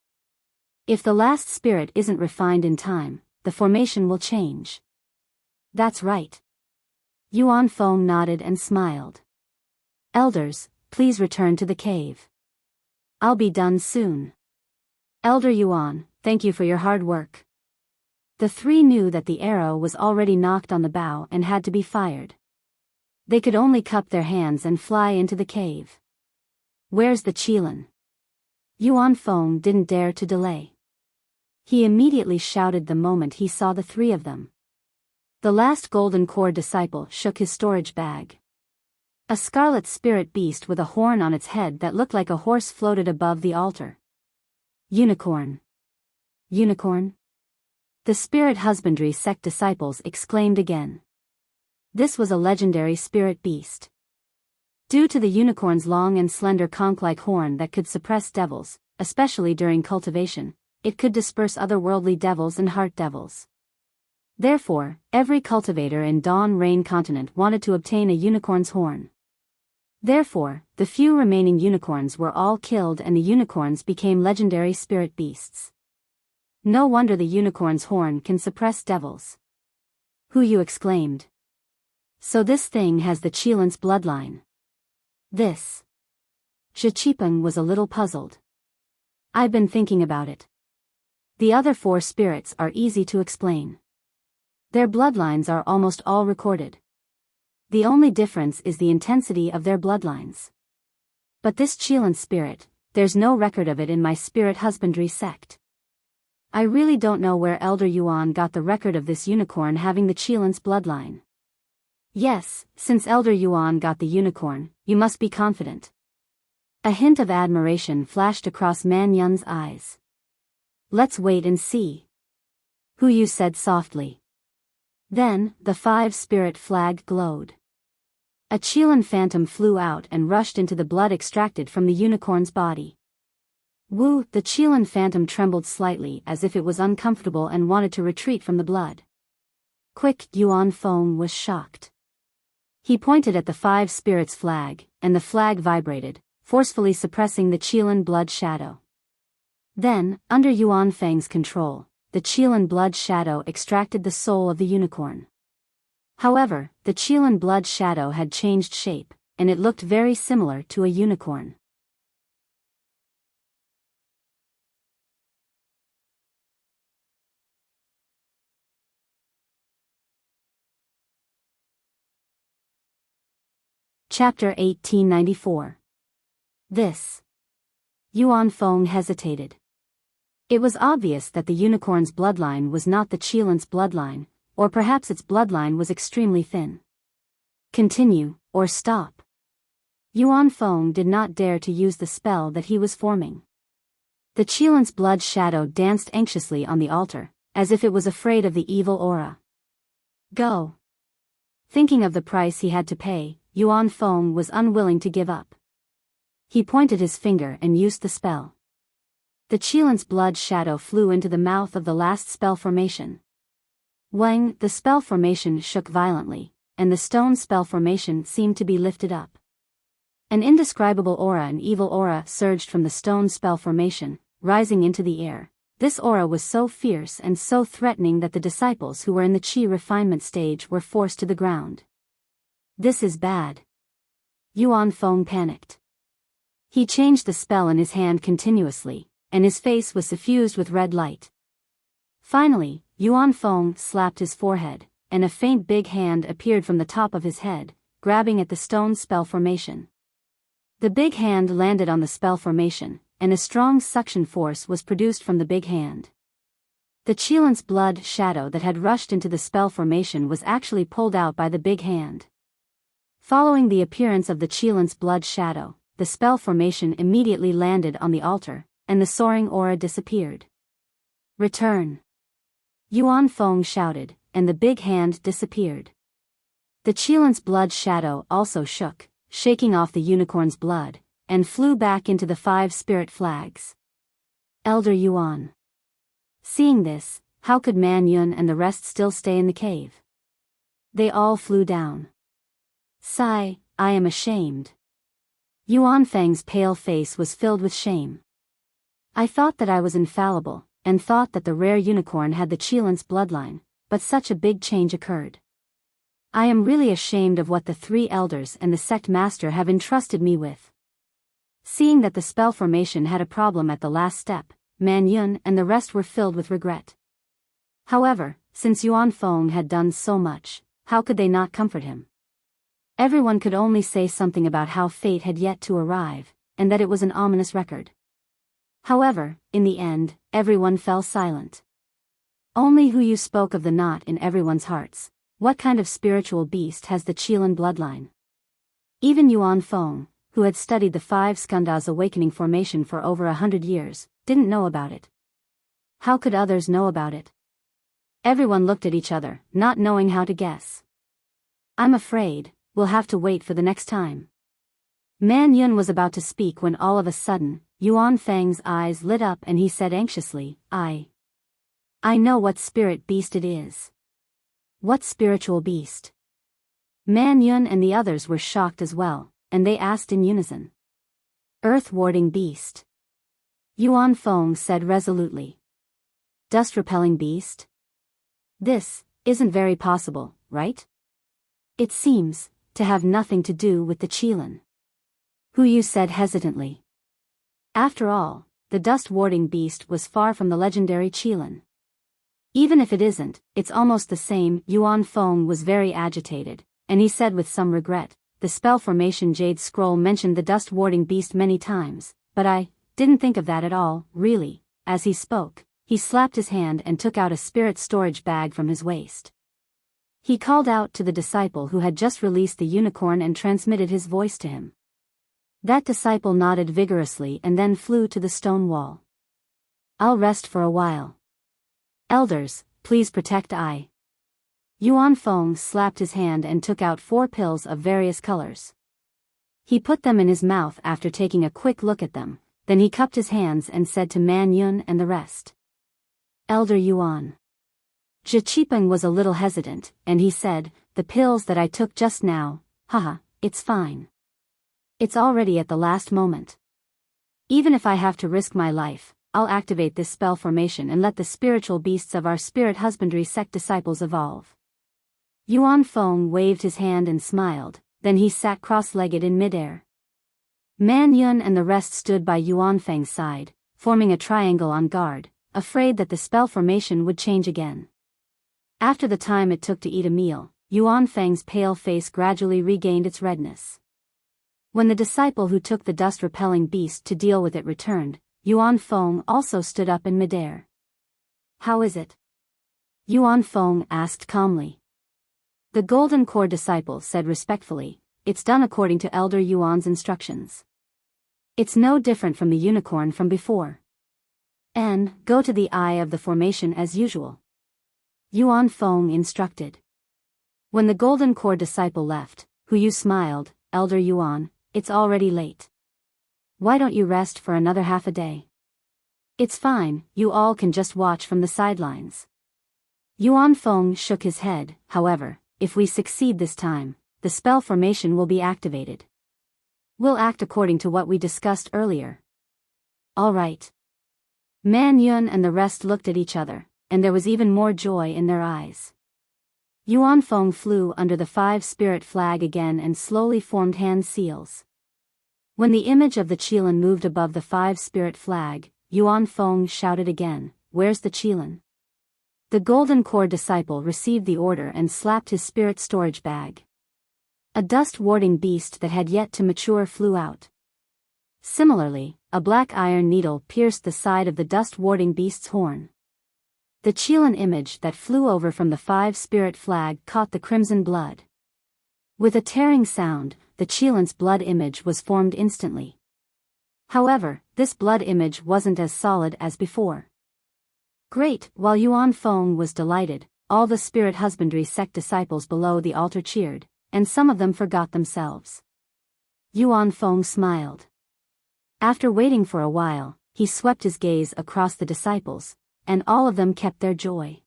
If the last spirit isn't refined in time, the formation will change. "That's right." Yuan Feng nodded and smiled. "Elders, please return to the cave. I'll be done soon." "Elder Yuan, thank you for your hard work." The 3 knew that the arrow was already knocked on the bow and had to be fired. They could only cup their hands and fly into the cave. "Where's the Qilin?" Yuan Feng didn't dare to delay. He immediately shouted the moment he saw the 3 of them. The last golden core disciple shook his storage bag. A scarlet spirit beast with a horn on its head that looked like a horse floated above the altar. "Unicorn! Unicorn!" The spirit husbandry sect disciples exclaimed again. This was a legendary spirit beast. Due to the unicorn's long and slender conch-like horn that could suppress devils, especially during cultivation, it could disperse otherworldly devils and heart devils. Therefore, every cultivator in Dawn Rain continent wanted to obtain a unicorn's horn. Therefore, the few remaining unicorns were all killed and the unicorns became legendary spirit beasts. No wonder the unicorn's horn can suppress devils. Yu exclaimed. "So this thing has the Qilin's bloodline." "This." Zhiqipeng was a little puzzled. "I've been thinking about it. The other 4 spirits are easy to explain. Their bloodlines are almost all recorded. The only difference is the intensity of their bloodlines. But this Qilin spirit, there's no record of it in my spirit husbandry sect. I really don't know where Elder Yuan got the record of this unicorn having the Qilin's bloodline." "Yes, since Elder Yuan got the unicorn, you must be confident." A hint of admiration flashed across Man Yun's eyes. "Let's wait and see," Yu said softly. Then, the 5 spirit flag glowed. A Qilin phantom flew out and rushed into the blood extracted from the unicorn's body. The Qilin phantom trembled slightly as if it was uncomfortable and wanted to retreat from the blood. "Quick!" Yuan Feng was shocked. He pointed at the 5 spirits flag, and the flag vibrated, forcefully suppressing the Qilin blood shadow. Then, under Yuan Feng's control, the Qilin blood shadow extracted the soul of the unicorn. However, the Qilin blood shadow had changed shape, and it looked very similar to a unicorn. Chapter 1894. This. Yuan Feng hesitated. It was obvious that the unicorn's bloodline was not the Qilin's bloodline, or perhaps its bloodline was extremely thin. Continue, or stop. Yuan Feng did not dare to use the spell that he was forming. The Qilin's blood shadow danced anxiously on the altar, as if it was afraid of the evil aura. "Go." Thinking of the price he had to pay, Yuan Feng was unwilling to give up. He pointed his finger and used the spell. The Qilin's blood shadow flew into the mouth of the last spell formation. Wang, the spell formation shook violently, and the stone spell formation seemed to be lifted up. An indescribable aura, an evil aura, surged from the stone spell formation, rising into the air. This aura was so fierce and so threatening that the disciples who were in the chi refinement stage were forced to the ground. This is bad. Yuan Feng panicked. He changed the spell in his hand continuously, and his face was suffused with red light. Finally, Yuan Feng slapped his forehead, and a faint big hand appeared from the top of his head, grabbing at the stone spell formation. The big hand landed on the spell formation, and a strong suction force was produced from the big hand. The Qilin's blood shadow that had rushed into the spell formation was actually pulled out by the big hand. Following the appearance of the Qilin's blood shadow, the spell formation immediately landed on the altar, and the soaring aura disappeared. Return! Yuan Feng shouted, and the big hand disappeared. The Qilin's blood shadow also shook, shaking off the unicorn's blood, and flew back into the 5 spirit flags. Elder Yuan. Seeing this, how could Man Yun and the rest still stay in the cave? They all flew down. Sigh, I am ashamed. Yuan Feng's pale face was filled with shame. I thought that I was infallible, and thought that the rare unicorn had the Qilin's bloodline, but such a big change occurred. I am really ashamed of what the 3 elders and the sect master have entrusted me with. Seeing that the spell formation had a problem at the last step, Man Yun and the rest were filled with regret. However, since Yuan Feng had done so much, how could they not comfort him? Everyone could only say something about how fate had yet to arrive, and that it was an ominous record. However, in the end, everyone fell silent. Only Hu Yu spoke of the knot in everyone's hearts. What kind of spiritual beast has the Qilin bloodline? Even Yuan Feng, who had studied the 5 Skandha's awakening formation for over 100 years, didn't know about it. How could others know about it? Everyone looked at each other, not knowing how to guess. I'm afraid we'll have to wait for the next time. Man Yun was about to speak when all of a sudden, Yuan Feng's eyes lit up and he said anxiously, I know what spirit beast it is. What spiritual beast? Man Yun and the others were shocked as well, and they asked in unison. Earth-warding beast. Yuan Feng said resolutely. Dust-repelling beast? This isn't very possible, right? It seems to have nothing to do with the Qilin. Hu Yu said hesitantly. After all, the dust-warding beast was far from the legendary Qilin. Even if it isn't, it's almost the same. Yuan Feng was very agitated, and he said with some regret, the spell formation Jade Scroll mentioned the dust-warding beast many times, but I didn't think of that at all, really. As he spoke, he slapped his hand and took out a spirit storage bag from his waist. He called out to the disciple who had just released the unicorn and transmitted his voice to him. That disciple nodded vigorously and then flew to the stone wall. I'll rest for a while. Elders, please protect I. Yuan Feng slapped his hand and took out 4 pills of various colors. He put them in his mouth after taking a quick look at them, then he cupped his hands and said to Man Yun and the rest. Elder Yuan. Zhi Qipeng was a little hesitant, and he said, the pills that I took just now, haha, it's fine. It's already at the last moment. Even if I have to risk my life, I'll activate this spell formation and let the spiritual beasts of our spirit husbandry sect disciples evolve. Yuan Feng waved his hand and smiled, then he sat cross-legged in midair. Man Yun and the rest stood by Yuan Feng's side, forming a triangle on guard, afraid that the spell formation would change again. After the time it took to eat a meal, Yuan Feng's pale face gradually regained its redness. When the disciple who took the dust-repelling beast to deal with it returned, Yuan Feng also stood up in midair. How is it? Yuan Feng asked calmly. The Golden Core disciple said respectfully, it's done according to Elder Yuan's instructions. It's no different from the unicorn from before. And go to the eye of the formation as usual. Yuan Feng instructed. When the Golden Core disciple left, Hu Yu smiled, Elder Yuan, it's already late. Why don't you rest for another half a day? It's fine, you all can just watch from the sidelines. Yuan Feng shook his head, however, if we succeed this time, the spell formation will be activated. We'll act according to what we discussed earlier. All right. Man Yun and the rest looked at each other, and there was even more joy in their eyes. Yuan Feng flew under the 5-spirit flag again and slowly formed hand seals. When the image of the Qilin moved above the 5-spirit flag, Yuan Feng shouted again, "Where's the Qilin?" The Golden Core disciple received the order and slapped his spirit storage bag. A dust-warding beast that had yet to mature flew out. Similarly, a black iron needle pierced the side of the dust-warding beast's horn. The Qilin image that flew over from the 5-spirit flag caught the crimson blood. With a tearing sound, the Qilin's blood image was formed instantly. However, this blood image wasn't as solid as before. Great! While Yuan Feng was delighted, all the spirit husbandry sect disciples below the altar cheered, and some of them forgot themselves. Yuan Feng smiled. After waiting for a while, he swept his gaze across the disciples, and all of them kept their joy.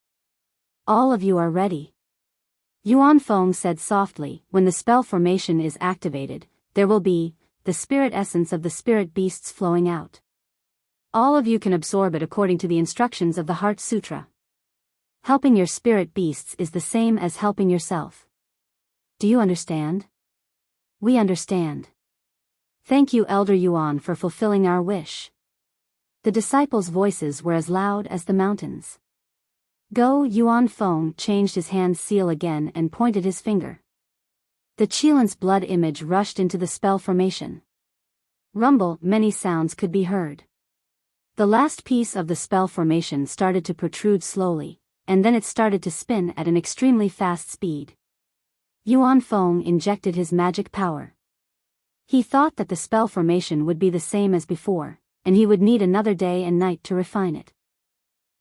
All of you are ready. Yuan Feng said softly, when the spell formation is activated, there will be the spirit essence of the spirit beasts flowing out. All of you can absorb it according to the instructions of the Heart Sutra. Helping your spirit beasts is the same as helping yourself. Do you understand? We understand. Thank you, Elder Yuan, for fulfilling our wish. The disciples' voices were as loud as the mountains. Go! Yuan Feng changed his hand seal again and pointed his finger. The Qilin's blood image rushed into the spell formation. Rumble, many sounds could be heard. The last piece of the spell formation started to protrude slowly, and then it started to spin at an extremely fast speed. Yuan Feng injected his magic power. He thought that the spell formation would be the same as before, and he would need another day and night to refine it.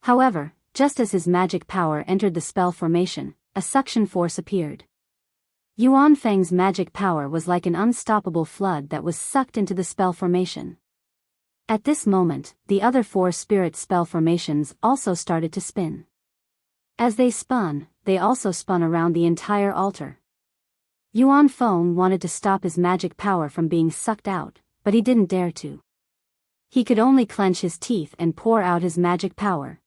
However, just as his magic power entered the spell formation, a suction force appeared. Yuan Feng's magic power was like an unstoppable flood that was sucked into the spell formation. At this moment, the other 4 spirit spell formations also started to spin. As they spun, they also spun around the entire altar. Yuan Feng wanted to stop his magic power from being sucked out, but he didn't dare to. He could only clench his teeth and pour out his magic power.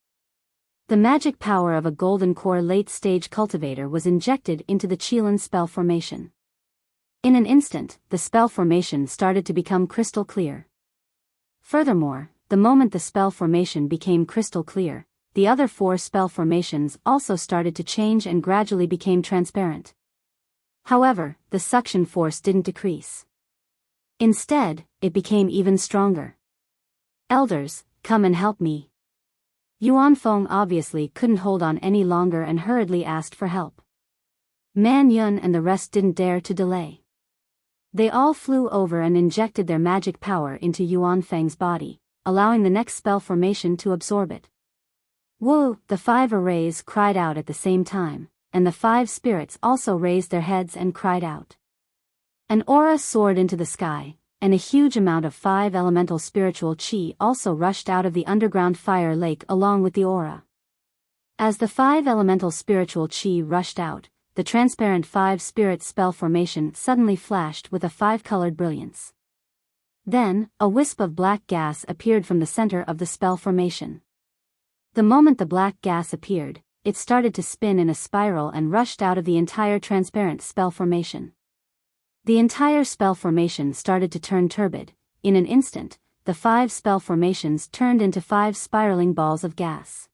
The magic power of a Golden Core late-stage cultivator was injected into the Qilin spell formation. In an instant, the spell formation started to become crystal clear. Furthermore, the moment the spell formation became crystal clear, the other 4 spell formations also started to change and gradually became transparent. However, the suction force didn't decrease. Instead, it became even stronger. Elders, come and help me. Yuan Feng obviously couldn't hold on any longer and hurriedly asked for help. Man Yun and the rest didn't dare to delay. They all flew over and injected their magic power into Yuan Feng's body, allowing the next spell formation to absorb it. Whoa! The 5 arrays cried out at the same time, and the 5 spirits also raised their heads and cried out. An aura soared into the sky, and a huge amount of 5 elemental spiritual qi also rushed out of the underground fire lake along with the aura. As the 5 elemental spiritual qi rushed out, the transparent 5 spirit spell formation suddenly flashed with a 5-colored brilliance. Then, a wisp of black gas appeared from the center of the spell formation. The moment the black gas appeared, it started to spin in a spiral and rushed out of the entire transparent spell formation. The entire spell formation started to turn turbid. In an instant, the 5 spell formations turned into 5 spiraling balls of gas.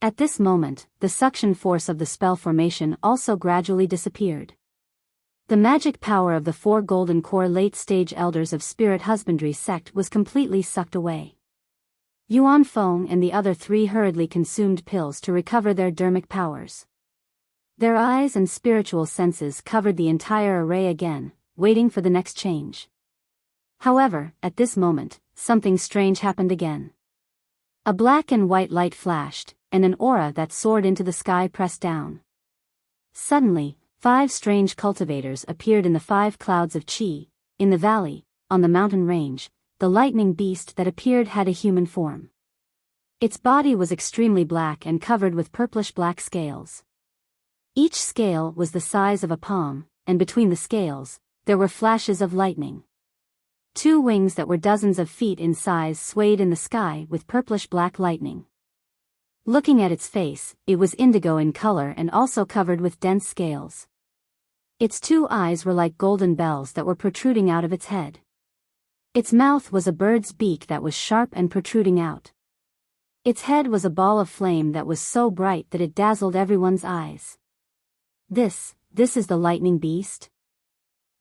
At this moment, the suction force of the spell formation also gradually disappeared. The magic power of the 4 Golden Core late-stage elders of Spirit Husbandry sect was completely sucked away. Yuan Feng and the other 3 hurriedly consumed pills to recover their dermic powers. Their eyes and spiritual senses covered the entire array again, waiting for the next change. However, at this moment, something strange happened again. A black and white light flashed, and an aura that soared into the sky pressed down. Suddenly, 5 strange cultivators appeared in the 5 clouds of qi. In the valley, on the mountain range, the lightning beast that appeared had a human form. Its body was extremely black and covered with purplish-black scales. Each scale was the size of a palm, and between the scales, there were flashes of lightning. Two wings that were dozens of feet in size swayed in the sky with purplish-black lightning. Looking at its face, it was indigo in color and also covered with dense scales. Its two eyes were like golden bells that were protruding out of its head. Its mouth was a bird's beak that was sharp and protruding out. Its head was a ball of flame that was so bright that it dazzled everyone's eyes. This is the lightning beast?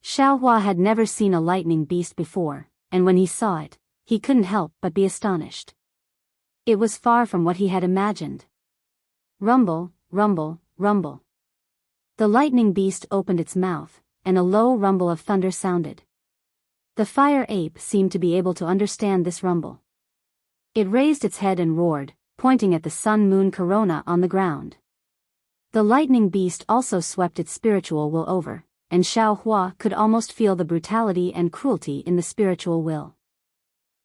Xiaohua had never seen a lightning beast before, and when he saw it, he couldn't help but be astonished. It was far from what he had imagined. Rumble, rumble, rumble. The lightning beast opened its mouth, and a low rumble of thunder sounded. The fire ape seemed to be able to understand this rumble. It raised its head and roared, pointing at the sun-moon corona on the ground. The lightning beast also swept its spiritual will over, and Xiaohua could almost feel the brutality and cruelty in the spiritual will.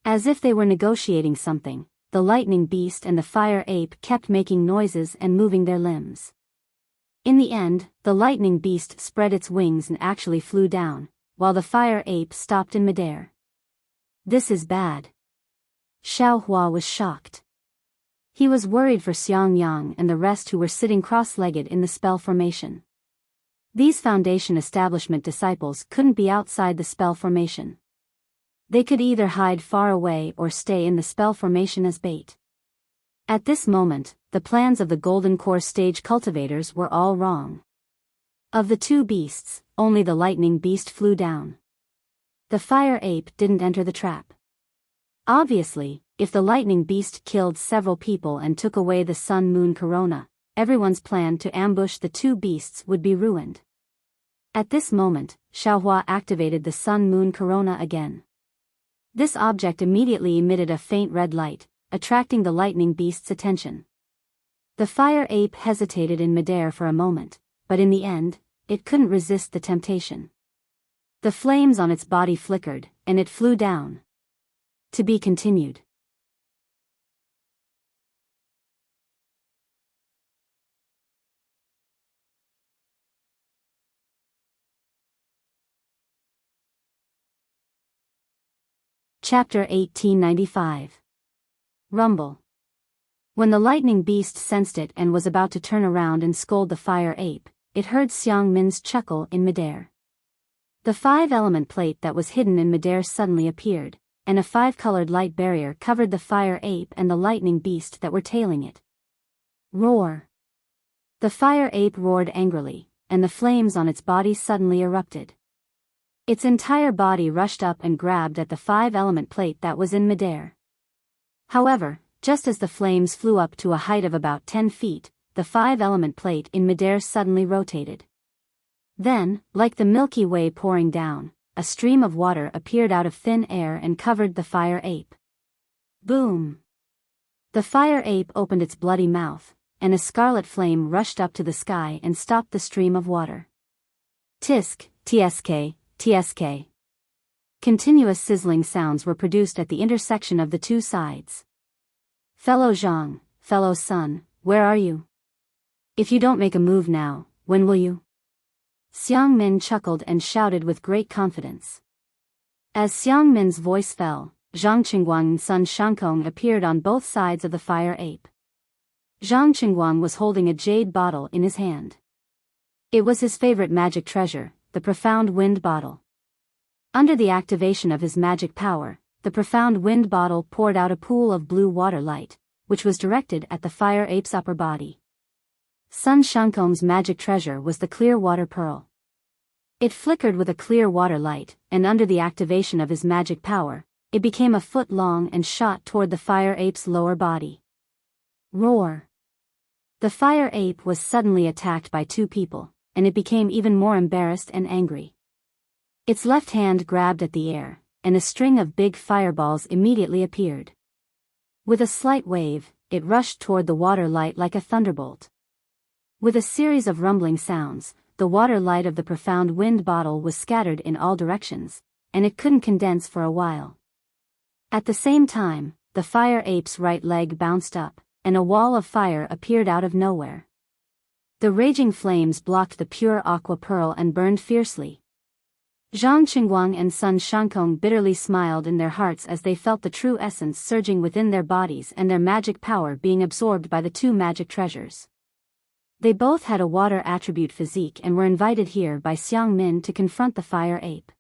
As if they were negotiating something, the lightning beast and the fire ape kept making noises and moving their limbs. In the end, the lightning beast spread its wings and actually flew down, while the fire ape stopped in midair. This is bad. Xiaohua was shocked. He was worried for Xiangyang and the rest who were sitting cross-legged in the spell formation. These Foundation establishment disciples couldn't be outside the spell formation. They could either hide far away or stay in the spell formation as bait. At this moment, the plans of the Golden Core stage cultivators were all wrong. Of the two beasts, only the lightning beast flew down. The fire ape didn't enter the trap. Obviously, if the lightning beast killed several people and took away the sun-moon corona, everyone's plan to ambush the two beasts would be ruined. At this moment, Xiaohua activated the sun-moon corona again. This object immediately emitted a faint red light, attracting the lightning beast's attention. The fire ape hesitated in midair for a moment, but in the end, it couldn't resist the temptation. The flames on its body flickered, and it flew down. To be continued. Chapter 1895. Rumble. When the lightning beast sensed it and was about to turn around and scold the fire ape, it heard Xiang Min's chuckle in midair. The five-element plate that was hidden in midair suddenly appeared, and a five-colored light barrier covered the fire ape and the lightning beast that were tailing it. Roar! The fire ape roared angrily, and the flames on its body suddenly erupted. Its entire body rushed up and grabbed at the five-element plate that was in midair. However, just as the flames flew up to a height of about 10 feet, the five-element plate in midair suddenly rotated. Then, like the Milky Way pouring down, a stream of water appeared out of thin air and covered the fire ape. Boom! The fire ape opened its bloody mouth, and a scarlet flame rushed up to the sky and stopped the stream of water. Tisk, tsk, tsk. Continuous sizzling sounds were produced at the intersection of the two sides. Fellow Zhang, fellow son, where are you? If you don't make a move now, when will you? Xiang Min chuckled and shouted with great confidence. As Xiang Min's voice fell, Zhang Qingguang and son Shankong appeared on both sides of the fire ape. Zhang Qingguang was holding a jade bottle in his hand. It was his favorite magic treasure, the profound wind bottle. Under the activation of his magic power, the profound wind bottle poured out a pool of blue water light, which was directed at the fire ape's upper body. Sun Shankong's magic treasure was the clear water pearl. It flickered with a clear water light, and under the activation of his magic power, it became a foot long and shot toward the fire ape's lower body. Roar! The fire ape was suddenly attacked by two people, and it became even more embarrassed and angry. Its left hand grabbed at the air, and a string of big fireballs immediately appeared. With a slight wave, it rushed toward the water light like a thunderbolt. With a series of rumbling sounds, the water light of the profound wind bottle was scattered in all directions, and it couldn't condense for a while. At the same time, the fire ape's right leg bounced up, and a wall of fire appeared out of nowhere. The raging flames blocked the pure aqua pearl and burned fiercely. Zhang Qingguang and Sun Shankong bitterly smiled in their hearts as they felt the true essence surging within their bodies and their magic power being absorbed by the two magic treasures. They both had a water attribute physique and were invited here by Xiang Min to confront the fire ape.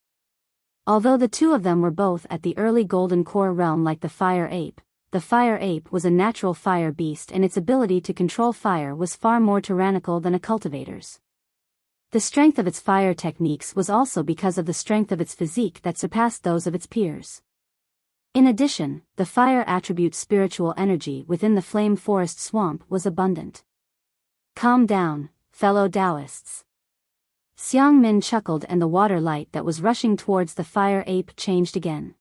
Although the two of them were both at the early golden core realm like the fire ape was a natural fire beast and its ability to control fire was far more tyrannical than a cultivator's. The strength of its fire techniques was also because of the strength of its physique that surpassed those of its peers. In addition, the fire attribute's spiritual energy within the flame forest swamp was abundant. Calm down, fellow Taoists. Xiang Min chuckled and the water light that was rushing towards the fire ape changed again.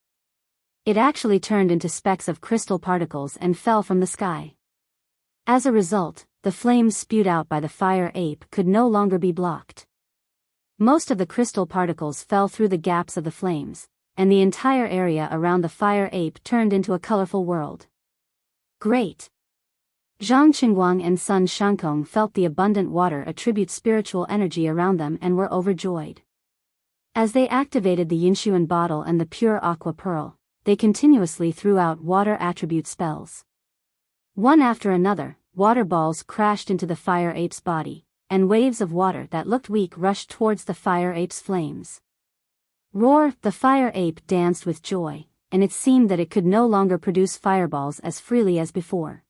It actually turned into specks of crystal particles and fell from the sky. As a result, the flames spewed out by the fire ape could no longer be blocked. Most of the crystal particles fell through the gaps of the flames, and the entire area around the fire ape turned into a colorful world. Great! Zhang Qingguang and Sun Shankong felt the abundant water attribute spiritual energy around them and were overjoyed. As they activated the Yinshuan bottle and the pure aqua pearl, they continuously threw out water attribute spells. One after another, water balls crashed into the fire ape's body, and waves of water that looked weak rushed towards the fire ape's flames. Roar! The fire ape danced with joy, and it seemed that it could no longer produce fireballs as freely as before.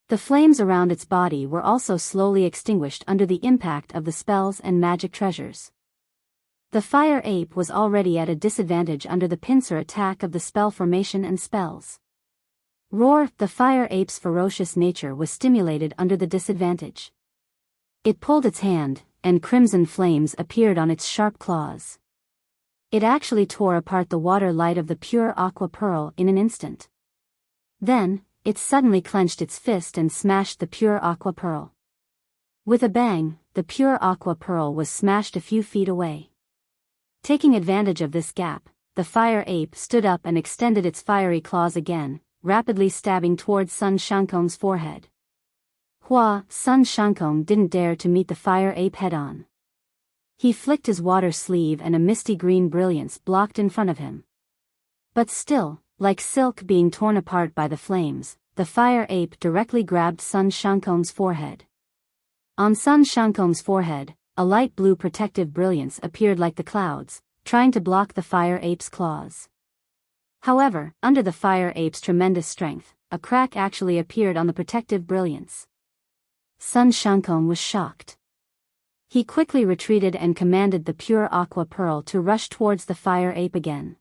The flames around its body were also slowly extinguished under the impact of the spells and magic treasures. The fire ape was already at a disadvantage under the pincer attack of the spell formation and spells. Roar! The fire ape's ferocious nature was stimulated under the disadvantage. It pulled its hand, and crimson flames appeared on its sharp claws. It actually tore apart the water light of the pure aqua pearl in an instant. Then, it suddenly clenched its fist and smashed the pure aqua pearl. With a bang, the pure aqua pearl was smashed a few feet away. Taking advantage of this gap, the fire ape stood up and extended its fiery claws again, rapidly stabbing towards Sun Shankong's forehead. Sun Shankong didn't dare to meet the fire ape head-on. He flicked his water sleeve and a misty green brilliance blocked in front of him. But still, like silk being torn apart by the flames, the fire ape directly grabbed Sun Shankong's forehead. On Sun Shankong's forehead, a light blue protective brilliance appeared like the clouds, trying to block the fire ape's claws. However, under the fire ape's tremendous strength, a crack actually appeared on the protective brilliance. Sun Shankong was shocked. He quickly retreated and commanded the pure aqua pearl to rush towards the fire ape again.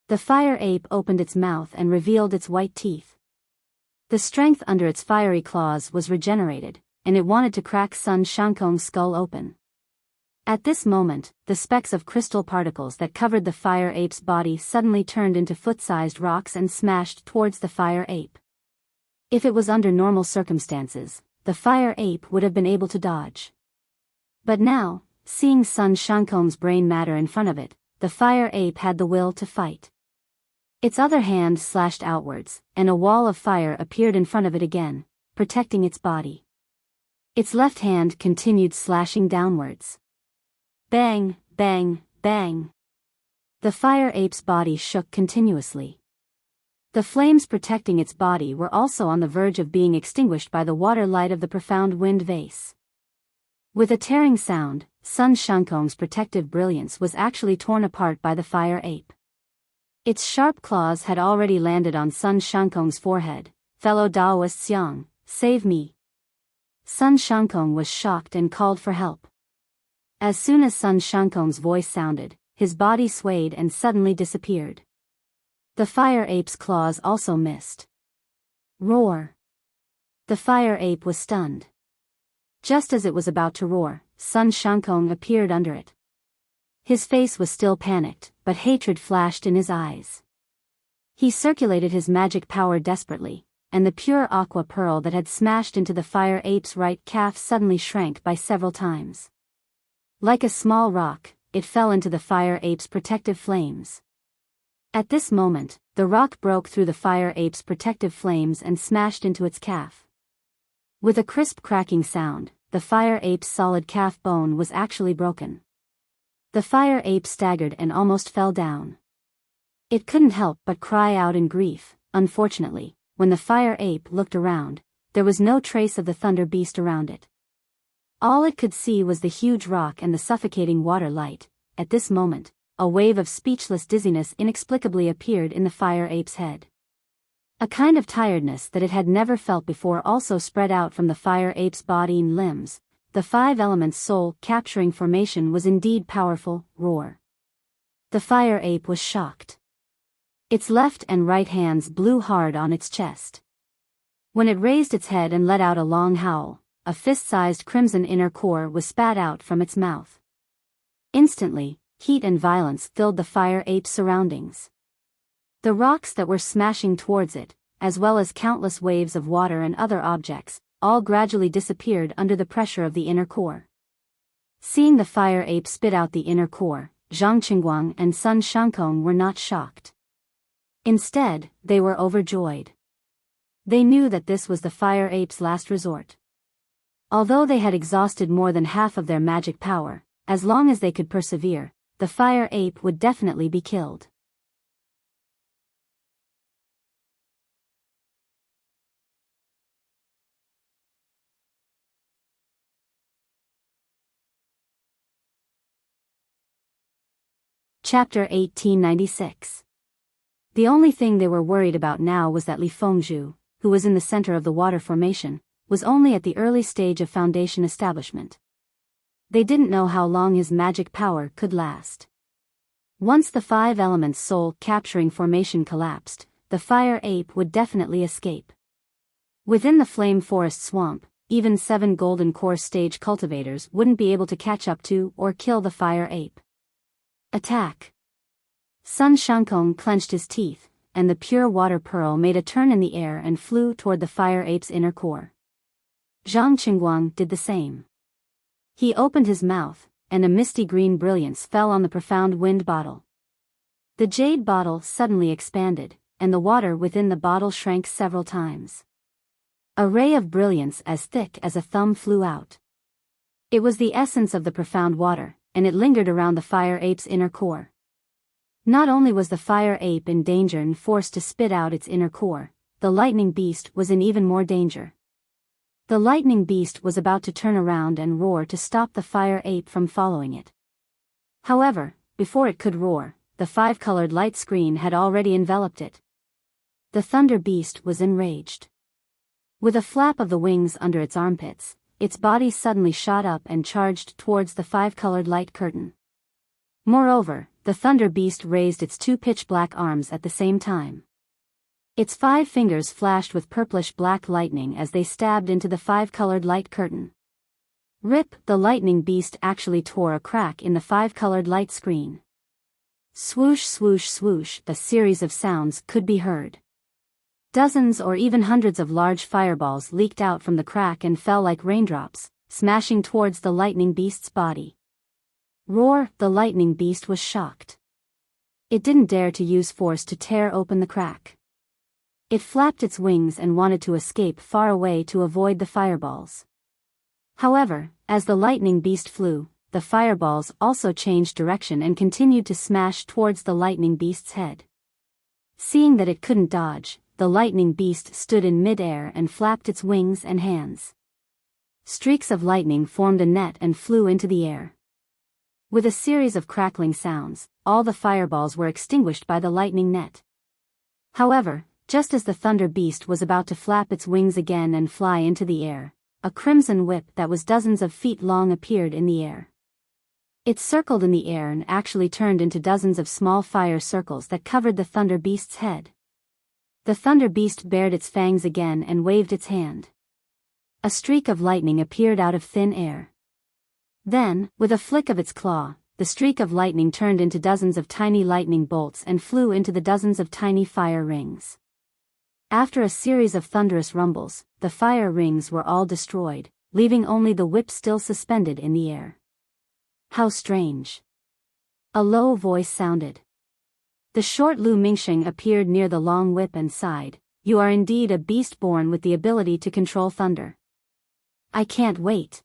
The fire ape opened its mouth and revealed its white teeth. The strength under its fiery claws was regenerated, and it wanted to crack Sun Shankong's skull open. At this moment, the specks of crystal particles that covered the fire ape's body suddenly turned into foot-sized rocks and smashed towards the fire ape. If it was under normal circumstances, the fire ape would have been able to dodge. But now, seeing Sun Shankong's brain matter in front of it, the fire ape had the will to fight. Its other hand slashed outwards, and a wall of fire appeared in front of it again, protecting its body. Its left hand continued slashing downwards. Bang, bang, bang. The fire ape's body shook continuously. The flames protecting its body were also on the verge of being extinguished by the water light of the profound wind vase. With a tearing sound, Sun Shankong's protective brilliance was actually torn apart by the fire ape. Its sharp claws had already landed on Sun Shankong's forehead. Fellow Taoist Xiang, save me. Sun Shankong was shocked and called for help. As soon as Sun Shankong's voice sounded, his body swayed and suddenly disappeared. The fire ape's claws also missed. Roar! The fire ape was stunned. Just as it was about to roar, Sun Shankong appeared under it. His face was still panicked, but hatred flashed in his eyes. He circulated his magic power desperately, and the pure aqua pearl that had smashed into the fire ape's right calf suddenly shrank by several times. Like a small rock, it fell into the fire ape's protective flames. At this moment, the rock broke through the fire ape's protective flames and smashed into its calf. With a crisp cracking sound, the fire ape's solid calf bone was actually broken. The fire ape staggered and almost fell down. It couldn't help but cry out in grief. Unfortunately, when the fire ape looked around, there was no trace of the thunder beast around it. All it could see was the huge rock and the suffocating water light. At this moment, a wave of speechless dizziness inexplicably appeared in the fire ape's head. A kind of tiredness that it had never felt before also spread out from the fire ape's body and limbs. The five elements soul-capturing formation was indeed powerful. Roar. The fire ape was shocked. Its left and right hands blew hard on its chest. When it raised its head and let out a long howl, a fist-sized crimson inner core was spat out from its mouth. Instantly, heat and violence filled the fire ape's surroundings. The rocks that were smashing towards it, as well as countless waves of water and other objects, all gradually disappeared under the pressure of the inner core. Seeing the fire ape spit out the inner core, Zhang Qingguang and Sun Shankong were not shocked. Instead, they were overjoyed. They knew that this was the fire ape's last resort. Although they had exhausted more than half of their magic power, as long as they could persevere, the fire ape would definitely be killed. Chapter 1896. The only thing they were worried about now was that Li Fengzhu, who was in the center of the water formation, was only at the early stage of foundation establishment. They didn't know how long his magic power could last. Once the five elements soul-capturing formation collapsed, the fire ape would definitely escape. Within the flame forest swamp, even 7 golden core stage cultivators wouldn't be able to catch up to or kill the fire ape. Attack! Sun Shankong clenched his teeth, and the pure water pearl made a turn in the air and flew toward the fire ape's inner core. Zhang Qingguang did the same. He opened his mouth, and a misty green brilliance fell on the profound wind bottle. The jade bottle suddenly expanded, and the water within the bottle shrank several times. A ray of brilliance as thick as a thumb flew out. It was the essence of the profound water, and it lingered around the fire ape's inner core. Not only was the fire ape in danger and forced to spit out its inner core, the lightning beast was in even more danger. The lightning beast was about to turn around and roar to stop the fire ape from following it. However, before it could roar, the 5-colored light screen had already enveloped it. The thunder beast was enraged. With a flap of the wings under its armpits, its body suddenly shot up and charged towards the 5-colored light curtain. Moreover, the thunder beast raised its 2 pitch-black arms at the same time. Its 5 fingers flashed with purplish-black lightning as they stabbed into the 5-colored light curtain. Rip! The lightning beast actually tore a crack in the 5-colored light screen. Swoosh, swoosh, swoosh, a series of sounds could be heard. Dozens or even hundreds of large fireballs leaked out from the crack and fell like raindrops, smashing towards the lightning beast's body. Roar! The lightning beast was shocked. It didn't dare to use force to tear open the crack. It flapped its wings and wanted to escape far away to avoid the fireballs. However, as the lightning beast flew, the fireballs also changed direction and continued to smash towards the lightning beast's head. Seeing that it couldn't dodge, the lightning beast stood in mid-air and flapped its wings and hands. Streaks of lightning formed a net and flew into the air. With a series of crackling sounds, all the fireballs were extinguished by the lightning net. However, just as the thunder beast was about to flap its wings again and fly into the air, a crimson whip that was dozens of feet long appeared in the air. It circled in the air and actually turned into dozens of small fire circles that covered the thunder beast's head. The thunder beast bared its fangs again and waved its hand. A streak of lightning appeared out of thin air. Then, with a flick of its claw, the streak of lightning turned into dozens of tiny lightning bolts and flew into the dozens of tiny fire rings. After a series of thunderous rumbles, the fire rings were all destroyed, leaving only the whip still suspended in the air. How strange! A low voice sounded. The short Lu Mingsheng appeared near the long whip and sighed, "You are indeed a beast born with the ability to control thunder. I can't wait."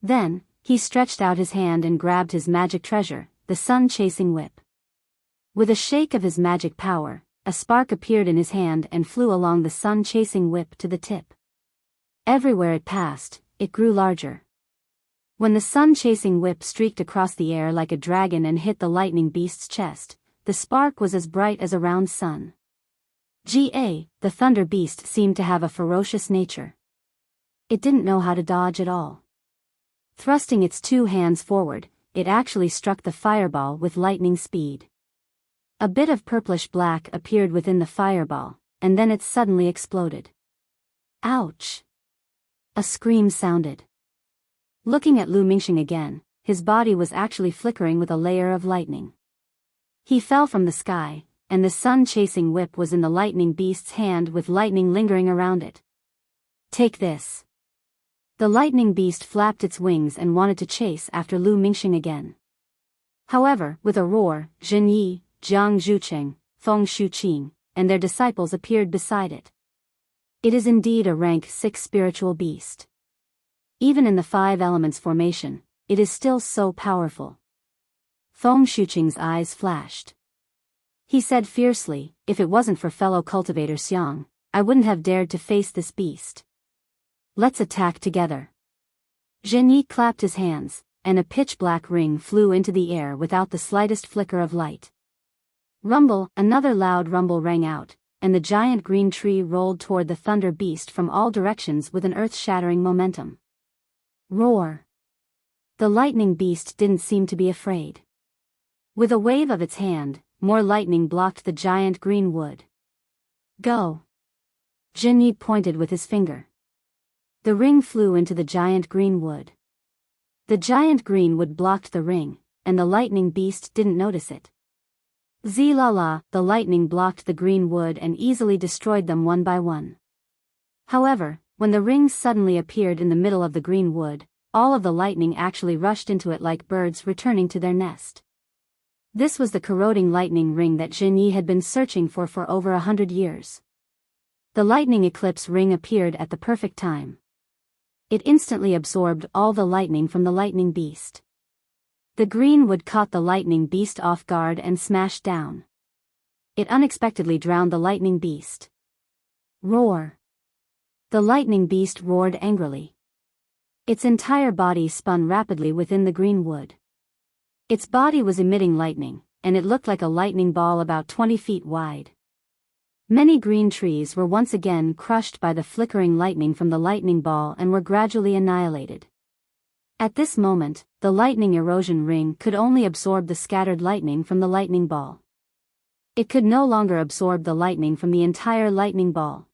Then, he stretched out his hand and grabbed his magic treasure, the sun-chasing whip. With a shake of his magic power, a spark appeared in his hand and flew along the sun-chasing whip to the tip. Everywhere it passed, it grew larger. When the sun-chasing whip streaked across the air like a dragon and hit the lightning beast's chest, the spark was as bright as a round sun. The thunder beast seemed to have a ferocious nature. It didn't know how to dodge at all. Thrusting its two hands forward, it actually struck the fireball with lightning speed. A bit of purplish black appeared within the fireball, and then it suddenly exploded. Ouch! A scream sounded. Looking at Lu Mingxing again, his body was actually flickering with a layer of lightning. He fell from the sky, and the sun-chasing whip was in the lightning beast's hand with lightning lingering around it. Take this. The lightning beast flapped its wings and wanted to chase after Lu Mingxing again. However, with a roar, Zhen Yi, Jiang Zhucheng, Feng Shuqing, and their disciples appeared beside it. It is indeed a rank 6 spiritual beast. Even in the 5 elements formation, it is still so powerful. Feng Shuqing's eyes flashed. He said fiercely, if it wasn't for fellow cultivator Xiang, I wouldn't have dared to face this beast. Let's attack together. Zhen Yi clapped his hands, and a pitch-black ring flew into the air without the slightest flicker of light. Rumble, another loud rumble rang out, and the giant green tree rolled toward the thunder beast from all directions with an earth-shattering momentum. Roar! The lightning beast didn't seem to be afraid. With a wave of its hand, more lightning blocked the giant green wood. Go! Zhen Yi pointed with his finger. The ring flew into the giant green wood. The giant green wood blocked the ring, and the lightning beast didn't notice it. Zilala, the lightning blocked the green wood and easily destroyed them one by one. However, when the ring suddenly appeared in the middle of the green wood, all of the lightning actually rushed into it like birds returning to their nest. This was the corroding lightning ring that Zhen Yi had been searching for over 100 years. The lightning eclipse ring appeared at the perfect time. It instantly absorbed all the lightning from the lightning beast. The green wood caught the lightning beast off guard and smashed down. It unexpectedly drowned the lightning beast. Roar! The lightning beast roared angrily. Its entire body spun rapidly within the green wood. Its body was emitting lightning, and it looked like a lightning ball about 20 feet wide. Many green trees were once again crushed by the flickering lightning from the lightning ball and were gradually annihilated. At this moment, the lightning erosion ring could only absorb the scattered lightning from the lightning ball. It could no longer absorb the lightning from the entire lightning ball.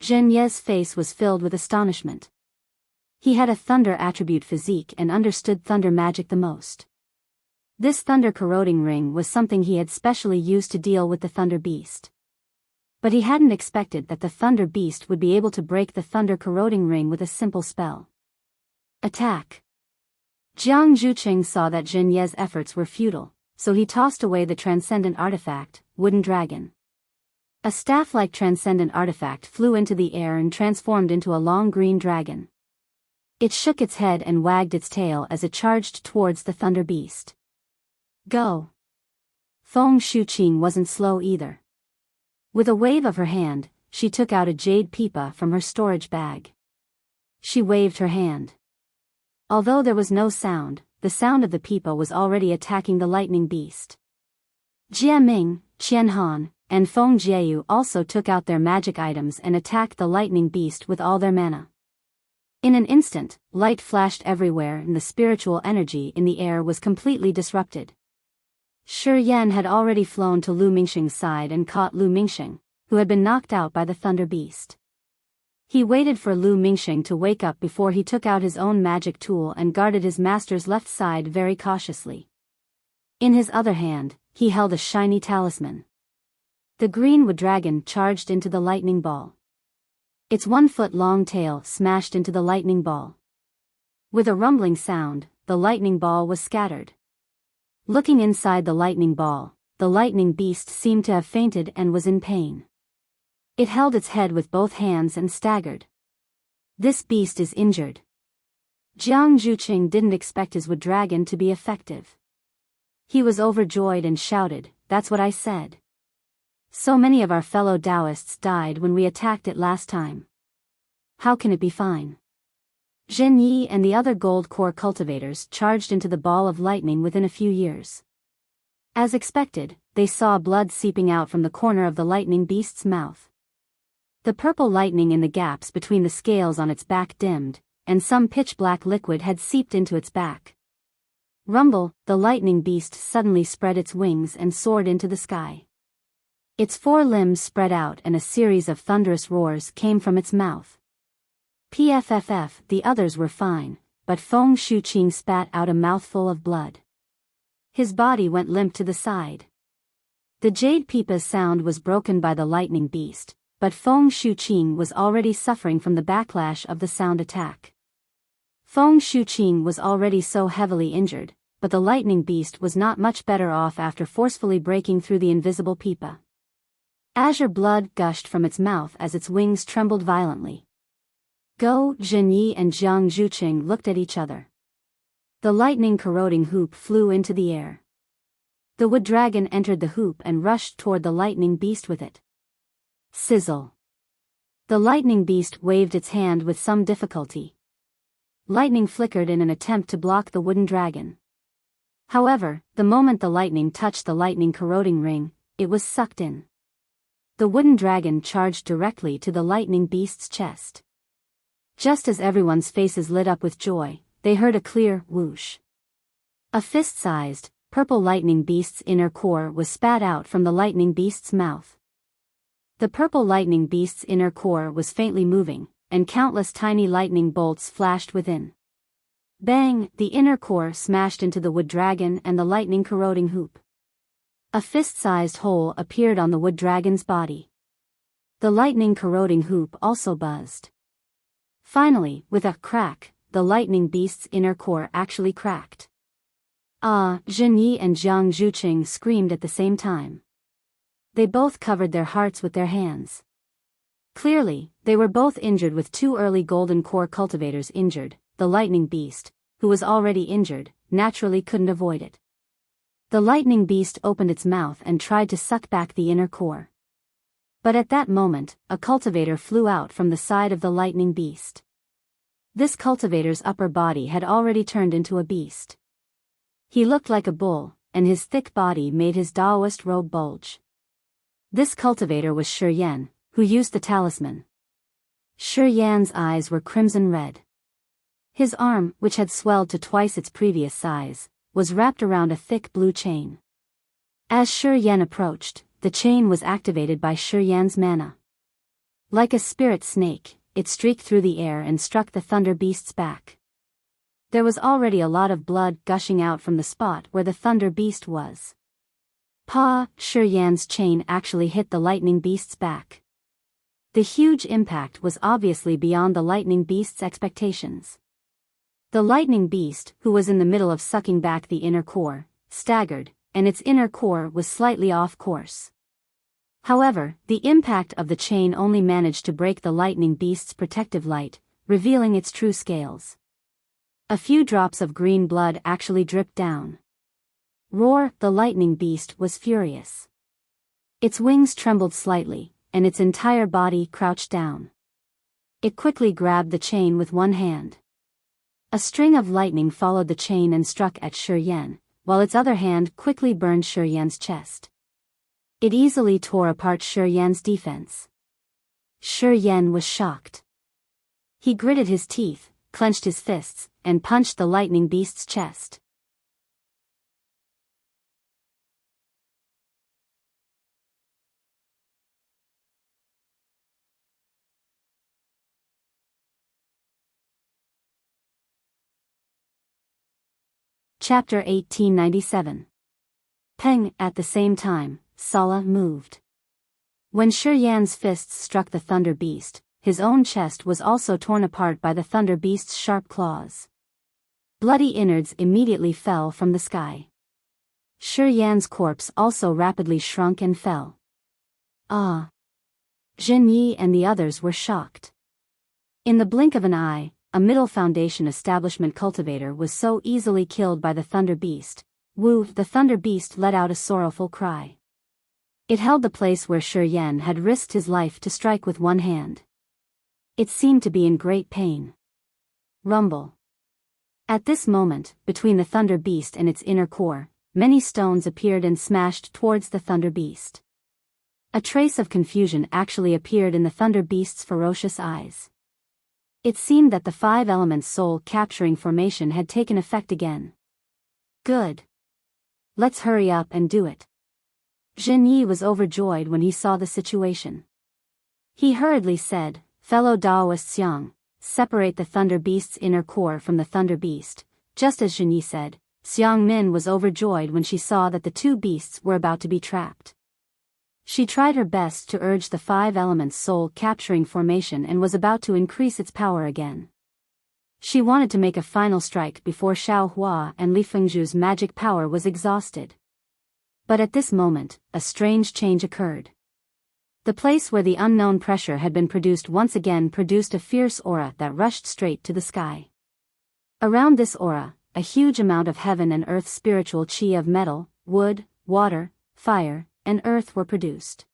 Zhen Ye's face was filled with astonishment. He had a thunder attribute physique and understood thunder magic the most. This thunder corroding ring was something he had specially used to deal with the thunder beast. But he hadn't expected that the thunder beast would be able to break the thunder corroding ring with a simple spell. Attack! Jiang Zhucheng saw that Zhen Ye's efforts were futile, so he tossed away the transcendent artifact, Wooden Dragon. A staff-like transcendent artifact flew into the air and transformed into a long green dragon. It shook its head and wagged its tail as it charged towards the thunder beast. Go! Feng Shuqing wasn't slow either. With a wave of her hand, she took out a jade pipa from her storage bag. She waved her hand. Although there was no sound, the sound of the pipa was already attacking the lightning beast. Jie Ming, Qian Han, and Feng Jieyu also took out their magic items and attacked the lightning beast with all their mana. In an instant, light flashed everywhere and the spiritual energy in the air was completely disrupted. Shi Yan had already flown to Lu Mingxing's side and caught Lu Mingxing, who had been knocked out by the thunder beast. He waited for Lu Mingxing to wake up before he took out his own magic tool and guarded his master's left side very cautiously. In his other hand, he held a shiny talisman. The greenwood dragon charged into the lightning ball. Its 1-foot-long tail smashed into the lightning ball. With a rumbling sound, the lightning ball was scattered. Looking inside the lightning ball, the lightning beast seemed to have fainted and was in pain. It held its head with both hands and staggered. This beast is injured. Jiang Zhuqing didn't expect his wood dragon to be effective. He was overjoyed and shouted, "That's what I said. So many of our fellow Taoists died when we attacked it last time. How can it be fine?" Zhen Yi and the other gold core cultivators charged into the ball of lightning within a few years. As expected, they saw blood seeping out from the corner of the lightning beast's mouth. The purple lightning in the gaps between the scales on its back dimmed, and some pitch-black liquid had seeped into its back. Rumble, the lightning beast suddenly spread its wings and soared into the sky. Its four limbs spread out and a series of thunderous roars came from its mouth. Pfff, the others were fine, but Feng Shuqing spat out a mouthful of blood. His body went limp to the side. The jade pipa's sound was broken by the lightning beast, but Feng Shuqing was already suffering from the backlash of the sound attack. Feng Shuqing was already so heavily injured, but the lightning beast was not much better off after forcefully breaking through the invisible pipa. Azure blood gushed from its mouth as its wings trembled violently. Go, Zhen Yi and Jiang Zhuqing looked at each other. The lightning corroding hoop flew into the air. The wood dragon entered the hoop and rushed toward the lightning beast with it. Sizzle. The lightning beast waved its hand with some difficulty. Lightning flickered in an attempt to block the wooden dragon. However, the moment the lightning touched the lightning corroding ring, it was sucked in. The wooden dragon charged directly to the lightning beast's chest. Just as everyone's faces lit up with joy, they heard a clear whoosh. A fist-sized, purple lightning beast's inner core was spat out from the lightning beast's mouth. The purple lightning beast's inner core was faintly moving, and countless tiny lightning bolts flashed within. Bang! The inner core smashed into the wood dragon and the lightning corroding hoop. A fist-sized hole appeared on the wood dragon's body. The lightning corroding hoop also buzzed. Finally, with a crack, the lightning beast's inner core actually cracked. Ah! Zhen Yi and Jiang Zhuqing screamed at the same time. They both covered their hearts with their hands. Clearly, they were both injured with two early golden core cultivators injured. The lightning beast, who was already injured, naturally couldn't avoid it. The lightning beast opened its mouth and tried to suck back the inner core. But at that moment, a cultivator flew out from the side of the lightning beast. This cultivator's upper body had already turned into a beast. He looked like a bull, and his thick body made his Taoist robe bulge. This cultivator was Shi Yan, who used the talisman. Shi Yan's eyes were crimson red. His arm, which had swelled to twice its previous size, was wrapped around a thick blue chain. As Shi Yan approached, the chain was activated by Shi Yan's mana. Like a spirit snake, it streaked through the air and struck the thunder beast's back. There was already a lot of blood gushing out from the spot where the thunder beast was. Shi Yan's chain actually hit the lightning beast's back. The huge impact was obviously beyond the lightning beast's expectations. The lightning beast, who was in the middle of sucking back the inner core, staggered, and its inner core was slightly off course. However, the impact of the chain only managed to break the lightning beast's protective light, revealing its true scales. A few drops of green blood actually dripped down. Roar! The lightning beast was furious. Its wings trembled slightly, and its entire body crouched down. It quickly grabbed the chain with one hand. A string of lightning followed the chain and struck at Shi Yan, while its other hand quickly burned Shi Yan's chest. It easily tore apart Shi Yan's defense. Shi Yan was shocked. He gritted his teeth, clenched his fists, and punched the lightning beast's chest. Chapter 1897. Peng. At the same time, Sala moved. When Shi Yan's fists struck the thunder beast, his own chest was also torn apart by the thunder beast's sharp claws. Bloody innards immediately fell from the sky. Shi Yan's corpse also rapidly shrunk and fell. Ah! Zhen Yi and the others were shocked. In the blink of an eye, a middle foundation establishment cultivator, was so easily killed by the Thunder Beast. Wu, the Thunder Beast, let out a sorrowful cry. It held the place where Shi Yan had risked his life to strike with one hand. It seemed to be in great pain. Rumble. At this moment, between the Thunder Beast and its inner core, many stones appeared and smashed towards the Thunder Beast. A trace of confusion actually appeared in the Thunder Beast's ferocious eyes. It seemed that the 5 elements soul capturing formation had taken effect again. Good. Let's hurry up and do it. Zhen Yi was overjoyed when he saw the situation. He hurriedly said, "Fellow Daoists Yang, separate the Thunder Beast's inner core from the Thunder Beast." Just as Zhen Yi said, Xiang Min was overjoyed when she saw that the two beasts were about to be trapped. She tried her best to urge the 5 elements soul capturing formation and was about to increase its power again. She wanted to make a final strike before Xiao Hua and Li Fengzhu's magic power was exhausted. But at this moment, a strange change occurred. The place where the unknown pressure had been produced once again produced a fierce aura that rushed straight to the sky. Around this aura, a huge amount of heaven and earth spiritual chi of metal, wood, water, fire, and earth were produced.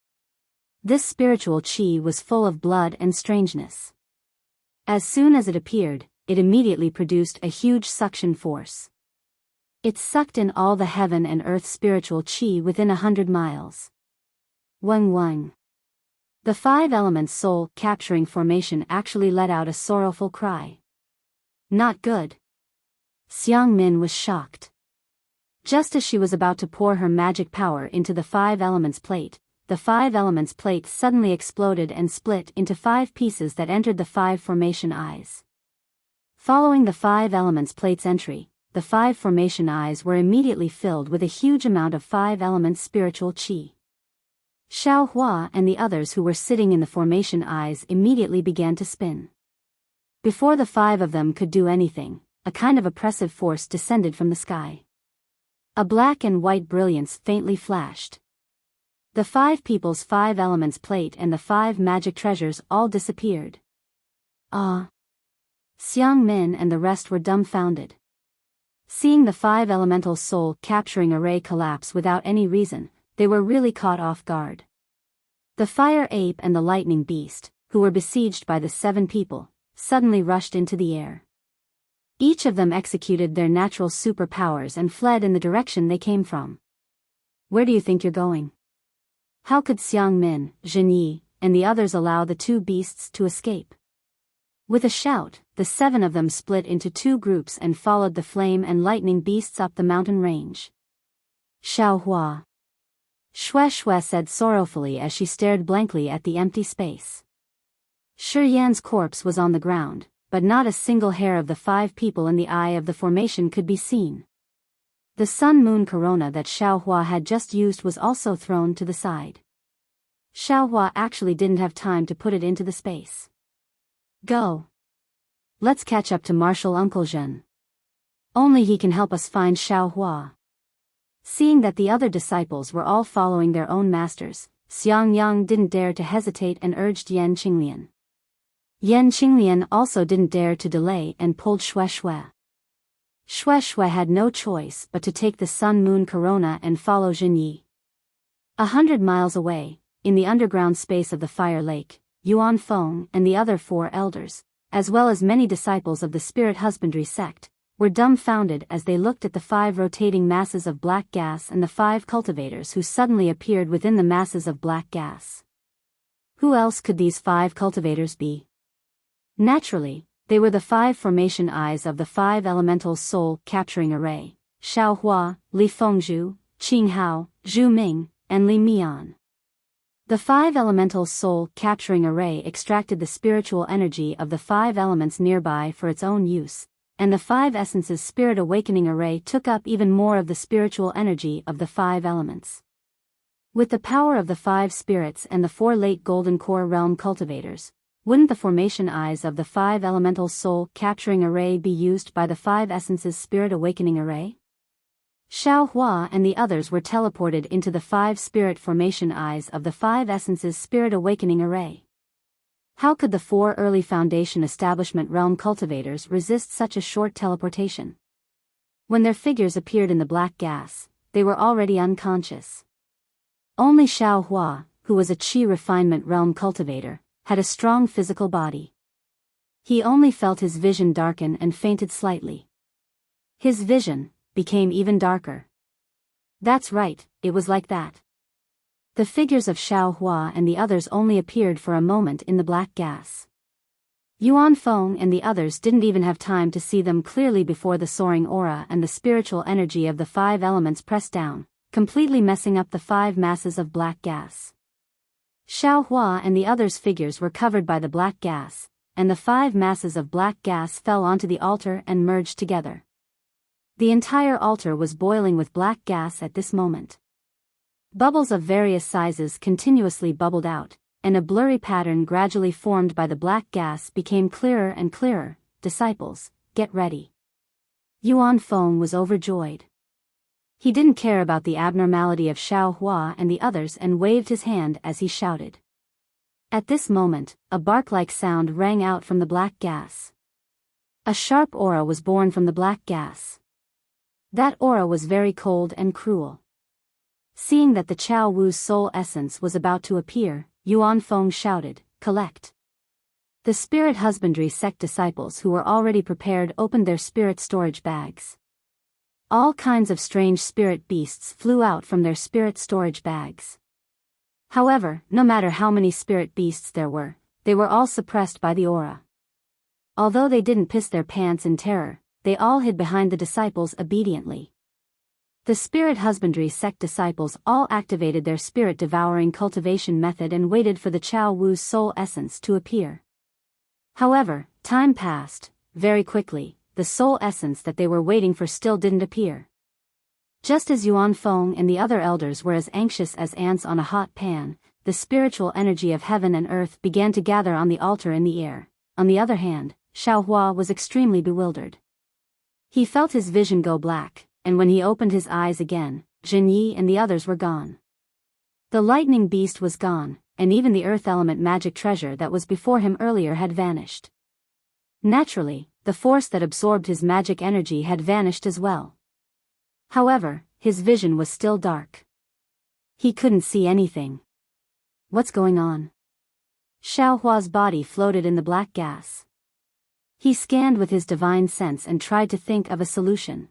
This spiritual chi was full of blood and strangeness. As soon as it appeared, it immediately produced a huge suction force. It sucked in all the heaven and earth spiritual chi within 100 miles. Weng weng. The 5 elements soul capturing formation actually let out a sorrowful cry. Not good. Xiang Min was shocked. Just as she was about to pour her magic power into the 5 elements plate, the 5 elements plate suddenly exploded and split into 5 pieces that entered the 5 formation eyes. Following the 5 elements plate's entry, the 5 formation eyes were immediately filled with a huge amount of 5 elements spiritual chi. Xiao Hua and the others who were sitting in the formation eyes immediately began to spin. Before the 5 of them could do anything, a kind of oppressive force descended from the sky. A black and white brilliance faintly flashed. The 5 people's 5 elements plate and the 5 magic treasures all disappeared. Ah! Xiang Min and the rest were dumbfounded. Seeing the 5 elemental soul capturing array collapse without any reason, they were really caught off guard. The fire ape and the lightning beast, who were besieged by the 7 people, suddenly rushed into the air. Each of them executed their natural superpowers and fled in the direction they came from. Where do you think you're going? How could Xiang Min, Zhen Yi, and the others allow the 2 beasts to escape? With a shout, the 7 of them split into 2 groups and followed the flame and lightning beasts up the mountain range. Xiao Hua. Xue Xue said sorrowfully as she stared blankly at the empty space. Shi Yan's corpse was on the ground, but not a single hair of the 5 people in the eye of the formation could be seen. The sun-moon corona that Xiao Hua had just used was also thrown to the side. Xiao Hua actually didn't have time to put it into the space. Go. Let's catch up to Martial Uncle Zhen. Only he can help us find Xiao Hua. Seeing that the other disciples were all following their own masters, Xiang Yang didn't dare to hesitate and urged Yan Qinglian. Yan Qinglian also didn't dare to delay and pulled Xue Xue. Xue Xue had no choice but to take the sun-moon corona and follow Zhen Yi. 100 miles away, in the underground space of the fire lake, Yuan Feng and the other 4 elders, as well as many disciples of the spirit husbandry sect, were dumbfounded as they looked at the 5 rotating masses of black gas and the 5 cultivators who suddenly appeared within the masses of black gas. Who else could these 5 cultivators be? Naturally, they were the 5 formation eyes of the 5 elemental soul capturing array, Xiao Hua, Li Fengzhu, Qing Hao, Zhu Ming, and Li Mian. The 5 elemental soul capturing array extracted the spiritual energy of the 5 elements nearby for its own use, and the 5 essences spirit awakening array took up even more of the spiritual energy of the 5 elements. With the power of the 5 spirits and the 4 late golden core realm cultivators, wouldn't the formation eyes of the 5 elemental soul capturing array be used by the 5 essences spirit awakening array? Xiao Hua and the others were teleported into the 5 spirit formation eyes of the 5 essences spirit awakening array. How could the 4 early Foundation establishment realm cultivators resist such a short teleportation? When their figures appeared in the black gas, they were already unconscious. Only Xiao Hua, who was a Qi refinement realm cultivator, had a strong physical body. He only felt his vision darken and fainted slightly. His vision became even darker. That's right, it was like that. The figures of Xiao Hua and the others only appeared for a moment in the black gas. Yuan Feng and the others didn't even have time to see them clearly before the soaring aura and the spiritual energy of the 5 elements pressed down, completely messing up the 5 masses of black gas. Xiao Hua and the others' figures were covered by the black gas, and the 5 masses of black gas fell onto the altar and merged together. The entire altar was boiling with black gas at this moment. Bubbles of various sizes continuously bubbled out, and a blurry pattern gradually formed by the black gas became clearer and clearer. Disciples, get ready. Yuan Feng was overjoyed. He didn't care about the abnormality of Xiao Hua and the others and waved his hand as he shouted. At this moment, a bark-like sound rang out from the black gas. A sharp aura was born from the black gas. That aura was very cold and cruel. Seeing that the Chao Wu's soul essence was about to appear, Yuan Feng shouted, "Collect." The spirit husbandry sect disciples who were already prepared opened their spirit storage bags. All kinds of strange spirit beasts flew out from their spirit storage bags. However, no matter how many spirit beasts there were, they were all suppressed by the aura. Although they didn't piss their pants in terror, they all hid behind the disciples obediently. The spirit husbandry sect disciples all activated their spirit-devouring cultivation method and waited for the Chao Wu's soul essence to appear. However, time passed, very quickly, the soul essence that they were waiting for still didn't appear. Just as Yuan Feng and the other elders were as anxious as ants on a hot pan, the spiritual energy of heaven and earth began to gather on the altar in the air. On the other hand, Xiao Hua was extremely bewildered. He felt his vision go black, and when he opened his eyes again, Jin Yi and the others were gone. The lightning beast was gone, and even the earth element magic treasure that was before him earlier had vanished. Naturally, the force that absorbed his magic energy had vanished as well. However, his vision was still dark. He couldn't see anything. What's going on? Xiao Hua's body floated in the black gas. He scanned with his divine sense and tried to think of a solution.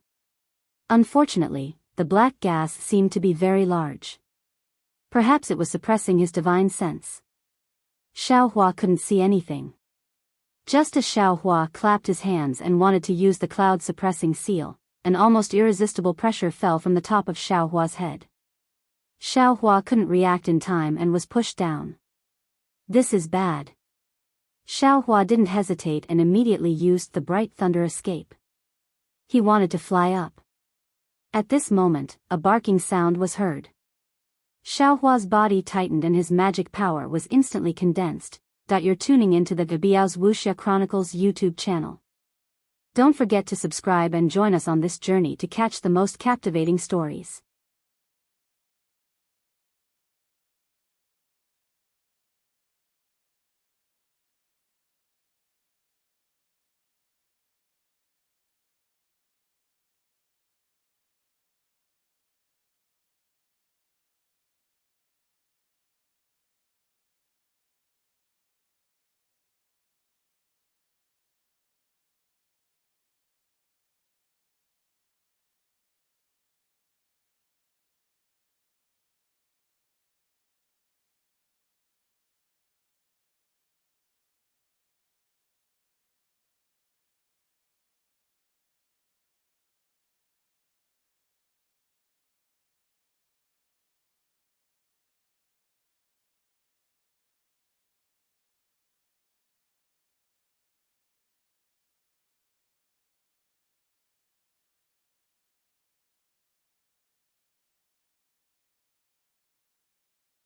Unfortunately, the black gas seemed to be very large. Perhaps it was suppressing his divine sense. Xiao Hua couldn't see anything. Just as Xiao Hua clapped his hands and wanted to use the cloud-suppressing seal, an almost irresistible pressure fell from the top of Xiao Hua's head. Xiao Hua couldn't react in time and was pushed down. This is bad. Xiao Hua didn't hesitate and immediately used the bright thunder escape. He wanted to fly up. At this moment, a barking sound was heard. Xiao Hua's body tightened and his magic power was instantly condensed. You're tuning into the Biyao's Wuxia Chronicles YouTube channel. Don't forget to subscribe and join us on this journey to catch the most captivating stories.